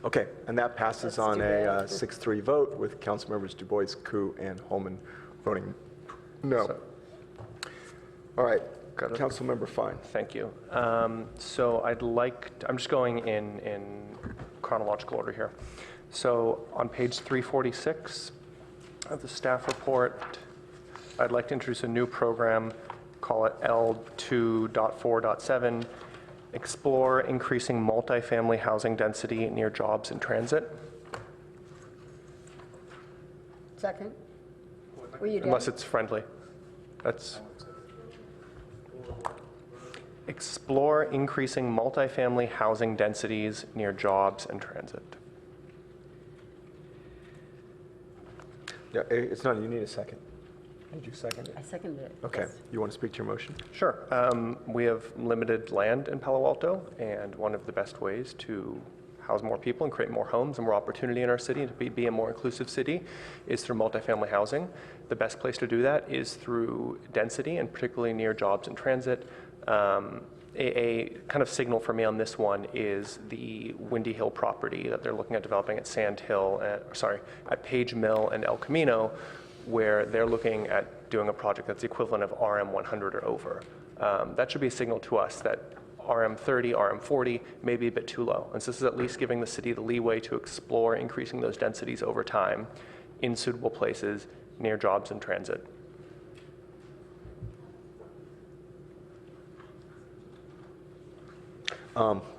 Okay, and that passes on a 6-3 vote with Councilmembers Du Bois, Koo, and Holman voting no. All right, Councilmember Fine.
Thank you. So I'm just going in chronological order here. So on page 346 of the staff report, I'd like to introduce a new program, call it L2.4.7, explore increasing multifamily housing density near jobs and transit.
Second? Were you done?
Unless it's friendly. That's explore increasing multifamily housing densities near jobs and transit.
Yeah, it's not, you need a second. Did you second it?
I seconded it.
Okay,
Yes.
you want to speak to your motion?
Sure. We have limited land in Palo Alto, and one of the best ways to house more people and create more homes and more opportunity in our city and to be a more inclusive city is through multifamily housing. The best place to do that is through density, and particularly near jobs and transit. A kind of signal for me on this one is the Windy Hill property that they're looking at developing at at Page Mill and El Camino, where they're looking at doing a project that's the equivalent of RM 100 or over. That should be a signal to us that RM 30, RM 40 may be a bit too low. And so this is at least giving the city the leeway to explore increasing those densities over time in suitable places near jobs and transit.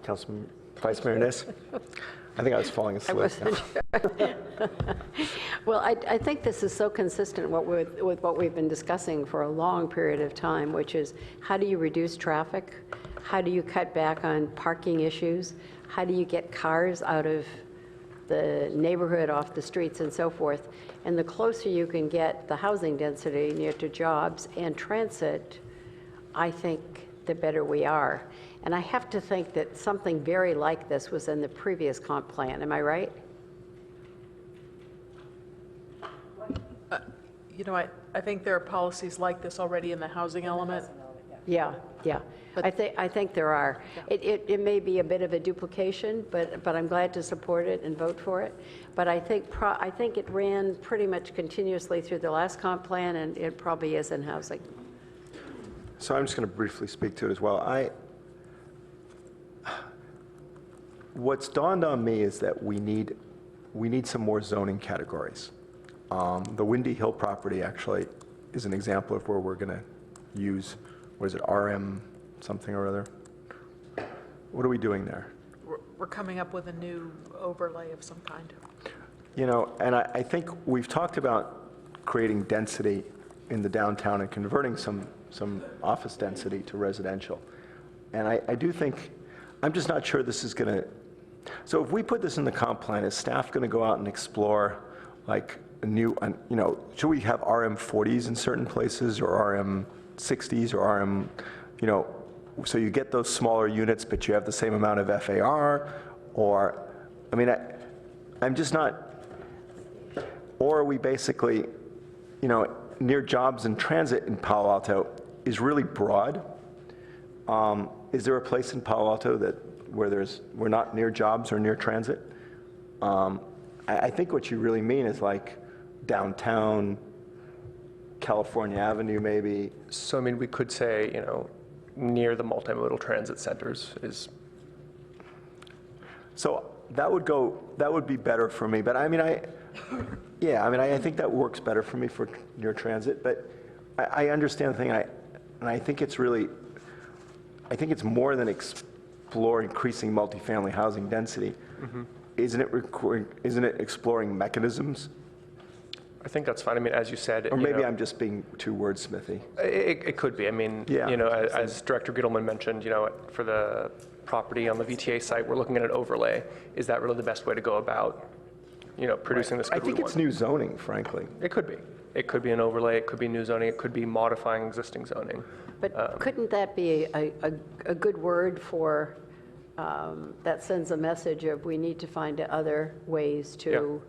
Councilman Vice Mayor Niss? I think I was falling asleep.
I wasn't sure. Well, I think this is so consistent with what we've been discussing for a long period of time, which is how do you reduce traffic? How do you cut back on parking issues? How do you get cars out of the neighborhood, off the streets, and so forth? And the closer you can get the housing density near to jobs and transit, I think the better we are. And I have to think that something very like this was in the previous comp plan. Am I right?
You know, I think there are policies like this already in the housing element.
Yeah. I think there are. It may be a bit of a duplication, but I'm glad to support it and vote for it. But I think it ran pretty much continuously through the last comp plan, and it probably is in housing.
So I'm just going to briefly speak to it as well. What's dawned on me is that we need some more zoning categories. The Windy Hill property actually is an example of where we're going to use, what is it, RM something or other? What are we doing there?
We're coming up with a new overlay of some kind.
You know, and I think we've talked about creating density in the downtown and converting some office density to residential. And I do think, I'm just not sure this is going to, so if we put this in the comp plan, is staff going to go out and explore like a new, you know, should we have RM 40s in certain places or RM 60s or RM, you know, so you get those smaller units, but you have the same amount of FAR, or, I mean, I'm just not, or are we basically, you know, near jobs and transit in Palo Alto is really broad. Is there a place in Palo Alto where we're not near jobs or near transit? I think what you really mean is like downtown, California Avenue maybe.
So, I mean, we could say, you know, near the multimodal transit centers is.
So that would be better for me, but I mean, I think that works better for me for near transit, but I understand the thing, and I think it's more than increasing multifamily housing density.
Mm-hmm.
Isn't it exploring mechanisms?
I think that's fine. I mean, as you said,
or maybe I'm just being too wordsmithy.
It could be. I mean,
yeah.
you know, as Director Gittleman mentioned, you know, for the
property on the VTA site, we're looking at an overlay. Is that really the best way to go about, producing this
I
good we
think it's
want?
new zoning, frankly.
It could be. It could be an overlay, it could be new zoning, it could be modifying existing zoning.
But couldn't that be a good word for, that sends a message of we need to find other ways to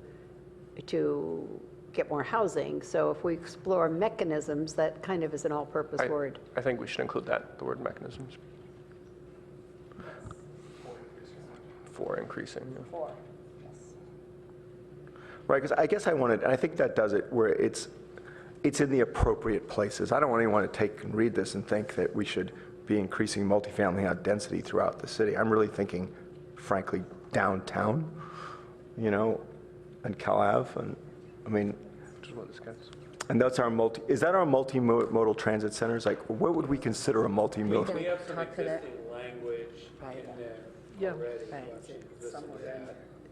get more housing? So if we explore mechanisms, that kind of is an all-purpose word.
I think we should include that, the word mechanisms. For increasing. Yeah.
Right, because I guess and I think that does it where it's in the appropriate places. I don't want anyone to take and read this and think that we should be increasing multifamily density throughout the city. I'm really thinking, frankly, downtown, and Cal Ave, and I mean, and that's our is that our multimodal transit centers? Like, what would we consider a multimodal?
We have some existing language in there
Yeah.
already.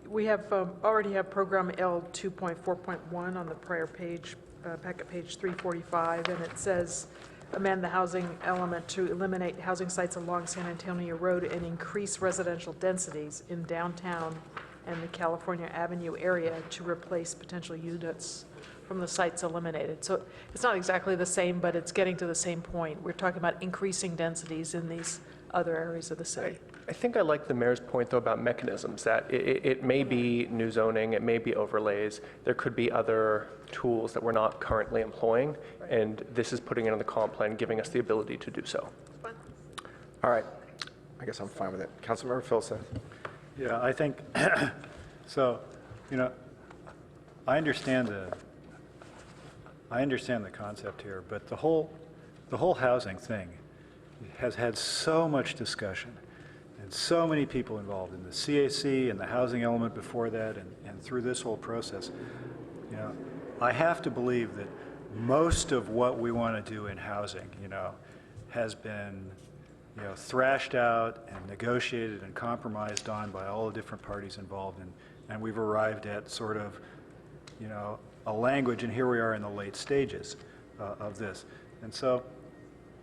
We have, already have program L 2.4.1 on the prior page, packet page 345, and it says, amend the housing element to eliminate housing sites along San Antonio Road and increase residential densities in downtown and the California Avenue area to replace potential units from the sites eliminated. So it's not exactly the same, but it's getting to the same point. We're talking about increasing densities in these other areas of the city.
I think I like the mayor's point, though, about mechanisms, that it may be new zoning, it may be overlays, there could be other tools that we're not currently employing, and this is putting it on the comp plan, giving us the ability to do so.
All right, I guess I'm fine with it. Councilmember Filsath.
Yeah, I think, so, I understand the concept here, but the whole housing thing has had so much discussion and so many people involved in the CAC and the housing element before that and through this whole process. I have to believe that most of what we want to do in housing, has been, thrashed out and negotiated and compromised on by all the different parties involved, and we've arrived at sort of, a language, and here we are in the late stages of this. And so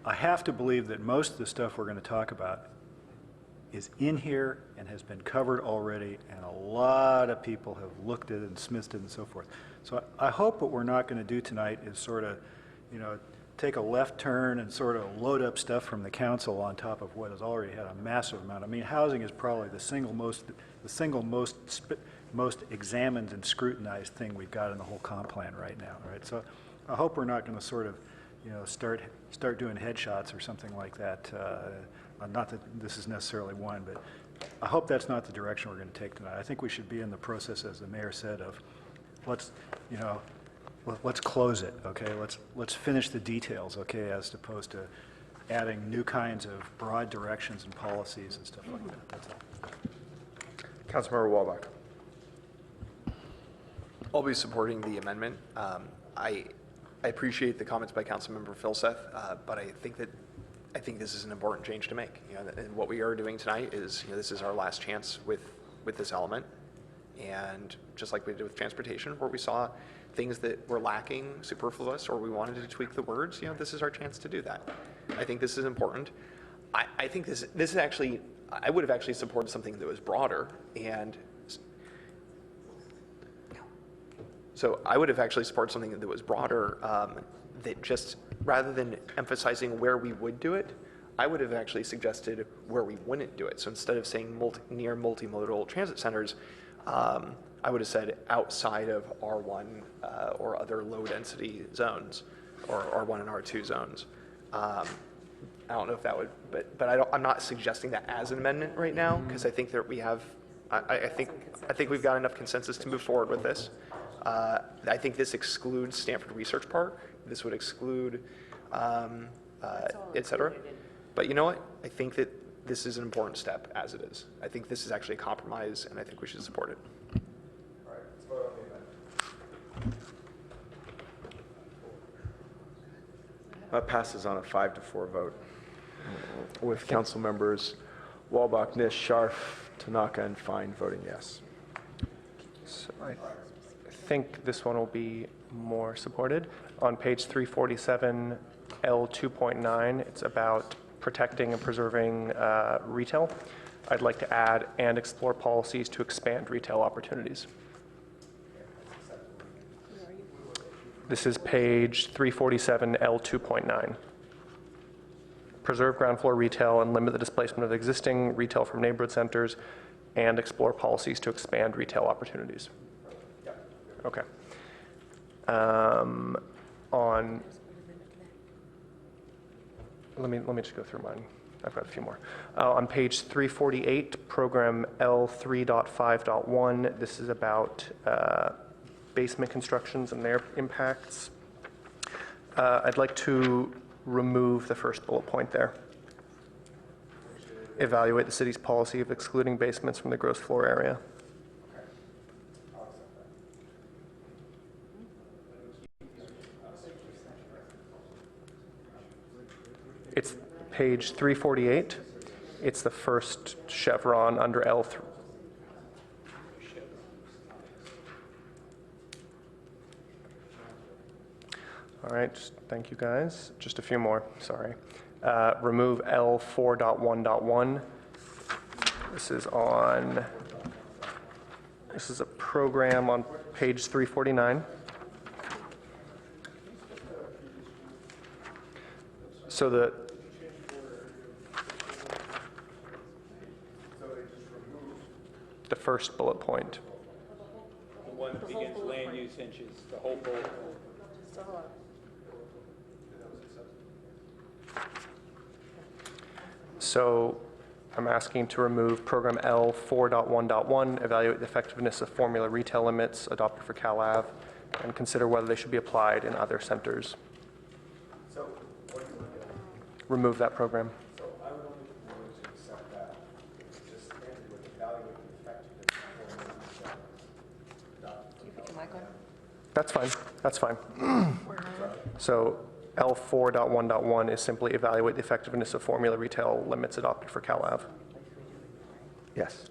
I have to believe that most of the stuff we're going to talk about is in here and has been covered already, and a lot of people have looked at it and smithed it and so forth. So I hope what we're not going to do tonight is sort of, take a left turn and sort of load up stuff from the council on top of what has already had a massive amount. I mean, housing is probably the single most examined and scrutinized thing we've got in the whole comp plan right now, right? So I hope we're not going to sort of, start doing headshots or something like that. Not that this is necessarily one, but I hope that's not the direction we're going to take tonight. I think we should be in the process, as the mayor said, of let's close it, okay? Let's finish the details, okay, as opposed to adding new kinds of broad directions and policies and stuff like that. That's all.
Councilmember Walbach.
I'll be supporting the amendment. I appreciate the comments by Councilmember Filsath, but I think this is an important change to make. And what we are doing tonight is, this is our last chance with this element. And just like we did with transportation, where we saw things that were lacking, superfluous, or we wanted to tweak the words, this is our chance to do that. I think this is important. I think this is actually, I would have actually supported something that was broader, and so I would have actually supported something that was broader, that just, rather than emphasizing where we would do it, I would have actually suggested where we wouldn't do it. So instead of saying near multimodal transit centers, I would have said outside of R1 or other low-density zones, or R1 and R2 zones. I don't know if that would, but I'm not suggesting that as an amendment right now, because I think that we have, I think we've got enough consensus to move forward with this. I think this excludes Stanford Research Park. This would exclude, et cetera. But you know what? I think that this is an important step as it is. I think this is actually a compromise, and I think we should support it.
All right, let's vote on the amendment. That passes on a 5-4 vote, with council members Walbach, Nish, Scharf, Tanaka, and Fine voting yes.
So I think this one will be more supported. On page 347, L 2.9, it's about protecting and preserving retail. I'd like to add and explore policies to expand retail opportunities. This is page 347, L 2.9. Preserve ground floor retail and limit the displacement of existing retail from neighborhood centers and explore policies to expand retail opportunities. Okay. Let me just go through mine. I've got a few more. On page 348, program L3.5.1, this is about basement constructions and their impacts. I'd like to remove the first bullet point there. Evaluate the city's policy of excluding basements from the gross floor area. It's page 348. It's the first chevron under L3. All right, thank you guys. Just a few more, sorry. Remove L4.1.1. This is a program on page 349. So the first bullet point.
The one that begins land use inches, the whole bullet.
So I'm asking to remove program L 4.1.1, evaluate the effectiveness of formula retail limits adopted for Cal Ave, and consider whether they should be applied in other centers. Remove that program.
So I would only propose to accept that. Just ended with evaluate the effectiveness of
That's fine. That's fine. So L 4.1.1 is simply evaluate the effectiveness of formula retail limits adopted for Cal Ave.
Yes.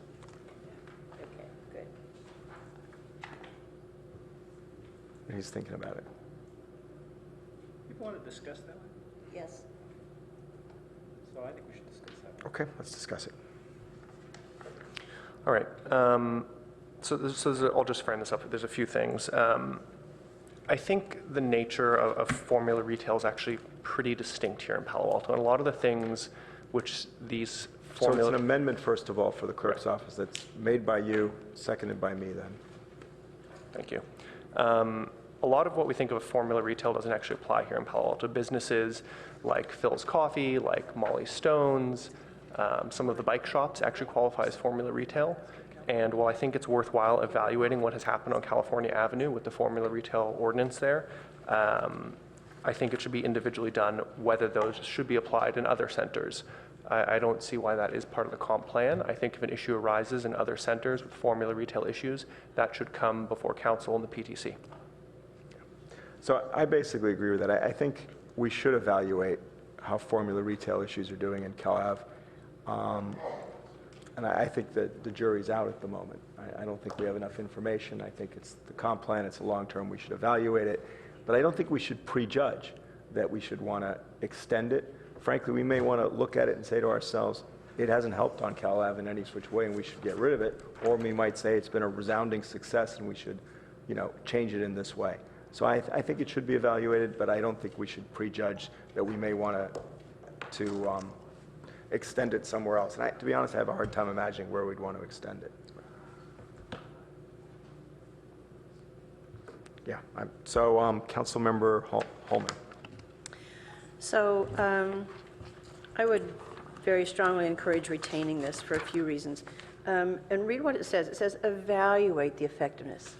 Okay, good.
He's thinking about it.
You want to discuss that one?
Yes.
So I think we should discuss that one.
Okay, let's discuss it.
All right. I'll just frame this up. There's a few things. I think the nature of formula retail is actually pretty distinct here in Palo Alto. And a lot of the things which these formula...
So it's an amendment, first of all, for the clerk's office that's made by you, seconded by me then.
Thank you. A lot of what we think of formula retail doesn't actually apply here in Palo Alto. Businesses like Phil's Coffee, like Molly Stone's, some of the bike shops actually qualify as formula retail. And while I think it's worthwhile evaluating what has happened on California Avenue with the formula retail ordinance there, I think it should be individually done whether those should be applied in other centers. I don't see why that is part of the comp plan. I think if an issue arises in other centers with formula retail issues, that should come before council and the PTC.
So I basically agree with that. I think we should evaluate how formula retail issues are doing in Cal Ave. And I think that the jury's out at the moment. I don't think we have enough information. I think it's the comp plan, it's a long-term, we should evaluate it. But I don't think we should prejudge that we should want to extend it. Frankly, we may want to look at it and say to ourselves, it hasn't helped on Cal Ave in any which way and we should get rid of it. Or we might say it's been a resounding success and we should, change it in this way. So I think it should be evaluated, but I don't think we should prejudge that we may want to extend it somewhere else. And to be honest, I have a hard time imagining where we'd want to extend it. Yeah. So, Councilmember Holman.
So I would very strongly encourage retaining this for a few reasons. And read what it says. It says evaluate the effectiveness.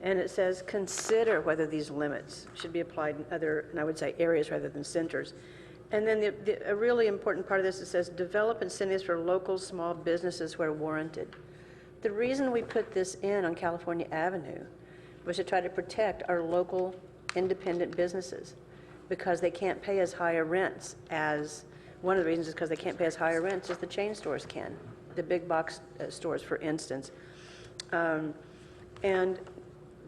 And it says consider whether these limits should be applied in other, and I would say areas rather than centers. And then a really important part of this, it says develop incentives for local small businesses where warranted. The reason we put this in on California Avenue was to try to protect our local independent businesses because they can't pay as high a rents as, one of the reasons is because they can't pay as high a rents as the chain stores can, the big box stores, for instance. And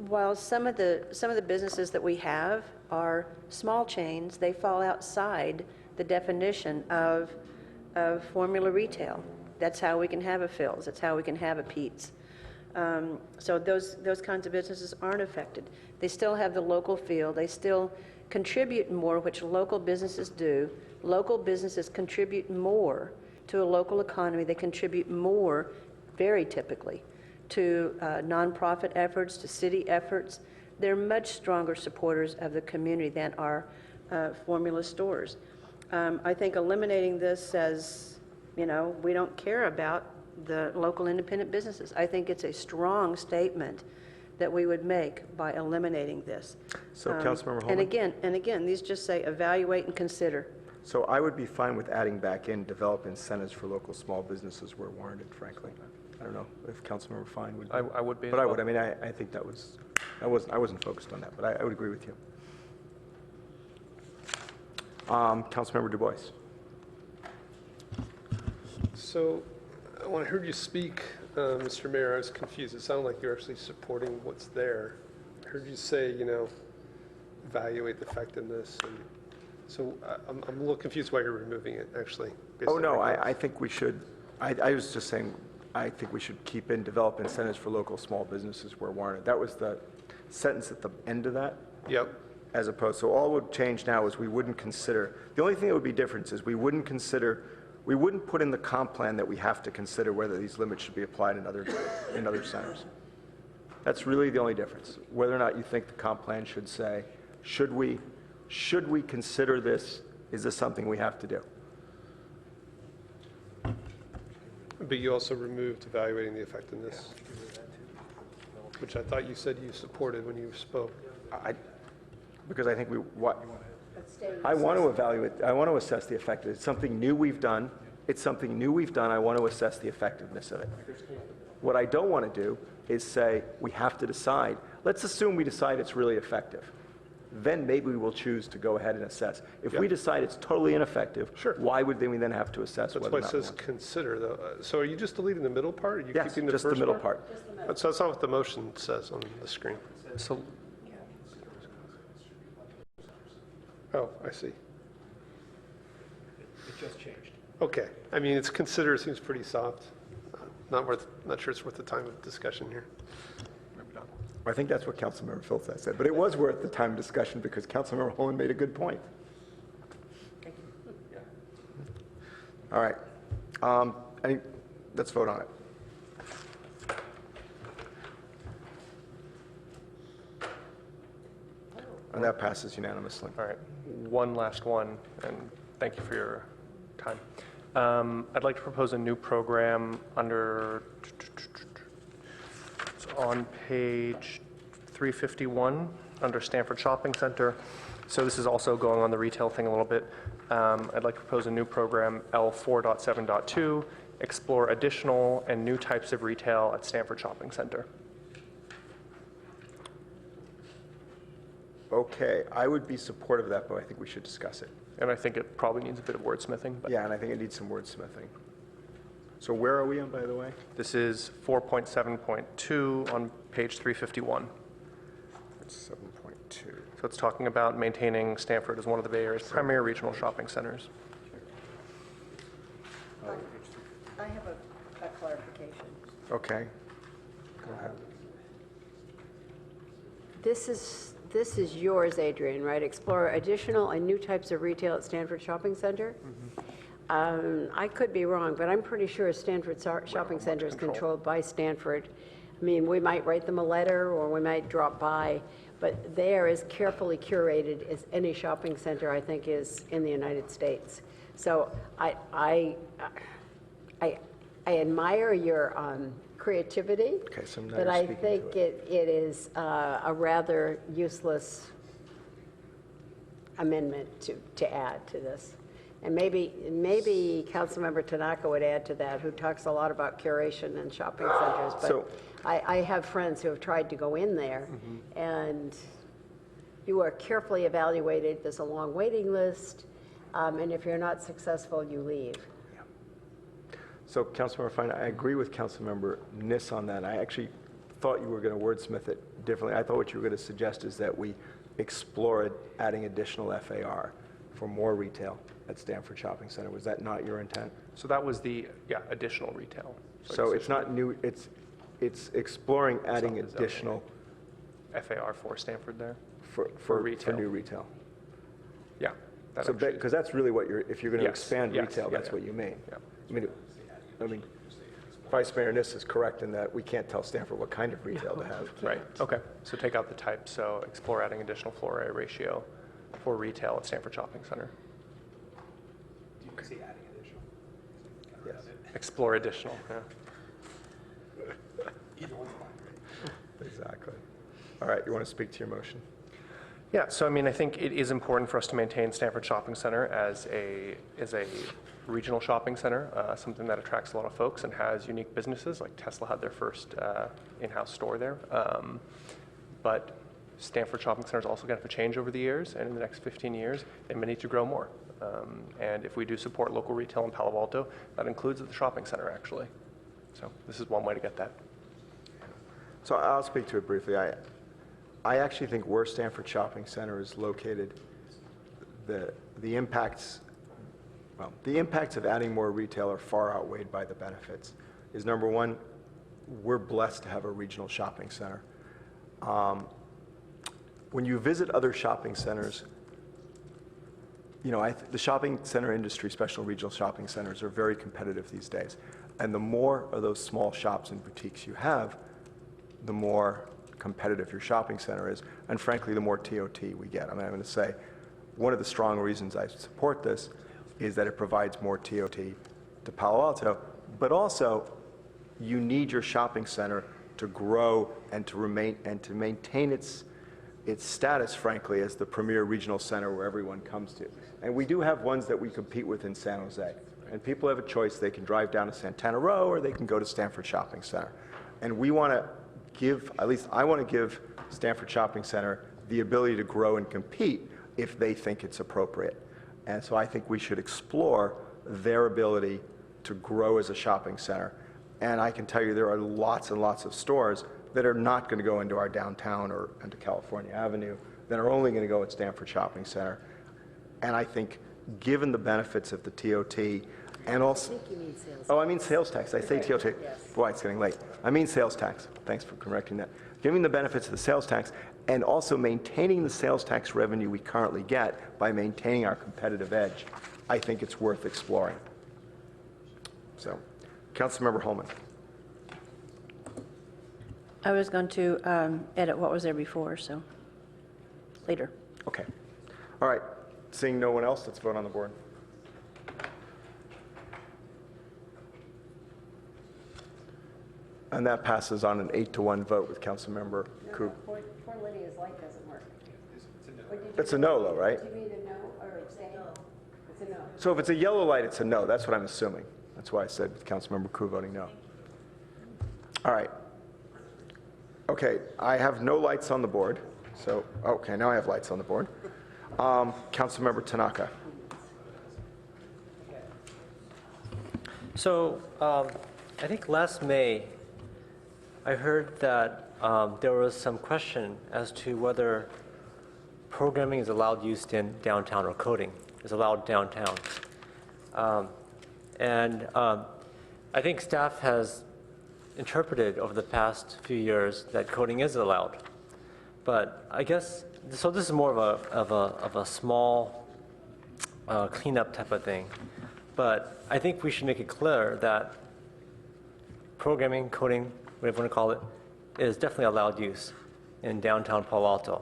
while some of the businesses that we have are small chains, they fall outside the definition of formula retail. That's how we can have a Phil's. That's how we can have a Pete's. So those kinds of businesses aren't affected. They still have the local feel. They still contribute more, which local businesses do. Local businesses contribute more to a local economy. They contribute more, very typically, to nonprofit efforts, to city efforts. They're much stronger supporters of the community than our formula stores. I think eliminating this says, you know, we don't care about the local independent businesses. I think it's a strong statement that we would make by eliminating this.
So, Councilmember Holman?
And again, these just say evaluate and consider.
So I would be fine with adding back in develop incentives for local small businesses where warranted, frankly. I don't know if Councilmember Fine would.
I would be.
But I would. I mean, I think that was, I wasn't focused on that, but I would agree with you. Councilmember Du Bois.
So when I heard you speak, Mr. Mayor, I was confused. It sounded like you're actually supporting what's there. I heard you say, you know, evaluate the effectiveness. And so I'm a little confused why you're removing it, actually.
Oh, no, I think we should, I was just saying, I think we should keep in develop incentives for local small businesses where warranted. That was the sentence at the end of that.
Yep.
As opposed, so all would change now is we wouldn't consider, the only thing that would be different is we wouldn't put in the comp plan that we have to consider whether these limits should be applied in other centers. That's really the only difference. Whether or not you think the comp plan should say, should we consider this? Is this something we have to do?
But you also removed evaluating the effectiveness, which I thought you said you supported when you spoke.
Because I think I want to evaluate, I want to assess the effectiveness. It's something new we've done. It's something new we've done. I want to assess the effectiveness of it. What I don't want to do is say, we have to decide. Let's assume we decide it's really effective. Then maybe we will choose to go ahead and assess. If we decide it's totally ineffective, why would we then have to assess whether or not?
That's why it says consider, though. So are you just deleting the middle part? Are you
Yes,
keeping the
just
first
the middle
part? So that's not what the motion says on the screen.
So,
oh, I see.
It just changed.
Okay. I mean, it's consider seems pretty soft. Not sure it's worth the time of discussion here.
I think that's what Councilmember Phillips said, but it was worth the time of discussion because Councilmember Holman made a good point. All right. Let's vote on it. And that passes unanimously.
All right, one last one, and thank you for your time. I'd like to propose a new program under, it's on page 351, under Stanford Shopping Center. So this is also going on the retail thing a little bit. I'd like to propose a new program, L4.7.2, explore additional and new types of retail at Stanford Shopping Center.
Okay, I would be supportive of that, but I think we should discuss it.
And I think it probably needs a bit of wordsmithing. But
Yeah, and I think it needs some wordsmithing. So where are we on, by the way?
this is 4.7.2 on page 351.
It's 7.2.
So it's talking about maintaining Stanford as one of the Bay Area's premier regional shopping centers.
I have a clarification.
Okay. Go ahead.
This is yours, Adrian, right? Explore additional and new types of retail at Stanford Shopping Center? I could be wrong, but I'm pretty sure Stanford Shopping Center is controlled by Stanford. I mean, we might write them a letter or we might drop by, but they are as carefully curated as any shopping center, I think, is in the United States. So I admire your creativity,
Okay, so now
but
you're
I
speaking
think
to it.
it is a rather useless amendment to add to this. And maybe Councilmember Tanaka would add to that, who talks a lot about curation and shopping centers. But
So-
I have friends who have tried to go in there, and you are carefully evaluated. There's a long waiting list, and if you're not successful, you leave.
So Councilmember Fine, I agree with Councilmember Niss on that. I actually thought you were going to wordsmith it differently. I thought what you were going to suggest is that we explore adding additional FAR for more retail at Stanford Shopping Center. Was that not your intent?
So that was the, additional retail.
So it's not new, it's exploring adding
It's not the
additional
FAR for Stanford there?
for
retail.
new retail.
Yeah. that
So,
actually-
because that's really what if you're going to
Yes,
expand
yes,
retail,
yeah,
that's
yeah.
what you mean.
Yeah.
I mean, Vice Mayor Niss is correct in that we can't tell Stanford what kind of retail to have.
Right, okay. So take out the type, so explore adding additional floor area ratio for retail at Stanford Shopping Center.
Yes.
Explore additional, yeah.
Exactly. All right, you want to speak to your motion?
Yeah, so I mean, I think it is important for us to maintain Stanford Shopping Center as a regional shopping center, something that attracts a lot of folks and has unique businesses, like Tesla had their first in-house store there. But Stanford Shopping Center is also going to have to change over the years, and in the next 15 years, they may need to grow more. And if we do support local retail in Palo Alto, that includes at the shopping center, actually. So this is one way to get that.
So I'll speak to it briefly. I actually think where Stanford Shopping Center is located, the impacts of adding more retail are far outweighed by the benefits. Is number one, we're blessed to have a regional shopping center. When you visit other shopping centers, the shopping center industry, especially regional shopping centers, are very competitive these days. And the more of those small shops and boutiques you have, the more competitive your shopping center is, and frankly, the more TOT we get. I mean, I'm going to say one of the strong reasons I support this is that it provides more TOT to Palo Alto, but also you need your shopping center to grow and to maintain its status, frankly, as the premier regional center where everyone comes to. And we do have ones that we compete with in San Jose. And people have a choice. They can drive down to Santana Row or they can go to Stanford Shopping Center. And we want to give, at least I want to give Stanford Shopping Center the ability to grow and compete if they think it's appropriate. And so I think we should explore their ability to grow as a shopping center. And I can tell you there are lots and lots of stores that are not going to go into our downtown or into California Avenue, that are only going to go at Stanford Shopping Center. And I think given the benefits of the TOT and also...
I think you mean sales tax.
Oh, I mean sales tax. I say TOT.
Yes.
Boy, it's getting late. I mean sales tax. Thanks for correcting that. Giving the benefits of the sales tax and also maintaining the sales tax revenue we currently get by maintaining our competitive edge, I think it's worth exploring. So, Councilmember Holman.
I was going to edit what was there before, so later.
Okay. All right. Seeing no one else, let's vote on the board. And that passes on an 8-1 vote with Councilmember Koo.
Poor Lydia's light doesn't work.
It's a no, though, right?
Do you mean a no or abstain? It's a no.
So if it's a yellow light, it's a no. That's what I'm assuming. That's why I said with Councilmember Koo voting no. All right. Okay, I have no lights on the board. So, okay, now I have lights on the board. Councilmember Tanaka.
So I think last May, I heard that there was some question as to whether programming is allowed used in downtown or coding is allowed downtown. And I think staff has interpreted over the past few years that coding is allowed. But I guess, so this is more of a small cleanup type of thing. But I think we should make it clear that programming, coding, whatever you want to call it, is definitely allowed use in downtown Palo Alto.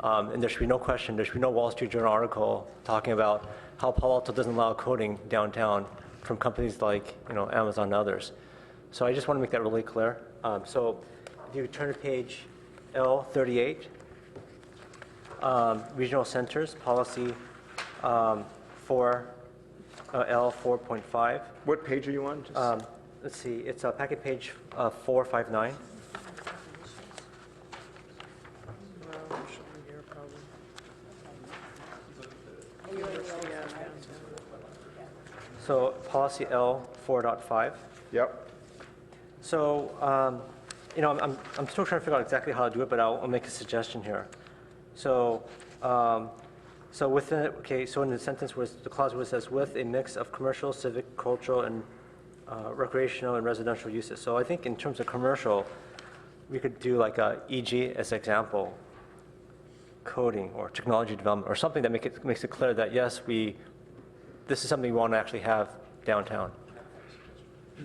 And there should be no question, there should be no Wall Street Journal article talking about how Palo Alto doesn't allow coding downtown from companies like Amazon and others. So I just want to make that really clear. So if you turn to page L38, regional centers, policy L4.5.
What page are you on?
Let's see, it's packet page 459. So policy L4.5.
Yep.
So, I'm still trying to figure out exactly how to do it, but I'll make a suggestion here. So, So within, okay, so in the sentence where the clause where it says with a mix of commercial, civic, cultural, and recreational and residential uses. So I think in terms of commercial, we could do like a e.g. as an example, coding or technology development or something that makes it clear that yes, this is something we want to actually have downtown.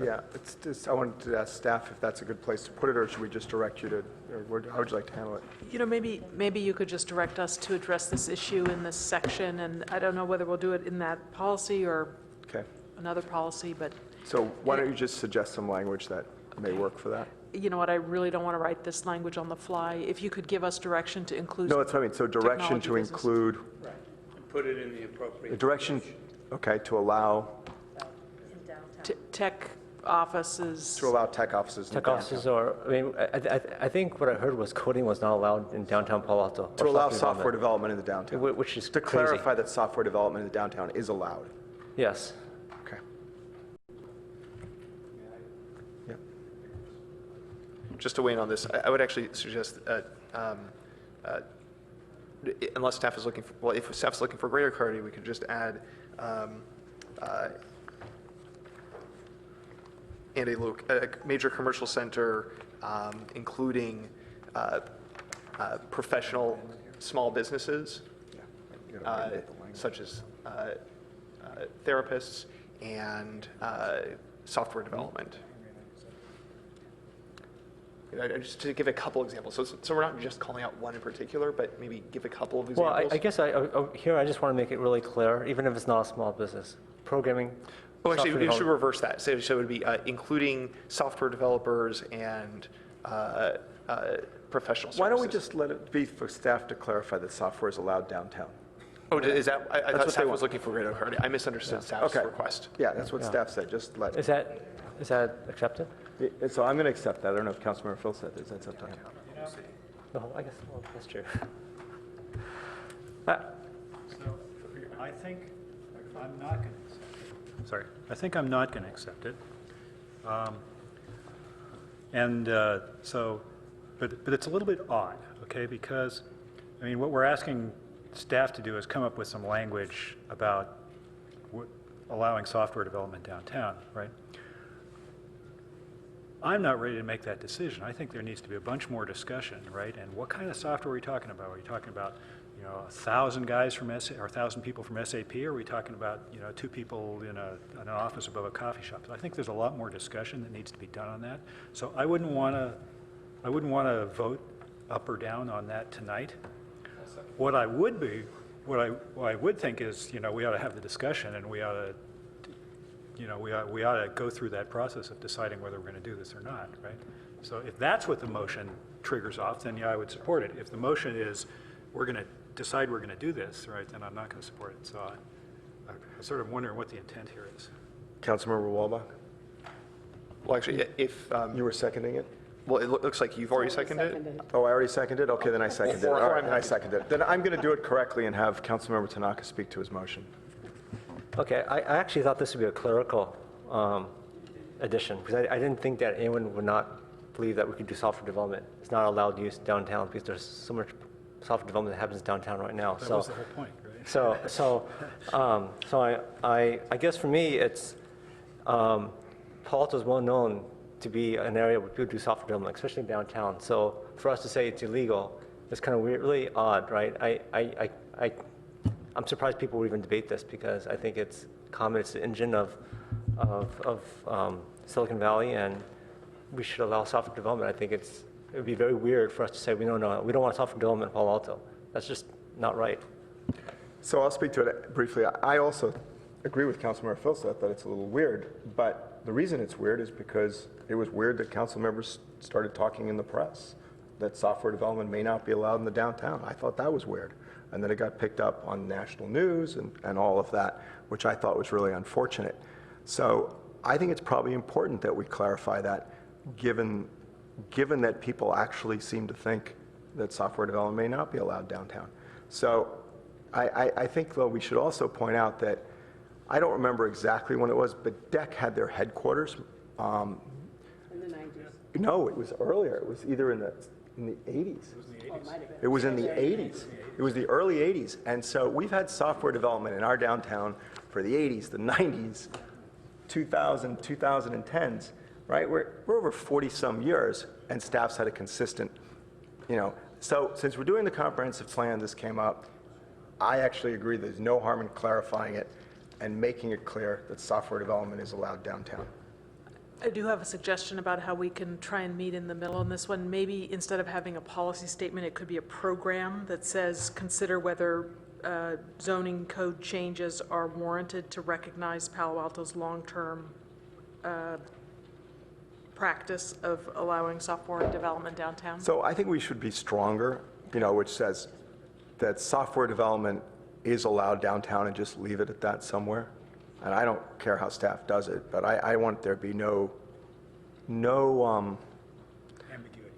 Yeah, it's just, I wanted to ask staff if that's a good place to put it, or should we just direct you to, or how would you like to handle it?
You know, maybe you could just direct us to address this issue in this section, and I don't know whether we'll do it in that policy or
Okay.
another policy, but
So why don't you just suggest some language that may work for that?
you know what, I really don't want to write this language on the fly. If you could give us direction to include.
No, that's what I mean. So direction
technology
to
business.
include,
And put it in the appropriate.
direction, okay, to allow
Tech offices.
To allow tech offices in
Tech
downtown.
offices or, I mean, I think what I heard was coding was not allowed in downtown Palo Alto.
To allow software development in the downtown.
Which is
To
crazy.
clarify that software development in the downtown is allowed.
Yes.
Okay. Yeah.
Just to weigh in on this, I would actually suggest, unless staff is looking for, well, if staff is looking for greater clarity, we could just add, and a major commercial center, including professional small businesses, such as therapists and software development. Just to give a couple examples, so we're not just calling out one in particular, but maybe give a couple of
Well,
examples.
I guess here I just want to make it really clear, even if it's not a small business, programming.
Oh, actually,
software
we should
development.
reverse that. So it would be including software developers and professional services.
Why don't we just let it be for staff to clarify that software is allowed downtown?
Oh, is that, I
That's
thought
what
staff
they
was
want.
looking for greater clarity. I misunderstood staff's
Okay.
request.
Yeah, that's what
Yeah.
staff said, just let.
Is that accepted?
So I'm going to accept that. I don't know if Councilmember Phil said this, that's up to him.
No, I guess, well, that's true.
So I think I'm not going to accept it. Sorry, I think I'm not going to accept it. But it's a little bit odd, okay? Because, I mean, what we're asking staff to do is come up with some language about allowing software development downtown, right? I'm not ready to make that decision. I think there needs to be a bunch more discussion, right? And what kind of software are we talking about? Are we talking about, 1,000 guys from or 1,000 people from SAP? Or are we talking about, 2 people in an office above a coffee shop? So I think there's a lot more discussion that needs to be done on that. So I wouldn't want to vote up or down on that tonight. What I would think is, we ought to have the discussion, and we ought to, we ought to go through that process of deciding whether we're going to do this or not, right? So if that's what the motion triggers off, then yeah, I would support it. If the motion is we're going to decide we're going to do this, right, then I'm not going to support it. So I'm sort of wondering what the intent here is.
Councilmember Walbach?
Well, actually, if,
You were seconding it?
well, it looks like you've already seconded it.
Oh, I already seconded? Okay, then I seconded it.
Or
All right,
I'm
then I
happy.
seconded it. Then I'm going to do it correctly and have Councilmember Tanaka speak to his motion.
Okay, I actually thought this would be a clerical addition, because I didn't think that anyone would not believe that we could do software development. It's not allowed use downtown because there's so much software development that happens downtown right now.
That
So,
was the whole point, right?
so I guess for me, it's, Palo Alto is well known to be an area where people do software development, especially downtown. So for us to say it's illegal, it's kind of weird, really odd, right? I'm surprised people would even debate this, because I think it's common, it's the engine of Silicon Valley, and we should allow software development. I think it would be very weird for us to say, we don't want software development in Palo Alto. That's just not right.
So I'll speak to it briefly. I also agree with Councilmember Filsath that it's a little weird, but the reason it's weird is because it was weird that council members started talking in the press that software development may not be allowed in the downtown. I thought that was weird. And then it got picked up on national news and all of that, which I thought was really unfortunate. So I think it's probably important that we clarify that, given that people actually seem to think that software development may not be allowed downtown. So I think, though, we should also point out that I don't remember exactly when it was, but DEC had their headquarters.
In the 90s.
No, it was earlier. It was either in the In the 80s. It was in the 80s. It was the early 80s. And so we've had software development in our downtown for the 80s, the 90s, 2000, 2010s, right? We're over 40-some years, and staff's had a consistent, So since we're doing the comprehensive plan, this came up. I actually agree there's no harm in clarifying it and making it clear that software development is allowed downtown.
I do have a suggestion about how we can try and meet in the middle on this one. Maybe instead of having a policy statement, it could be a program that says, consider whether zoning code changes are warranted to recognize Palo Alto's long-term practice of allowing software development downtown.
So I think we should be stronger, which says that software development is allowed downtown and just leave it at that somewhere. And I don't care how staff does it, but I want there to be no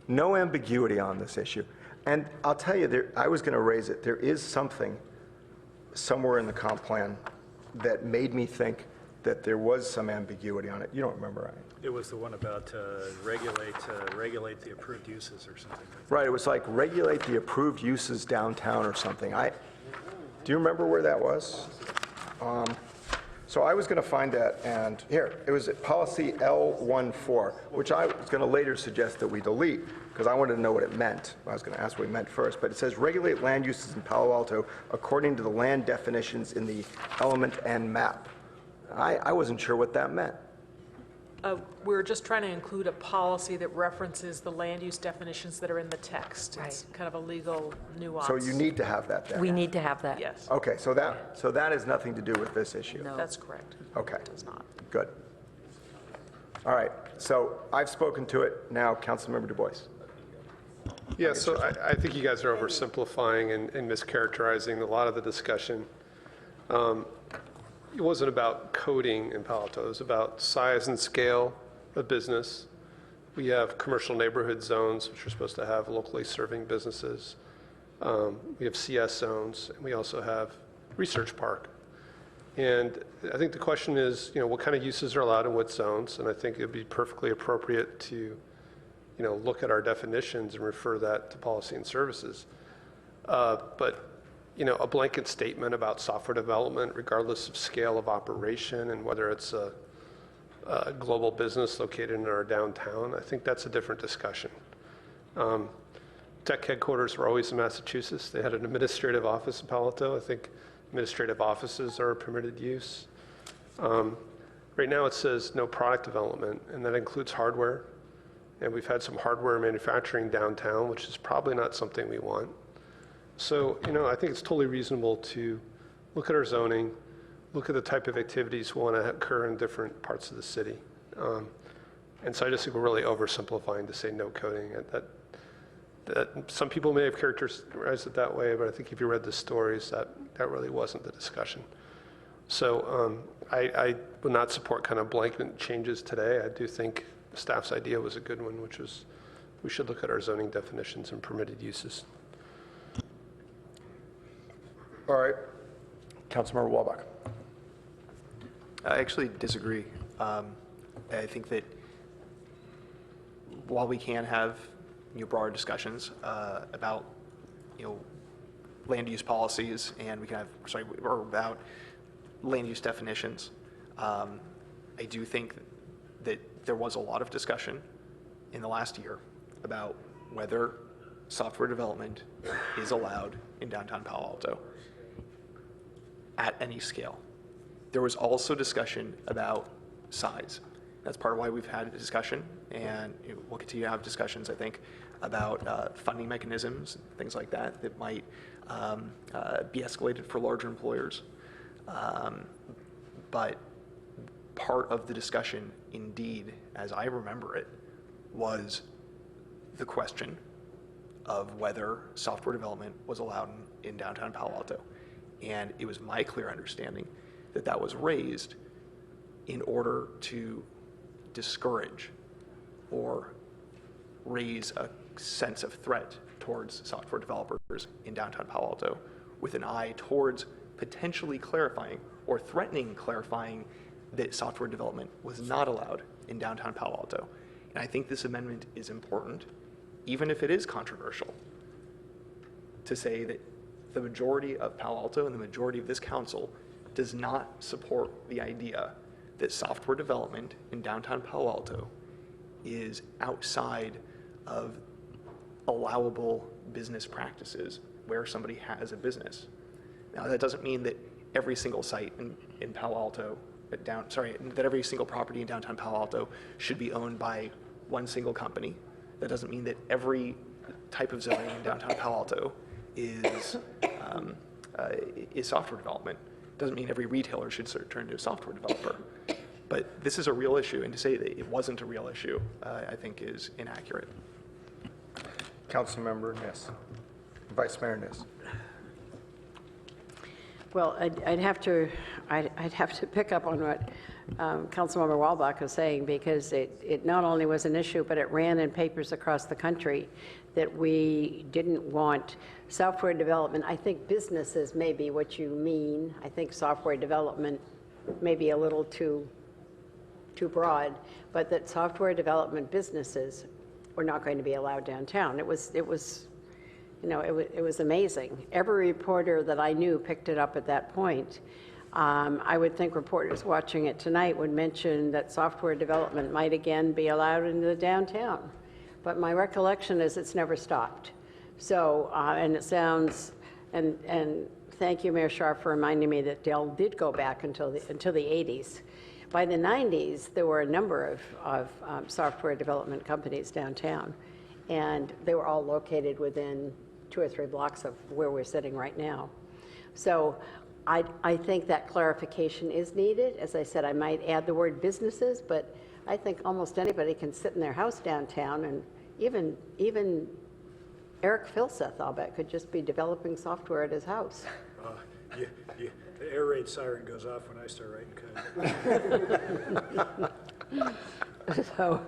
ambiguity on this issue. And I'll tell you, I was going to raise it. There is something somewhere in the comp plan that made me think that there was some ambiguity on it. You don't remember, right?
It was the one about regulate the approved uses or something.
Right, it was like regulate the approved uses downtown or something. Do you remember where that was? So I was going to find that, and here, it was at policy L14, which I was going to later suggest that we delete, because I wanted to know what it meant. I was going to ask what it meant first, but it says regulate land uses in Palo Alto according to the land definitions in the element N map. I wasn't sure what that meant.
We're just trying to include a policy that references the land use definitions that are in the text. It's kind of a legal nuance.
So you need to have that there.
We need to have that.
Yes.
Okay, so that has nothing to do with this issue.
No. That's correct.
Okay.
It does not.
Good. All right, so I've spoken to it. Now, Councilmember Du Bois.
Yeah, so I think you guys are oversimplifying and mischaracterizing a lot of the discussion. It wasn't about coding in Palo Alto. It was about size and scale of business. We have commercial neighborhood zones, which are supposed to have locally serving businesses. We have CS zones, and we also have research park. And I think the question is, what kind of uses are allowed in what zones? And I think it'd be perfectly appropriate to, look at our definitions and refer that to policy and services. But a blanket statement about software development, regardless of scale of operation and whether it's a global business located in our downtown, I think that's a different discussion. Tech headquarters were always in Massachusetts. They had an administrative office in Palo Alto. I think administrative offices are a permitted use. Right now it says no product development, and that includes hardware. And we've had some hardware manufacturing downtown, which is probably not something we want. So, I think it's totally reasonable to look at our zoning, look at the type of activities we want to occur in different parts of the city. And so I just think we're really oversimplifying to say no coding. That some people may have characterized it that way, but I think if you read the stories, that really wasn't the discussion. So I would not support kind of blanket changes today. I do think staff's idea was a good one, which was we should look at our zoning definitions and permitted uses.
All right. Councilmember Walbach.
I actually disagree. I think that while we can have broader discussions about land use policies, and we can have or about land use definitions, I do think that there was a lot of discussion in the last year about whether software development is allowed in downtown Palo Alto at any scale. There was also discussion about size. That's part of why we've had a discussion, and we'll continue to have discussions, I think, about funding mechanisms, things like that, that might be escalated for larger employers. But part of the discussion, indeed, as I remember it, was the question of whether software development was allowed in downtown Palo Alto. And it was my clear understanding that that was raised in order to discourage or raise a sense of threat towards software developers in downtown Palo Alto, with an eye towards potentially clarifying or threatening clarifying that software development was not allowed in downtown Palo Alto. And I think this amendment is important even if it is controversial, to say that the majority of Palo Alto and the majority of this council does not support the idea that software development in downtown Palo Alto is outside of allowable business practices where somebody has a business. Now, that doesn't mean that every single site in Palo Alto, that every single property in downtown Palo Alto should be owned by one single company. That doesn't mean that every type of zoning in downtown Palo Alto is software development. Doesn't mean every retailer should turn into a software developer. But this is a real issue, and to say that it wasn't a real issue, I think is inaccurate.
Councilmember Niss. Vice Mayor Niss.
Well, I'd have to pick up on what Councilmember Walbach was saying, because it not only was an issue, but it ran in papers across the country that we didn't want software development. I think businesses may be what you mean. I think software development may be a little too broad, but that software development businesses were not going to be allowed downtown. It was amazing. Every reporter that I knew picked it up at that point. I would think reporters watching it tonight would mention that software development might again be allowed into the downtown. But my recollection is it's never stopped. So, and it sounds, and thank you, Mayor Scharf, for reminding me that Dell did go back until the 80s. By the 90s, there were a number of software development companies downtown, and they were all located within 2 or 3 blocks of where we're sitting right now. So I think that clarification is needed. As I said, I might add the word businesses, but I think almost anybody can sit in their house downtown, and even Eric Filseth, I'll bet, could just be developing software at his house.
The air raid siren goes off when I start writing code.
So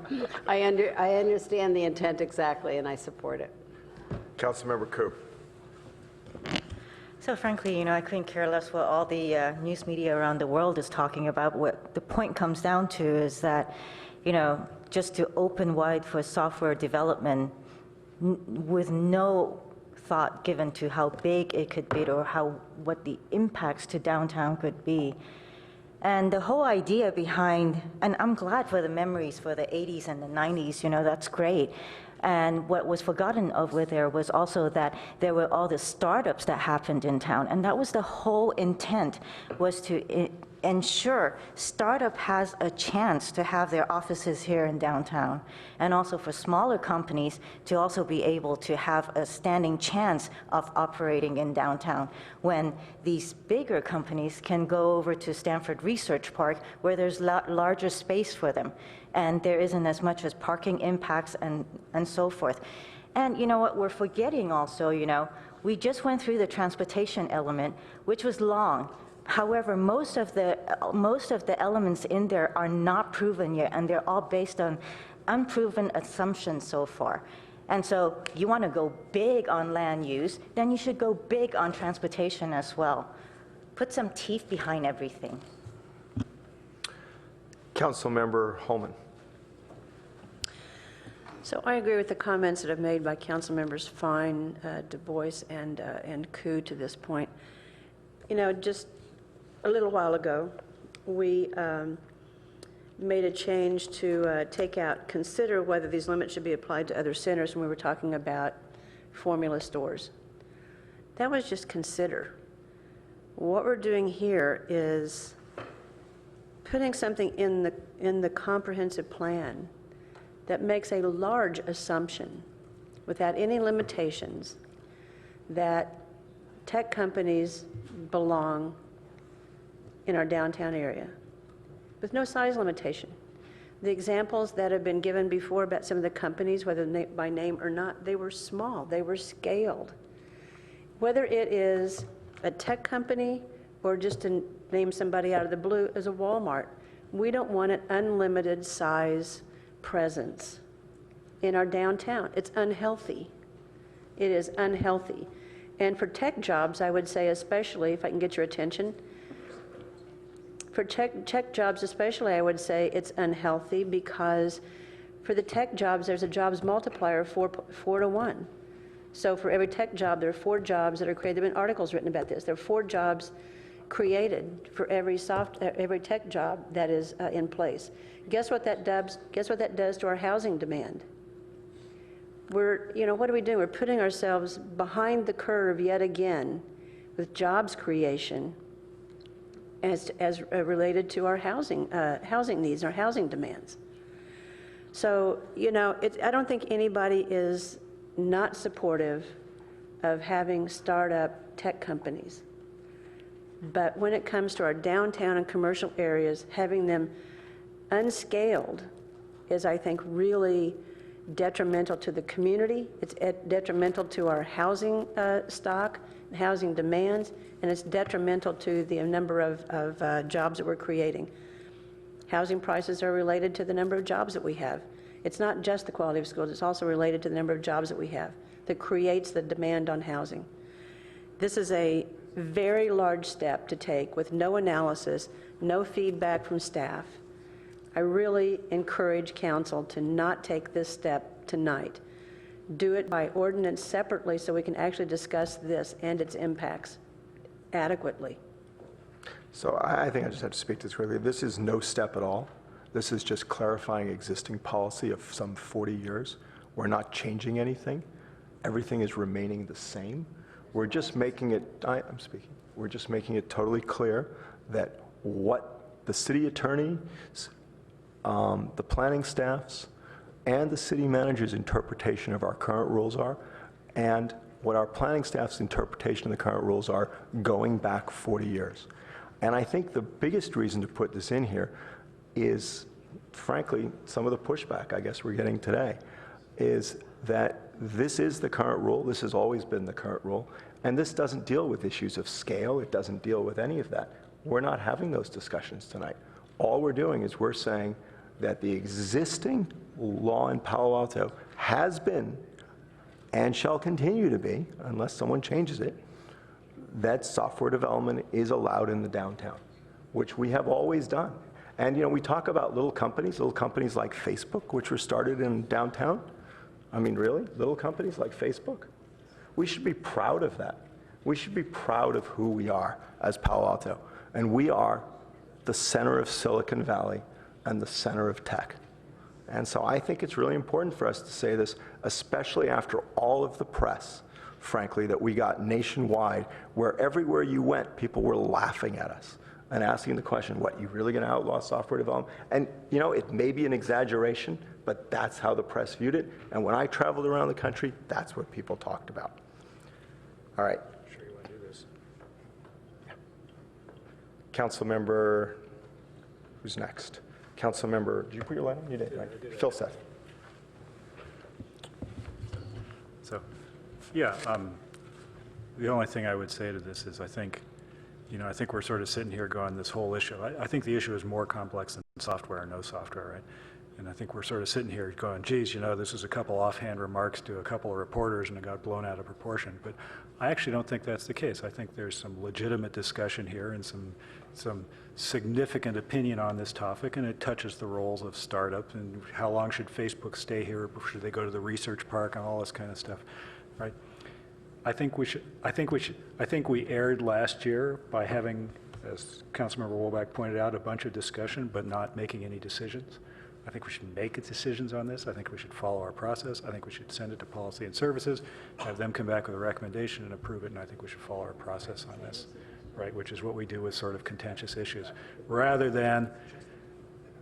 I understand the intent exactly, and I support it.
Councilmember Koo.
So frankly, I couldn't care less what all the news media around the world is talking about. What the point comes down to is that, just to open wide for software development with no thought given to how big it could be or what the impacts to downtown could be. And the whole idea behind, and I'm glad for the memories for the 80s and the 90s, that's great. And what was forgotten over there was also that there were all the startups that happened in town. And that was the whole intent, was to ensure startup has a chance to have their offices here in downtown. And also for smaller companies to also be able to have a standing chance of operating in downtown, when these bigger companies can go over to Stanford Research Park where there's larger space for them. And there isn't as much as parking impacts and so forth. And you know what we're forgetting also, we just went through the transportation element, which was long. However, most of the elements in there are not proven yet, and they're all based on unproven assumptions so far. And so you want to go big on land use, then you should go big on transportation as well. Put some teeth behind everything.
Councilmember Holman.
So I agree with the comments that have made by Council Members Fine, Du Bois, and Koo to this point. Just a little while ago, we made a change to take out, consider whether these limits should be applied to other centers when we were talking about formula stores. That was just consider. What we're doing here is putting something in the comprehensive plan that makes a large assumption without any limitations that tech companies belong in our downtown area, with no size limitation. The examples that have been given before about some of the companies, whether by name or not, they were small, they were scaled. Whether it is a tech company or just to name somebody out of the blue as a Walmart, we don't want an unlimited size presence in our downtown. It's unhealthy. It is unhealthy. And for tech jobs, I would say especially, if I can get your attention, for tech jobs especially, I would say it's unhealthy because For the tech jobs, there's a jobs multiplier of 4 to 1. So for every tech job, there are 4 jobs that are created. There have been articles written about this. There are 4 jobs created for every tech job that is in place. Guess what that does? Guess what that does to our housing demand? What are we doing? We're putting ourselves behind the curve yet again with jobs creation as related to our housing needs, our housing demands. So, I don't think anybody is not supportive of having startup tech companies. But when it comes to our downtown and commercial areas, having them unscaled is, I think, really detrimental to the community. It's detrimental to our housing stock, housing demands, and it's detrimental to the number of jobs that we're creating. Housing prices are related to the number of jobs that we have. It's not just the quality of schools, it's also related to the number of jobs that we have that creates the demand on housing. This is a very large step to take with no analysis, no feedback from staff. I really encourage council to not take this step tonight. Do it by ordinance separately so we can actually discuss this and its impacts adequately.
So I think I just have to speak to this quickly. This is no step at all. This is just clarifying existing policy of some 40 years. We're not changing anything. Everything is remaining the same. We're just making it, I'm speaking, we're just making it totally clear that what the city attorneys, the planning staffs, and the city manager's interpretation of our current rules are, and what our planning staff's interpretation of the current rules are going back 40 years. And I think the biggest reason to put this in here is, frankly, some of the pushback I guess we're getting today, is that this is the current rule, this has always been the current rule, and this doesn't deal with issues of scale, it doesn't deal with any of that. We're not having those discussions tonight. All we're doing is we're saying that the existing law in Palo Alto has been and shall continue to be, unless someone changes it, that software development is allowed in the downtown, which we have always done. And we talk about little companies like Facebook, which were started in downtown. I mean, really? Little companies like Facebook? We should be proud of that. We should be proud of who we are as Palo Alto. And we are the center of Silicon Valley and the center of tech. And so I think it's really important for us to say this, especially after all of the press, frankly, that we got nationwide, where everywhere you went, people were laughing at us and asking the question, what, you really going to outlaw software development? And, it may be an exaggeration, but that's how the press viewed it. And when I traveled around the country, that's what people talked about. All right.
Sure you want to do this.
Council member, who's next? Council member, did you put your light on? You did, right? Phil Seth.
So, yeah, the only thing I would say to this is I think we're sort of sitting here going, this whole issue, I think the issue is more complex than software or no software, right? And I think we're sort of sitting here going, geez, this is a couple offhand remarks to a couple of reporters and it got blown out of proportion. But I actually don't think that's the case. I think there's some legitimate discussion here and some significant opinion on this topic, and it touches the roles of startup and how long should Facebook stay here, should they go to the research park and all this kind of stuff, right? I think we erred last year by having, as Councilmember Wolbach pointed out, a bunch of discussion but not making any decisions. I think we should make decisions on this. I think we should follow our process. I think we should send it to Policy and Services, have them come back with a recommendation and approve it, and I think we should follow our process on this, right, which is what we do with sort of contentious issues, rather than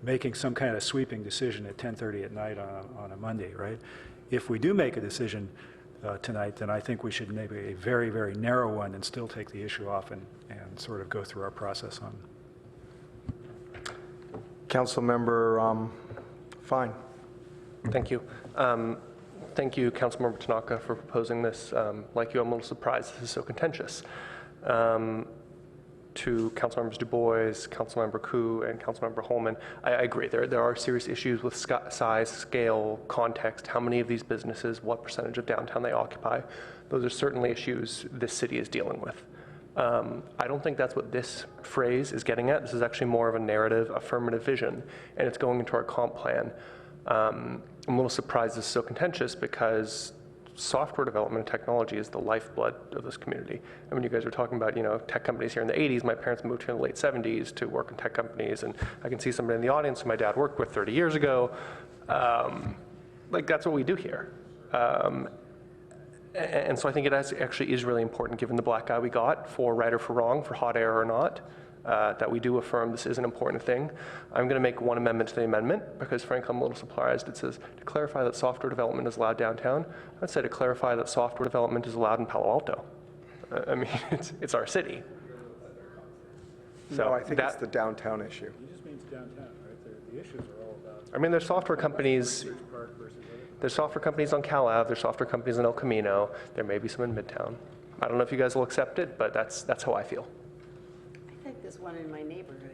making some kind of sweeping decision at 10:30 at night on a Monday, right? If we do make a decision tonight, then I think we should make a very, very narrow one and still take the issue off and sort of go through our process on.
Council member Fine.
Thank you. Thank you, Councilmember Tanaka, for proposing this. Like you, I'm a little surprised this is so contentious. To Councilmembers Du Bois, Councilmember Koo, and Councilmember Holman, I agree. There are serious issues with size, scale, context, how many of these businesses, what percentage of downtown they occupy. Those are certainly issues this city is dealing with. I don't think that's what this phrase is getting at. This is actually more of a narrative, affirmative vision, and it's going into our comp plan. I'm a little surprised this is so contentious because software development and technology is the lifeblood of this community. I mean, you guys are talking about, tech companies here in the 80s. My parents moved here in the late 70s to work in tech companies, and I can see somebody in the audience who my dad worked with 30 years ago. That's what we do here. And so I think it actually is really important, given the black eye we got, for right or for wrong, for hot air or not, that we do affirm this is an important thing. I'm going to make one amendment to the amendment because, frankly, I'm a little surprised. It says to clarify that software development is allowed downtown. I'd say to clarify that software development is allowed in Palo Alto. I mean, it's our city.
So no, I think it's the downtown issue.
He just means downtown, right? The issues are all about.
I mean, there's software companies. There's software companies on Cal Ave. There's software companies in El Camino. There may be some in Midtown. I don't know if you guys will accept it, but that's how I feel.
I think there's one in my neighborhood.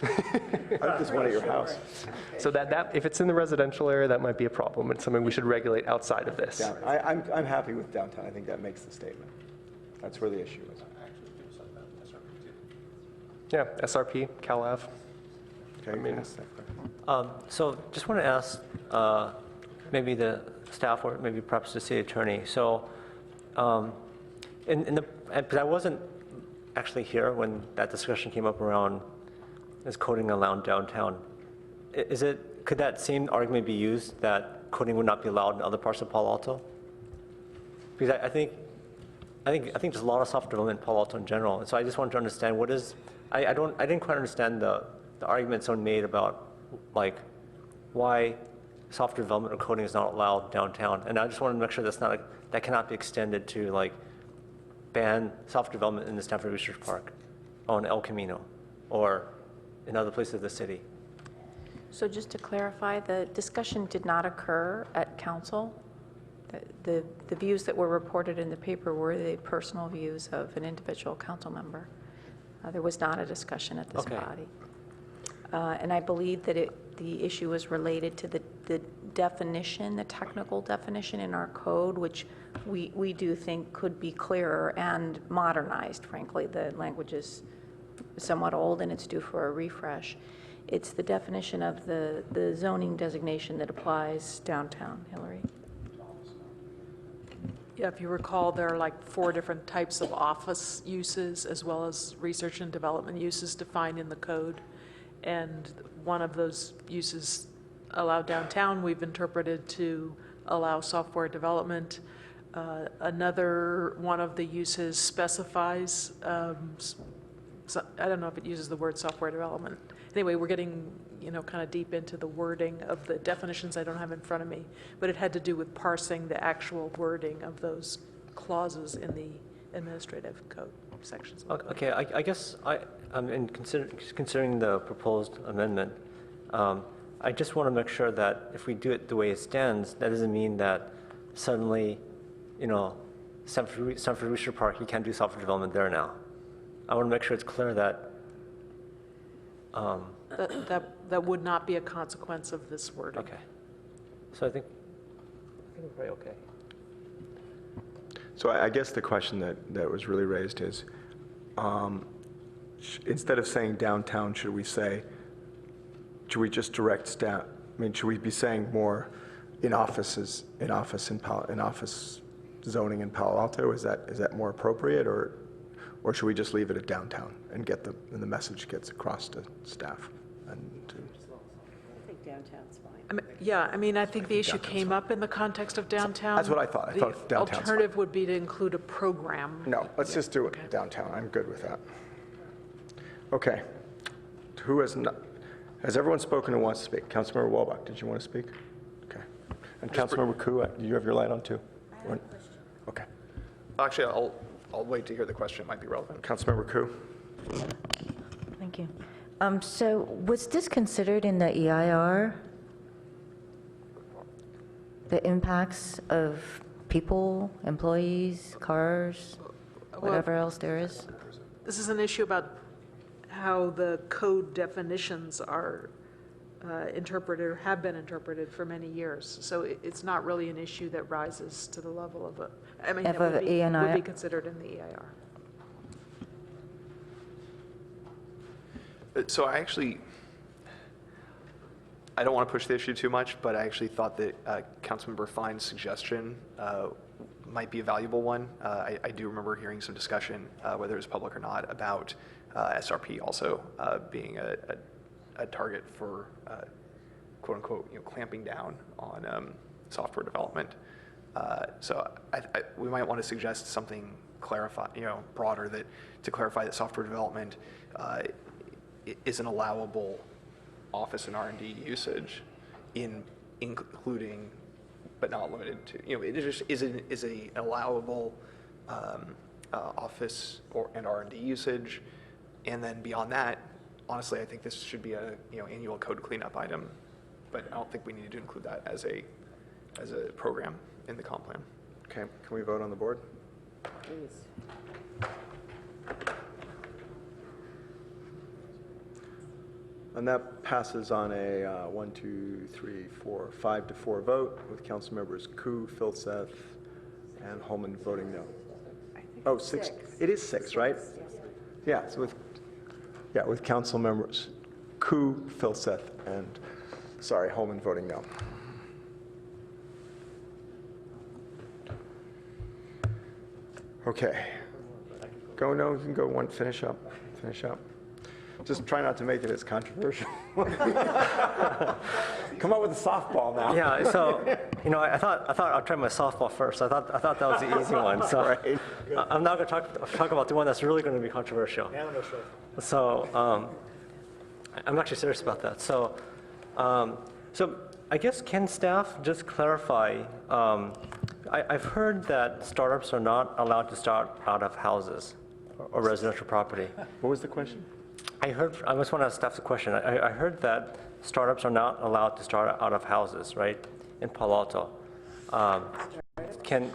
I think there's one at your house.
Okay. So that if it's in the residential area, that might be a problem. It's something we should regulate outside of this.
Yeah, I'm happy with downtown. I think that makes the statement. That's where the issue is.
Yeah, SRP, Cal Ave.
Okay, I mean,
so just want to ask maybe the staff or maybe perhaps the city attorney. So because I wasn't actually here when that discussion came up around is coding allowed downtown. Could that same argument be used that coding would not be allowed in other parts of Palo Alto? Because I think there's a lot of software development in Palo Alto in general, and so I just wanted to understand what is. I didn't quite understand the arguments someone made about why software development or coding is not allowed downtown, and I just wanted to make sure that cannot be extended to ban software development in the Stanford Research Park, on El Camino, or in other places of the city.
So just to clarify, the discussion did not occur at council. The views that were reported in the paper were the personal views of an individual council member. There was not a discussion at this body. And I believe that the issue was related to the definition, the technical definition in our code, which we do think could be clearer and modernized, frankly. The language is somewhat old and it's due for a refresh. It's the definition of the zoning designation that applies downtown, Hillary.
Yeah, if you recall, there are 4 different types of office uses as well as research and development uses defined in the code. And one of those uses allowed downtown, we've interpreted to allow software development. Another one of the uses specifies, I don't know if it uses the word software development. Anyway, we're getting kind of deep into the wording of the definitions I don't have in front of me, but it had to do with parsing the actual wording of those clauses in the administrative code sections.
Okay, I guess in considering the proposed amendment, I just want to make sure that if we do it the way it stands, that doesn't mean that suddenly, Stanford Research Park, you can't do software development there now. I want to make sure it's clear that
that would not be a consequence of this wording.
Okay. So I think we're probably okay.
So I guess the question that was really raised is, instead of saying downtown, should we just direct staff? I mean, should we be saying more in office zoning in Palo Alto? Is that more appropriate, or should we just leave it at downtown and and the message gets across to staff?
I think downtown's fine.
I think the issue came up in the context of downtown.
That's what I thought. I thought downtown's fine.
Alternative would be to include a program.
No, let's just do it downtown. I'm good with that. Okay. Who has everyone spoken who wants to speak? Councilmember Walbach, did you want to speak? Okay. And Councilmember Koo, do you have your light on too?
I have a question.
Okay.
Actually, I'll wait to hear the question. It might be relevant.
Councilmember Koo.
Thank you. So was this considered in the EIR? The impacts of people, employees, cars, whatever else there is?
This is an issue about how the code definitions are interpreted or have been interpreted for many years. So it's not really an issue that rises to the level of that would be considered in the EIR.
So I actually, I don't want to push the issue too much, but I actually thought that Councilmember Fine's suggestion might be a valuable one. I do remember hearing some discussion, whether it was public or not, about SRP also being a target for quote unquote, clamping down on software development. So we might want to suggest something broader, that to clarify that software development is an allowable office and R&D usage, including but not limited to. It just is an allowable office and R&D usage, and then beyond that, honestly, I think this should be a annual code cleanup item, but I don't think we need to include that as a program in the comp plan.
Okay, can we vote on the board?
Please.
And that passes on a 5-4 vote, with council members Koo, Filseth, and Holman voting no. Oh, six. It is six, right? Yeah, so with council members Koo, Filseth, and, Holman voting no. Okay. Go, no, you can go one, finish up. Just try not to make it as controversial. Come up with a softball now.
Yeah, so, I thought I'll try my softball first. I thought that was the easy one. So
Right.
I'm not going to talk about the one that's really going to be controversial. So I'm actually serious about that. So I guess, can staff just clarify, I've heard that startups are not allowed to start out of houses or residential property.
What was the question?
I just want to ask staff the question. I heard that startups are not allowed to start out of houses, right, in Palo Alto. Can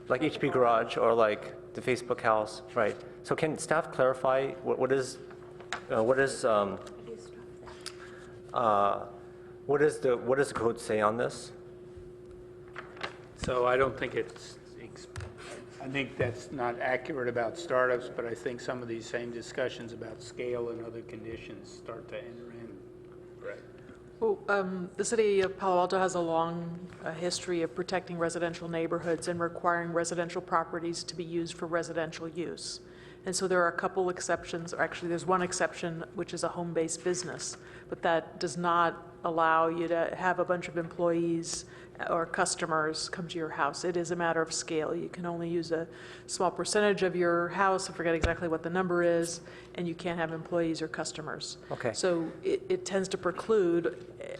like HP Garage or like the Facebook house, right? So can staff clarify what is the code say on this?
So I don't think I think that's not accurate about startups, but I think some of these same discussions about scale and other conditions start to enter in. Right.
Well, the city of Palo Alto has a long history of protecting residential neighborhoods and requiring residential properties to be used for residential use. And so there are a couple exceptions, or actually there's one exception, which is a home-based business, but that does not allow you to have a bunch of employees or customers come to your house. It is a matter of scale. You can only use a small percentage of your house, I forget exactly what the number is, and you can't have employees or customers.
Okay.
So it tends to preclude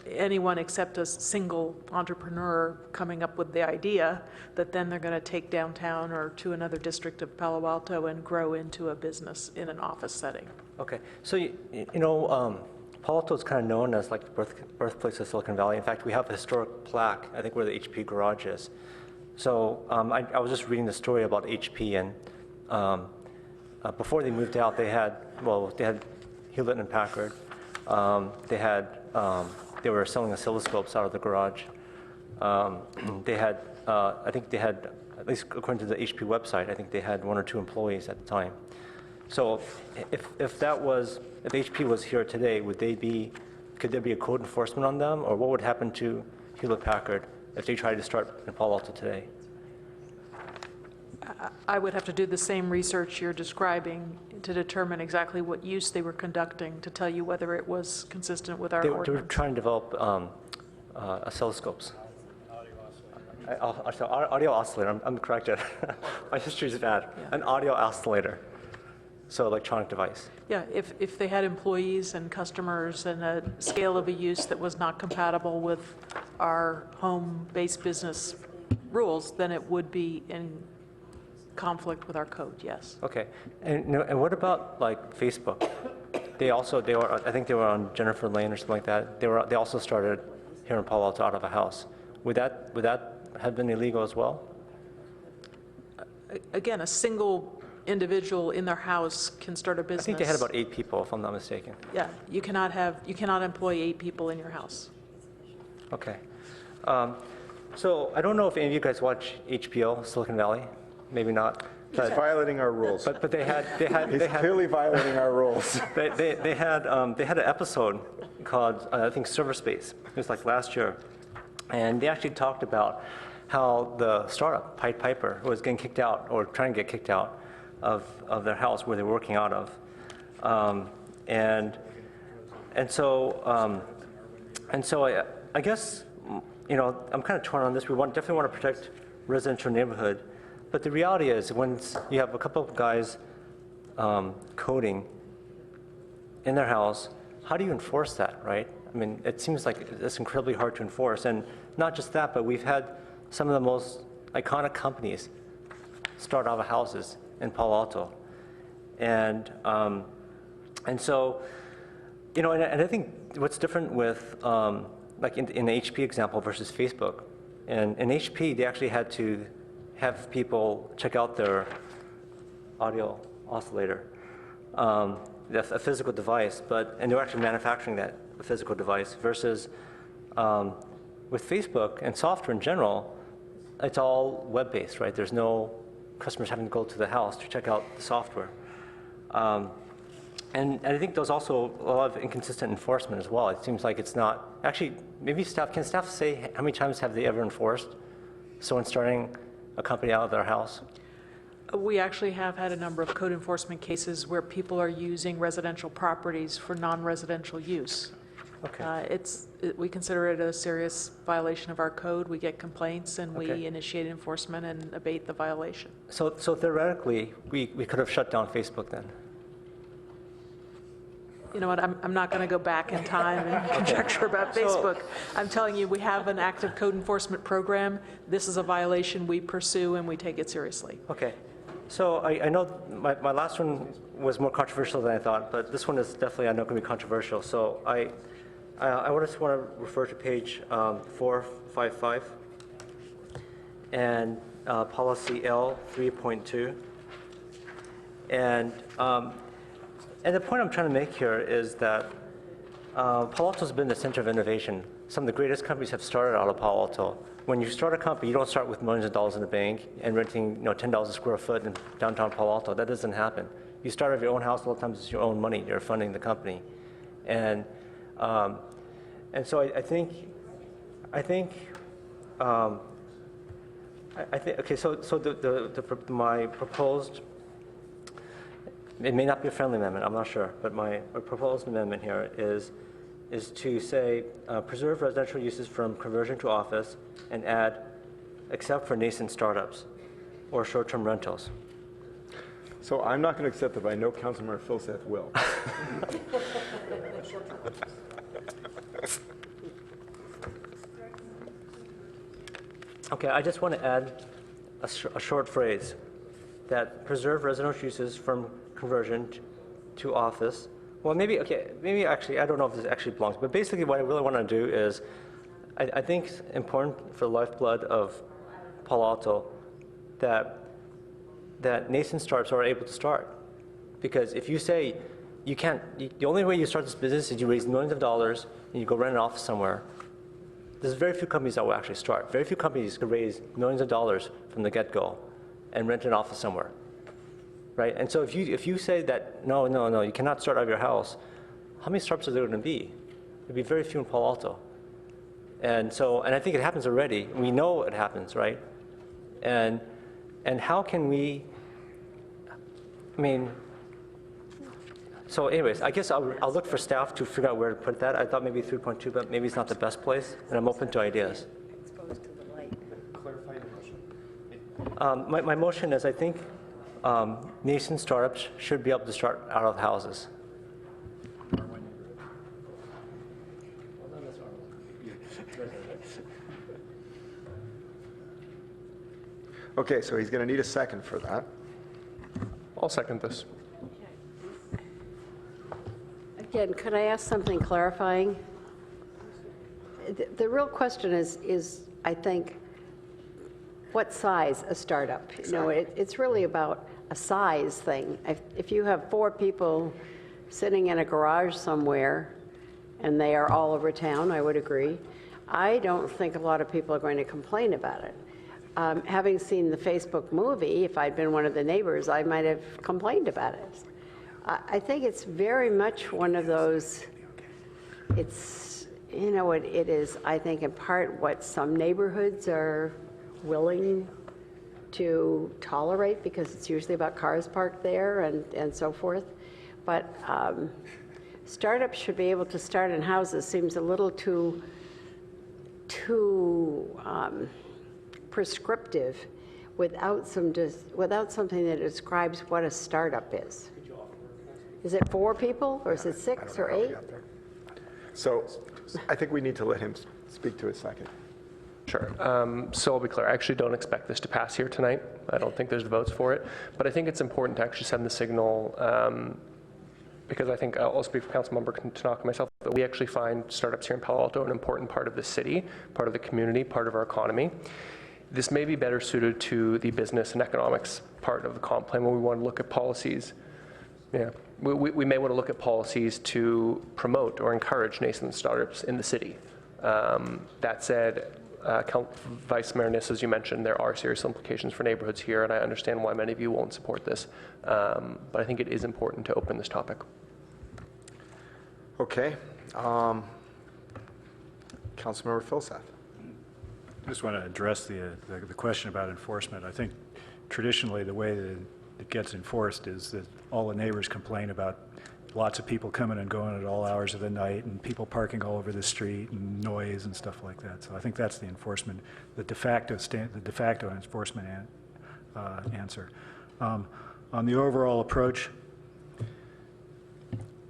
anyone except a single entrepreneur coming up with the idea that then they're going to take downtown or to another district of Palo Alto and grow into a business in an office setting.
Okay, so Palo Alto is kind of known as like the birthplace of Silicon Valley. In fact, we have a historic plaque, I think, where the HP garage is. So I was just reading the story about HP, and before they moved out, they had Hewlett and Packard. They were selling oscilloscopes out of the garage. They had, I think they had, at least according to the HP website, I think they had 1 or 2 employees at the time. So if HP was here today, could there be a code enforcement on them, or what would happen to Hewlett Packard if they tried to start in Palo Alto today?
I would have to do the same research you're describing to determine exactly what use they were conducting to tell you whether it was consistent with our
They were
ordinance.
trying to develop oscilloscopes. Audio oscillator, I'm corrected. My history is bad.
Yeah.
An audio oscillator, so electronic device.
Yeah, if they had employees and customers and a scale of a use that was not compatible with our home-based business rules, then it would be in conflict with our code, yes.
Okay, and what about like Facebook? I think they were on Jennifer Lane or something like that. They also started here in Palo Alto out of a house. Would that have been illegal as well?
Again, a single individual in their house can start a business.
I think they had about 8 people, if I'm not mistaken.
Yeah, you cannot employ 8 people in your house.
Okay. So I don't know if any of you guys watch HBO, Silicon Valley. Maybe not.
He's violating our rules.
But they had
He's clearly violating our rules.
they had an episode called I think Server Space. It was like last year, and they actually talked about how the startup Pied Piper was getting kicked out or trying to get kicked out of their house where they were working out of, and so I guess I'm kind of torn on this. We definitely want to protect residential neighborhood, but the reality is when you have a couple of guys coding in their house, how do you enforce that, right? I mean, it seems like it's incredibly hard to enforce, and not just that, but we've had some of the most iconic companies start out of houses in Palo Alto, and so, and I think what's different with like in the HP example versus Facebook, and in HP they actually had to have people check out their audio oscillator, a physical device, and they were actually manufacturing that physical device versus with Facebook and software in general, it's all web-based, right? There's no customers having to go to the house to check out the software. And I think there's also a lot of inconsistent enforcement as well. It seems like it's not, actually, maybe can staff say how many times have they ever enforced someone starting a company out of their house?
We actually have had a number of code enforcement cases where people are using residential properties for non-residential use.
Okay.
We consider it a serious violation of our code. We get complaints and we initiate enforcement and abate the violation.
So theoretically, we could have shut down Facebook then?
You know what, I'm not going to go back in time and conjecture about Facebook. I'm telling you, we have an active code enforcement program. This is a violation we pursue and we take it seriously.
Okay. So I know my last one was more controversial than I thought, but this one is definitely, I know, going to be controversial. So I just want to refer to page 455 and policy L 3.2. And the point I'm trying to make here is that Palo Alto's been the center of innovation. Some of the greatest companies have started out of Palo Alto. When you start a company, you don't start with millions of dollars in the bank and renting $10 a square foot in downtown Palo Alto. That doesn't happen. You start out of your own house, a lot of times it's your own money. You're funding the company. And so I think, okay, so my proposed, it may not be a friendly amendment, I'm not sure, but my proposed amendment here is to say, preserve residential uses from conversion to office and add, except for nascent startups or short-term rentals.
So I'm not going to accept it, but I know Councilmember Filsath will.
Okay, I just want to add a short phrase that preserve residential uses from conversion to office. Well, maybe actually, I don't know if this actually belongs, but basically what I really want to do is, I think it's important for the lifeblood of Palo Alto that nascent startups are able to start. Because if you say you can't, the only way you start this business is you raise millions of dollars and you go rent an office somewhere, there's very few companies that will actually start. Very few companies could raise millions of dollars from the get-go and rent an office somewhere. Right? And so if you say that, no, you cannot start out of your house, how many startups are there going to be? There'd be very few in Palo Alto. And I think it happens already. We know it happens, right? And how can we, so anyways, I guess I'll look for staff to figure out where to put that. I thought maybe 3.2, but maybe it's not the best place, and I'm open to ideas.
Exposed to the light.
Clarify your motion.
My motion is, I think nascent startups should be able to start out of houses.
Okay, so he's going to need a second for that.
I'll second this.
Again, could I ask something clarifying? The real question is, I think, what size a startup? It's really about a size thing. If you have 4 people sitting in a garage somewhere, and they are all over town, I would agree, I don't think a lot of people are going to complain about it. having seen the Facebook movie, if I'd been one of the neighbors, I might have complained about it. I think it's very much one of those, it's, you know, it is, I think, in part what some neighborhoods are willing to tolerate because it's usually about cars parked there and so forth. But startups should be able to start in houses seems a little too prescriptive without something that describes what a startup is. Is it 4 people or is it 6 or 8?
So I think we need to let him speak to it second.
Sure. So I'll be clear. I actually don't expect this to pass here tonight. I don't think there's the votes for it. But I think it's important to actually send the signal, because I think I'll speak for Councilmember Tanaka myself, that we actually find startups here in Palo Alto an important part of the city, part of the community, part of our economy. This may be better suited to the business and economics part of the comp plan when we want to look at policies. Yeah, we may want to look at policies to promote or encourage nascent startups in the city. That said, Vice Mayor Niss, as you mentioned, there are serious implications for neighborhoods here, and I understand why many of you won't support this. But I think it is important to open this topic.
Okay. Councilmember Filsath.
I just want to address the question about enforcement. I think traditionally the way that it gets enforced is that all the neighbors complain about lots of people coming and going at all hours of the night and people parking all over the street and noise and stuff like that. So I think that's the enforcement, the de facto enforcement answer. On the overall approach,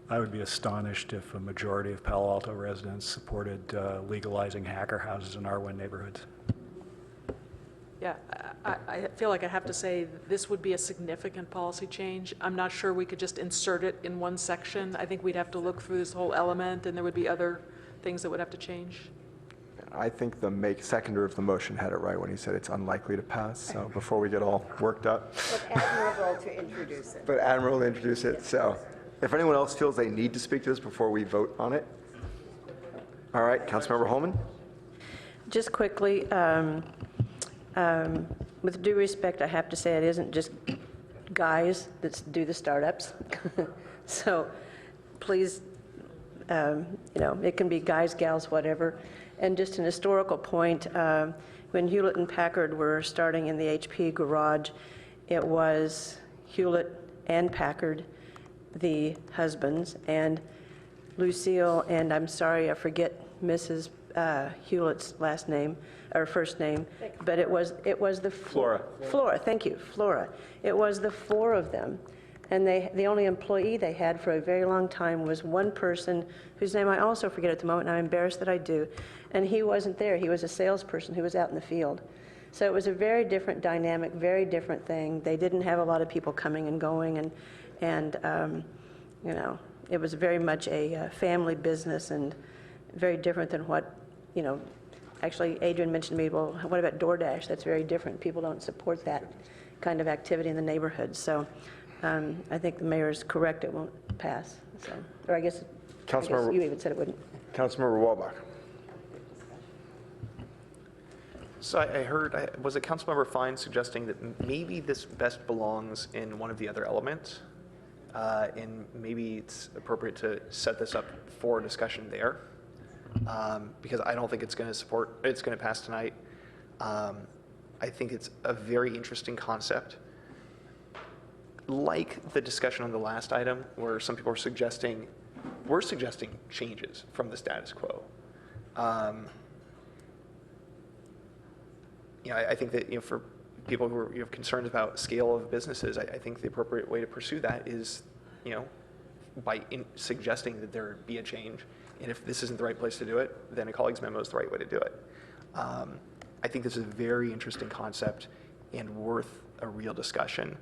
I would be astonished if a majority of Palo Alto residents supported legalizing hacker houses in R1 neighborhoods.
Yeah, I feel like I have to say this would be a significant policy change. I'm not sure we could just insert it in one section. I think we'd have to look through this whole element, and there would be other things that would have to change.
I think the seconder of the motion had it right when he said it's unlikely to pass, so before we get all worked up.
But admirable to introduce it.
But admirable to introduce it, so if anyone else feels they need to speak to this before we vote on it. All right, Councilmember Holman?
Just quickly, with due respect, I have to say it isn't just guys that do the startups. So please, it can be guys, gals, whatever. And just an historical point, when Hewlett and Packard were starting in the HP garage, it was Hewlett and Packard, the husbands, and Lucille, and I'm sorry, I forget Mrs. Hewlett's last name, or first name, but it was the
Flora.
Flora, thank you, Flora. It was the 4 of them, and the only employee they had for a very long time was one person whose name I also forget at the moment, and I'm embarrassed that I do, and he wasn't there. He was a salesperson who was out in the field. So it was a very different dynamic, very different thing. They didn't have a lot of people coming and going, and it was very much a family business and very different than what, actually Adrian mentioned to me, well, what about DoorDash? That's very different. People don't support that kind of activity in the neighborhood. So I think the mayor is correct, it won't pass. So, or I guess you even said it wouldn't.
Councilmember Walbach.
So I heard, was it Councilmember Fine suggesting that maybe this best belongs in one of the other elements? And maybe it's appropriate to set this up for discussion there, because I don't think it's going to pass tonight. I think it's a very interesting concept. Like the discussion on the last item, where some people we're suggesting changes from the status quo. I think that for people who are concerned about scale of businesses, I think the appropriate way to pursue that is, by suggesting that there be a change. And if this isn't the right place to do it, then a colleague's memo is the right way to do it. I think this is a very interesting concept and worth a real discussion.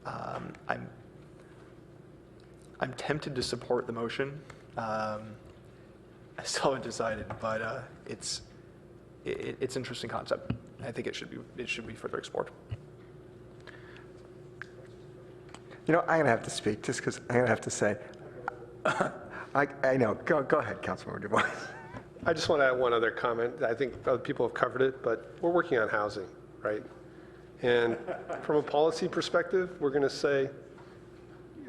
I'm tempted to support the motion. I still haven't decided, but it's an interesting concept. I think it should be further explored.
I'm going to have to speak just because I'm going to have to say, I know. Go ahead, Councilmember Du Bois.
I just want to add one other comment. I think other people have covered it, but we're working on housing. right? And from a policy perspective, we're going to say,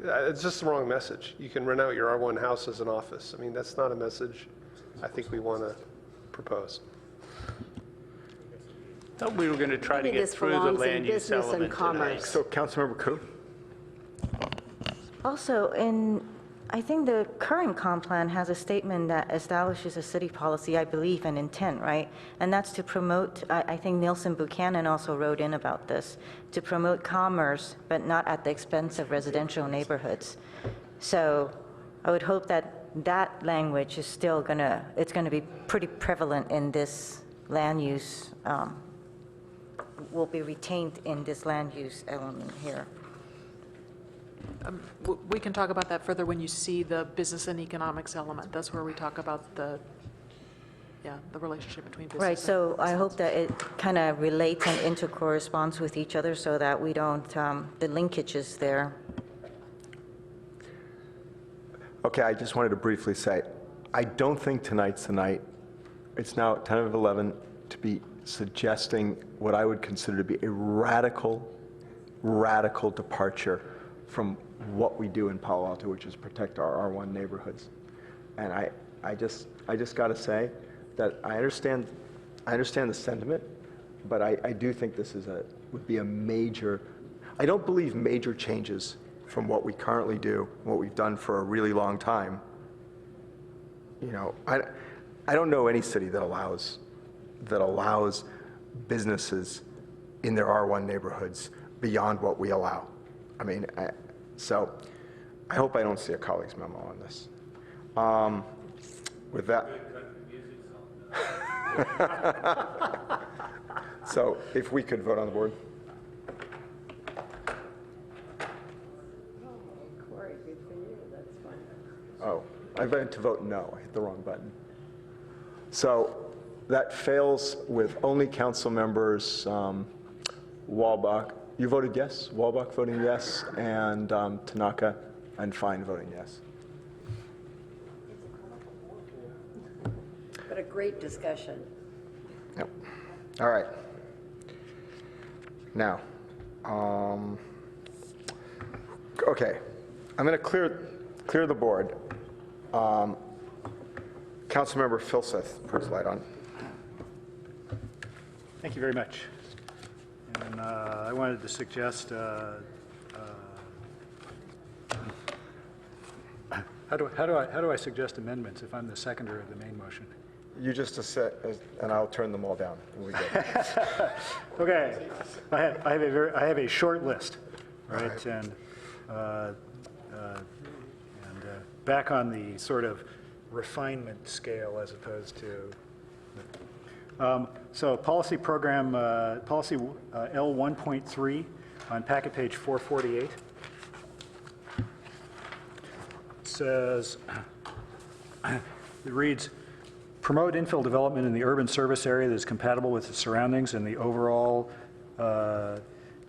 it's just the wrong message. You can rent out your R1 house as an office. I mean, that's not a message I think we want to propose.
Thought we were going to try to
Maybe
get
this
through the
belongs in
land use
business and
element tonight.
commerce.
So Councilmember Koo?
Also, I think the current comp plan has a statement that establishes a city policy, I believe, and intent, right? And that's to promote, I think Nielsen Buchanan also wrote in about this, to promote commerce, but not at the expense of residential neighborhoods. So I would hope that that language is still it's gonna be pretty prevalent in this land use, will be retained in this land use element here.
We can talk about that further when you see the business and economics element. That's where we talk about the relationship between business
Right,
and
so I hope that it kind of relates and intercorresponds with each other so that we don't, the linkages there.
Okay, I just wanted to briefly say, I don't think tonight's the night. It's now 10 of 11 to be suggesting what I would consider to be a radical departure from what we do in Palo Alto, which is protect our R1 neighborhoods. And I just got to say that I understand the sentiment, but I do think this would be a major. I don't believe major changes from what we currently do, what we've done for a really long time. You know, I don't know any city that allows businesses in their R1 neighborhoods beyond what we allow. I mean, so I hope I don't see a colleague's memo on this. With that. So if we could vote on the board. Oh, I voted to vote no. I hit the wrong button. So that fails with only council members Walbach. You voted yes? Walbach voting yes, and Tanaka and Fine voting yes.
But a great discussion.
Yep. All right. Now, okay, I'm going to clear the board. Councilmember Filseth, put his light on.
Thank you very much. And I wanted to suggest, how do I suggest amendments if I'm the seconder of the main motion?
You just and I'll turn them all down when we get.
Okay, I have a short list, right? And back on the sort of refinement scale as opposed to. So policy program, policy L 1.3 on packet page 448 says, it reads, promote infill development in the urban service area that is compatible with the surroundings and the overall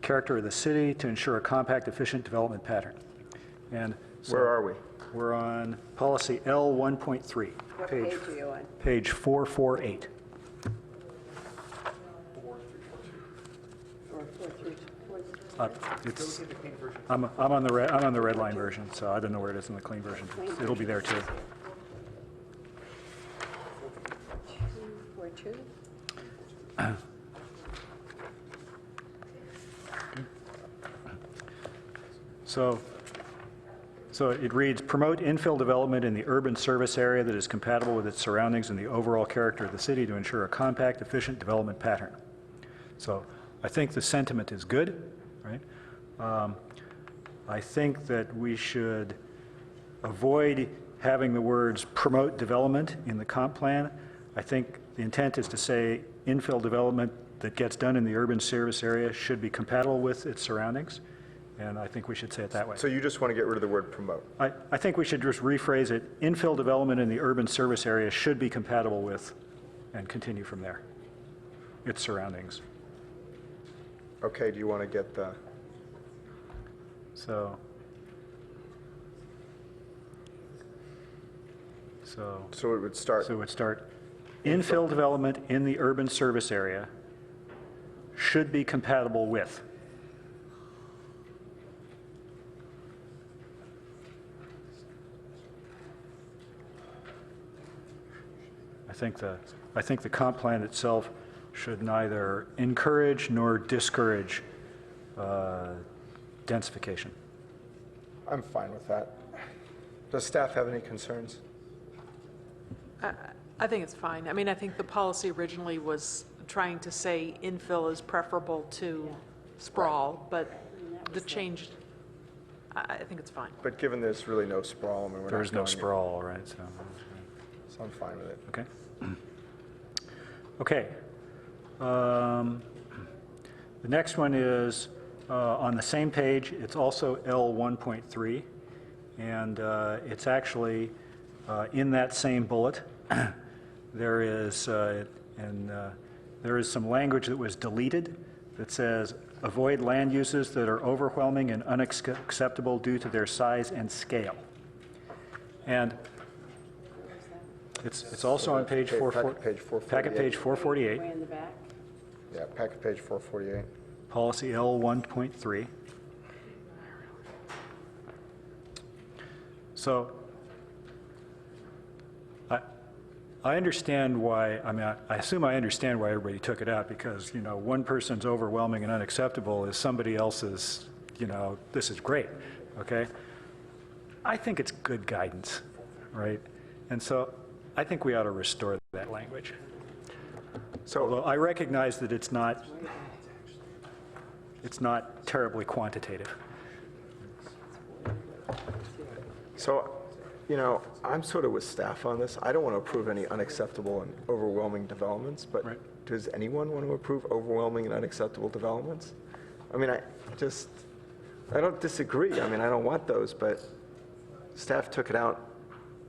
character of the city to ensure a compact, efficient development pattern. And so
where are we?
We're on policy L 1.3.
What page are you on?
Page 448.
442.
I'm on the red line version, so I don't know where it is in the clean version. It'll be there too.
42?
So it reads, promote infill development in the urban service area that is compatible with its surroundings and the overall character of the city to ensure a compact, efficient development pattern. So I think the sentiment is good, right? I think that we should avoid having the words promote development in the comp plan. I think the intent is to say infill development that gets done in the urban service area should be compatible with its surroundings. And I think we should say it that way.
So you just want to get rid of the word promote?
I think we should just rephrase it. Infill development in the urban service area should be compatible with, and continue from there, its surroundings.
Okay, do you want to get the?
So
it would start.
So it would start, infill development in the urban service area should be compatible with. I think the comp plan itself should neither encourage nor discourage densification.
I'm fine with that. Does staff have any concerns?
I think it's fine. I mean, I think the policy originally was trying to say infill is preferable to sprawl, but the change, I think it's fine.
But given there's really no sprawl, I mean, we're not
There's no
going-
sprawl, right?
So I'm fine with it.
Okay. Okay. The next one is on the same page. It's also L1.3, and it's actually in that same bullet. There is some language that was deleted that says avoid land uses that are overwhelming and unacceptable due to their size and scale. And it's also on page 448. Packet page 448.
Way in the back.
Yeah, packet page 448.
Policy L1.3. So I understand why, I mean, I assume I understand why everybody took it out, because, you know, one person's overwhelming and unacceptable is somebody else's, you know, this is great, okay? I think it's good guidance, right? And so I think we ought to restore that language. So although I recognize that it's not terribly quantitative.
So, you know, I'm sort of with staff on this. I don't want to approve any unacceptable and overwhelming developments, but does anyone want to approve overwhelming and unacceptable developments? I mean, I don't disagree. I mean, I don't want those, but staff took it out.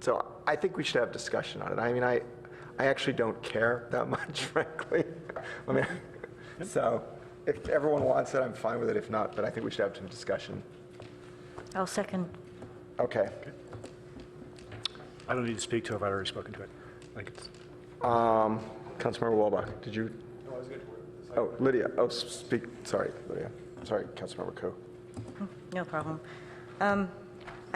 So I think we should have discussion on it. I mean, I actually don't care that much, frankly. I mean, so if everyone wants it, I'm fine with it. If not, but I think we should have some discussion.
I'll second.
Okay.
I don't need to speak to it. I've already spoken to it. Like it's
Councilmember Walbach, did you? No, I was good. Oh, Lydia. Oh, speak. Sorry, Lydia. Sorry, Councilmember Coe.
No problem. I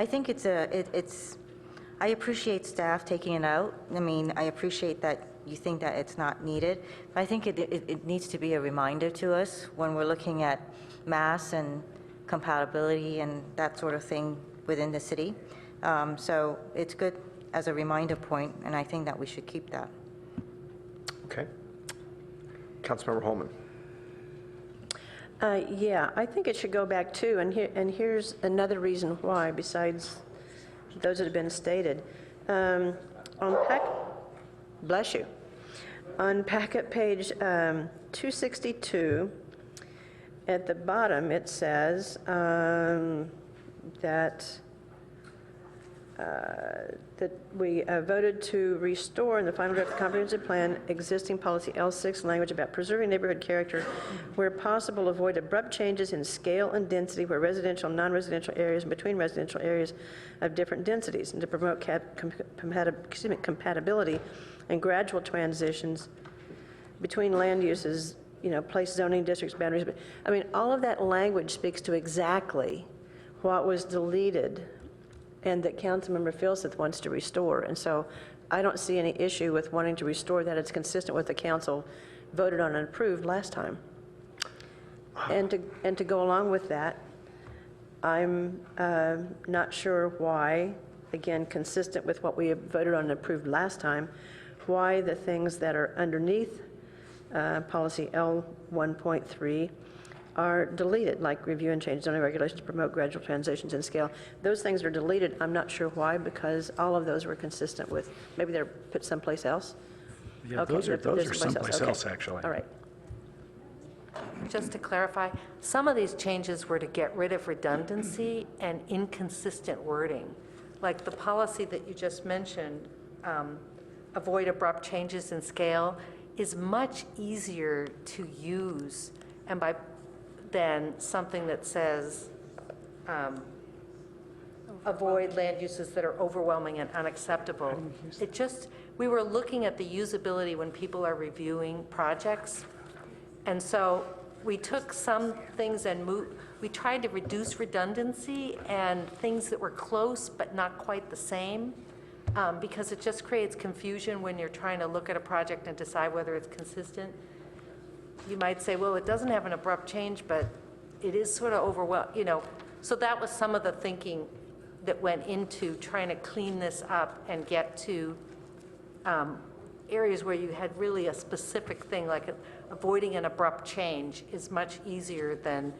think it's I appreciate staff taking it out. I mean, I appreciate that you think that it's not needed. But I think it needs to be a reminder to us when we're looking at mass and compatibility and that sort of thing within the city. So it's good as a reminder point, and I think that we should keep that.
Okay. Councilmember Holman.
Yeah, I think it should go back too, and here's another reason why, besides those that have been stated. Bless you. On packet page 262, at the bottom, it says that we voted to restore in the final draft comprehensive plan existing policy L6 language about preserving neighborhood character, where possible avoid abrupt changes in scale and density where residential and non-residential areas and between residential areas of different densities, and to promote compatibility and gradual transitions between land uses, you know, place zoning districts, boundaries. I mean, all of that language speaks to exactly what was deleted and that Councilmember Filseth wants to restore. And so I don't see any issue with wanting to restore that. It's consistent with the council voted on and approved last time. And to go along with that, I'm not sure why, again, consistent with what we have voted on and approved last time, why the things that are underneath policy L1.3 are deleted, like review and change zoning regulations to promote gradual transitions in scale. Those things are deleted. I'm not sure why, because all of those were consistent with, maybe they're put someplace else?
Yeah,
Okay,
those are someplace
Okay.
else, actually.
All right.
Just to clarify, some of these changes were to get rid of redundancy and inconsistent wording. Like the policy that you just mentioned, avoid abrupt changes in scale, is much easier to use and than something that says avoid land uses that are overwhelming and unacceptable. We were looking at the usability when people are reviewing projects. And so we took some things and we tried to reduce redundancy and things that were close but not quite the same, because it just creates confusion when you're trying to look at a project and decide whether it's consistent. You might say, well, it doesn't have an abrupt change, but it is sort of overwhelming, you know. So that was some of the thinking that went into trying to clean this up and get to areas where you had really a specific thing, like avoiding an abrupt change is much easier than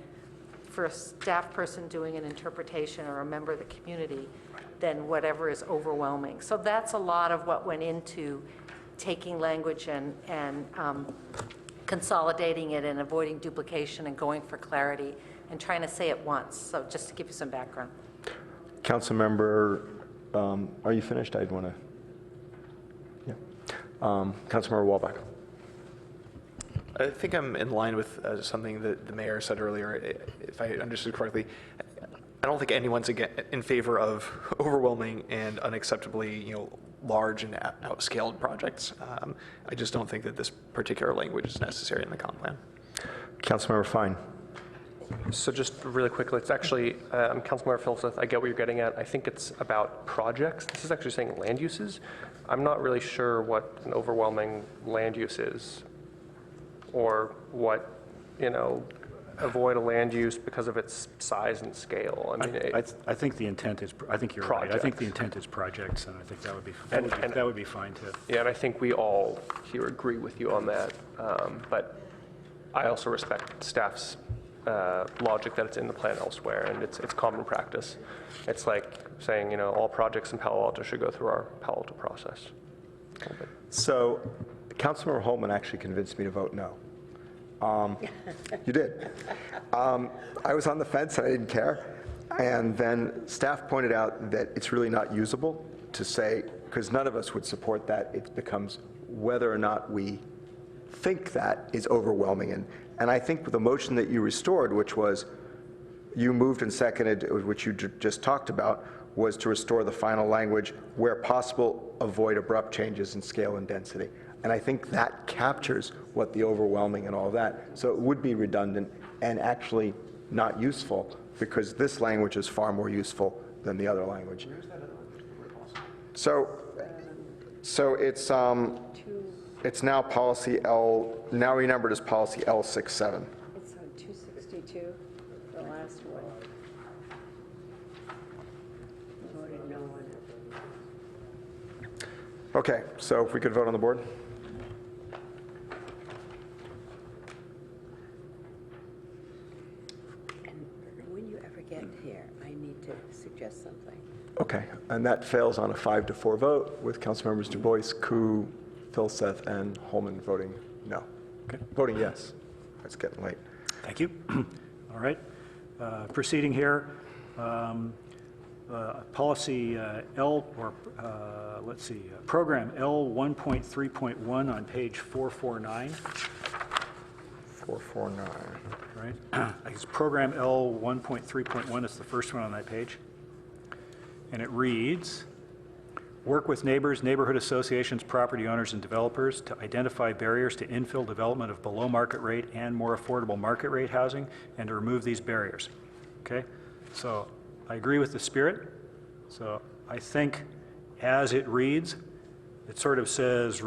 for a staff person doing an interpretation or a member of the community than whatever is overwhelming. So that's a lot of what went into taking language and consolidating it and avoiding duplication and going for clarity and trying to say it once. So just to give you some background.
Councilmember, are you finished? I'd want to. Yeah. Councilmember Walbach.
I think I'm in line with something that the mayor said earlier, if I understood correctly. I don't think anyone's in favor of overwhelming and unacceptably, large and outscaled projects. I just don't think that this particular language is necessary in the comp plan.
Councilmember Fine.
So just really quickly, it's actually, Councilmember Filseth, I get what you're getting at. I think it's about projects. This is actually saying land uses. I'm not really sure what an overwhelming land use is, or what, avoid a land use because of its size and scale. I mean,
I think the intent is, I think you're right. I think the intent is projects, and I think that would be fine too.
Yeah, and I think we all here agree with you on that. But I also respect staff's logic that it's in the plan elsewhere, and it's common practice. It's like saying, all projects in Palo Alto should go through our Palo Alto process.
So Councilmember Holman actually convinced me to vote no. You did. I was on the fence and I didn't care. And then staff pointed out that it's really not usable to say, because none of us would support that. It becomes whether or not we think that is overwhelming. And I think the motion that you restored, which was you moved and seconded, which you just talked about, was to restore the final language where possible, avoid abrupt changes in scale and density. And I think that captures what the overwhelming and all of that. So it would be redundant and actually not useful, because this language is far more useful than the other language. So it's now policy L, now renumbered as policy L67.
It's on 262, the last one. Voted no on it.
Okay, so if we could vote on the board.
Get here, I need to suggest something.
Okay, and that fails on a 5-4 vote with Councilmembers Du Bois, Koo, Filseth, and Holman voting no.
Okay.
Voting yes. It's getting late.
Thank you. All right. Proceeding here, policy program L 1.3.1 on page 449.
449.
Right. It's program L 1.3.1. It's the first one on that page. And it reads, work with neighbors, neighborhood associations, property owners, and developers to identify barriers to infill development of below market rate and more affordable market rate housing, and to remove these barriers. Okay? So I agree with the spirit. So I think as it reads, it sort of says,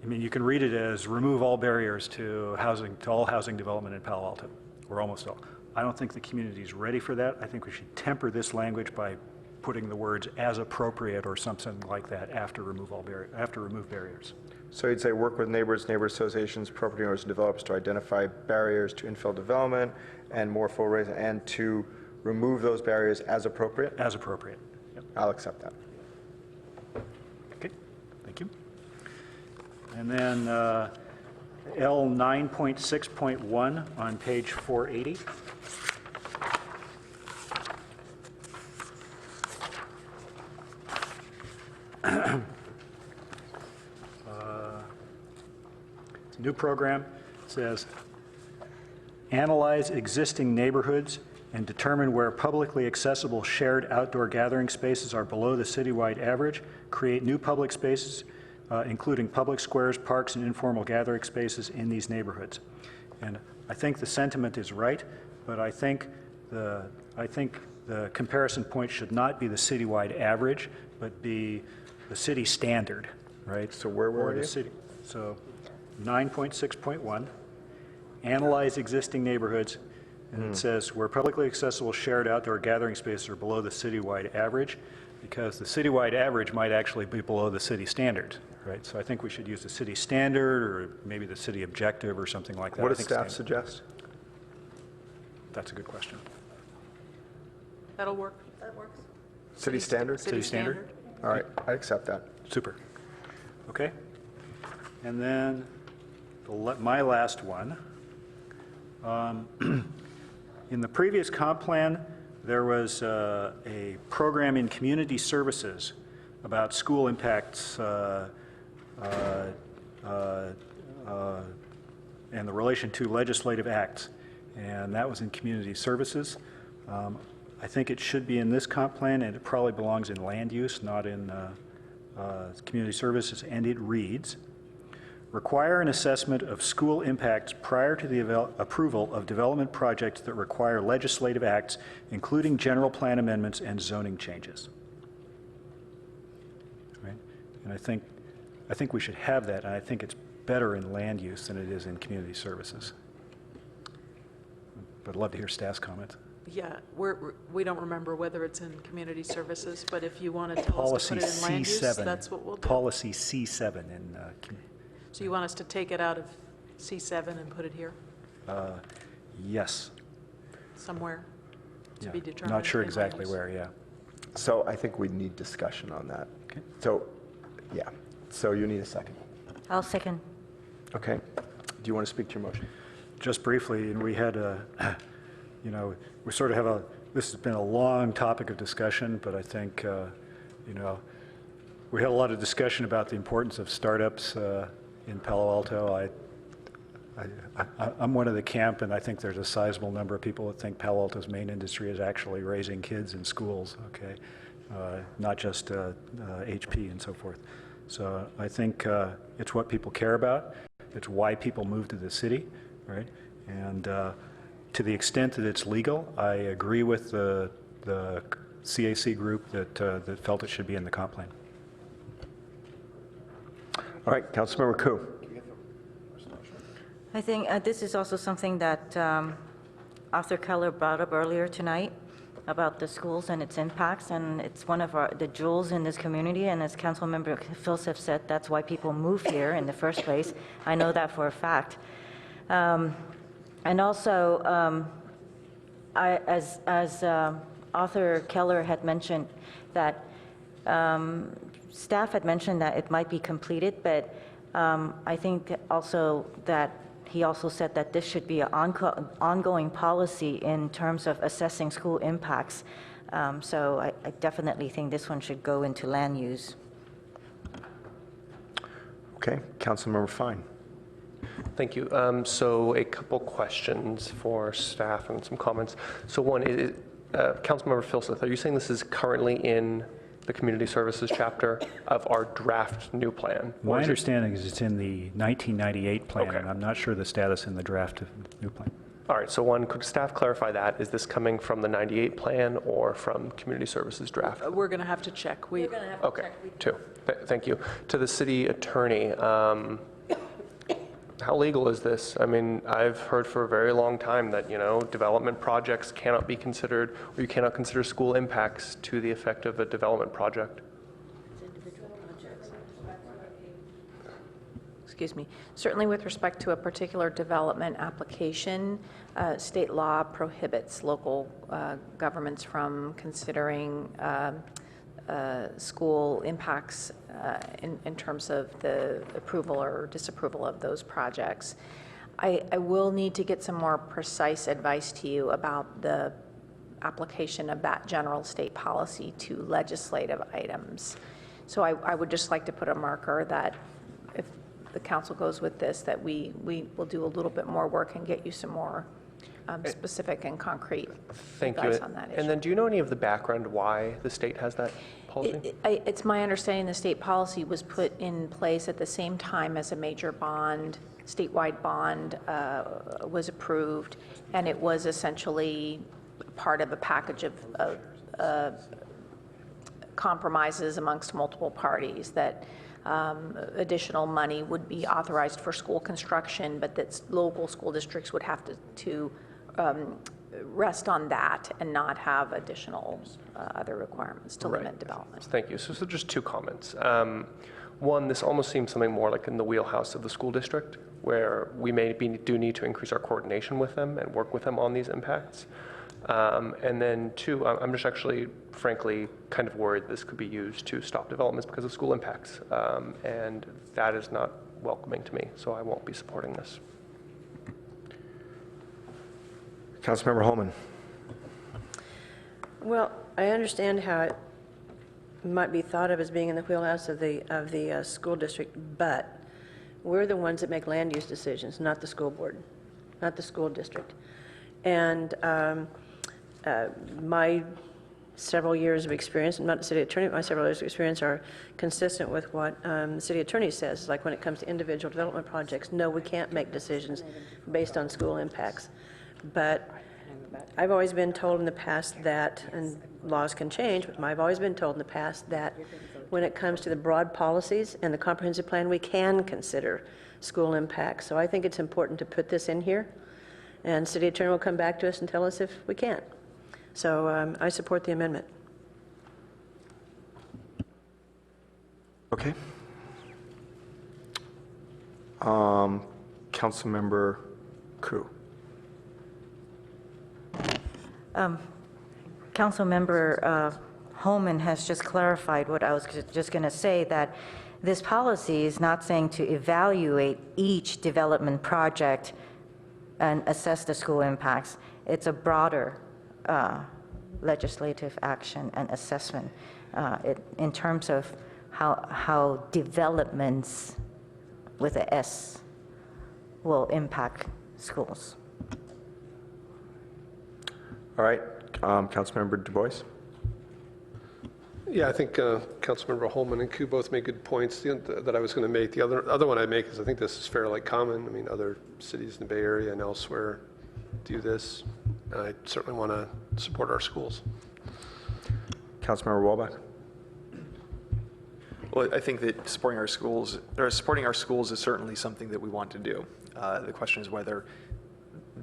you can read it as remove all barriers to all housing development in Palo Alto, or almost all. I don't think the community is ready for that. I think we should temper this language by putting the words as appropriate or something like that after remove barriers.
So you'd say work with neighbors, neighbor associations, property owners, and developers to identify barriers to infill development and more full raise, and to remove those barriers as appropriate?
As appropriate. Yep.
I'll accept that.
Okay, thank you. And then L 9.6.1 on page 480. It's a new program. It says, analyze existing neighborhoods and determine where publicly accessible shared outdoor gathering spaces are below the citywide average. Create new public spaces, including public squares, parks, and informal gathering spaces in these neighborhoods. And I think the sentiment is right, but I think the comparison point should not be the citywide average, but be the city standard, right?
So where were
Or the
you?
city. So 9.6.1, analyze existing neighborhoods, and it says where publicly accessible shared outdoor gathering spaces are below the citywide average, because the citywide average might actually be below the city standard, right? So I think we should use the city standard or maybe the city objective or something like that.
What
I
does
think
staff
standard.
suggest?
That's a good question.
That'll work. That works.
City standard?
City standard?
All right, I accept that.
Super. Okay. And then my last one. In the previous comp plan, there was a program in community services about school impacts and the relation to legislative acts, and that was in community services. I think it should be in this comp plan, and it probably belongs in land use, not in community services, and it reads, require an assessment of school impacts prior to the approval of development projects that require legislative acts, including general plan amendments and zoning changes. Right? And I think we should have that, and I think it's better in land use than it is in community services. But I'd love to hear staff's comments.
Yeah, we don't remember whether it's in community services, but if you want to tell us to put it in land use, that's what we'll do.
Policy C7 in
So you want us to take it out of C7 and put it here
yes.
somewhere to
Yeah.
be determined?
Not sure
in land
exactly
use?
where, yeah.
So I think we need discussion on that.
Okay.
So, yeah, so you need a second.
I'll second.
Okay. Do you want to speak to your motion?
Just briefly, and we had we sort of have this has been a long topic of discussion, but I think, we had a lot of discussion about the importance of startups in Palo Alto. I'm one of the camp, and I think there's a sizable number of people that think Palo Alto's main industry is actually raising kids in schools, okay? Not just HP and so forth. So I think it's what people care about. It's why people move to the city, right? And to the extent that it's legal, I agree with the CAC group that felt it should be in the comp plan.
All right, Councilmember Koo.
I think this is also something that Arthur Keller brought up earlier tonight about the schools and its impacts, and it's one of the jewels in this community, and as Councilmember Filsef said, that's why people move here in the first place. I know that for a fact. And also, as Arthur Keller had mentioned, that staff had mentioned that it might be completed, but I think also that he also said that this should be an ongoing policy in terms of assessing school impacts. So I definitely think this one should go into land use.
Okay, Councilmember Fine.
Thank you. So a couple questions for staff and some comments. So one is, Councilmember Filseth, are you saying this is currently in the community services chapter of our draft new plan?
My understanding is it's in the 1998 plan,
Okay.
and I'm not sure the status in the draft of the new plan.
All right, so one, could staff clarify that? Is this coming from the 98 plan or from community services draft?
We're going to have to check. We're going to have
Okay, two. Thank you. To the city attorney, how legal is this? I mean, I've heard for a very long time that, development projects cannot be considered, or you cannot consider school impacts to the effect of a development project.
Excuse me. Certainly with respect to a particular development application, state law prohibits local governments from considering school impacts in terms of the approval or disapproval of those projects. I will need to get some more precise advice to you about the application of that general state policy to legislative items. So I would just like to put a marker that if the council goes with this, that we will do a little bit more work and get you some more specific and concrete advice on that issue.
And then do you know any of the background why the state has that? policy?
It's my understanding the state policy was put in place at the same time as a major bond, statewide bond was approved, and it was essentially part of a package of compromises amongst multiple parties that additional money would be authorized for school construction, but that local school districts would have to rest on that and not have additional other requirements to limit development.
Thank you. So just two comments. One, this almost seems something more like in the wheelhouse of the school district, where we do need to increase our coordination with them and work with them on these impacts. And then two, I'm just actually, frankly, kind of worried this could be used to stop developments because of school impacts. And that is not welcoming to me, so I won't be supporting this.
Councilmember Holman.
Well, I understand how it might be thought of as being in the wheelhouse of the school district, but we're the ones that make land use decisions, not the school board, not the school district. And my several years of experience, I'm not the city attorney, but my several years of experience are consistent with what the city attorney says. Like when it comes to individual development projects, no, we can't make decisions based on school impacts. But I've always been told in the past that, and laws can change, but I've always been told in the past that when it comes to the broad policies and the comprehensive plan, we can consider school impacts. So I think it's important to put this in here, and city attorney will come back to us and tell us if we can't. So I support the amendment.
Okay. Councilmember Koo.
Councilmember Holman has just clarified what I was just going to say, that this policy is not saying to evaluate each development project and assess the school impacts. It's a broader legislative action and assessment in terms of how developments with a S will impact schools.
All right, Councilmember Du Bois.
Yeah, I think Councilmember Holman and Koo both made good points that I was going to make. The other one I make is I think this is fairly common. I mean, other cities in the Bay Area and elsewhere do this. I certainly want to support our schools.
Councilmember Walbach.
Well, I think that supporting our schools is certainly something that we want to do. The question is whether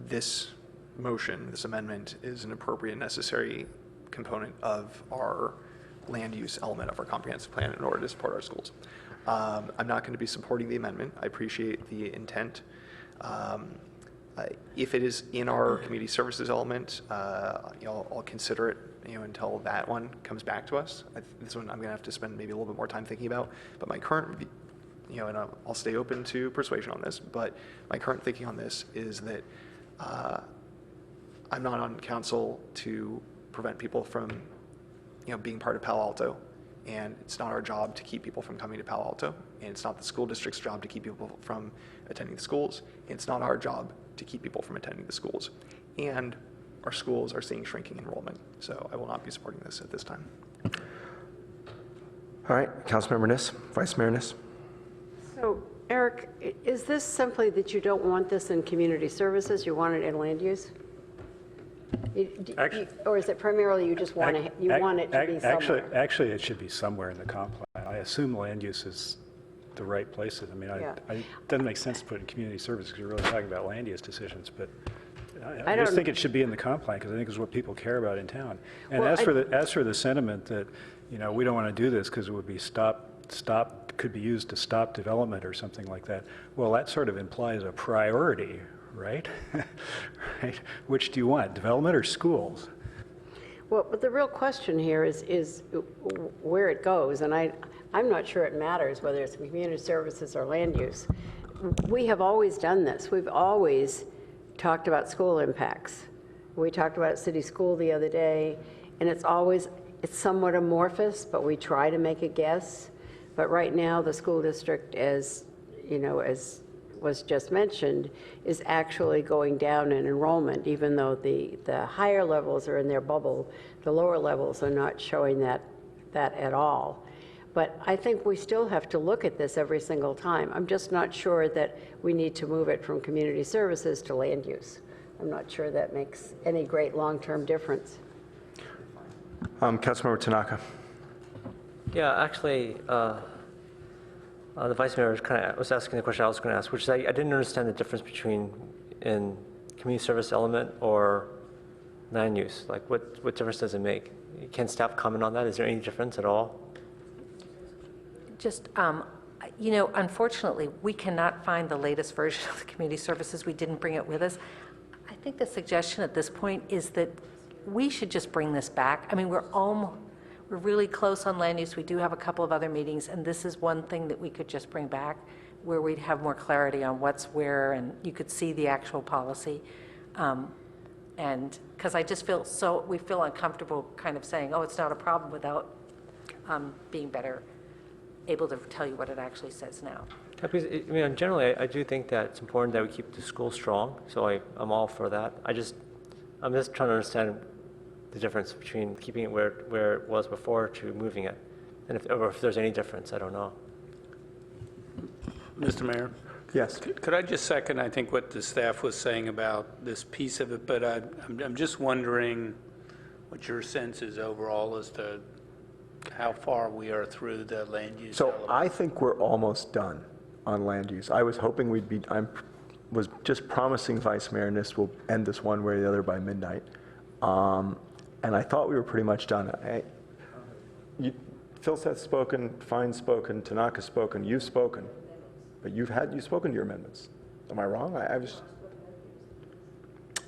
this motion, this amendment, is an appropriate and necessary component of our land use element of our comprehensive plan in order to support our schools. I'm not going to be supporting the amendment. I appreciate the intent. If it is in our community services element, I'll consider it until that one comes back to us. This one I'm going to have to spend maybe a little bit more time thinking about. But my current, and I'll stay open to persuasion on this, but my current thinking on this is that I'm not on council to prevent people from, being part of Palo Alto, and it's not our job to keep people from coming to Palo Alto, and it's not the school district's job to keep people from attending the schools, and it's not our job to keep people from attending the schools. And our schools are seeing shrinking enrollment, so I will not be supporting this at this time.
All right, Councilmember Niss, Vice Mayor Niss.
So, Eric, is this simply that you don't want this in community services, you want it in land use? Or is it primarily you just want it to be somewhere?
Actually, it should be somewhere in the comp plan. I assume land use is the right place. I mean, it doesn't make sense to put it in community services because you're really talking about land use decisions, but I just think it should be in the comp plan because I think it's what people care about in town. And as for the sentiment that, we don't want to do this because it would be could be used to stop development or something like that. Well, that sort of implies a priority, right? Right? Which do you want, development or schools?
Well, but the real question here is where it goes, and I'm not sure it matters whether it's community services or land use. We have always done this. We've always talked about school impacts. We talked about city school the other day, and it's somewhat amorphous, but we try to make a guess. But right now, the school district, as was just mentioned, is actually going down in enrollment, even though the higher levels are in their bubble. The lower levels are not showing that that at all. But I think we still have to look at this every single time. I'm just not sure that we need to move it from community services to land use. I'm not sure that makes any great long-term difference.
Councilmember Tanaka.
Yeah, actually, the Vice Mayor was asking the question I was going to ask, which is I didn't understand the difference between in community service element or land use. Like, what difference does it make? Can staff comment on that? Is there any difference at all?
Just, you know, unfortunately, we cannot find the latest version of the community services. We didn't bring it with us. I think the suggestion at this point is that we should just bring this back. I mean, we're really close on land use. We do have a couple of other meetings, and this is one thing that we could just bring back where we'd have more clarity on what's where, and you could see the actual policy. And because I just we feel uncomfortable kind of saying, oh, it's not a problem without being better able to tell you what it actually says now.
Yeah, because, I mean, generally, I do think that it's important that we keep the school strong, so I'm all for that. I'm just trying to understand the difference between keeping it where it was before to moving it, and if there's any difference, I don't know.
Mr. Mayor?
Yes.
Could I just second, I think, what the staff was saying about this piece of it, but I'm just wondering what your sense is overall as to how far we are through the land use
So
element.
I think we're almost done on land use. I was hoping was just promising Vice Mayor, and this will end this one way or the other by midnight. And I thought we were pretty much done. Philseth's spoken, Fine's spoken, Tanaka's spoken, you've spoken, but you've spoken to your amendments. Am I wrong? I was,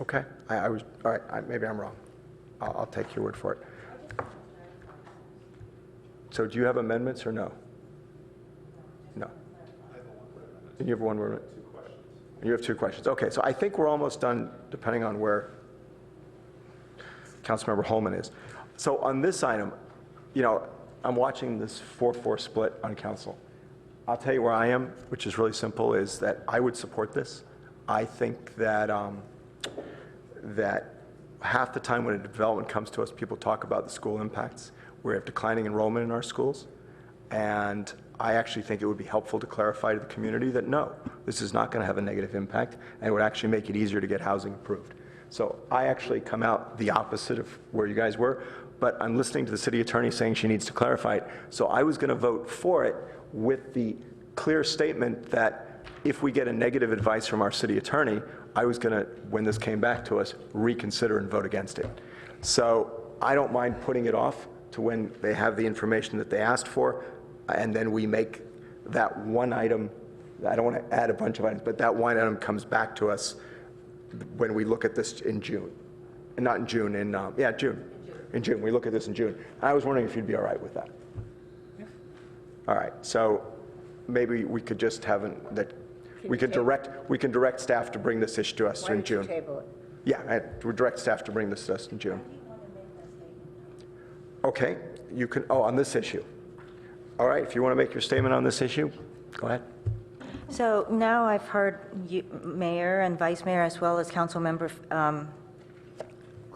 okay. I was, all right, maybe I'm wrong. I'll take your word for it. So do you have amendments or no? No. And you have one word? You have two questions. Okay, so I think we're almost done, depending on where Councilmember Holman is. So on this item, you know, I'm watching this 4-4 split on council. I'll tell you where I am, which is really simple, is that I would support this. I think that that half the time when a development comes to us, people talk about the school impacts. We have declining enrollment in our schools, and I actually think it would be helpful to clarify to the community that no, this is not going to have a negative impact, and it would actually make it easier to get housing approved. So I actually come out the opposite of where you guys were, but I'm listening to the city attorney saying she needs to clarify it. So I was going to vote for it with the clear statement that if we get a negative advice from our city attorney, I was going to, when this came back to us, reconsider and vote against it. So I don't mind putting it off to when they have the information that they asked for, and then we make that one item, I don't want to add a bunch of items, but that one item comes back to us when we look at this in June. Not in June, June. In June, we look at this in June. I was wondering if you'd be all right with that. Yeah. All right, so maybe we could just have we can direct staff to bring this issue to us in June.
Why don't you table it?
Yeah, we direct staff to bring this to us in June. Okay, you can, on this issue. All right, if you want to make your statement on this issue, go ahead.
So now I've heard you, Mayor and Vice Mayor, as well as Councilmember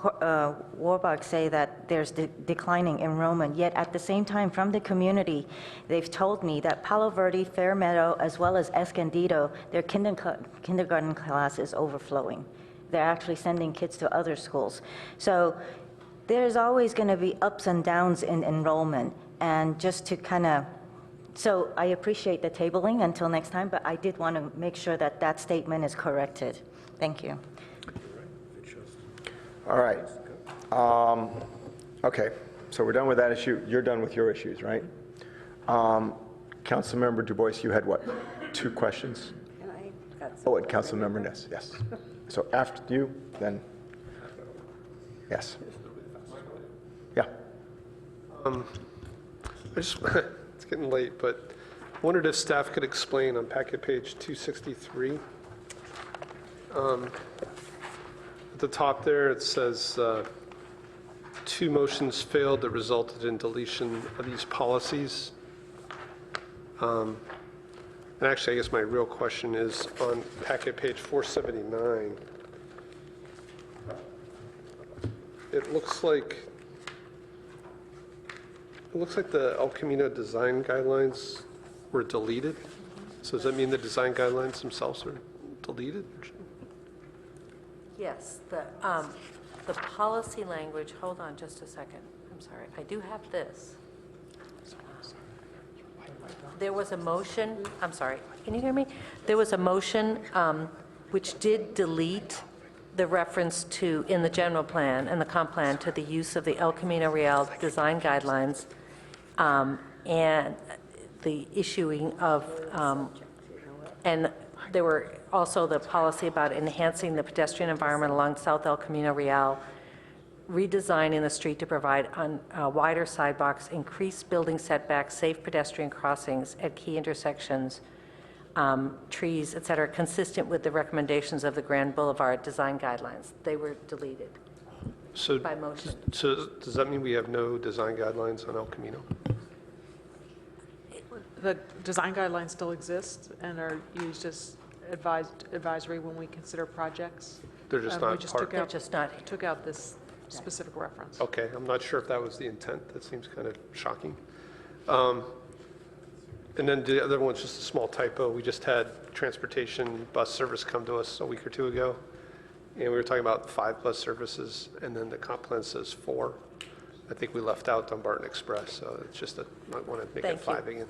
Warbach say that there's declining enrollment, yet at the same time from the community, they've told me that Palo Verde, Fairmeadow, as well as Escondido, their kindergarten class is overflowing. They're actually sending kids to other schools. So there's always going to be ups and downs in enrollment, and just to kind of, so I appreciate the tabling until next time, but I did want to make sure that that statement is corrected. Thank you.
All right. Okay, so we're done with that issue. You're done with your issues, right? Councilmember Du Bois, you had what, 2 questions?
And I got
Oh, and Councilmember Ness, yes. So after you, then, yes. Yeah.
It's getting late, but I wondered if staff could explain on packet page 263. At the top there, it says 2 motions failed that resulted in deletion of these policies. And actually, I guess my real question is on packet page 479. It looks like It looks like the El Camino design guidelines were deleted. So does that mean the design guidelines themselves are deleted?
Yes, the policy language, hold on just a second. I'm sorry, I do have this. There was a motion, I'm sorry, can you hear me? There was a motion which did delete the reference to, in the general plan and the comp plan, to the use of the El Camino Real design guidelines and the issuing of, and there were also the policy about enhancing the pedestrian environment along South El Camino Real, redesigning the street to provide wider sidewalks, increased building setbacks, safe pedestrian crossings at key intersections, trees, et cetera, consistent with the recommendations of the Grand Boulevard design guidelines. They were deleted by motion.
So does that mean we have no design guidelines on El Camino?
The design guidelines still exist and are used as advisory when we consider projects.
They're just not part.
They're just not.
Took out this specific reference.
Okay, I'm not sure if that was the intent. That seems kind of shocking. And then the other one's just a small typo. We just had transportation bus service come to us a week or two ago, and we were talking about 5 bus services, and then the comp plan says 4. I think we left out Dumbarton Express, so it's just I might want to make it 5 again.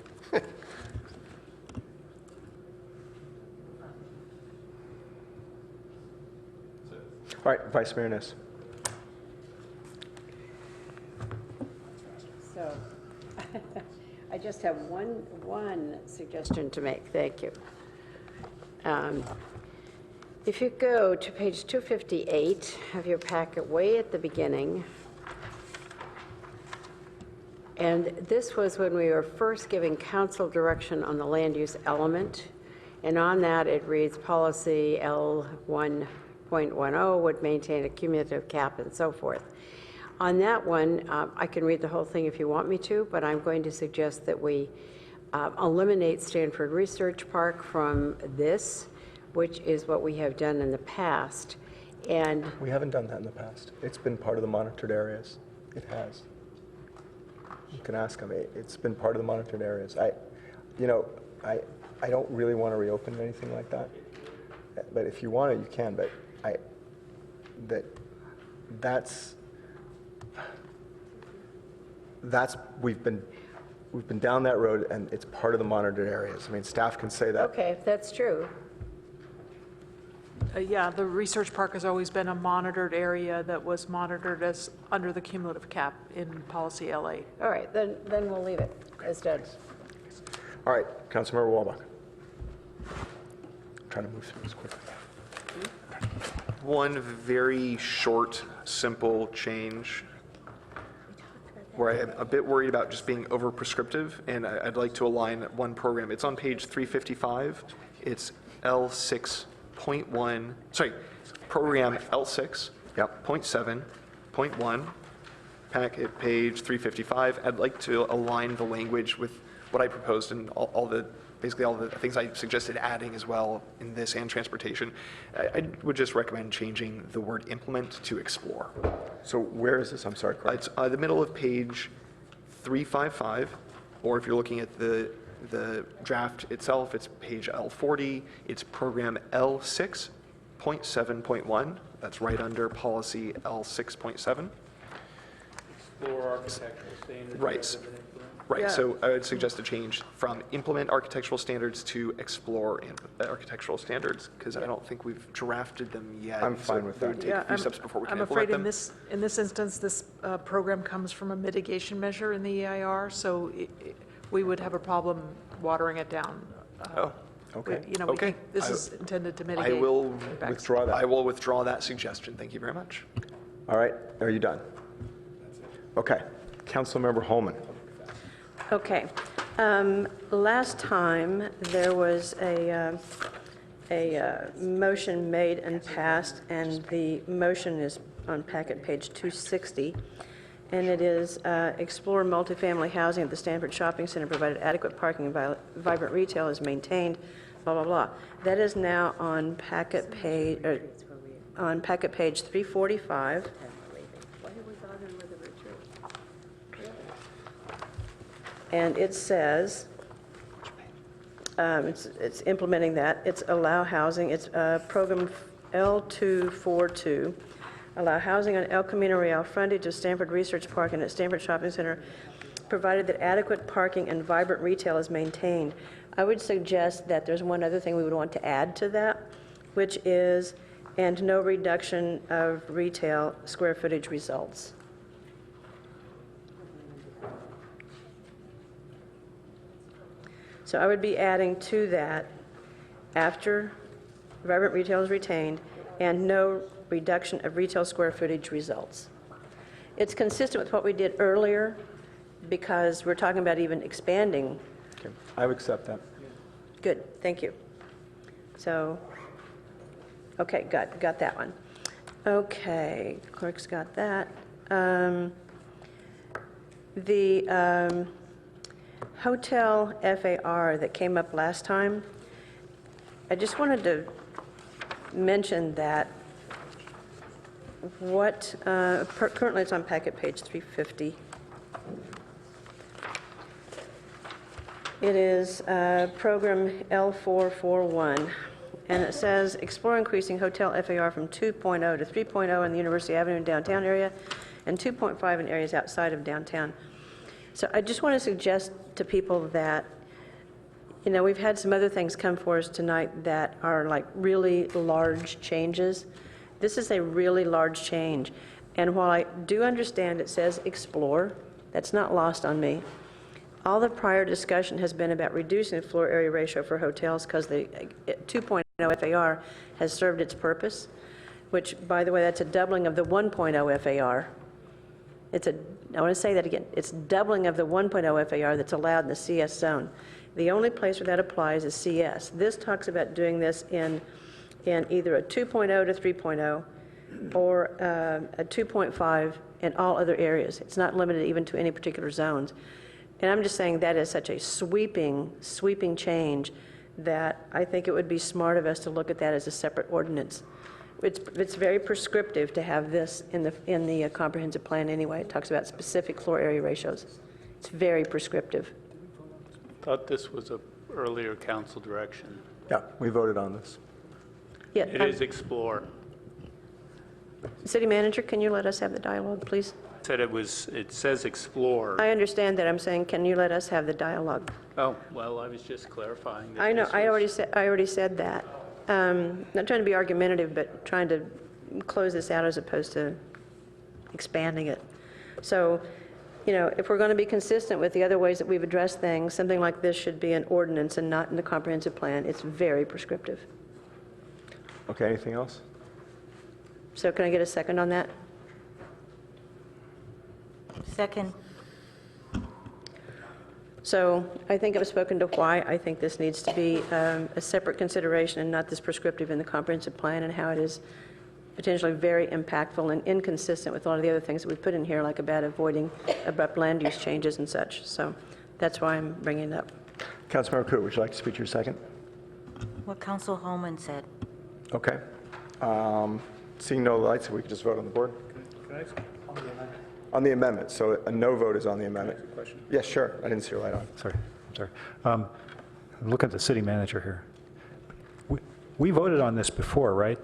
All right, Vice Mayor Ness.
So I just have one suggestion to make. Thank you. If you go to page 258 of your packet, way at the beginning, and this was when we were first giving council direction on the land use element, and on that it reads policy L1.10 would maintain a cumulative cap and so forth. On that one, I can read the whole thing if you want me to, but I'm going to suggest that we eliminate Stanford Research Park from this, which is what we have done in the past. And
We haven't done that in the past. It's been part of the monitored areas. It has. You can ask them. It's been part of the monitored areas. I don't really want to reopen anything like that. But if you want it, you can. But we've been down that road, and it's part of the monitored areas. I mean, staff can say that.
okay, if that's true.
Yeah, the research park has always been a monitored area that was monitored as under the cumulative cap in policy LA.
All right, then we'll leave it as done.
All right, Councilmember Walbach. I'm trying to move through this quickly.
One very short, simple change where I am a bit worried about just being over prescriptive, and I'd like to align one program. It's on page 355. It's L6.1, sorry, program L6,
Yep.
0.7.1, packet page 355. I'd like to align the language with what I proposed and basically all the things I suggested adding as well in this and transportation. I would just recommend changing the word implement to explore.
So where is this? I'm sorry, Craig.
It's the middle of page 355, or if you're looking at the draft itself, it's page L40. It's program L6.7.1. That's right under policy L6.7.
Explore architectural standards.
Right. Right,
Yeah.
so I would suggest a change from implement architectural standards to explore architectural standards, because I don't think we've drafted them yet.
I'm fine with
It would
that.
take a few steps before we can implement them.
I'm afraid in this instance, this program comes from a mitigation measure in the EIR, so we would have a problem watering it down.
Oh, okay. Okay.
This is intended to mitigate.
I will
impacts.
Withdraw that.
I will withdraw that suggestion. Thank you very much.
All right, are you done? Okay, Councilmember Holman.
Okay. Last time, there was a motion made and passed, and the motion is on packet page 260, and it is explore multifamily housing at the Stanford Shopping Center, provided adequate parking and vibrant retail is maintained, blah, blah, blah. That is now on packet page 345. and it says, it's implementing that. It's allow housing. It's program L242. Allow housing on El Camino Real frontage of Stanford Research Park and at Stanford Shopping Center, provided that adequate parking and vibrant retail is maintained. I would suggest that there's one other thing we would want to add to that, which is, and no reduction of retail square footage results. So I would be adding to that, after vibrant retail is retained, and no reduction of retail square footage results. It's consistent with what we did earlier, because we're talking about even expanding.
Okay, I would accept that.
Good, thank you. So, okay, got that one. Okay, clerk's got that. The hotel FAR that came up last time, I just wanted to mention that currently it's on packet page 350. It is program L441, and it says explore increasing hotel FAR from 2.0 to 3.0 in the University Avenue and downtown area, and 2.5 in areas outside of downtown. So I just want to suggest to people that, you know, we've had some other things come for us tonight that are like really large changes. This is a really large change. And while I do understand it says explore, that's not lost on me. All the prior discussion has been about reducing the floor area ratio for hotels because the 2.0 FAR has served its purpose, which, by the way, that's a doubling of the 1.0 FAR. I want to say that again. It's doubling of the 1.0 FAR that's allowed in the CS zone. The only place where that applies is CS. This talks about doing this in either a 2.0 to 3.0 or a 2.5 in all other areas. It's not limited even to any particular zones. And I'm just saying that is such a sweeping change that I think it would be smart of us to look at that as a separate ordinance. It's very prescriptive to have this in the comprehensive plan anyway. It talks about specific floor area ratios. It's very prescriptive.
Thought this was a earlier council direction.
Yeah, we voted on this.
Yeah,
It is explore.
City Manager, can you let us have the dialogue, please?
It says explore.
I understand that. I'm saying, can you let us have the dialogue?
Oh, well, I was just clarifying. That
I know.
this
I already said that. Not trying to be argumentative, but trying to close this out as opposed to expanding it. So, you know, if we're going to be consistent with the other ways that we've addressed things, something like this should be an ordinance and not in the comprehensive plan. It's very prescriptive.
Okay, anything else?
So can I get a second on that?
Second.
So I think I've spoken to why I think this needs to be a separate consideration and not this prescriptive in the comprehensive plan, and how it is potentially very impactful and inconsistent with a lot of the other things that we put in here, like about avoiding abrupt land use changes and such. So that's why I'm bringing it up.
Councilmember Koo, would you like to speak to your second?
What Council Holman said.
Okay. Seeing no lights, we could just vote on the board.
Can I ask on the amendment?
On the amendment, so a no vote is on the amendment.
Can I ask a question?
Yes, sure. I didn't see your light on.
Sorry, I'm sorry. Look at the city manager here. We voted on this before, right?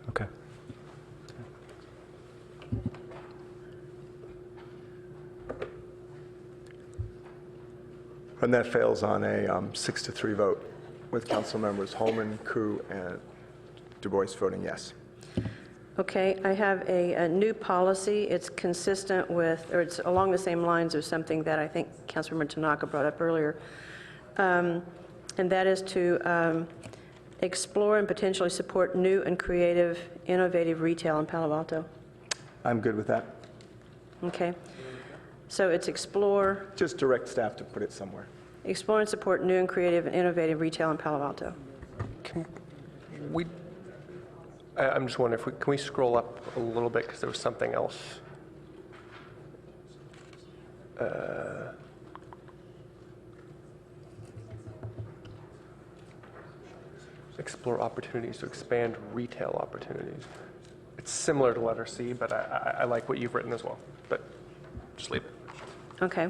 Okay.
And that fails on a 6-3 vote, with council members Holman, Koo, and Du Bois voting yes.
Okay, I have a new policy. It's consistent with, or it's along the same lines of something that I think Councilmember Tanaka brought up earlier. And that is to explore and potentially support new and creative, innovative retail in Palo Alto.
I'm good with that.
Okay. So it's explore.
Just direct staff to put it somewhere.
Explore and support new and creative and innovative retail in Palo Alto.
I'm just wondering, can we scroll up a little bit, because there was something else. Explore opportunities to expand retail opportunities. It's similar to letter C, but I like what you've written as well, but just leave it.
Okay.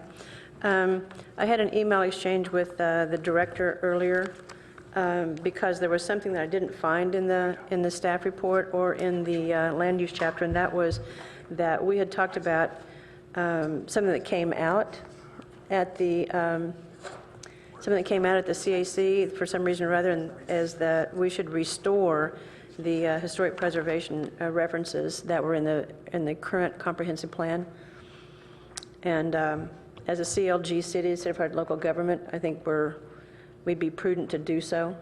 I had an email exchange with the director earlier because there was something that I didn't find in the staff report or in the land use chapter, and that was that we had talked about something that came out at the CAC for some reason or other, and as that we should restore the historic preservation references that were in the current comprehensive plan. And as a CLG city, certified local government, I think we'd be prudent to do so.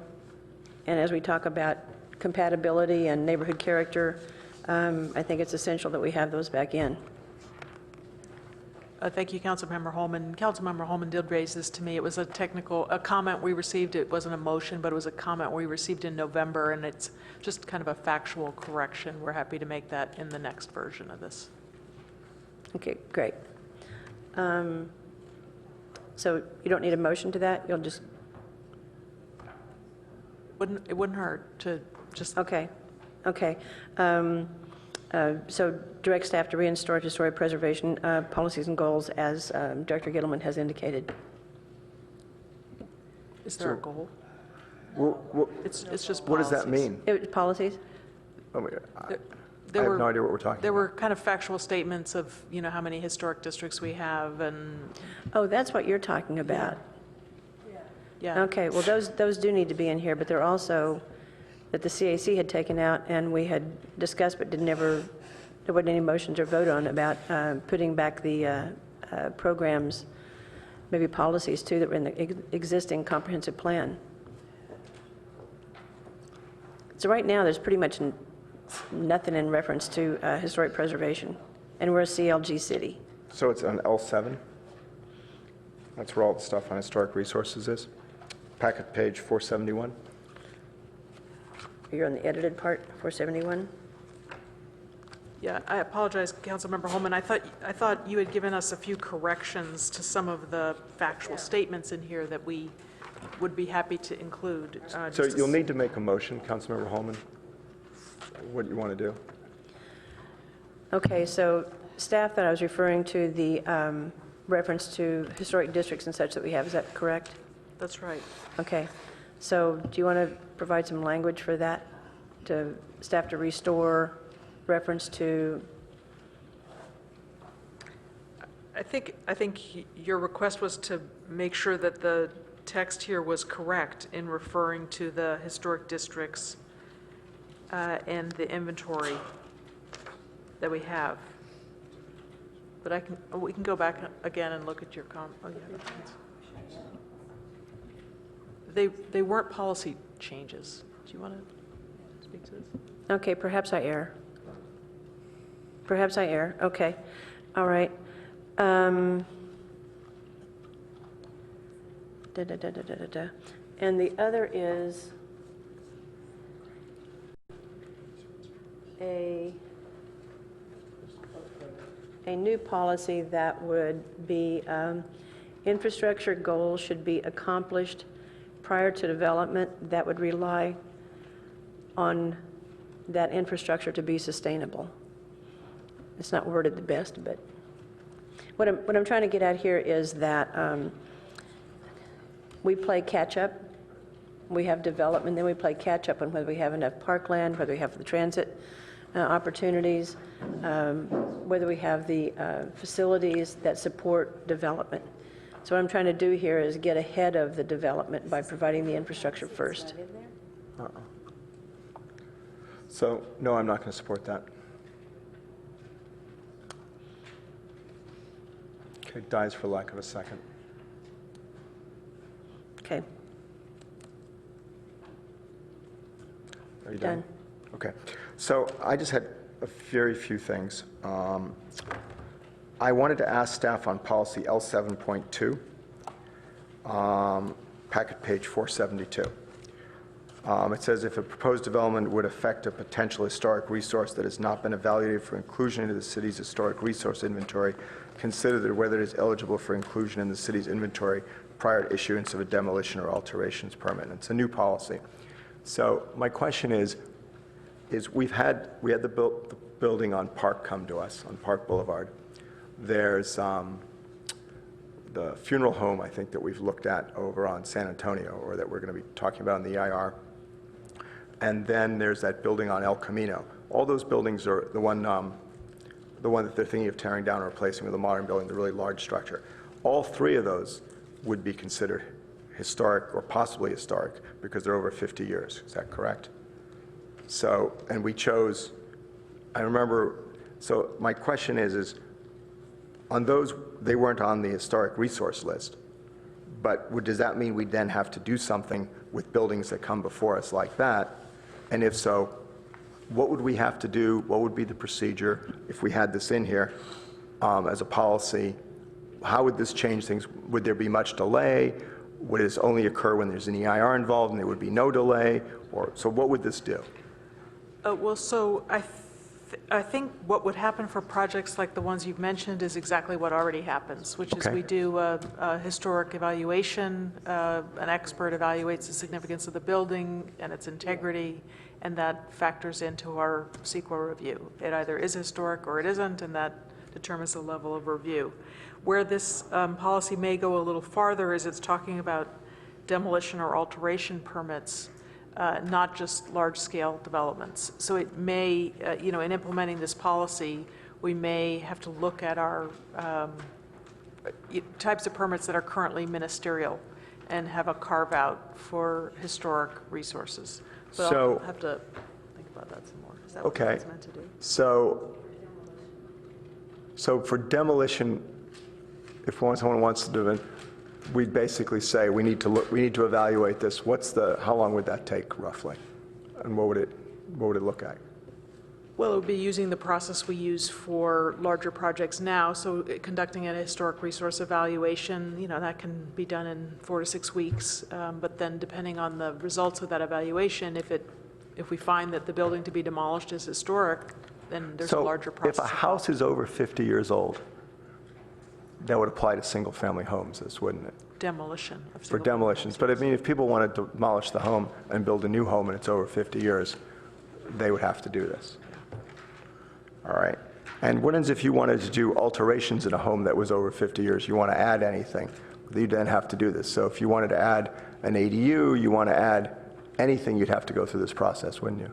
And as we talk about compatibility and neighborhood character, I think it's essential that we have those back in.
Thank you, Councilmember Holman. Councilmember Holman did raise this to me. It was a comment we received. It wasn't a motion, but it was a comment we received in November, and it's just kind of a factual correction. We're happy to make that in the next version of this.
Okay, great. So you don't need a motion to that? You'll just...
It wouldn't hurt to just...
Okay. So direct staff to reinstore historic preservation policies and goals as Director Gittleman has indicated.
Is there a goal? It's just policies.
What does that mean?
Policies?
Oh my God. I have no idea what we're talking about.
There were kind of factual statements of, how many historic districts we have and...
Oh, that's what you're talking about.
Yeah.
Okay, well, those do need to be in here, but they're also that the CAC had taken out and we had discussed, but there wasn't any motions or vote on about putting back the programs, maybe policies too, that were in the existing comprehensive plan. So right now, there's pretty much nothing in reference to historic preservation, and we're a CLG city.
So it's on L7? That's where all the stuff on historic resources is? Packet page 471?
You're on the edited part, 471?
Yeah, I apologize, Councilmember Holman. I thought you had given us a few corrections to some of the factual statements in here that we would be happy to include.
So you'll need to make a motion, Councilmember Holman. What do you want to do?
Okay, so staff that I was referring to, the reference to historic districts and such that we have, is that correct?
That's right.
Okay, so do you want to provide some language for that, to staff to restore reference to?
I think your request was to make sure that the text here was correct in referring to the historic districts and the inventory that we have. But we can go back again and look at your They weren't policy changes. Do you want to speak to this?
Okay, perhaps I err. Okay, all right. And the other is a new policy that would be infrastructure goals should be accomplished prior to development that would rely on that infrastructure to be sustainable. It's not worded the best, but what I'm trying to get at here is that we play catch up. We have development, then we play catch up on whether we have enough parkland, whether we have the transit opportunities, whether we have the facilities that support development. So what I'm trying to do here is get ahead of the development by providing the infrastructure first.
So, no, I'm not going to support that. Okay, dies for lack of a second.
Okay.
Are you done? Okay. So I just had a very few things. I wanted to ask staff on policy L7.2, packet page 472. It says if a proposed development would affect a potential historic resource that has not been evaluated for inclusion into the city's historic resource inventory, consider whether it is eligible for inclusion in the city's inventory prior to issuance of a demolition or alterations permit. It's a new policy. So my question is we had the building on Park come to us, on Park Boulevard. There's the funeral home, I think, that we've looked at over on San Antonio, or that we're going to be talking about in the EIR. And then there's that building on El Camino. All those buildings are the one that they're thinking of tearing down and replacing with a modern building, the really large structure. All three of those would be considered historic or possibly historic because they're over 50 years. Is that correct? So, and we chose, I remember, so my question is on those, they weren't on the historic resource list, but does that mean we then have to do something with buildings that come before us like that? And if so, what would we have to do? What would be the procedure if we had this in here as a policy? How would this change things? Would there be much delay? Would this only occur when there's an EIR involved and there would be no delay? Or so what would this do?
Well, so I think what would happen for projects like the ones you've mentioned is exactly what already happens, which is we do a historic evaluation. An expert evaluates the significance of the building and its integrity, and that factors into our CEQA review. It either is historic or it isn't, and that determines the level of review. Where this policy may go a little farther is it's talking about demolition or alteration permits, not just large-scale developments. So it may, in implementing this policy, we may have to look at our types of permits that are currently ministerial and have a carve-out for historic resources. But
So,
I'll have to think about that some more. Is that what that's meant to do?
So for demolition, if someone wants to do it, we'd basically say we need to evaluate this. How long would that take roughly? And what would it look like?
Well, it would be using the process we use for larger projects now. So conducting a historic resource evaluation, that can be done in 4 to 6 weeks. But then depending on the results of that evaluation, if we find that the building to be demolished is historic, then there's a larger process.
So if a house is over 50 years old, that would apply to single-family homes, wouldn't it?
Demolition.
For demolitions. But I mean, if people want to demolish the home and build a new home and it's over 50 years, they would have to do this. All right. And what if you wanted to do alterations in a home that was over 50 years? You want to add anything, you then have to do this. So if you wanted to add an ADU, you want to add anything, you'd have to go through this process, wouldn't you?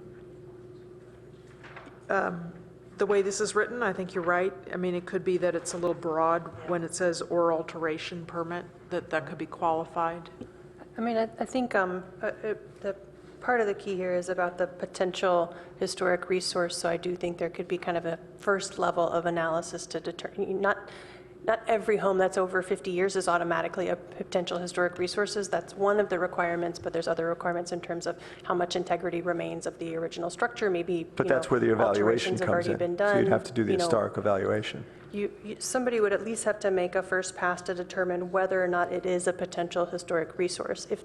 The way this is written, I think you're right. I mean, it could be that it's a little broad when it says or alteration permit, that could be qualified.
I mean, I think the part of the key here is about the potential historic resource, so I do think there could be kind of a first level of analysis to determine, not every home that's over 50 years is automatically a potential historic resources. That's one of the requirements, but there's other requirements in terms of how much integrity remains of the original structure. Maybe,
but that's where the evaluation comes in.
Been done.
So you'd have to do the historic evaluation.
Somebody would at least have to make a first pass to determine whether or not it is a potential historic resource. If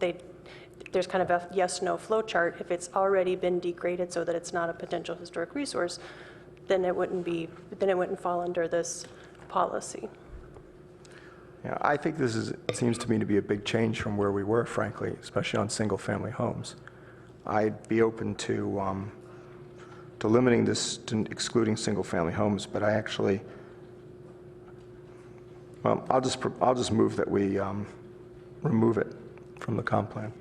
there's kind of a yes/no flow chart. If it's already been degraded so that it's not a potential historic resource, then it wouldn't fall under this policy.
Yeah, I think seems to me to be a big change from where we were, frankly, especially on single-family homes. I'd be open to limiting this to excluding single-family homes, but I actually, I'll just move that we remove it from the comp plan.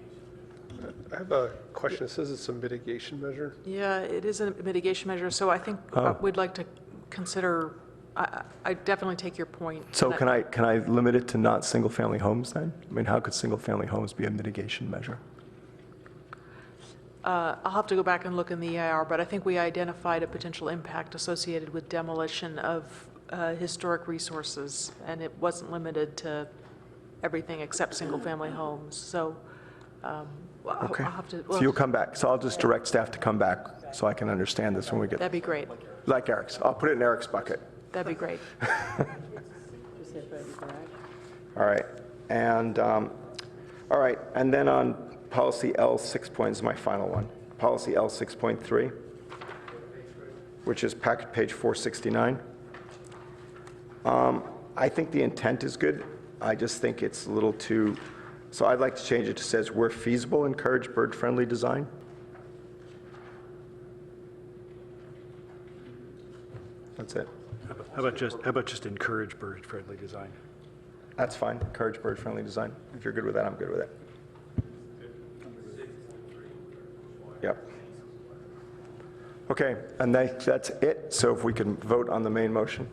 I have a question. It says it's a mitigation measure.
Yeah, it is a mitigation measure, so I think we'd like to consider, I definitely take your point.
So can I limit it to not single-family homes then? I mean, how could single-family homes be a mitigation measure?
I'll have to go back and look in the EIR, but I think we identified a potential impact associated with demolition of historic resources, and it wasn't limited to everything except single-family homes. So
Okay.
I'll have to.
So you'll come back. So I'll just direct staff to come back so I can understand this when we get.
That'd be great.
Like Eric's. I'll put it in Eric's bucket.
That'd be great.
All right. And then on policy L 6 is my final one. Policy L 6.3, which is packet page 469. I think the intent is good. I just think it's a little too. So I'd like to change it to says where feasible, encourage bird-friendly design. That's it.
How about just encourage bird-friendly design?
That's fine. Encourage bird-friendly design. If you're good with that, I'm good with it. Yep. Okay, and that's it. So if we can vote on the main motion.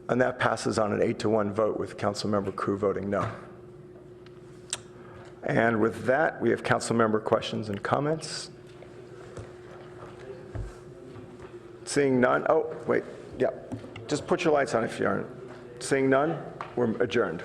And that passes on an 8-1 vote with Councilmember Koo voting no. And with that, we have councilmember questions and comments. Seeing none, oh, wait, yeah. Just put your lights on if you aren't. Seeing none, we're adjourned.